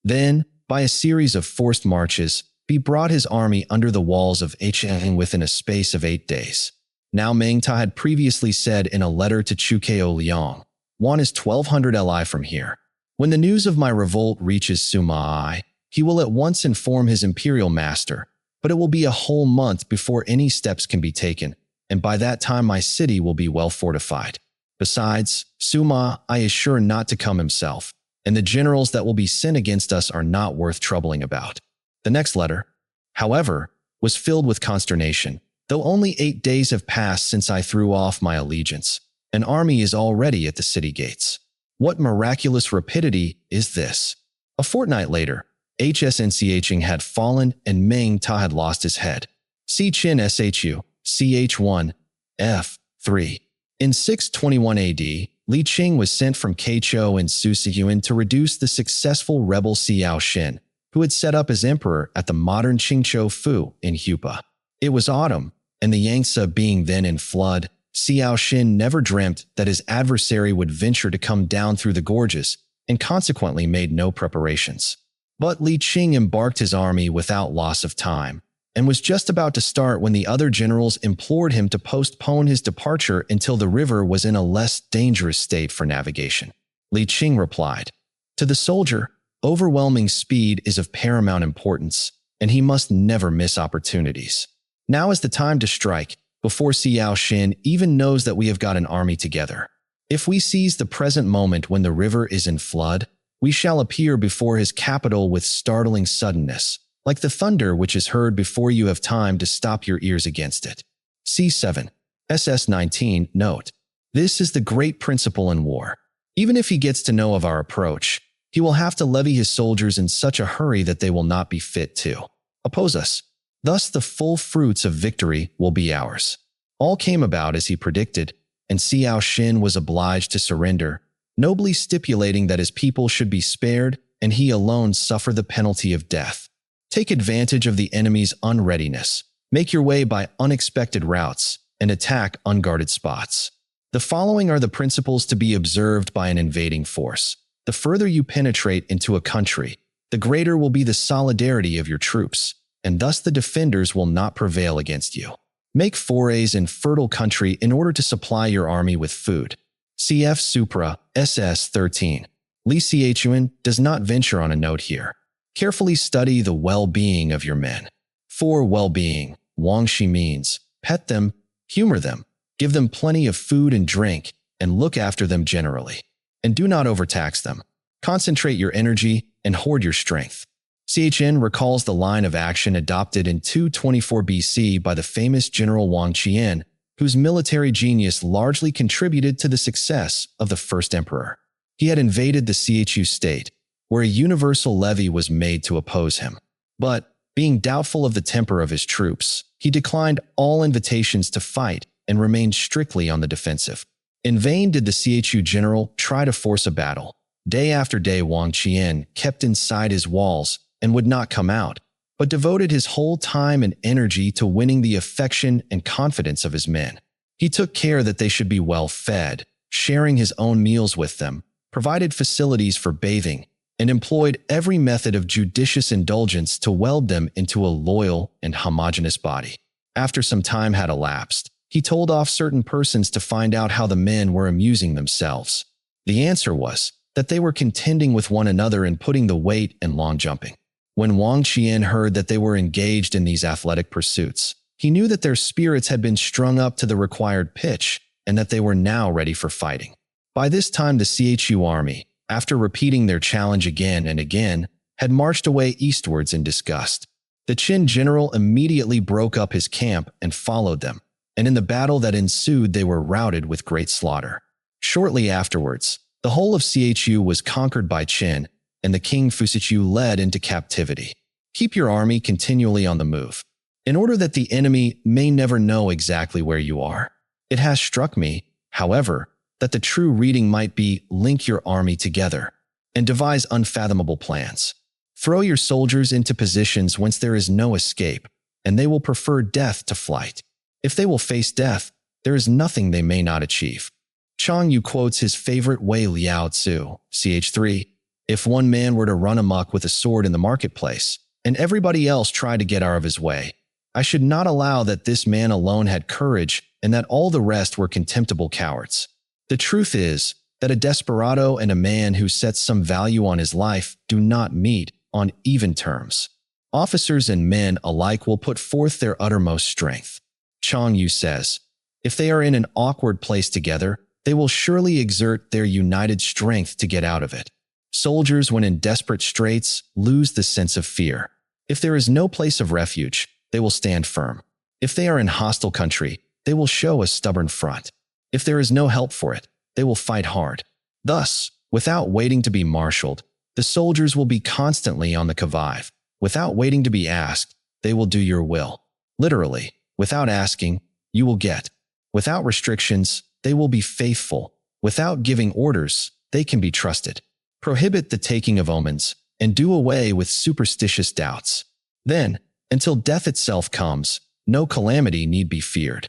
Then, by a series of forced marches, he brought his army under the walls of Hsing within a space of 8 days. Now Meng Ta had previously said in a letter to Chu Keo Liang, Wan is 1200 li from here. When the news of my revolt reaches Suma I, he will at once inform his imperial master, but it will be a whole month before any steps can be taken, and by that time my city will be well fortified. Besides, Suma I is sure not to come himself, and the generals that will be sent against us are not worth troubling about. The next letter, however, was filled with consternation. Though only 8 days have passed since I threw off my allegiance, an army is already at the city gates. What miraculous rapidity is this? A fortnight later, Hsing had fallen and Meng Ta had lost his head. See Chin Shu, Ch1, F3. In 621 AD, Li Qing was sent from Keichou and Susiyuan to reduce the successful rebel Xiao Xin, who had set up as emperor at the modern Qingzhou Fu in Hupa. It was autumn, and the Yangtze being then in flood, Xiao Xin never dreamt that his adversary would venture to come down through the gorges, and consequently made no preparations. But Li Qing embarked his army without loss of time, and was just about to start when the other generals implored him to postpone his departure until the river was in a less dangerous state for navigation. Li Qing replied, to the soldier, overwhelming speed is of paramount importance, and he must never miss opportunities. Now is the time to strike, before Xiao Xin even knows that we have got an army together. If we seize the present moment when the river is in flood, we shall appear before his capital with startling suddenness, like the thunder which is heard before you have time to stop your ears against it. C7. SS19. Note: this is the great principle in war. Even if he gets to know of our approach, he will have to levy his soldiers in such a hurry that they will not be fit to oppose us. Thus the full fruits of victory will be ours. All came about as he predicted, and Xiao Xin was obliged to surrender, nobly stipulating that his people should be spared and he alone suffer the penalty of death. Take advantage of the enemy's unreadiness, make your way by unexpected routes, and attack unguarded spots. The following are the principles to be observed by an invading force. The further you penetrate into a country, the greater will be the solidarity of your troops, and thus the defenders will not prevail against you. Make forays in fertile country in order to supply your army with food. Cf. Supra, SS 13. Li Xiaochuan does not venture on a note here. Carefully study the well-being of your men. For well-being, Wangxi means pet them, humor them, give them plenty of food and drink, and look after them generally. And do not overtax them. Concentrate your energy and hoard your strength. CHN recalls the line of action adopted in 224 BC by the famous general Wang Qian, whose military genius largely contributed to the success of the first emperor. He had invaded the Chu state, where a universal levy was made to oppose him. But, being doubtful of the temper of his troops, he declined all invitations to fight and remained strictly on the defensive. In vain did the Chu general try to force a battle. Day after day Wang Qian kept inside his walls and would not come out, but devoted his whole time and energy to winning the affection and confidence of his men. He took care that they should be well fed, sharing his own meals with them, provided facilities for bathing, and employed every method of judicious indulgence to weld them into a loyal and homogeneous body. After some time had elapsed, he told off certain persons to find out how the men were amusing themselves. The answer was that they were contending with one another in putting the weight and long jumping. When Wang Qian heard that they were engaged in these athletic pursuits, he knew that their spirits had been strung up to the required pitch and that they were now ready for fighting. By this time the Chu army, after repeating their challenge again and again, had marched away eastwards in disgust. The Qin general immediately broke up his camp and followed them, and in the battle that ensued they were routed with great slaughter. Shortly afterwards, the whole of Chu was conquered by Qin, and the king Fusichu led into captivity. Keep your army continually on the move, in order that the enemy may never know exactly where you are. It has struck me, however, that the true reading might be link your army together and devise unfathomable plans. Throw your soldiers into positions whence there is no escape, and they will prefer death to flight. If they will face death, there is nothing they may not achieve. Chang Yu quotes his favorite Wei Liao Tzu, ch3. If one man were to run amok with a sword in the marketplace, and everybody else tried to get out of his way, I should not allow that this man alone had courage and that all the rest were contemptible cowards. The truth is that a desperado and a man who sets some value on his life do not meet on even terms. Officers and men alike will put forth their uttermost strength. Chang Yu says, if they are in an awkward place together, they will surely exert their united strength to get out of it. Soldiers, when in desperate straits, lose the sense of fear. If there is no place of refuge, they will stand firm. If they are in hostile country, they will show a stubborn front. If there is no help for it, they will fight hard. Thus, without waiting to be marshaled, the soldiers will be constantly on the qui vive. Without waiting to be asked, they will do your will. Literally, without asking, you will get. Without restrictions, they will be faithful. Without giving orders, they can be trusted. Prohibit the taking of omens, and do away with superstitious doubts. Then, until death itself comes, no calamity need be feared.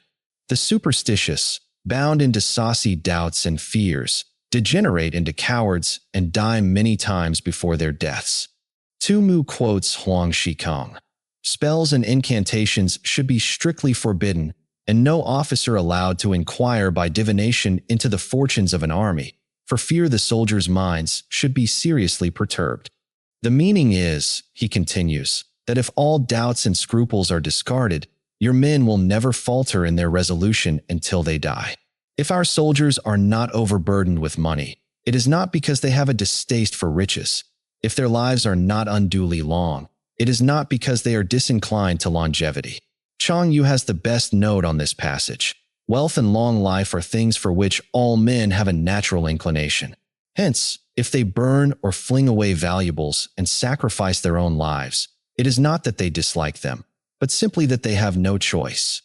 The superstitious, bound into saucy doubts and fears, degenerate into cowards and die many times before their deaths. Tu Mu quotes Huang Shikong. Spells and incantations should be strictly forbidden, and no officer allowed to inquire by divination into the fortunes of an army, for fear the soldiers' minds should be seriously perturbed. The meaning is, he continues, that if all doubts and scruples are discarded, your men will never falter in their resolution until they die. If our soldiers are not overburdened with money, it is not because they have a distaste for riches. If their lives are not unduly long, it is not because they are disinclined to longevity. Chang Yu has the best note on this passage. Wealth and long life are things for which all men have a natural inclination. Hence, if they burn or fling away valuables and sacrifice their own lives, it is not that they dislike them, but simply that they have no choice.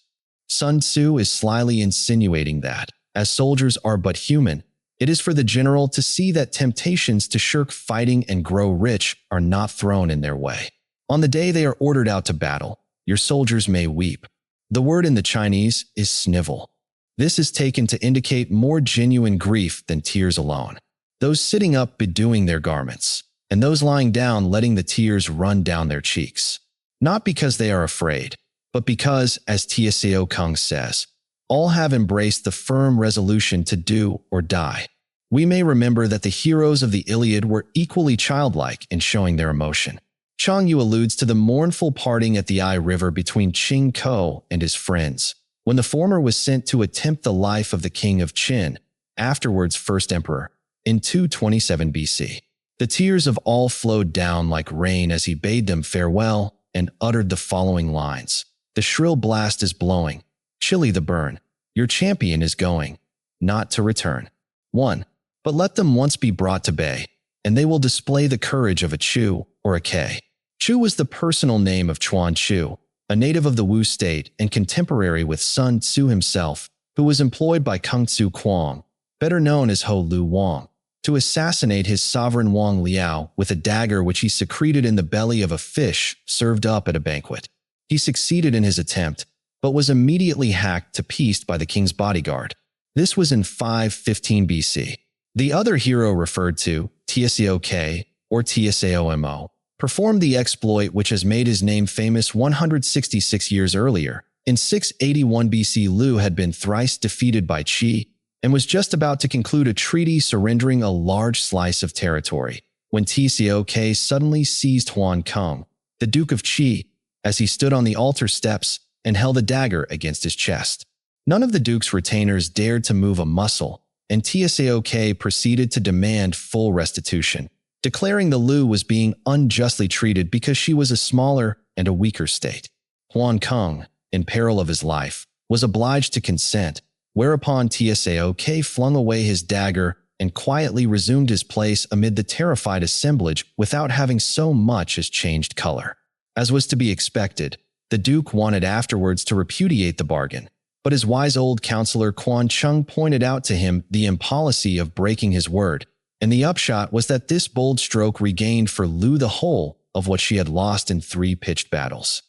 Sun Tzu is slyly insinuating that, as soldiers are but human, it is for the general to see that temptations to shirk fighting and grow rich are not thrown in their way. On the day they are ordered out to battle, your soldiers may weep. The word in the Chinese is snivel. This is taken to indicate more genuine grief than tears alone. Those sitting up bedewing their garments, and those lying down letting the tears run down their cheeks. Not because they are afraid, but because, as Tsao Kung says, all have embraced the firm resolution to do or die. We may remember that the heroes of the Iliad were equally childlike in showing their emotion. Chang Yu alludes to the mournful parting at the Ai River between Qin Ko and his friends, when the former was sent to attempt the life of the king of Qin, afterwards first emperor, in 227 BC. The tears of all flowed down like rain as he bade them farewell and uttered the following lines. The shrill blast is blowing, chilly the burn, your champion is going, not to return. 1. But let them once be brought to bay, and they will display the courage of a Chu or a K. Chu was the personal name of Chuan Chu, a native of the Wu state and contemporary with Sun Tzu himself, who was employed by Kung Tzu Kuang, better known as Ho Lu Wang, to assassinate his sovereign Wang Liao with a dagger which he secreted in the belly of a fish served up at a banquet. He succeeded in his attempt, but was immediately hacked to pieces by the king's bodyguard. This was in 515 BC. The other hero referred to, Tsok or Tsaomo, performed the exploit which has made his name famous 166 years earlier. In 681 BC, Lu had been thrice defeated by Qi and was just about to conclude a treaty surrendering a large slice of territory, when Tsok suddenly seized Huan Kung, the Duke of Qi, as he stood on the altar steps and held a dagger against his chest. None of the Duke's retainers dared to move a muscle, and Tsok proceeded to demand full restitution, declaring the Lu was being unjustly treated because she was a smaller and a weaker state. Huan Kung, in peril of his life, was obliged to consent, whereupon Tsok flung away his dagger and quietly resumed his place amid the terrified assemblage without having so much as changed color. As was to be expected, the Duke wanted afterwards to repudiate the bargain, but his wise old counselor Quan Chung pointed out to him the impolicy of breaking his word, and the upshot was that this bold stroke regained for Lu the whole of what she had lost in 3 pitched battles.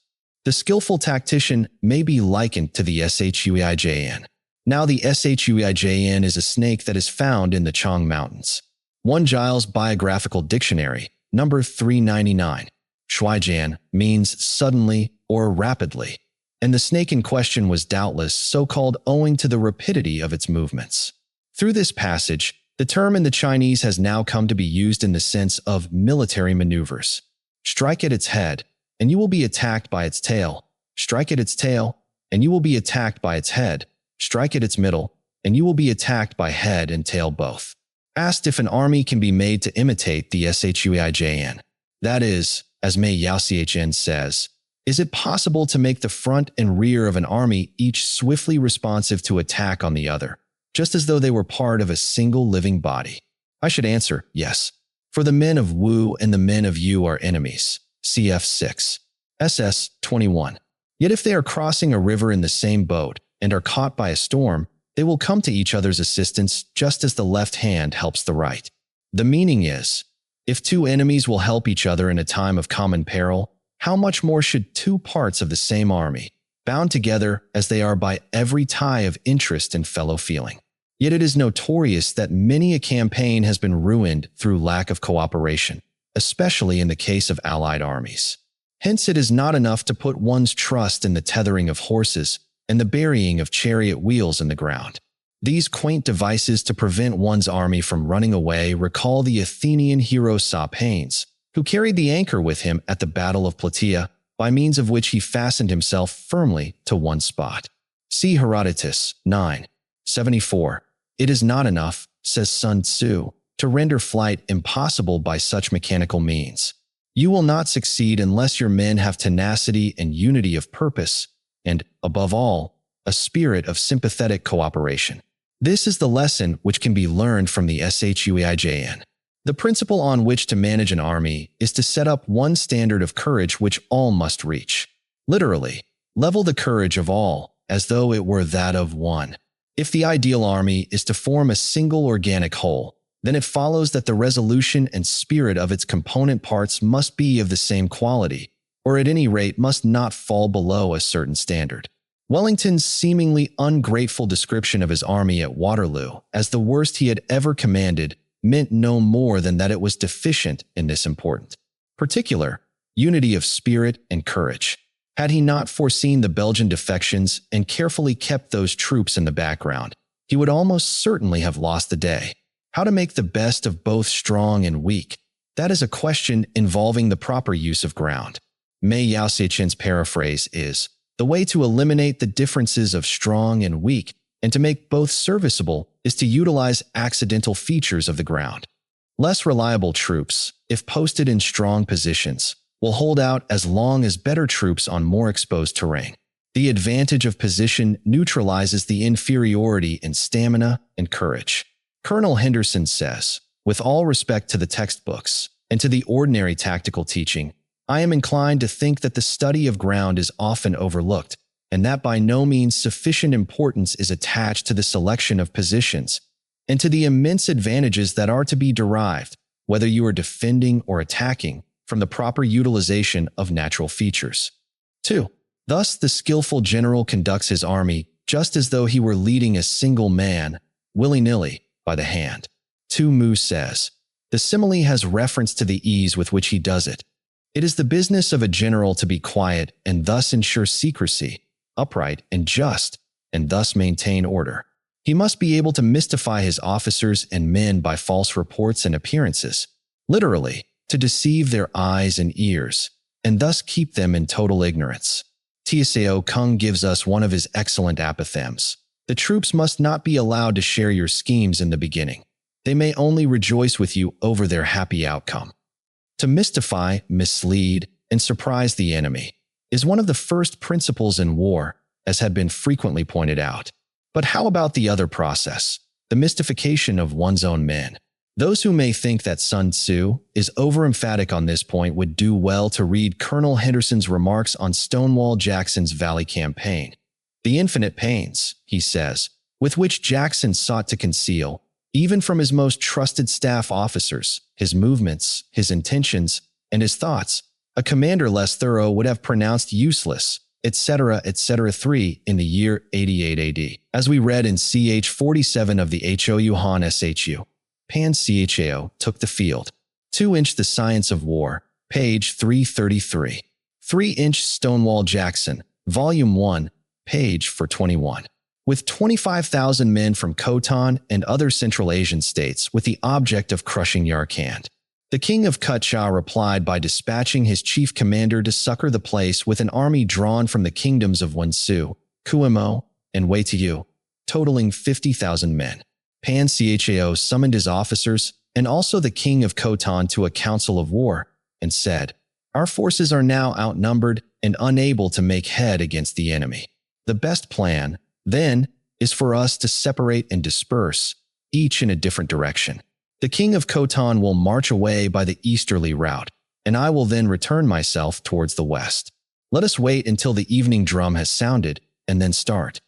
The skillful tactician may be likened to the Shuijin. Now the Shuijin is a snake that is found in the Chang Mountains. 1 Giles Biographical Dictionary, number 399. Shuijian means suddenly or rapidly, and the snake in question was doubtless so-called owing to the rapidity of its movements. Through this passage, the term in the Chinese has now come to be used in the sense of military maneuvers. Strike at its head, and you will be attacked by its tail. Strike at its tail, and you will be attacked by its head. Strike at its middle, and you will be attacked by head and tail both. Asked if an army can be made to imitate the Shuijin. That is, as Mei Yaoxichen says, is it possible to make the front and rear of an army each swiftly responsive to attack on the other, just as though they were part of a single living body? I should answer, yes. For the men of Wu and the men of Yu are enemies. Cf. 6. SS 21. Yet if they are crossing a river in the same boat and are caught by a storm, they will come to each other's assistance just as the left hand helps the right. The meaning is, if 2 enemies will help each other in a time of common peril, how much more should 2 parts of the same army, bound together as they are by every tie of interest and fellow feeling? Yet it is notorious that many a campaign has been ruined through lack of cooperation, especially in the case of allied armies. Hence it is not enough to put one's trust in the tethering of horses and the burying of chariot wheels in the ground. These quaint devices to prevent one's army from running away recall the Athenian hero Sopanes, who carried the anchor with him at the Battle of Plataea, by means of which he fastened himself firmly to one spot. See Herodotus 9:74. It is not enough, says Sun Tzu, to render flight impossible by such mechanical means. You will not succeed unless your men have tenacity and unity of purpose, and, above all, a spirit of sympathetic cooperation. This is the lesson which can be learned from the Shuijin. The principle on which to manage an army is to set up one standard of courage which all must reach. Literally, level the courage of all as though it were that of one. If the ideal army is to form a single organic whole, then it follows that the resolution and spirit of its component parts must be of the same quality, or at any rate must not fall below a certain standard. Wellington's seemingly ungrateful description of his army at Waterloo as the worst he had ever commanded meant no more than that it was deficient in this important particular, unity of spirit and courage. Had he not foreseen the Belgian defections and carefully kept those troops in the background, he would almost certainly have lost the day. How to make the best of both strong and weak? That is a question involving the proper use of ground. Mei Yaosichen's paraphrase is, the way to eliminate the differences of strong and weak and to make both serviceable is to utilize accidental features of the ground. Less reliable troops, if posted in strong positions, will hold out as long as better troops on more exposed terrain. The advantage of position neutralizes the inferiority in stamina and courage. Colonel Henderson says, with all respect to the textbooks and to the ordinary tactical teaching, I am inclined to think that the study of ground is often overlooked, and that by no means sufficient importance is attached to the selection of positions, and to the immense advantages that are to be derived, whether you are defending or attacking, from the proper utilization of natural features. 2. Thus, the skillful general conducts his army just as though he were leading a single man, willy-nilly, by the hand. Tu Mu says, the simile has reference to the ease with which he does it. It is the business of a general to be quiet and thus ensure secrecy, upright and just, and thus maintain order. He must be able to mystify his officers and men by false reports and appearances, literally, to deceive their eyes and ears, and thus keep them in total ignorance. Tsao Kung gives us one of his excellent apothegms. The troops must not be allowed to share your schemes in the beginning. They may only rejoice with you over their happy outcome. To mystify, mislead, and surprise the enemy is one of the first principles in war, as had been frequently pointed out. But how about the other process, the mystification of one's own men? Those who may think that Sun Tzu is overemphatic on this point would do well to read Colonel Henderson's remarks on Stonewall Jackson's Valley Campaign. The infinite pains, he says, with which Jackson sought to conceal, even from his most trusted staff officers, his movements, his intentions, and his thoughts, a commander less thorough would have pronounced useless, etc., etc. 3 in the year 88 AD, as we read in ch. 47 of the Hou Han Shu. Pan Cao took the field. 2-inch The Science of War, page 333. 3-inch Stonewall Jackson, volume 1, page 421. With 25,000 men from Khotan and other Central Asian states with the object of crushing Yarkand. The king of Kutcha replied by dispatching his chief commander to succor the place with an army drawn from the kingdoms of Wensu, Kuimo, and Weitiu, totaling 50,000 men. Pan Cao summoned his officers and also the king of Khotan to a council of war and said, our forces are now outnumbered and unable to make head against the enemy. The best plan, then, is for us to separate and disperse, each in a different direction. The king of Khotan will march away by the easterly route, and I will then return myself towards the west. Let us wait until the evening drum has sounded, and then start.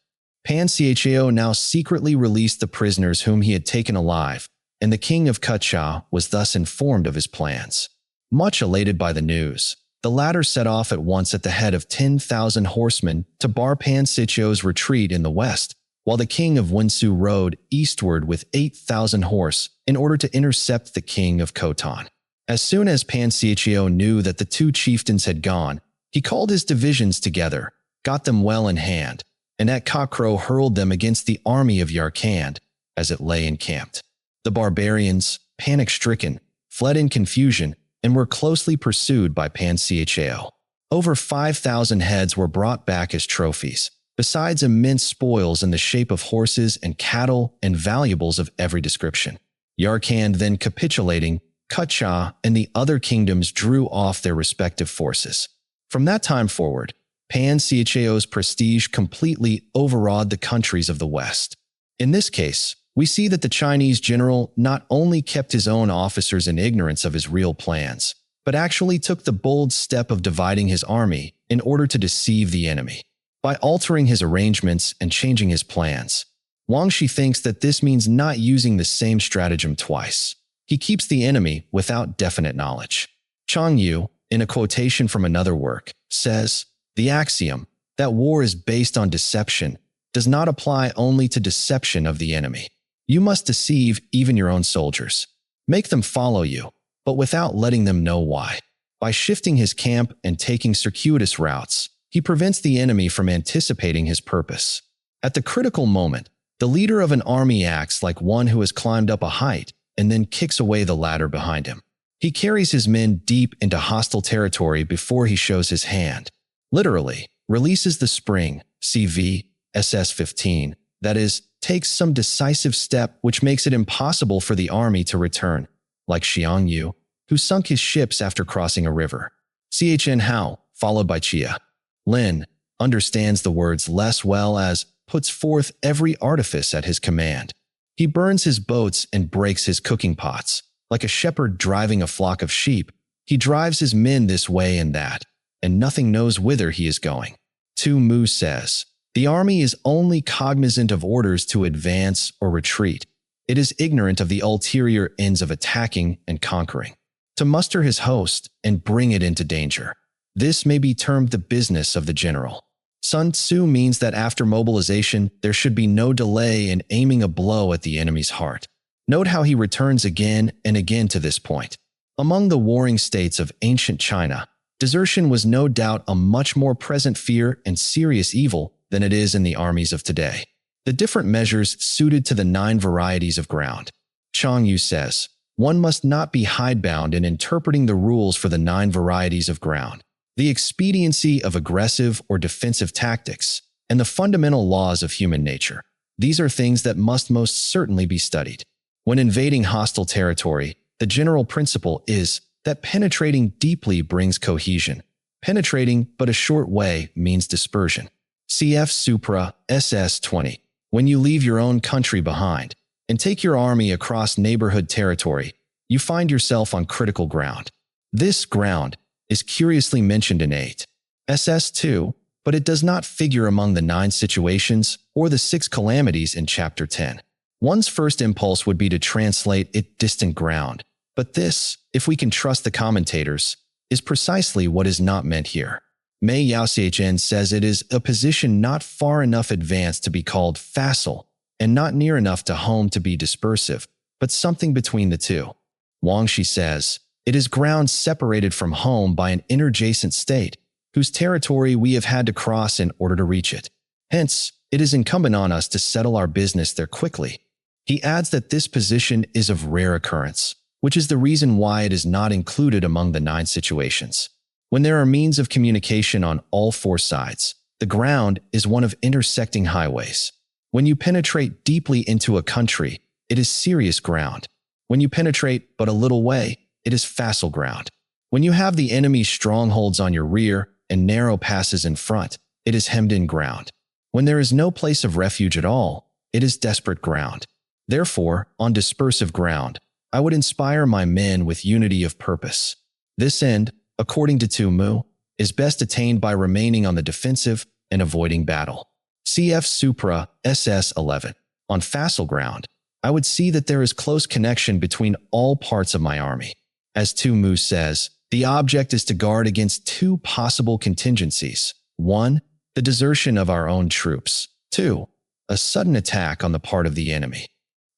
Pan Cao now secretly released the prisoners whom he had taken alive, and the king of Kutcha was thus informed of his plans. Much elated by the news, the latter set off at once at the head of 10,000 horsemen to bar Pan Cao's retreat in the west, while the king of Wensu rode eastward with 8,000 horse in order to intercept the king of Khotan. As soon as Pan Cao knew that the two chieftains had gone, he called his divisions together, got them well in hand, and at cockcrow hurled them against the army of Yarkand as it lay encamped. The barbarians, panic-stricken, fled in confusion and were closely pursued by Pan Cao. Over 5,000 heads were brought back as trophies, besides immense spoils in the shape of horses and cattle and valuables of every description. Yarkand then capitulating, Kecha, and the other kingdoms drew off their respective forces. From that time forward, Pan Xiao's prestige completely overawed the countries of the West. In this case, we see that the Chinese general not only kept his own officers in ignorance of his real plans, but actually took the bold step of dividing his army in order to deceive the enemy. By altering his arrangements and changing his plans, Wang Shi thinks that this means not using the same stratagem twice. He keeps the enemy without definite knowledge. Chang Yu, in a quotation from another work, says, "The axiom that war is based on deception does not apply only to deception of the enemy. You must deceive even your own soldiers. Make them follow you, but without letting them know why. By shifting his camp and taking circuitous routes, he prevents the enemy from anticipating his purpose. At the critical moment, the leader of an army acts like one who has climbed up a height and then kicks away the ladder behind him. He carries his men deep into hostile territory before he shows his hand. Literally, releases the spring, CV, SS-15, that is, takes some decisive step which makes it impossible for the army to return, like Xiang Yu, who sunk his ships after crossing a river. Chen Hao, followed by Chia. Lin, understands the words less well as puts forth every artifice at his command. He burns his boats and breaks his cooking pots. Like a shepherd driving a flock of sheep, he drives his men this way and that, and nothing knows whither he is going. Tu Mu says, "The army is only cognizant of orders to advance or retreat. It is ignorant of the ulterior ends of attacking and conquering, to muster his host and bring it into danger. This may be termed the business of the general." Sun Tzu means that after mobilization, there should be no delay in aiming a blow at the enemy's heart. Note how he returns again and again to this point. Among the warring states of ancient China, desertion was no doubt a much more present fear and serious evil than it is in the armies of today. The different measures suited to the 9 varieties of ground. Chang Yu says, "One must not be hidebound in interpreting the rules for the 9 varieties of ground. The expediency of aggressive or defensive tactics, and the fundamental laws of human nature. These are things that must most certainly be studied. When invading hostile territory, the general principle is that penetrating deeply brings cohesion. Penetrating but a short way means dispersion." Cf. Supra, SS-20. When you leave your own country behind and take your army across neighborhood territory, you find yourself on critical ground. This ground is curiously mentioned in 8 SS2, but it does not figure among the 9 situations or the 6 calamities in Chapter 10. One's first impulse would be to translate it distant ground, but this, if we can trust the commentators, is precisely what is not meant here. Mei Yaoxichen says it is a position not far enough advanced to be called facile and not near enough to home to be dispersive, but something between the two. Wang Shi says, "It is ground separated from home by an interjacent state, whose territory we have had to cross in order to reach it. Hence, it is incumbent on us to settle our business there quickly." He adds that this position is of rare occurrence, which is the reason why it is not included among the 9 situations. When there are means of communication on all 4 sides, the ground is one of intersecting highways. When you penetrate deeply into a country, it is serious ground. When you penetrate but a little way, it is facile ground. When you have the enemy's strongholds on your rear and narrow passes in front, it is hemmed-in ground. When there is no place of refuge at all, it is desperate ground. Therefore, on dispersive ground, I would inspire my men with unity of purpose. This end, according to Tu Mu, is best attained by remaining on the defensive and avoiding battle. Cf. Supra, SS-11. On facile ground, I would see that there is close connection between all parts of my army. As Tu Mu says, the object is to guard against 2 possible contingencies. 1. The desertion of our own troops. 2. A sudden attack on the part of the enemy.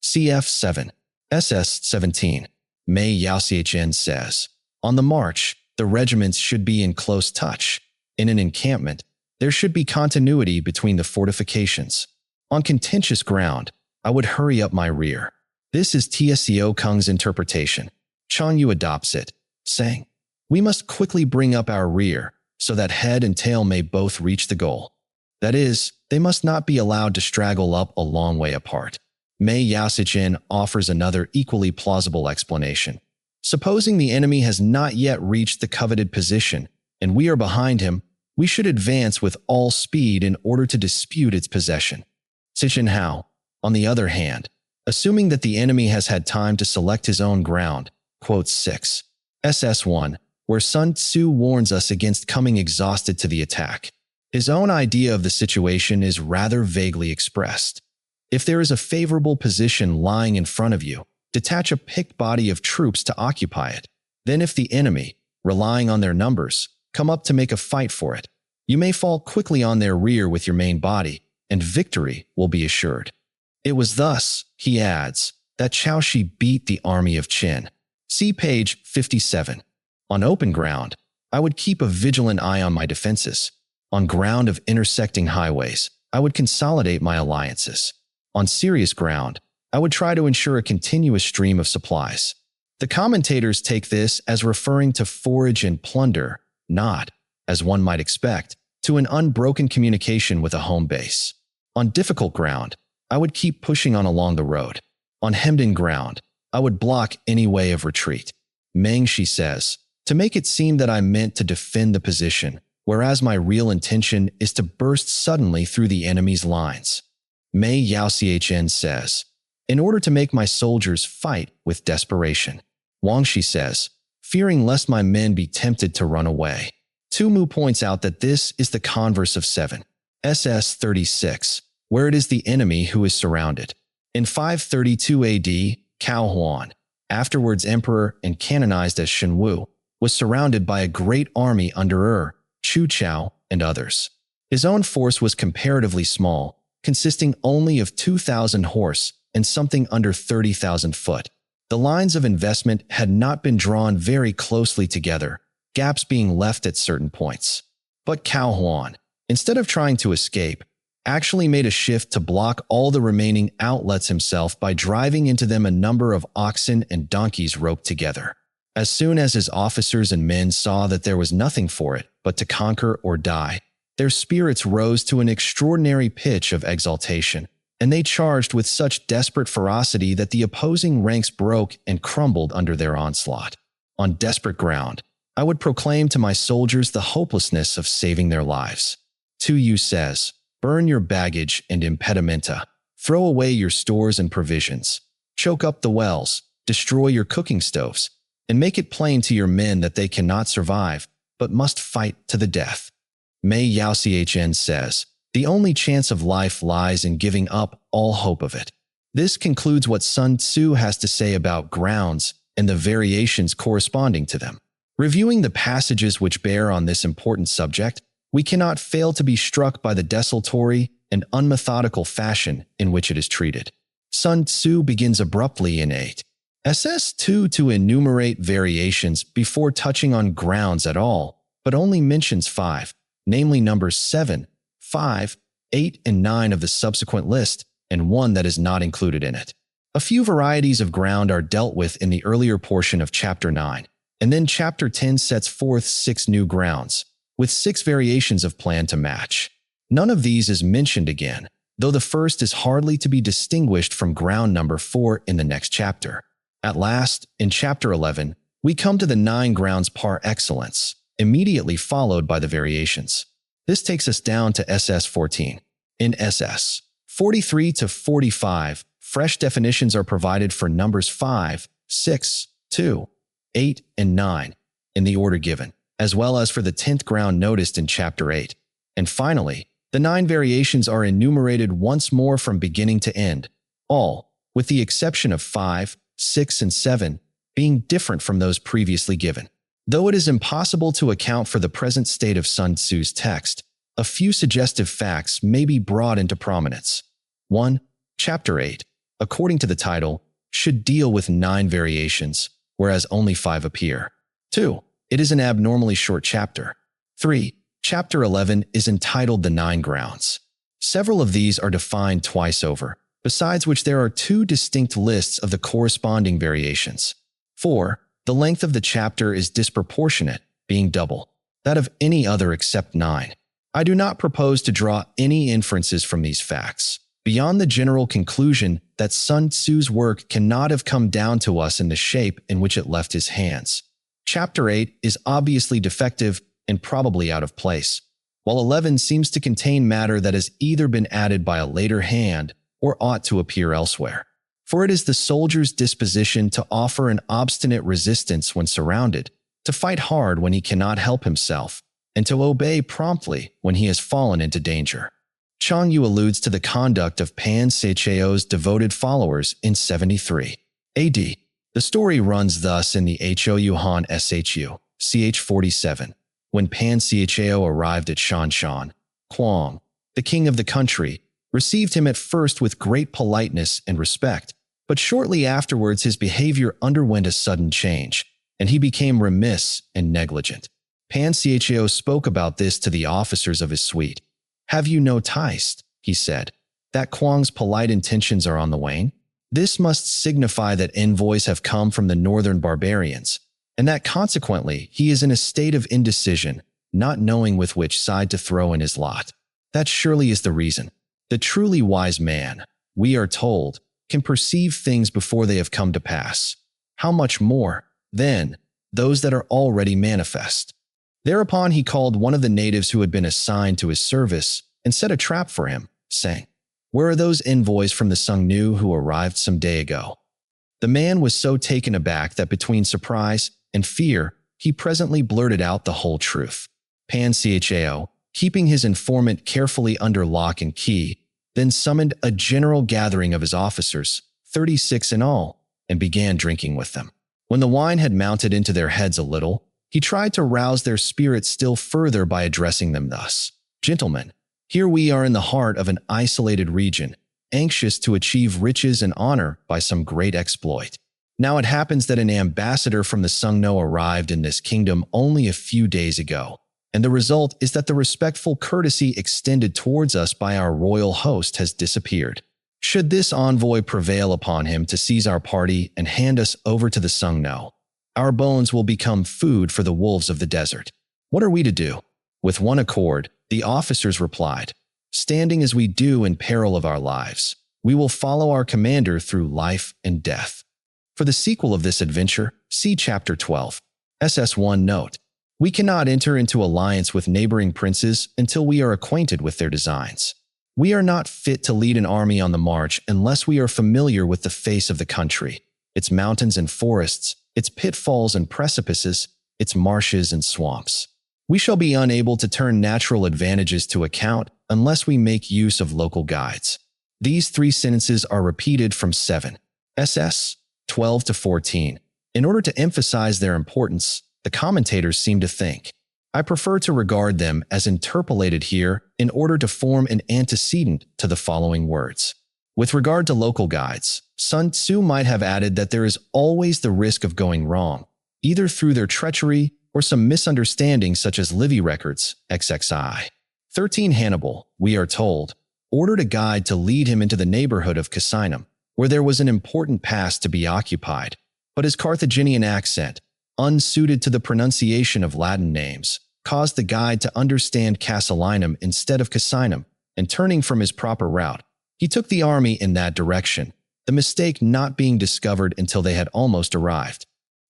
Cf. 7. SS-17. Mei Yaoxichen says, "On the march, the regiments should be in close touch. In an encampment, there should be continuity between the fortifications. On contentious ground, I would hurry up my rear." This is Tseo Kung's interpretation. Chang Yu adopts it, saying, "We must quickly bring up our rear so that head and tail may both reach the goal. That is, they must not be allowed to straggle up a long way apart." Mei Yaoxichen offers another equally plausible explanation. Supposing the enemy has not yet reached the coveted position, and we are behind him, we should advance with all speed in order to dispute its possession. Hao, on the other hand, assuming that the enemy has had time to select his own ground, quotes 6. SS1, where Sun Tzu warns us against coming exhausted to the attack. His own idea of the situation is rather vaguely expressed. If there is a favorable position lying in front of you, detach a picked body of troops to occupy it. Then if the enemy, relying on their numbers, come up to make a fight for it, you may fall quickly on their rear with your main body, and victory will be assured. It was thus, he adds, that Chaoshi beat the army of Qin. See page 57. On open ground, I would keep a vigilant eye on my defenses. On ground of intersecting highways, I would consolidate my alliances. On serious ground, I would try to ensure a continuous stream of supplies. The commentators take this as referring to forage and plunder, not, as one might expect, to an unbroken communication with a home base. On difficult ground, I would keep pushing on along the road. On hemmed-in ground, I would block any way of retreat. Meng Shi says, to make it seem that I meant to defend the position, whereas my real intention is to burst suddenly through the enemy's lines. Mei Yaoxichen says, in order to make my soldiers fight with desperation. Wang Shi says, fearing lest my men be tempted to run away. Tu Mu points out that this is the converse of 7. SS 36, where it is the enemy who is surrounded. In 532 AD, Cao Huan, afterwards emperor and canonized as Shenwu, was surrounded by a great army under Chu Chao, and others. His own force was comparatively small, consisting only of 2,000 horse and something under 30,000 foot. The lines of investment had not been drawn very closely together, gaps being left at certain points. But Cao Huan, instead of trying to escape, actually made a shift to block all the remaining outlets himself by driving into them a number of oxen and donkeys roped together. As soon as his officers and men saw that there was nothing for it but to conquer or die, their spirits rose to an extraordinary pitch of exaltation, and they charged with such desperate ferocity that the opposing ranks broke and crumbled under their onslaught. On desperate ground, I would proclaim to my soldiers the hopelessness of saving their lives. Tu Yu says, burn your baggage and impedimenta, throw away your stores and provisions, choke up the wells, destroy your cooking stoves, and make it plain to your men that they cannot survive, but must fight to the death. Mei Yaoxichen says, the only chance of life lies in giving up all hope of it. This concludes what Sun Tzu has to say about grounds and the variations corresponding to them. Reviewing the passages which bear on this important subject, we cannot fail to be struck by the desultory and unmethodical fashion in which it is treated. Sun Tzu begins abruptly in 8. SS2 to enumerate variations before touching on grounds at all, but only mentions 5, namely numbers 7, 5, 8, and 9 of the subsequent list, and one that is not included in it. A few varieties of ground are dealt with in the earlier portion of Chapter 9, and then Chapter 10 sets forth 6 new grounds, with 6 variations of plan to match. None of these is mentioned again, though the first is hardly to be distinguished from ground number 4 in the next chapter. At last, in Chapter 11, we come to the 9 grounds par excellence, immediately followed by the variations. This takes us down to SS 14. In SS 43 to 45, fresh definitions are provided for numbers 5, 6, 2, 8, and 9, in the order given, as well as for the 10th ground noticed in Chapter 8. And finally, the 9 variations are enumerated once more from beginning to end, all, with the exception of 5, 6, and 7, being different from those previously given. Though it is impossible to account for the present state of Sun Tzu's text, a few suggestive facts may be brought into prominence. 1. Chapter 8, according to the title, should deal with 9 variations, whereas only 5 appear. 2. It is an abnormally short chapter. 3. Chapter 11 is entitled The 9 Grounds. Several of these are defined twice over, besides which there are 2 distinct lists of the corresponding variations. 4. The length of the chapter is disproportionate, being double that of any other except 9. I do not propose to draw any inferences from these facts. beyond the general conclusion that Sun Tzu's work cannot have come down to us in the shape in which it left his hands. Chapter 8 is obviously defective and probably out of place, while 11 seems to contain matter that has either been added by a later hand or ought to appear elsewhere. For it is the soldier's disposition to offer an obstinate resistance when surrounded, to fight hard when he cannot help himself, and to obey promptly when he has fallen into danger. Chang Yu alludes to the conduct of Pan Seicheo's devoted followers in 73 AD. The story runs thus in the Hou Han Shu, ch. 47. When Pan Seicheo arrived at Shanshan, Huang, the king of the country, received him at first with great politeness and respect, but shortly afterwards his behavior underwent a sudden change, and he became remiss and negligent. Pan Seicheo spoke about this to the officers of his suite. "Have you noticed," he said, "that Huang's polite intentions are on the wane? This must signify that envoys have come from the northern barbarians, and that consequently he is in a state of indecision, not knowing with which side to throw in his lot. That surely is the reason. The truly wise man, we are told, can perceive things before they have come to pass. How much more, then, those that are already manifest?" Thereupon he called one of the natives who had been assigned to his service and set a trap for him, saying, "Where are those envoys from the Sun Tzu who arrived some day ago?" The man was so taken aback that between surprise and fear, he presently blurted out the whole truth. Pan Seicheo, keeping his informant carefully under lock and key, then summoned a general gathering of his officers, 36 in all, and began drinking with them. When the wine had mounted into their heads a little, he tried to rouse their spirits still further by addressing them thus: "Gentlemen, here we are in the heart of an isolated region, anxious to achieve riches and honor by some great exploit. Now it happens that an ambassador from the Sun Tzu arrived in this kingdom only a few days ago, and the result is that the respectful courtesy extended towards us by our royal host has disappeared. Should this envoy prevail upon him to seize our party and hand us over to the Sun Tzu, our bones will become food for the wolves of the desert. What are we to do?" With one accord, the officers replied, "Standing as we do in peril of our lives, we will follow our commander through life and death." For the sequel of this adventure, see Chapter 12. SS1 note: we cannot enter into alliance with neighboring princes until we are acquainted with their designs. We are not fit to lead an army on the march unless we are familiar with the face of the country, its mountains and forests, its pitfalls and precipices, its marshes and swamps. We shall be unable to turn natural advantages to account unless we make use of local guides. These three sentences are repeated from 7 SS 12 to 14. In order to emphasize their importance, the commentators seem to think, I prefer to regard them as interpolated here in order to form an antecedent to the following words. With regard to local guides, Sun Tzu might have added that there is always the risk of going wrong, either through their treachery or some misunderstanding such as Livy records, XXI. 13 Hannibal, we are told, ordered a guide to lead him into the neighborhood of Casinum, where there was an important pass to be occupied, but his Carthaginian accent, unsuited to the pronunciation of Latin names, caused the guide to understand Casilinum instead of Casinum, and turning from his proper route, he took the army in that direction, the mistake not being discovered until they had almost arrived.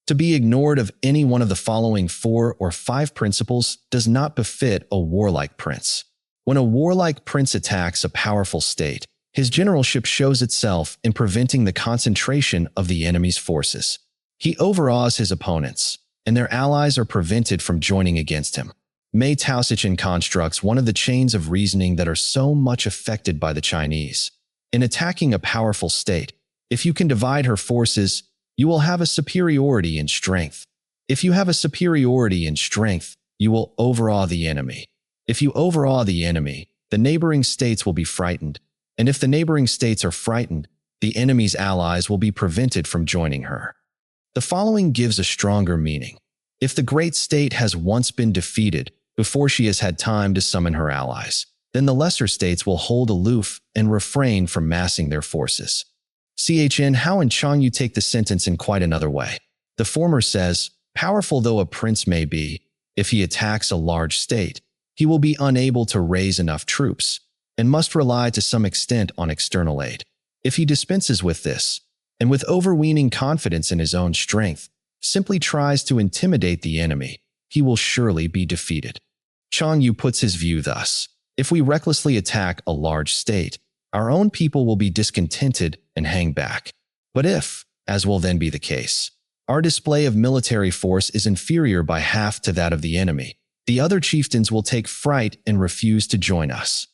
To be ignored of any one of the following 4 or 5 principles does not befit a warlike prince. When a warlike prince attacks a powerful state, his generalship shows itself in preventing the concentration of the enemy's forces. He overawes his opponents, and their allies are prevented from joining against him. Mei Taoxichen constructs one of the chains of reasoning that are so much affected by the Chinese. In attacking a powerful state, if you can divide her forces, you will have a superiority in strength. If you have a superiority in strength, you will overawe the enemy. If you overawe the enemy, the neighboring states will be frightened, and if the neighboring states are frightened, the enemy's allies will be prevented from joining her. The following gives a stronger meaning. If the great state has once been defeated before she has had time to summon her allies, then the lesser states will hold aloof and refrain from massing their forces. Chn Hao and Chang Yu take the sentence in quite another way. The former says, powerful though a prince may be, if he attacks a large state, he will be unable to raise enough troops, and must rely to some extent on external aid. If he dispenses with this, and with overweening confidence in his own strength, simply tries to intimidate the enemy, he will surely be defeated. Chang Yu puts his view thus: if we recklessly attack a large state, our own people will be discontented and hang back. But if, as will then be the case, our display of military force is inferior by half to that of the enemy, the other chieftains will take fright and refuse to join us.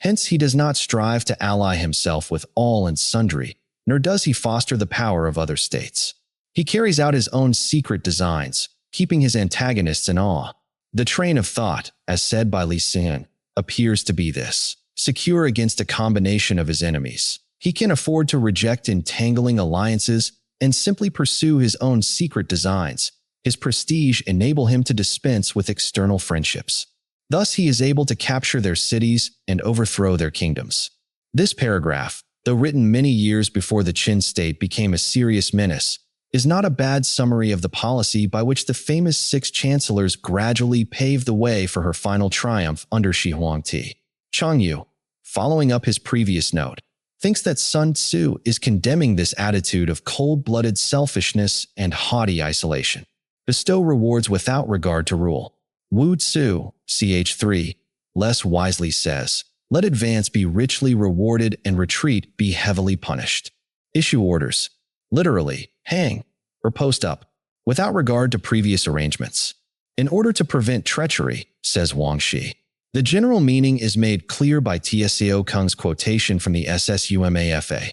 Hence he does not strive to ally himself with all and sundry, nor does he foster the power of other states. He carries out his own secret designs, keeping his antagonists in awe. The train of thought, as said by Li Xin, appears to be this: secure against a combination of his enemies, he can afford to reject entangling alliances and simply pursue his own secret designs. His prestige enable him to dispense with external friendships. Thus he is able to capture their cities and overthrow their kingdoms. This paragraph, though written many years before the Qin state became a serious menace, is not a bad summary of the policy by which the famous six chancellors gradually paved the way for her final triumph under Shi Huangti. Chang Yu, following up his previous note, thinks that Sun Tzu is condemning this attitude of cold-blooded selfishness and haughty isolation. Bestow rewards without regard to rule. Wu Tzu, ch. 3, less wisely says, let advance be richly rewarded and retreat be heavily punished. Issue orders, literally, hang, or post up, without regard to previous arrangements. In order to prevent treachery, says Wang Shi. The general meaning is made clear by Tso Kung's quotation from the SSUMAFA.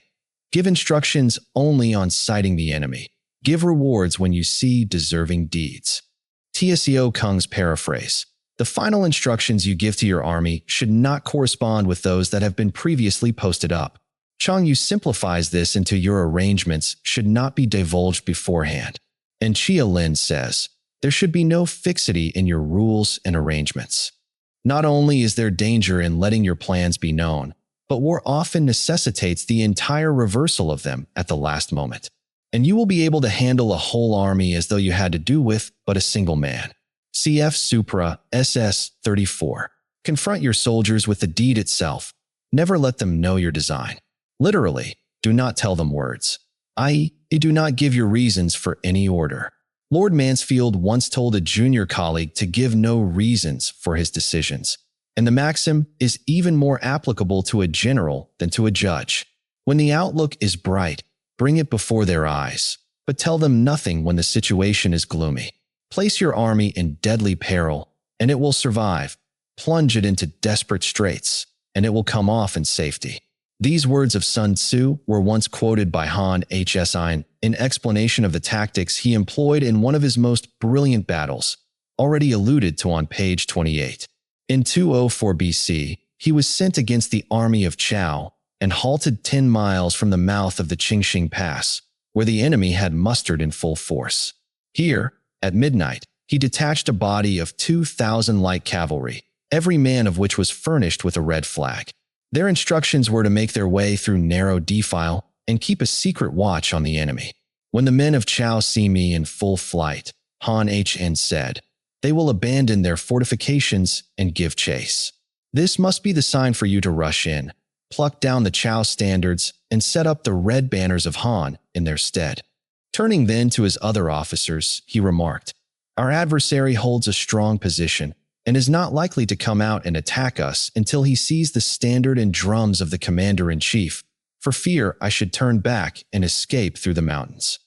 Give instructions only on sighting the enemy. Give rewards when you see deserving deeds. Tso Kung's paraphrase. The final instructions you give to your army should not correspond with those that have been previously posted up. Chang Yu simplifies this into your arrangements should not be divulged beforehand. And Chia Lin says, there should be no fixity in your rules and arrangements. Not only is there danger in letting your plans be known, but war often necessitates the entire reversal of them at the last moment. And you will be able to handle a whole army as though you had to do with but a single man. Cf. Supra, SS 34. Confront your soldiers with the deed itself. Never let them know your design. Literally, do not tell them words, i.e., do not give your reasons for any order. Lord Mansfield once told a junior colleague to give no reasons for his decisions, and the maxim is even more applicable to a general than to a judge. When the outlook is bright, bring it before their eyes, but tell them nothing when the situation is gloomy. Place your army in deadly peril, and it will survive. Plunge it into desperate straits, and it will come off in safety. These words of Sun Tzu were once quoted by Han Hsin in explanation of the tactics he employed in one of his most brilliant battles, already alluded to on page 28. In 204 BC, he was sent against the army of Chao and halted 10 miles from the mouth of the Qingxing Pass, where the enemy had mustered in full force. Here, at midnight, he detached a body of 2,000 light cavalry, every man of which was furnished with a red flag. Their instructions were to make their way through narrow defile and keep a secret watch on the enemy. When the men of Chao see me in full flight, Han Hsin said, they will abandon their fortifications and give chase. This must be the sign for you to rush in, pluck down the Chao standards, and set up the red banners of Han in their stead. Turning then to his other officers, he remarked, our adversary holds a strong position and is not likely to come out and attack us until he sees the standard and drums of the commander-in-chief, for fear I should turn back and escape through the mountains.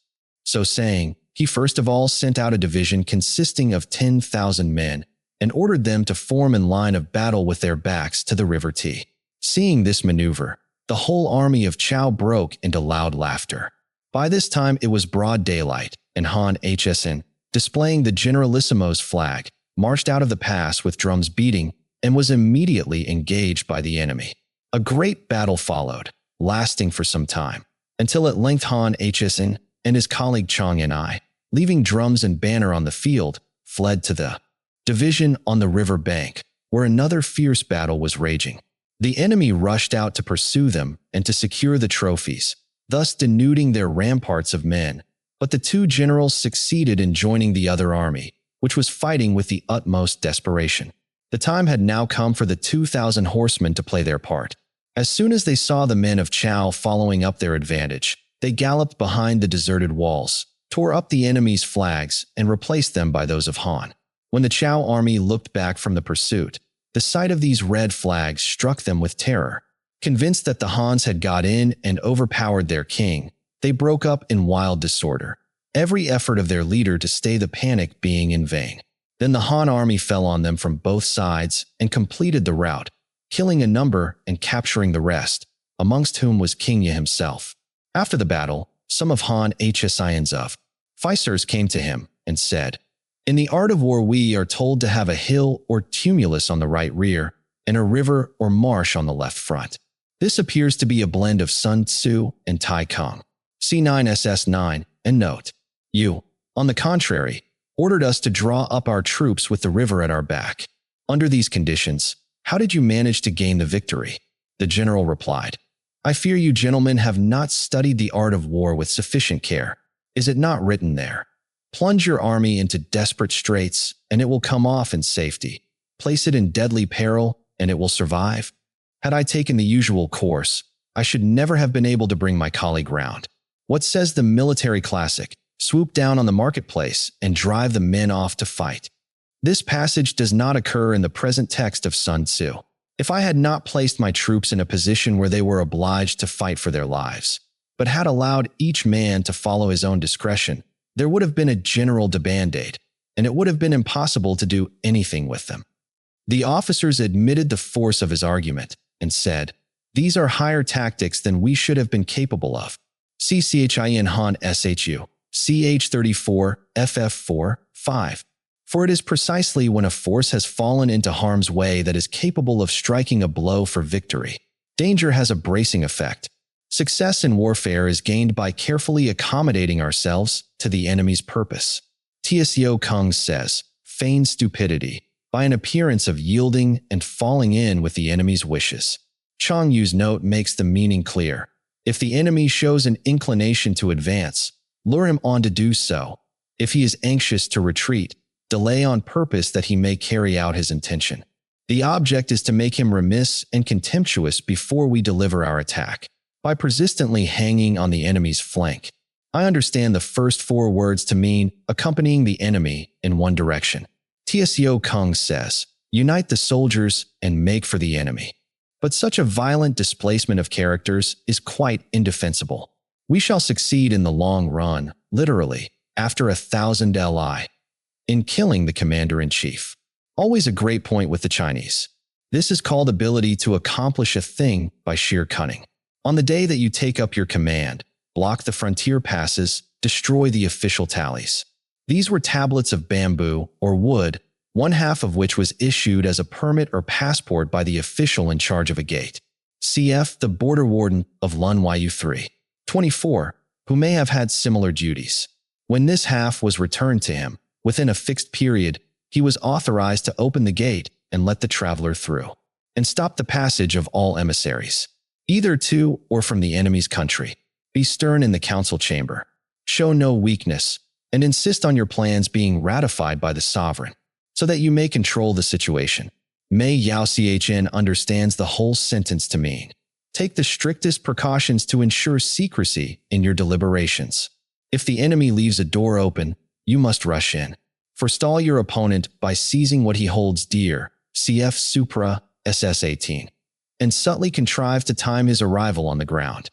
So saying, he first of all sent out a division consisting of 10,000 men and ordered them to form in line of battle with their backs to the river Ti. Seeing this maneuver, the whole army of Chao broke into loud laughter. By this time it was broad daylight, and Han Hsin, displaying the generalissimo's flag, marched out of the pass with drums beating and was immediately engaged by the enemy. A great battle followed, lasting for some time, until at length Han Hsin and his colleague Chang and I, leaving drums and banner on the field, fled to the division on the river bank, where another fierce battle was raging. The enemy rushed out to pursue them and to secure the trophies, thus denuding their ramparts of men, but the two generals succeeded in joining the other army, which was fighting with the utmost desperation. The time had now come for the 2,000 horsemen to play their part. As soon as they saw the men of Chao following up their advantage, they galloped behind the deserted walls, tore up the enemy's flags, and replaced them by those of Han. When the Chao army looked back from the pursuit, the sight of these red flags struck them with terror. Convinced that the Hans had got in and overpowered their king, they broke up in wild disorder, every effort of their leader to stay the panic being in vain. Then the Han army fell on them from both sides and completed the rout, killing a number and capturing the rest, amongst whom was King Ye himself. After the battle, some of Han Hsin's officers came to him and said, "In the art of war we are told to have a hill or tumulus on the right rear and a river or marsh on the left front. This appears to be a blend of Sun Tzu and Tai Kung. C9SS9, and note, you, on the contrary, ordered us to draw up our troops with the river at our back. Under these conditions, how did you manage to gain the victory?" The general replied, "I fear you gentlemen have not studied the art of war with sufficient care. Is it not written there? Plunge your army into desperate straits, and it will come off in safety. Place it in deadly peril, and it will survive. Had I taken the usual course, I should never have been able to bring my colleague round. What says the military classic? Swoop down on the marketplace and drive the men off to fight." This passage does not occur in the present text of Sun Tzu. If I had not placed my troops in a position where they were obliged to fight for their lives, but had allowed each man to follow his own discretion, there would have been a general debandade, and it would have been impossible to do anything with them. The officers admitted the force of his argument and said, "These are higher tactics than we should have been capable of." CCHIN Han SHU, CH34, FF4, 5. For it is precisely when a force has fallen into harm's way that is capable of striking a blow for victory. Danger has a bracing effect. Success in warfare is gained by carefully accommodating ourselves to the enemy's purpose. Tso Kung says, "Feign stupidity, by an appearance of yielding and falling in with the enemy's wishes." Chong Yu's note makes the meaning clear. If the enemy shows an inclination to advance, lure him on to do so. If he is anxious to retreat, delay on purpose that he may carry out his intention. The object is to make him remiss and contemptuous before we deliver our attack, by persistently hanging on the enemy's flank. I understand the first four words to mean accompanying the enemy in one direction. Tso Kung says, "Unite the soldiers and make for the enemy." But such a violent displacement of characters is quite indefensible. We shall succeed in the long run, literally, after 1,000 li, in killing the commander-in-chief. Always a great point with the Chinese. This is called ability to accomplish a thing by sheer cunning. On the day that you take up your command, block the frontier passes, destroy the official tallies. These were tablets of bamboo or wood, one half of which was issued as a permit or passport by the official in charge of a gate. Cf. the border warden of Lun Yu 3. 24, who may have had similar duties. When this half was returned to him, within a fixed period, he was authorized to open the gate and let the traveler through, and stop the passage of all emissaries, either to or from the enemy's country. Be stern in the council chamber. Show no weakness, and insist on your plans being ratified by the sovereign, so that you may control the situation. Mei Yao Chn understands the whole sentence to mean, take the strictest precautions to ensure secrecy in your deliberations. If the enemy leaves a door open, you must rush in. Forestall your opponent by seizing what he holds dear, cf. Supra, SS18, and subtly contrive to time his arrival on the ground.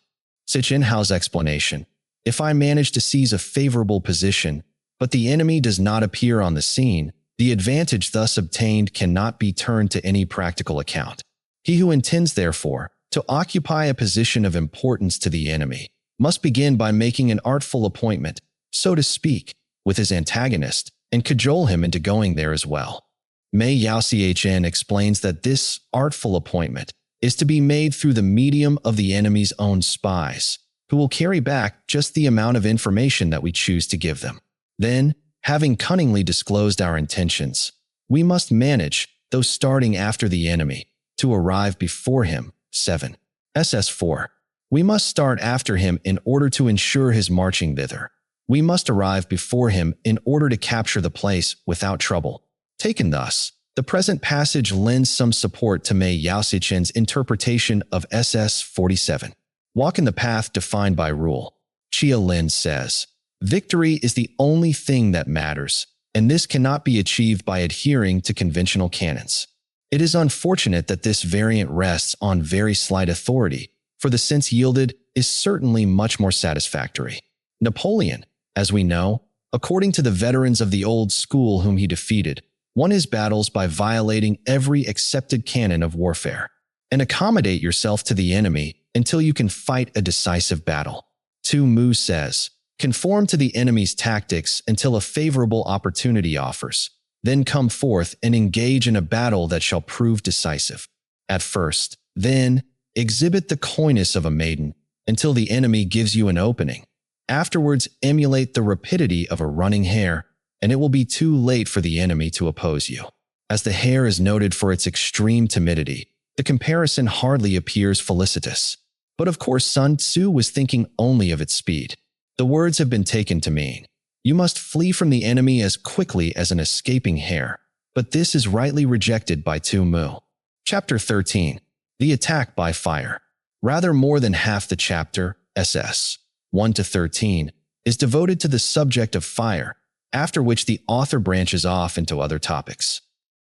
Sichin Hao's explanation. If I manage to seize a favorable position, but the enemy does not appear on the scene, the advantage thus obtained cannot be turned to any practical account. He who intends, therefore, to occupy a position of importance to the enemy must begin by making an artful appointment, so to speak, with his antagonist, and cajole him into going there as well. Mei Yao Chn explains that this artful appointment is to be made through the medium of the enemy's own spies, who will carry back just the amount of information that we choose to give them. Then, having cunningly disclosed our intentions, we must manage, though starting after the enemy, to arrive before him. 7. SS4. We must start after him in order to ensure his marching thither. We must arrive before him in order to capture the place without trouble. Taken thus, The present passage lends some support to Mei Yaosichen's interpretation of SS 47. Walk in the path defined by rule. Chia Lin says, "Victory is the only thing that matters, and this cannot be achieved by adhering to conventional canons." It is unfortunate that this variant rests on very slight authority, for the sense yielded is certainly much more satisfactory. Napoleon, as we know, according to the veterans of the old school whom he defeated, won his battles by violating every accepted canon of warfare. And accommodate yourself to the enemy until you can fight a decisive battle. Sun Tzu says, "Conform to the enemy's tactics until a favorable opportunity offers. Then come forth and engage in a battle that shall prove decisive. At first, then, exhibit the coyness of a maiden until the enemy gives you an opening. Afterwards, emulate the rapidity of a running hare, and it will be too late for the enemy to oppose you." As the hare is noted for its extreme timidity, the comparison hardly appears felicitous. But of course, Sun Tzu was thinking only of its speed. The words have been taken to mean, you must flee from the enemy as quickly as an escaping hare. But this is rightly rejected by Sun Tzu. Chapter 13. The Attack by Fire. Rather more than half the chapter, SS 1-13, is devoted to the subject of fire, after which the author branches off into other topics.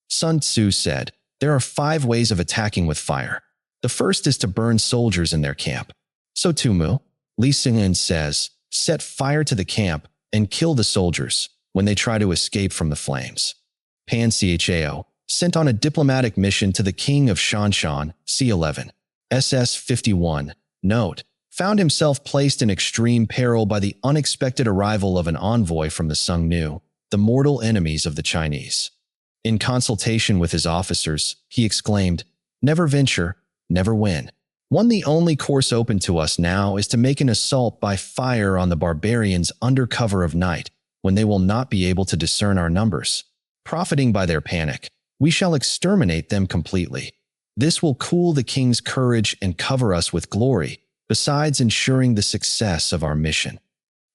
Sun Tzu said, "There are 5 ways of attacking with fire. The first is to burn soldiers in their camp." So Tumu, Li Xing'an says, "Set fire to the camp and kill the soldiers when they try to escape from the flames." Pan Cao, sent on a diplomatic mission to the king of Shanshan, C11, SS 51, note, found himself placed in extreme peril by the unexpected arrival of an envoy from the Sungnu, the mortal enemies of the Chinese. In consultation with his officers, he exclaimed, "Never venture, never win. The only course open to us now is to make an assault by fire on the barbarians under cover of night, when they will not be able to discern our numbers. Profiting by their panic, we shall exterminate them completely. This will cool the king's courage and cover us with glory, besides ensuring the success of our mission."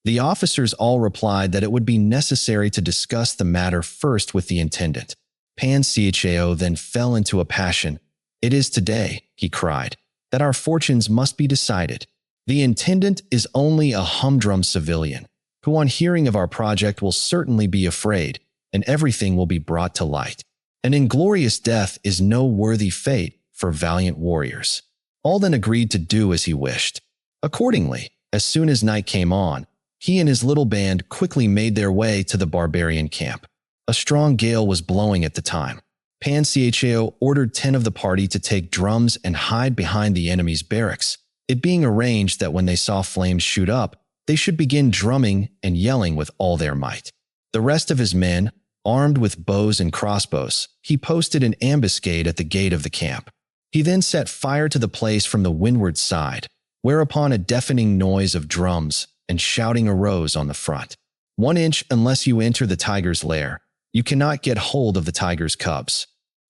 The officers all replied that it would be necessary to discuss the matter first with the intendant. Pan Cao then fell into a passion. "It is today," he cried, "that our fortunes must be decided. The intendant is only a humdrum civilian, who on hearing of our project will certainly be afraid, and everything will be brought to light. An inglorious death is no worthy fate for valiant warriors." All then agreed to do as he wished. Accordingly, as soon as night came on, he and his little band quickly made their way to the barbarian camp. A strong gale was blowing at the time. Pan Cao ordered 10 of the party to take drums and hide behind the enemy's barracks, it being arranged that when they saw flames shoot up, they should begin drumming and yelling with all their might. The rest of his men, armed with bows and crossbows, he posted an ambuscade at the gate of the camp. He then set fire to the place from the windward side, whereupon a deafening noise of drums and shouting arose on the front. 1 inch unless you enter the tiger's lair, you cannot get hold of the tiger's cubs.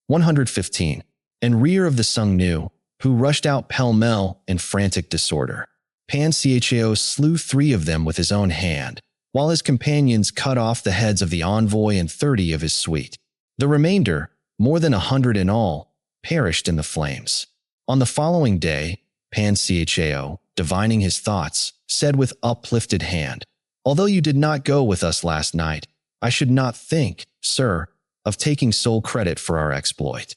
115. And rear of the Sungnu, who rushed out pell-mell in frantic disorder. Pan Cao slew 3 of them with his own hand, while his companions cut off the heads of the envoy and 30 of his suite. The remainder, more than 100 in all, perished in the flames. On the following day, Pan Cao, divining his thoughts, said with uplifted hand, "Although you did not go with us last night, I should not think, sir, of taking sole credit for our exploit."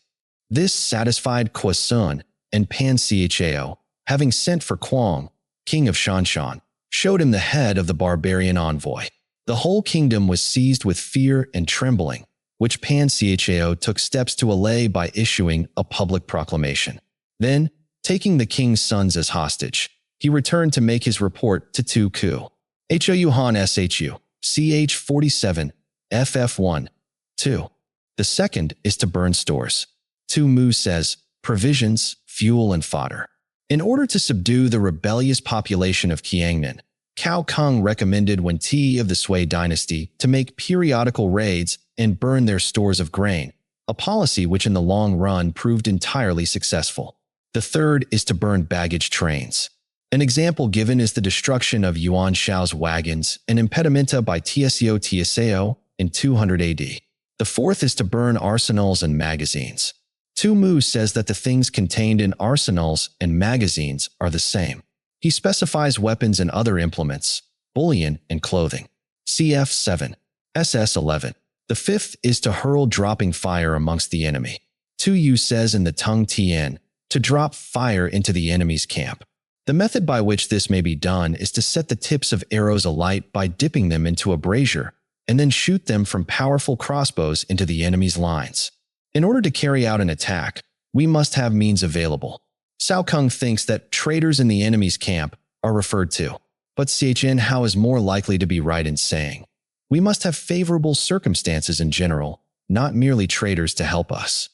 This satisfied Sun, and Pan Cao, having sent for Quang, king of Shanshan, showed him the head of the barbarian envoy. The whole kingdom was seized with fear and trembling, which Pan Cao took steps to allay by issuing a public proclamation. Then, taking the king's sons as hostage, he returned to make his report to Tu Ku. Hou Han Shu, CH 47, FF1, 2. The second is to burn stores. Tu Mu says, provisions, fuel, and fodder. In order to subdue the rebellious population of Qiangnan, Cao Kung recommended Wen Ti of the Sui dynasty to make periodical raids and burn their stores of grain, a policy which in the long run proved entirely successful. The third is to burn baggage trains. An example given is the destruction of Yuan Shao's wagons and impedimenta by Tsao in 200 AD. The fourth is to burn arsenals and magazines. Sun Tzu says that the things contained in arsenals and magazines are the same. He specifies weapons and other implements, bullion and clothing. Cf. 7. SS 11. The fifth is to hurl dropping fire amongst the enemy. Sun Tzu says in the Tung Tien to drop fire into the enemy's camp. The method by which this may be done is to set the tips of arrows alight by dipping them into a brazier and then shoot them from powerful crossbows into the enemy's lines. In order to carry out an attack, we must have means available. Cao Kung thinks that traitors in the enemy's camp are referred to, but Chen Hao is more likely to be right in saying, we must have favorable circumstances in general, not merely traitors to help us.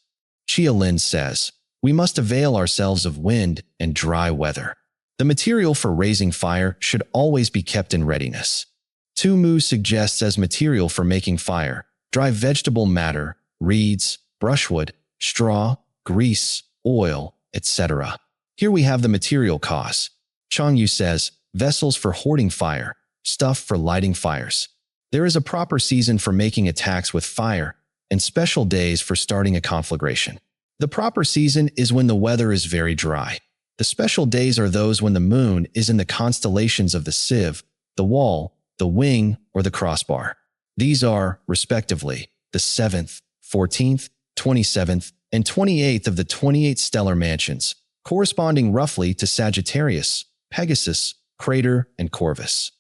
Chia Lin says, we must avail ourselves of wind and dry weather. The material for raising fire should always be kept in readiness. Sun Tzu suggests as material for making fire, dry vegetable matter, reeds, brushwood, straw, grease, oil, etc. Here we have the material cause. Chang Yu says, vessels for hoarding fire, stuff for lighting fires. There is a proper season for making attacks with fire and special days for starting a conflagration. The proper season is when the weather is very dry. The special days are those when the moon is in the constellations of the sieve, the wall, the wing, or the crossbar. These are, respectively, the 7th, 14th, 27th, and 28th of the 28 stellar mansions, corresponding roughly to Sagittarius, Pegasus, Crater, and Corvus.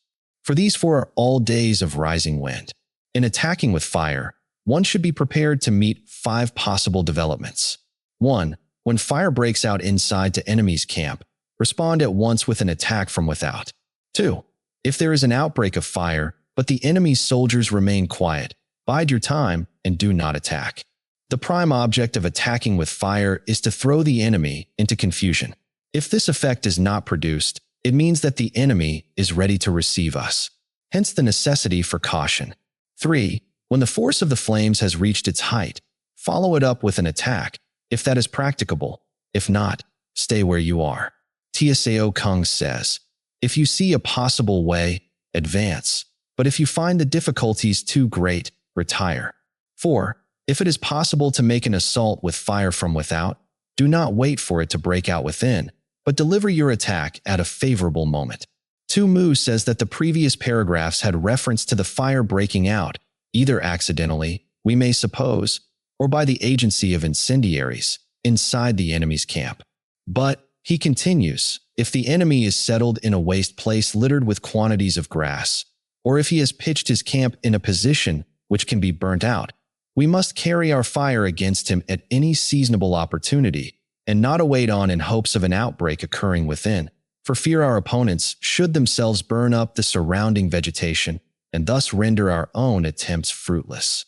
For these four are all days of rising wind. In attacking with fire, one should be prepared to meet 5 possible developments. 1. When fire breaks out inside to enemy's camp, respond at once with an attack from without. 2. If there is an outbreak of fire, but the enemy's soldiers remain quiet, bide your time and do not attack. The prime object of attacking with fire is to throw the enemy into confusion. If this effect is not produced, it means that the enemy is ready to receive us. Hence the necessity for caution. 3. When the force of the flames has reached its height, follow it up with an attack, if that is practicable. If not, stay where you are. Tsao Kung says, if you see a possible way, advance. But if you find the difficulties too great, retire. 4. If it is possible to make an assault with fire from without, do not wait for it to break out within, but deliver your attack at a favorable moment. Sun Tzu says that the previous paragraphs had reference to the fire breaking out, either accidentally, we may suppose, or by the agency of incendiaries, inside the enemy's camp. But, he continues, if the enemy is settled in a waste place littered with quantities of grass, or if he has pitched his camp in a position which can be burnt out, we must carry our fire against him at any seasonable opportunity, and not await on in hopes of an outbreak occurring within, for fear our opponents should themselves burn up the surrounding vegetation, and thus render our own attempts fruitless.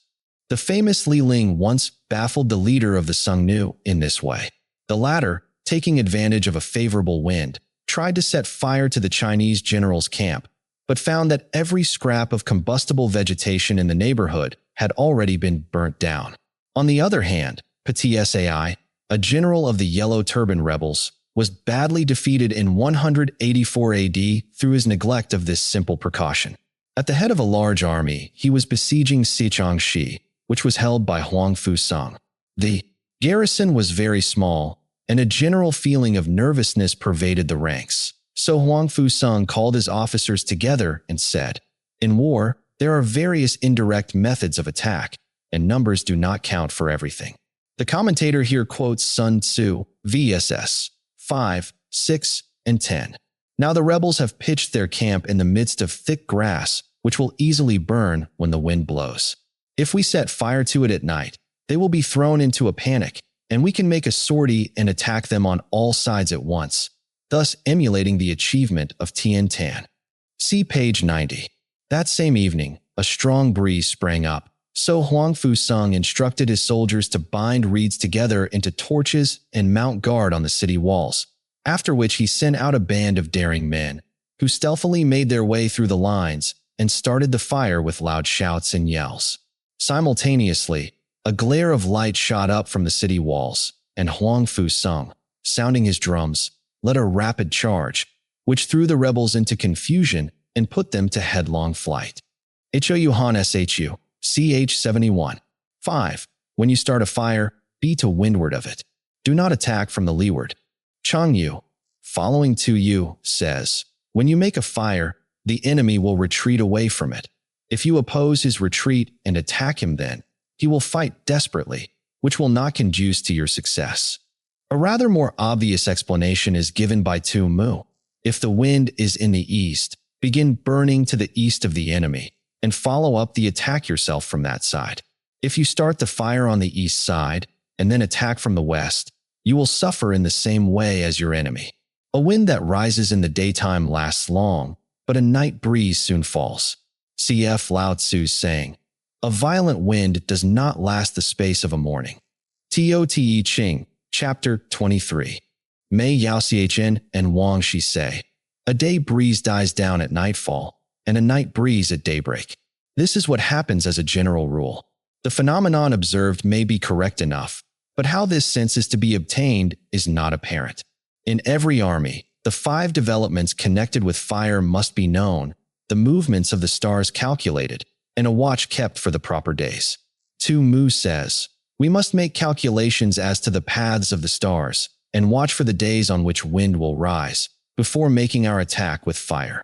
The famous Li Ling once baffled the leader of the Sun Tzu in this way. The latter, taking advantage of a favorable wind, tried to set fire to the Chinese general's camp, but found that every scrap of combustible vegetation in the neighborhood had already been burnt down. On the other hand, Ptsai, a general of the Yellow Turban rebels, was badly defeated in 184 AD through his neglect of this simple precaution. At the head of a large army, he was besieging Sichangshi, which was held by Huang Fusang. The garrison was very small, and a general feeling of nervousness pervaded the ranks. So Huang Fusang called his officers together and said, in war, there are various indirect methods of attack, and numbers do not count for everything. The commentator here quotes Sun Tzu, VSS 5, 6, and 10. Now the rebels have pitched their camp in the midst of thick grass, which will easily burn when the wind blows. If we set fire to it at night, they will be thrown into a panic, and we can make a sortie and attack them on all sides at once, thus emulating the achievement of Tian Tan. See page 90. That same evening, a strong breeze sprang up, so Huang Fusang instructed his soldiers to bind reeds together into torches and mount guard on the city walls, after which he sent out a band of daring men, who stealthily made their way through the lines and started the fire with loud shouts and yells. Simultaneously, a glare of light shot up from the city walls, and Huang Fusang, sounding his drums, led a rapid charge, which threw the rebels into confusion and put them to headlong flight. Hou Han Shu, ch. 71. 5. When you start a fire, be to windward of it. Do not attack from the leeward. Chang Yu, following Tu Yu, says, when you make a fire, the enemy will retreat away from it. If you oppose his retreat and attack him then, he will fight desperately, which will not conduce to your success. A rather more obvious explanation is given by Tu Mu. If the wind is in the east, begin burning to the east of the enemy, and follow up the attack yourself from that side. If you start the fire on the east side, and then attack from the west, you will suffer in the same way as your enemy. A wind that rises in the daytime lasts long, but a night breeze soon falls. Cf. Lao Tzu's saying, a violent wind does not last the space of a morning. Tote Ching, Chapter 23. Mei Yaoxichen and Wang Shi say, a day breeze dies down at nightfall, and a night breeze at daybreak. This is what happens as a general rule. The phenomenon observed may be correct enough, but how this sense is to be obtained is not apparent. In every army, the 5 developments connected with fire must be known, the movements of the stars calculated, and a watch kept for the proper days. Tu Mu says, we must make calculations as to the paths of the stars, and watch for the days on which wind will rise, before making our attack with fire.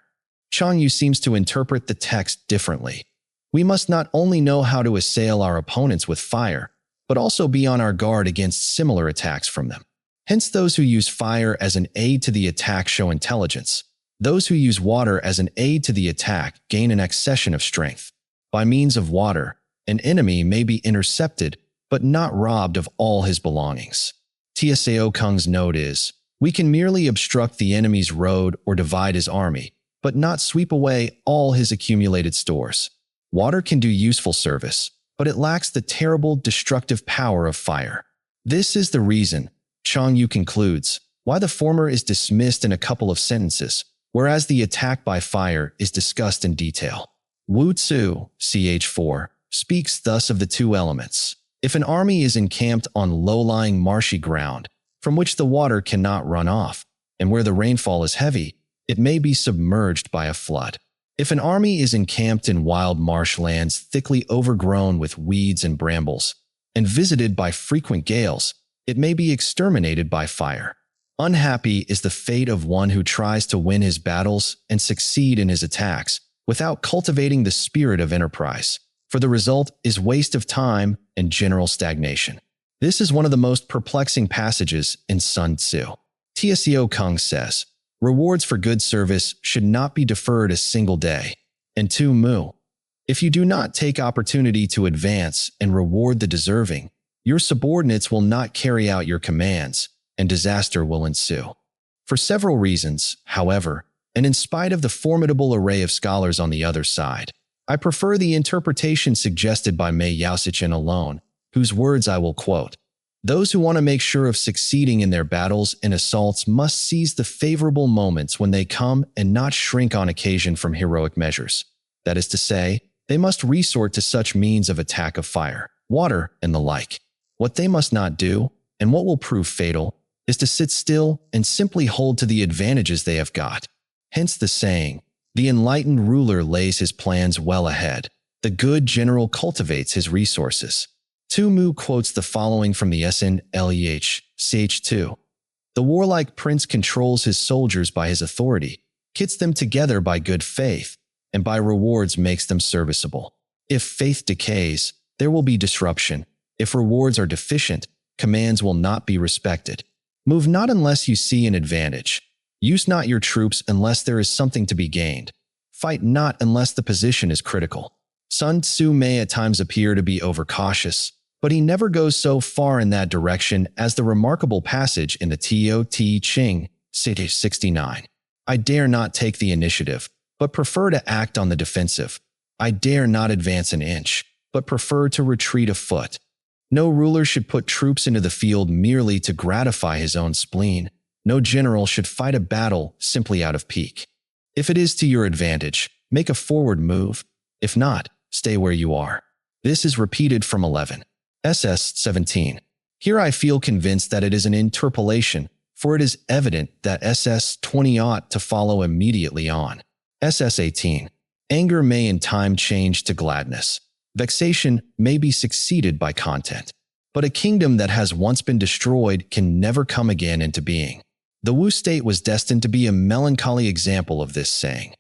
Chang Yu seems to interpret the text differently. We must not only know how to assail our opponents with fire, but also be on our guard against similar attacks from them. Hence, those who use fire as an aid to the attack show intelligence. Those who use water as an aid to the attack gain an accession of strength. By means of water, an enemy may be intercepted, but not robbed of all his belongings. Tsao Kung's note is, we can merely obstruct the enemy's road or divide his army, but not sweep away all his accumulated stores. Water can do useful service, but it lacks the terrible destructive power of fire. This is the reason, Chang Yu concludes, why the former is dismissed in a couple of sentences, whereas the attack by fire is discussed in detail. Wu Tzu, ch. 4, speaks thus of the 2 elements. If an army is encamped on low-lying marshy ground, from which the water cannot run off, and where the rainfall is heavy, it may be submerged by a flood. If an army is encamped in wild marshlands thickly overgrown with weeds and brambles, and visited by frequent gales, it may be exterminated by fire. Unhappy is the fate of one who tries to win his battles and succeed in his attacks without cultivating the spirit of enterprise, for the result is waste of time and general stagnation. This is one of the most perplexing passages in Sun Tzu. Tsao Kung says, rewards for good service should not be deferred a single day. And Tu Mu, if you do not take opportunity to advance and reward the deserving, your subordinates will not carry out your commands, and disaster will ensue. For several reasons, however, and in spite of the formidable array of scholars on the other side, I prefer the interpretation suggested by Mei Yaoxichen alone, whose words I will quote. Those who want to make sure of succeeding in their battles and assaults must seize the favorable moments when they come and not shrink on occasion from heroic measures. That is to say, they must resort to such means of attack of fire, water, and the like. What they must not do, and what will prove fatal, is to sit still and simply hold to the advantages they have got. Hence the saying, the enlightened ruler lays his plans well ahead. The good general cultivates his resources. Tu Mu quotes the following from the SNLEH, ch. 2. The warlike prince controls his soldiers by his authority, kits them together by good faith, and by rewards makes them serviceable. If faith decays, there will be disruption. If rewards are deficient, commands will not be respected. Move not unless you see an advantage. Use not your troops unless there is something to be gained. Fight not unless the position is critical. Sun Tzu may at times appear to be overcautious, but he never goes so far in that direction as the remarkable passage in the Tote Ching, ch. 69. I dare not take the initiative, but prefer to act on the defensive. I dare not advance an inch, but prefer to retreat a foot. No ruler should put troops into the field merely to gratify his own spleen. No general should fight a battle simply out of pique. If it is to your advantage, make a forward move. If not, stay where you are. This is repeated from 11. SS 17. Here I feel convinced that it is an interpolation, for it is evident that SS 20 ought to follow immediately on. SS 18. Anger may in time change to gladness. Vexation may be succeeded by content, but a kingdom that has once been destroyed can never come again into being. The Wu state was destined to be a melancholy example of this saying.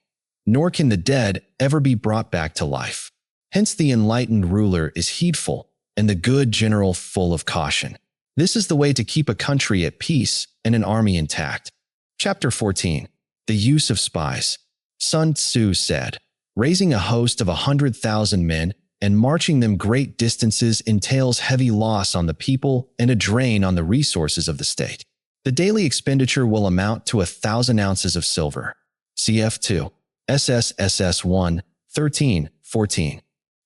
Nor can the dead ever be brought back to life. Hence the enlightened ruler is heedful, and the good general full of caution. This is the way to keep a country at peace and an army intact. Chapter 14. The Use of Spies. Sun Tzu said, "Raising a host of 100,000 men and marching them great distances entails heavy loss on the people and a drain on the resources of the state. The daily expenditure will amount to 1,000 ounces of silver." Cf. 2. SSSS 1, 13, 14.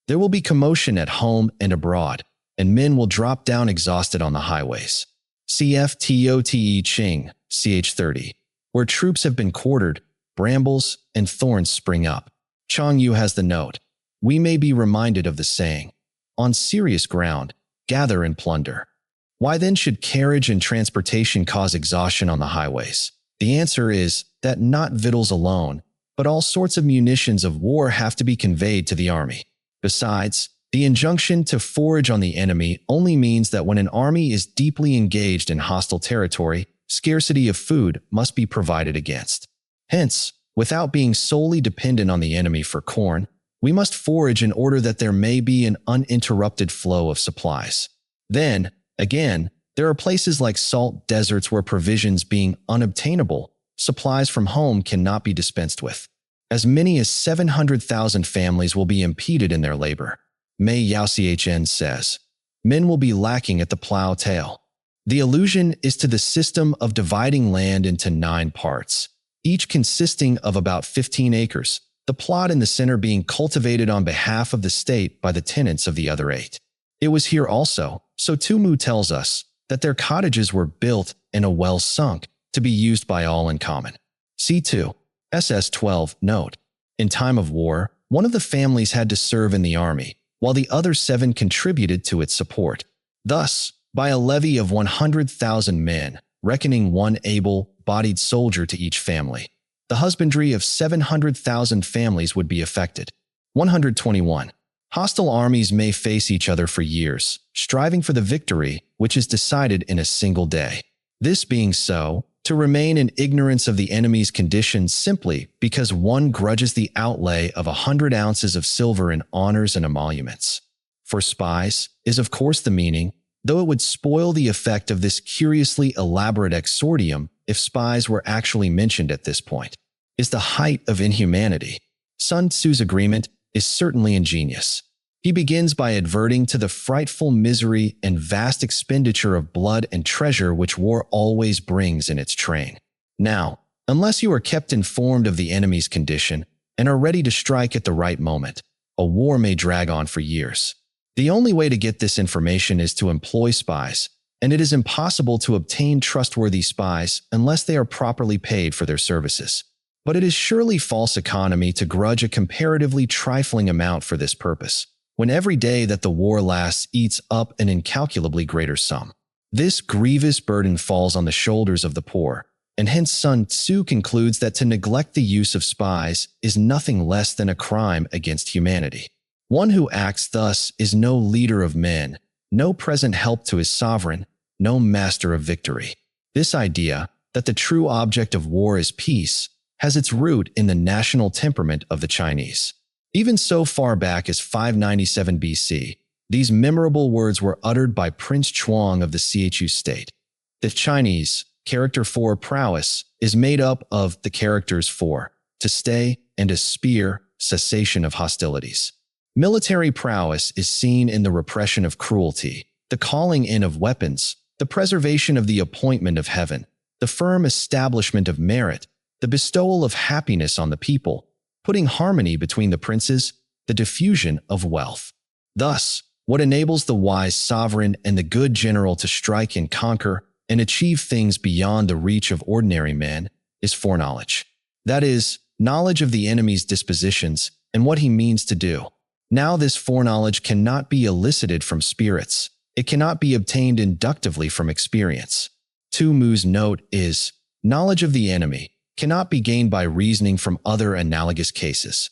There will be commotion at home and abroad, and men will drop down exhausted on the highways. Cf. Tote Ching, ch. 30. Where troops have been quartered, brambles and thorns spring up. Chang Yu has the note. We may be reminded of the saying, "On serious ground, gather and plunder." Why then should carriage and transportation cause exhaustion on the highways? The answer is that not victuals alone, but all sorts of munitions of war have to be conveyed to the army. Besides, the injunction to forage on the enemy only means that when an army is deeply engaged in hostile territory, scarcity of food must be provided against. Hence, without being solely dependent on the enemy for corn, we must forage in order that there may be an uninterrupted flow of supplies. Then, again, there are places like salt deserts where provisions being unobtainable, supplies from home cannot be dispensed with. As many as 700,000 families will be impeded in their labor. Mei Yaoxian says, men will be lacking at the plow tail. The allusion is to the system of dividing land into 9 parts, each consisting of about 15 acres, the plot in the center being cultivated on behalf of the state by the tenants of the other 8. It was here also, so Tumu tells us, that their cottages were built and a well sunk, to be used by all in common. C2. SS 12 note. In time of war, one of the families had to serve in the army, while the other 7 contributed to its support. Thus, by a levy of 100,000 men, reckoning 1 able-bodied soldier to each family, the husbandry of 700,000 families would be affected. 121. Hostile armies may face each other for years, striving for the victory which is decided in a single day. This being so, to remain in ignorance of the enemy's condition simply because one grudges the outlay of 100 ounces of silver in honors and emoluments. For spies is of course the meaning, though it would spoil the effect of this curiously elaborate exordium if spies were actually mentioned at this point, is the height of inhumanity. Sun Tzu's agreement is certainly ingenious. He begins by adverting to the frightful misery and vast expenditure of blood and treasure which war always brings in its train. Now, unless you are kept informed of the enemy's condition and are ready to strike at the right moment, a war may drag on for years. The only way to get this information is to employ spies, and it is impossible to obtain trustworthy spies unless they are properly paid for their services. But it is surely false economy to grudge a comparatively trifling amount for this purpose, when every day that the war lasts eats up an incalculably greater sum. This grievous burden falls on the shoulders of the poor, and hence Sun Tzu concludes that to neglect the use of spies is nothing less than a crime against humanity. One who acts thus is no leader of men, no present help to his sovereign, no master of victory. This idea, that the true object of war is peace, has its root in the national temperament of the Chinese. Even so far back as 597 BC, these memorable words were uttered by Prince Chuang of the Chu state. The Chinese character for prowess is made up of the characters for to stay and a spear, cessation of hostilities. Military prowess is seen in the repression of cruelty, the calling in of weapons, the preservation of the appointment of heaven, the firm establishment of merit, the bestowal of happiness on the people, putting harmony between the princes, the diffusion of wealth. Thus, what enables the wise sovereign and the good general to strike and conquer and achieve things beyond the reach of ordinary men is foreknowledge. That is, knowledge of the enemy's dispositions and what he means to do. Now this foreknowledge cannot be elicited from spirits. It cannot be obtained inductively from experience. Tu Mu's note is, knowledge of the enemy cannot be gained by reasoning from other analogous cases,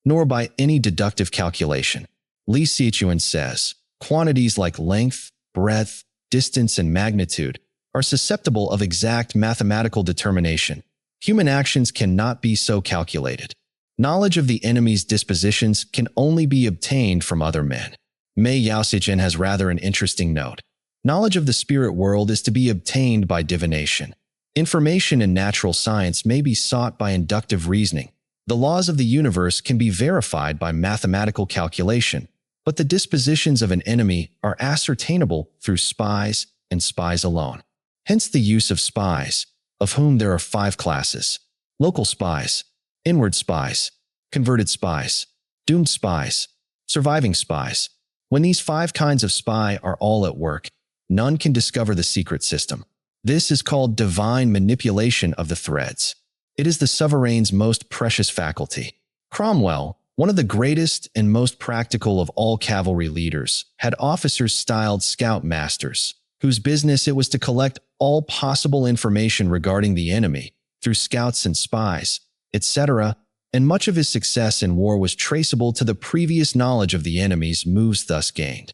nor by any deductive calculation. Li Sichuan says, quantities like length, breadth, distance, and magnitude are susceptible of exact mathematical determination. Human actions cannot be so calculated. Knowledge of the enemy's dispositions can only be obtained from other men. Mei Yaoxichen has rather an interesting note. Knowledge of the spirit world is to be obtained by divination. Information in natural science may be sought by inductive reasoning. The laws of the universe can be verified by mathematical calculation, but the dispositions of an enemy are ascertainable through spies and spies alone. Hence the use of spies, of whom there are 5 classes: local spies, inward spies, converted spies, doomed spies, surviving spies. When these 5 kinds of spy are all at work, none can discover the secret system. This is called divine manipulation of the threads. It is the sovereign's most precious faculty. Cromwell, one of the greatest and most practical of all cavalry leaders, had officers styled scout masters, whose business it was to collect all possible information regarding the enemy through scouts and spies, etc., and much of his success in war was traceable to the previous knowledge of the enemy's moves thus gained.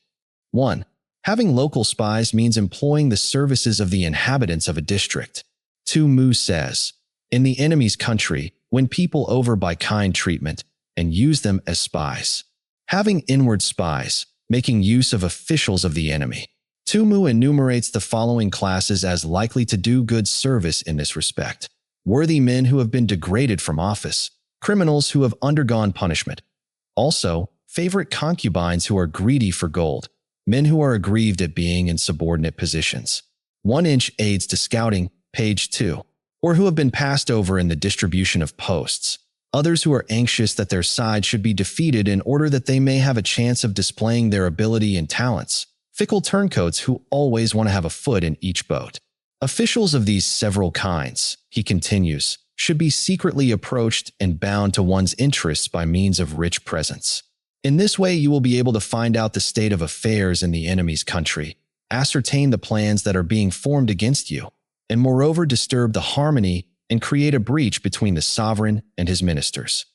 1. Having local spies means employing the services of the inhabitants of a district. 2. Mu says, in the enemy's country, win people over by kind treatment and use them as spies. Having inward spies, making use of officials of the enemy. 2. Mu enumerates the following classes as likely to do good service in this respect: worthy men who have been degraded from office, criminals who have undergone punishment. Also, favorite concubines who are greedy for gold, men who are aggrieved at being in subordinate positions. 1-inch aides to scouting, page 2, or who have been passed over in the distribution of posts. Others who are anxious that their side should be defeated in order that they may have a chance of displaying their ability and talents. Fickle turncoats who always want to have a foot in each boat. Officials of these several kinds, he continues, should be secretly approached and bound to one's interests by means of rich presents. In this way, you will be able to find out the state of affairs in the enemy's country, ascertain the plans that are being formed against you, and moreover disturb the harmony and create a breach between the sovereign and his ministers.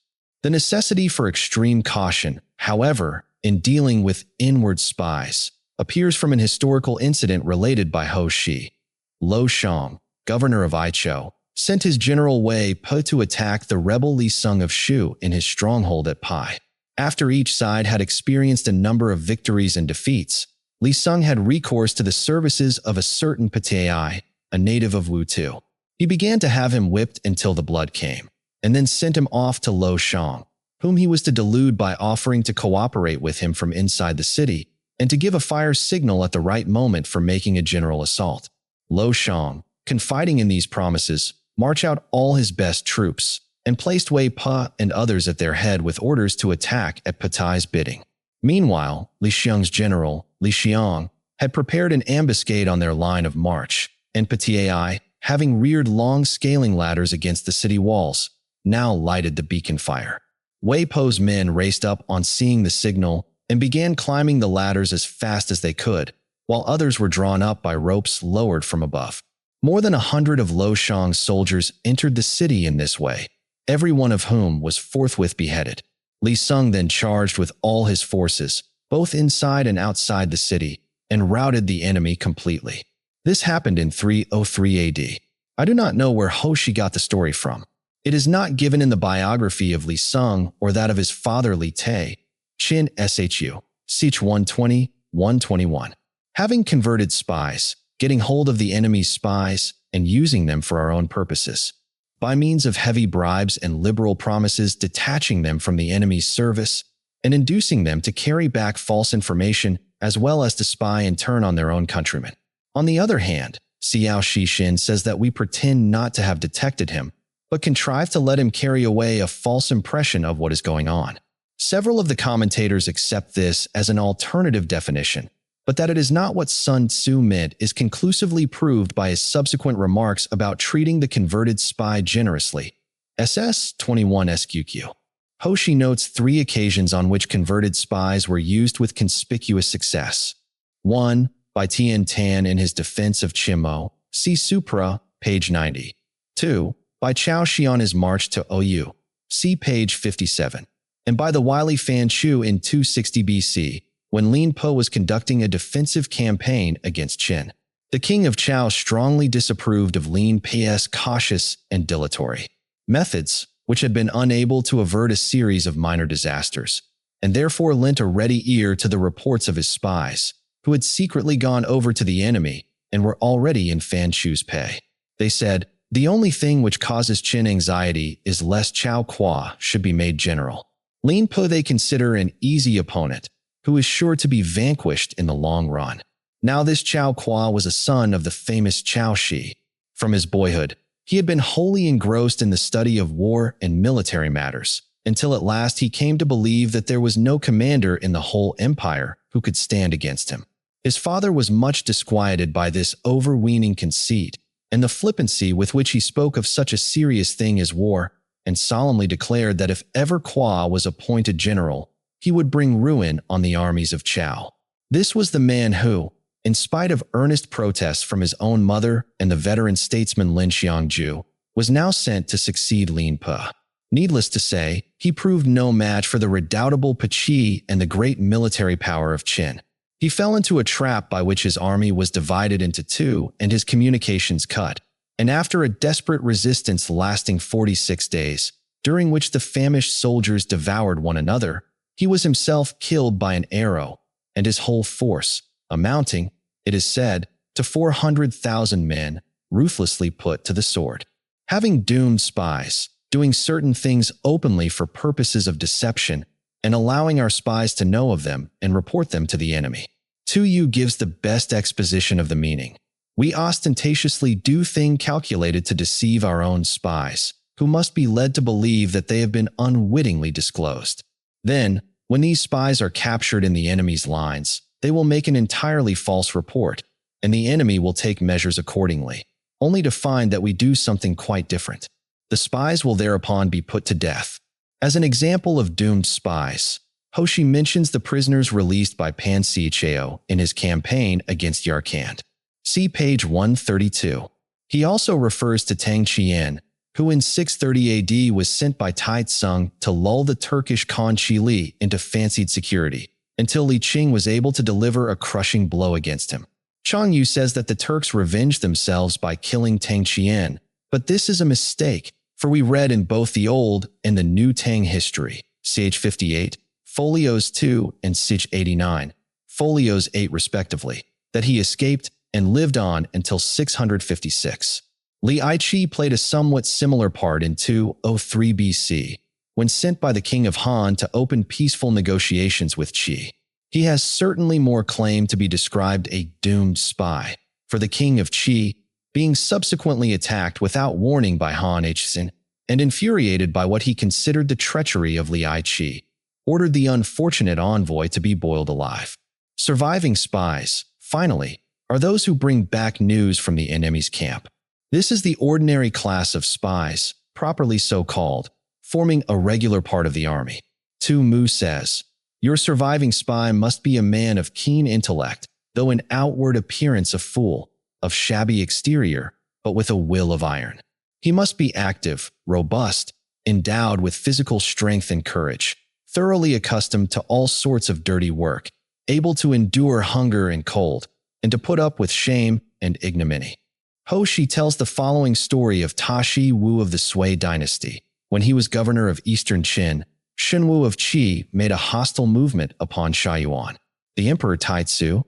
The necessity for extreme caution, however, in dealing with inward spies, appears from an historical incident related by Ho Shi. Lo Shang, governor of Aichou, sent his general Wei Po to attack the rebel Li Sung of Shu in his stronghold at Pai. After each side had experienced a number of victories and defeats, Li Sung had recourse to the services of a certain Patai, a native of Wutu. He began to have him whipped until the blood came, and then sent him off to Lo Shang, whom he was to delude by offering to cooperate with him from inside the city and to give a fire signal at the right moment for making a general assault. Lo Shang, confiding in these promises, marched out all his best troops and placed Wei Pa and others at their head with orders to attack at Patai's bidding. Meanwhile, Li Xiang's general, Li Xiang, had prepared an ambuscade on their line of march, and Patai, having reared long scaling ladders against the city walls, now lighted the beacon fire. Wei Po's men raced up on seeing the signal and began climbing the ladders as fast as they could, while others were drawn up by ropes lowered from above. More than 100 of Lo Shang's soldiers entered the city in this way, every one of whom was forthwith beheaded. Li Sung then charged with all his forces, both inside and outside the city, and routed the enemy completely. This happened in 303 AD. I do not know where Hoshi got the story from. It is not given in the biography of Li Sung or that of his father Li Te, Qin Shu, Sich 120-121. Having converted spies, getting hold of the enemy's spies, and using them for our own purposes. By means of heavy bribes and liberal promises, detaching them from the enemy's service and inducing them to carry back false information as well as to spy in turn on their own countrymen. On the other hand, Xiao Shixin says that we pretend not to have detected him, but contrive to let him carry away a false impression of what is going on. Several of the commentators accept this as an alternative definition, but that it is not what Sun Tzu meant is conclusively proved by his subsequent remarks about treating the converted spy generously. SS 21 SQQ. Hoshi notes 3 occasions on which converted spies were used with conspicuous success. 1. By Tian Tan in his defense of Chimo, see Supra, page 90. 2. By Chao Shi on his march to Oyu, see page 57. and by the wily Fan Chu in 260 BC, when Lin Po was conducting a defensive campaign against Qin. The king of Chao strongly disapproved of Lin Po's cautious and dilatory methods, which had been unable to avert a series of minor disasters, and therefore lent a ready ear to the reports of his spies, who had secretly gone over to the enemy and were already in Fan Chu's pay. They said, "The only thing which causes Qin anxiety is lest Chao Kuo should be made general. Lin Po they consider an easy opponent, who is sure to be vanquished in the long run." Now this Chao Kuo was a son of the famous Chao Shi. From his boyhood, he had been wholly engrossed in the study of war and military matters, until at last he came to believe that there was no commander in the whole empire who could stand against him. His father was much disquieted by this overweening conceit and the flippancy with which he spoke of such a serious thing as war, and solemnly declared that if ever Kuo was appointed general, he would bring ruin on the armies of Chao. This was the man who, in spite of earnest protests from his own mother and the veteran statesman Lin Xiangju, was now sent to succeed Lin Po. Needless to say, he proved no match for the redoubtable Pachi and the great military power of Qin. He fell into a trap by which his army was divided into two and his communications cut, and after a desperate resistance lasting 46 days, during which the famished soldiers devoured one another, he was himself killed by an arrow, and his whole force, amounting, it is said, to 400,000 men, ruthlessly put to the sword. Having doomed spies, doing certain things openly for purposes of deception, and allowing our spies to know of them and report them to the enemy. Tu Yu gives the best exposition of the meaning. We ostentatiously do things calculated to deceive our own spies, who must be led to believe that they have been unwittingly disclosed. Then, when these spies are captured in the enemy's lines, they will make an entirely false report, and the enemy will take measures accordingly, only to find that we do something quite different. The spies will thereupon be put to death. As an example of doomed spies, Hoshi mentions the prisoners released by Pan Sichao in his campaign against Yarkand. See page 132. He also refers to Tang Qian, who in 630 AD was sent by Tai Tsung to lull the Turkish Khan Qi Li into fancied security, until Li Qing was able to deliver a crushing blow against him. Chang Yu says that the Turks revenged themselves by killing Tang Qian, but this is a mistake, for we read in both the Old and the New Tang history, ch. 58, folios 2 and ch. 89, folios 8 respectively, that he escaped and lived on until 656. Li Aiqi played a somewhat similar part in 203 BC, when sent by the king of Han to open peaceful negotiations with Qi. He has certainly more claim to be described a doomed spy, for the king of Qi, being subsequently attacked without warning by Han Hsin, and infuriated by what he considered the treachery of Li Aiqi, ordered the unfortunate envoy to be boiled alive. Surviving spies, finally, are those who bring back news from the enemy's camp. This is the ordinary class of spies, properly so called, forming a regular part of the army. Tu Mu says, "Your surviving spy must be a man of keen intellect, though in outward appearance a fool, of shabby exterior, but with a will of iron. He must be active, robust, endowed with physical strength and courage, thoroughly accustomed to all sorts of dirty work, able to endure hunger and cold, and to put up with shame and ignominy." Hoshi tells the following story of Tashi Wu of the Sui dynasty. When he was governor of eastern Qin, Shenwu of Qi made a hostile movement upon Shaiyuan. The emperor Tai Tzu,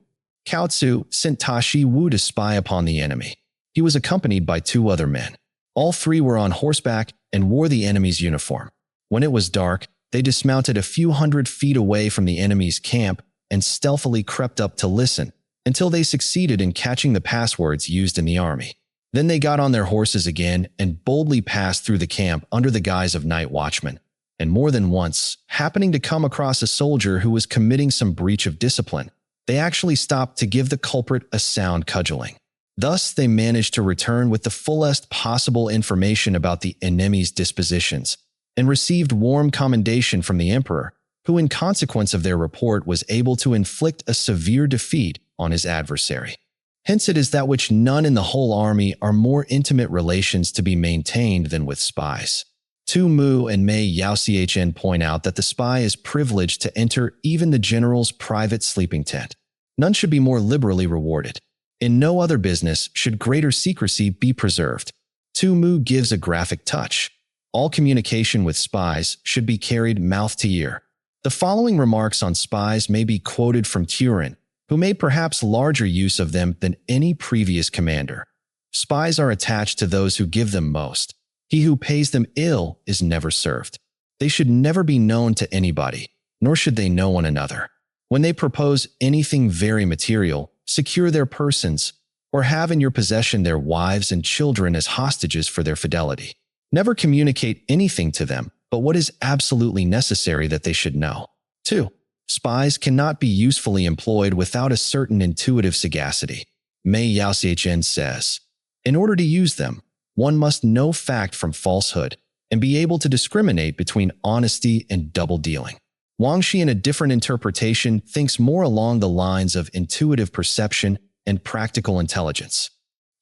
Cao Tzu, sent Tashi Wu to spy upon the enemy. He was accompanied by 2 other men. All 3 were on horseback and wore the enemy's uniform. When it was dark, they dismounted a few hundred feet away from the enemy's camp and stealthily crept up to listen, until they succeeded in catching the passwords used in the army. Then they got on their horses again and boldly passed through the camp under the guise of night watchmen, and more than once, happening to come across a soldier who was committing some breach of discipline, they actually stopped to give the culprit a sound cudgeling. Thus, they managed to return with the fullest possible information about the enemy's dispositions, and received warm commendation from the emperor, who in consequence of their report was able to inflict a severe defeat on his adversary. Hence it is that which none in the whole army are more intimate relations to be maintained than with spies. Tu Mu and Mei Yaoxichen point out that the spy is privileged to enter even the general's private sleeping tent. None should be more liberally rewarded. In no other business should greater secrecy be preserved. Tu Mu gives a graphic touch. All communication with spies should be carried mouth to ear. The following remarks on spies may be quoted from Turin, who made perhaps larger use of them than any previous commander. Spies are attached to those who give them most. He who pays them ill is never served. They should never be known to anybody, nor should they know one another. When they propose anything very material, secure their persons, or have in your possession their wives and children as hostages for their fidelity. Never communicate anything to them but what is absolutely necessary that they should know. 2. Spies cannot be usefully employed without a certain intuitive sagacity. Mei Yaoxichen says, in order to use them, one must know fact from falsehood and be able to discriminate between honesty and double-dealing. Wang Shi, in a different interpretation, thinks more along the lines of intuitive perception and practical intelligence.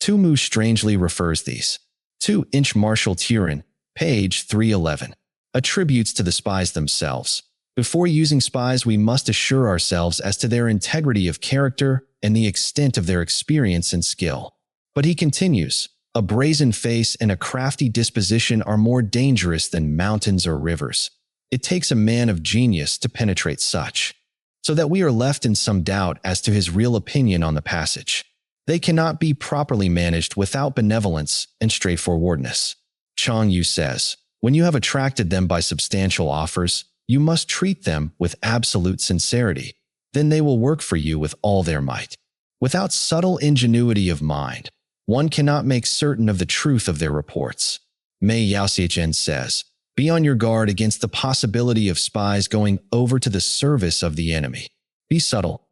Tu Mu strangely refers these. 2-inch Marshal Turin, page 311, attributes to the spies themselves. Before using spies, we must assure ourselves as to their integrity of character and the extent of their experience and skill. But he continues, a brazen face and a crafty disposition are more dangerous than mountains or rivers. It takes a man of genius to penetrate such, so that we are left in some doubt as to his real opinion on the passage. They cannot be properly managed without benevolence and straightforwardness. Chang Yu says, when you have attracted them by substantial offers, you must treat them with absolute sincerity. Then they will work for you with all their might. Without subtle ingenuity of mind, one cannot make certain of the truth of their reports. Mei Yaoxichen says, be on your guard against the possibility of spies going over to the service of the enemy. Be subtle,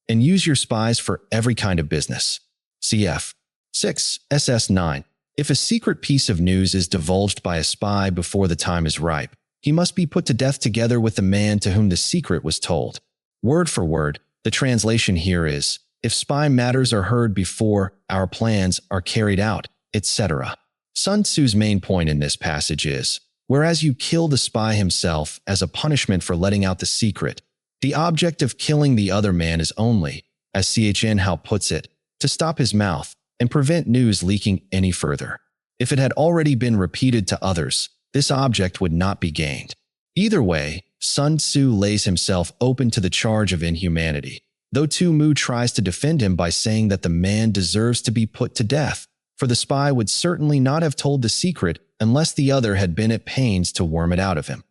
and use your spies for every kind of business. Cf. 6 SS 9. If a secret piece of news is divulged by a spy before the time is ripe, he must be put to death together with the man to whom the secret was told. Word for word, the translation here is, if spy matters are heard before our plans are carried out, etc. Sun Tzu's main point in this passage is, whereas you kill the spy himself as a punishment for letting out the secret, the object of killing the other man is only, as Chien Hao puts it, to stop his mouth and prevent news leaking any further. If it had already been repeated to others, this object would not be gained. Either way, Sun Tzu lays himself open to the charge of inhumanity, though Tu Mu tries to defend him by saying that the man deserves to be put to death, for the spy would certainly not have told the secret unless the other had been at pains to worm it out of him.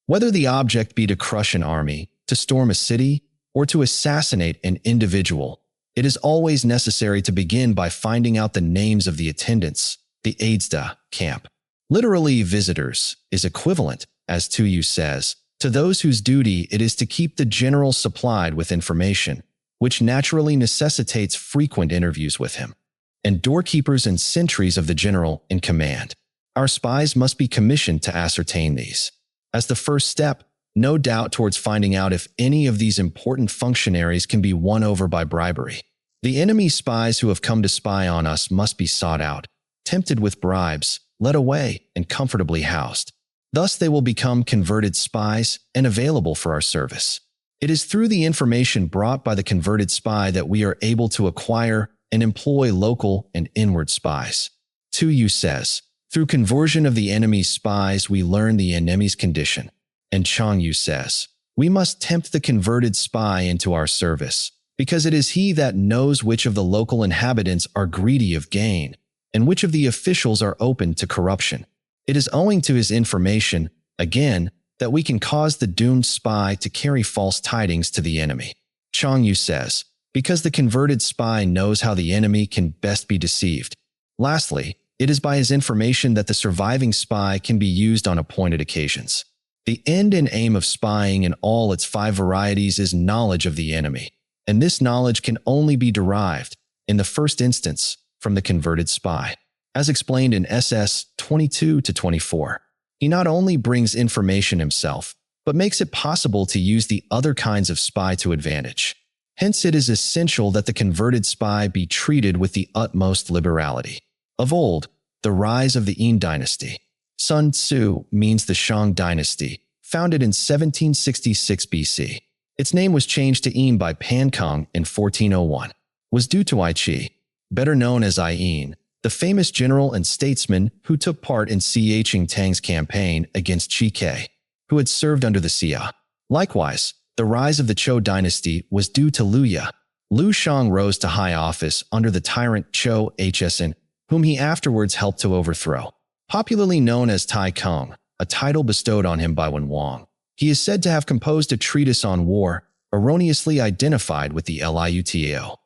Whether the object be to crush an army, to storm a city, or to assassinate an individual, it is always necessary to begin by finding out the names of the attendants, the aides-de camp. Literally, visitors is equivalent, as Tu Yu says, to those whose duty it is to keep the general supplied with information, which naturally necessitates frequent interviews with him, and doorkeepers and sentries of the general in command. Our spies must be commissioned to ascertain these. As the first step, no doubt towards finding out if any of these important functionaries can be won over by bribery. The enemy spies who have come to spy on us must be sought out, tempted with bribes, led away, and comfortably housed. Thus they will become converted spies and available for our service. It is through the information brought by the converted spy that we are able to acquire and employ local and inward spies. Tu Yu says, through conversion of the enemy's spies we learn the enemy's condition. And Chang Yu says, we must tempt the converted spy into our service, because it is he that knows which of the local inhabitants are greedy of gain, and which of the officials are open to corruption. It is owing to his information, again, that we can cause the doomed spy to carry false tidings to the enemy. Chang Yu says, because the converted spy knows how the enemy can best be deceived. Lastly, it is by his information that the surviving spy can be used on appointed occasions. The end and aim of spying in all its 5 varieties is knowledge of the enemy, and this knowledge can only be derived, in the first instance, from the converted spy. As explained in SS 22-24, he not only brings information himself, but makes it possible to use the other kinds of spy to advantage. Hence it is essential that the converted spy be treated with the utmost liberality. Of old, the rise of the Yin dynasty. Sun Tzu means the Shang dynasty, founded in 1766 BC. Its name was changed to Yin by Pan Kong in 1401. Was due to Ai Qi, better known as Ai Yin, the famous general and statesman who took part in Xie Qingtang's campaign against Qi Ke, who had served under the Xia. Likewise, the rise of the Zhou dynasty was due to Liu Ye. Liu Shang rose to high office under the tyrant Zhou Hsin, whom he afterwards helped to overthrow. Popularly known as Tai Kong, a title bestowed on him by Wen Wang, he is said to have composed a treatise on war, erroneously identified with the Liu Tao,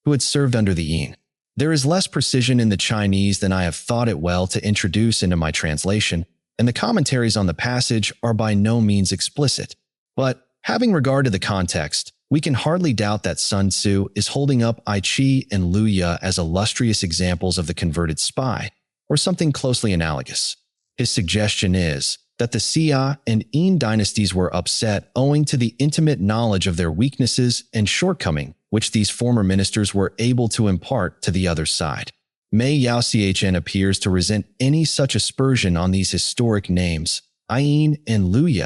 who had served under the Yin. There is less precision in the Chinese than I have thought it well to introduce into my translation, and the commentaries on the passage are by no means explicit. But, having regard to the context, we can hardly doubt that Sun Tzu is holding up Ai Qi and Liu Ye as illustrious examples of the converted spy, or something closely analogous. His suggestion is that the Xia and Yin dynasties were upset owing to the intimate knowledge of their weaknesses and shortcoming which these former ministers were able to impart to the other side. Mei Yao Chn appears to resent any such aspersion on these historic names. Ai Yin and Liu Ye,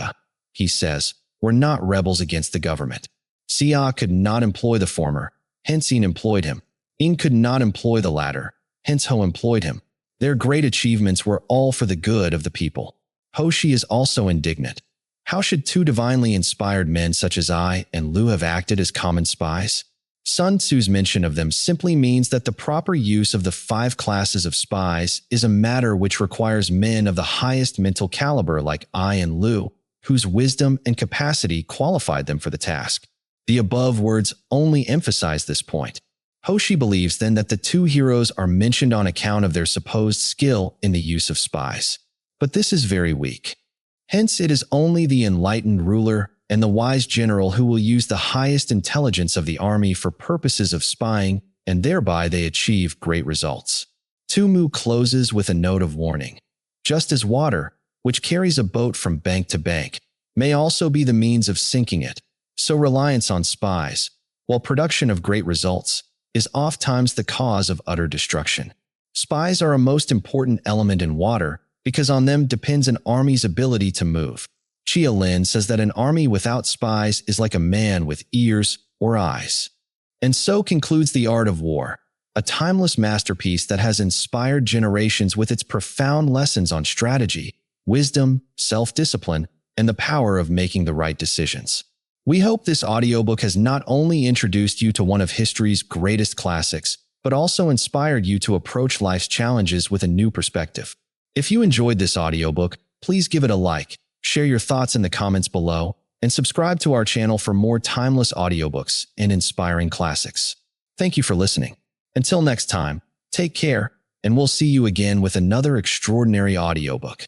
he says, were not rebels against the government. Xia could not employ the former, hence Yin employed him. Yin could not employ the latter, hence Ho employed him. Their great achievements were all for the good of the people. Hoshi is also indignant. How should two divinely inspired men such as I and Liu have acted as common spies? Sun Tzu's mention of them simply means that the proper use of the 5 classes of spies is a matter which requires men of the highest mental caliber like I and Liu, whose wisdom and capacity qualified them for the task. The above words only emphasize this point. Hoshi believes then that the 2 heroes are mentioned on account of their supposed skill in the use of spies. But this is very weak. Hence, it is only the enlightened ruler and the wise general who will use the highest intelligence of the army for purposes of spying, and thereby they achieve great results. Tumu closes with a note of warning. Just as water, which carries a boat from bank to bank, may also be the means of sinking it, so reliance on spies, while production of great results, is oftentimes the cause of utter destruction. Spies are a most important element in water because on them depends an army's ability to move. Chia Lin says that an army without spies is like a man with ears or eyes. And so concludes The Art of War, a timeless masterpiece that has inspired generations with its profound lessons on strategy, wisdom, self-discipline, and the power of making the right decisions. We hope this audiobook has not only introduced you to one of history's greatest classics, but also inspired you to approach life's challenges with a new perspective. If you enjoyed this audiobook, please give it a like, share your thoughts in the comments below, and subscribe to our channel for more timeless audiobooks and inspiring classics. Thank you for listening. Until next time, take care, and we'll see you again with another extraordinary audiobook.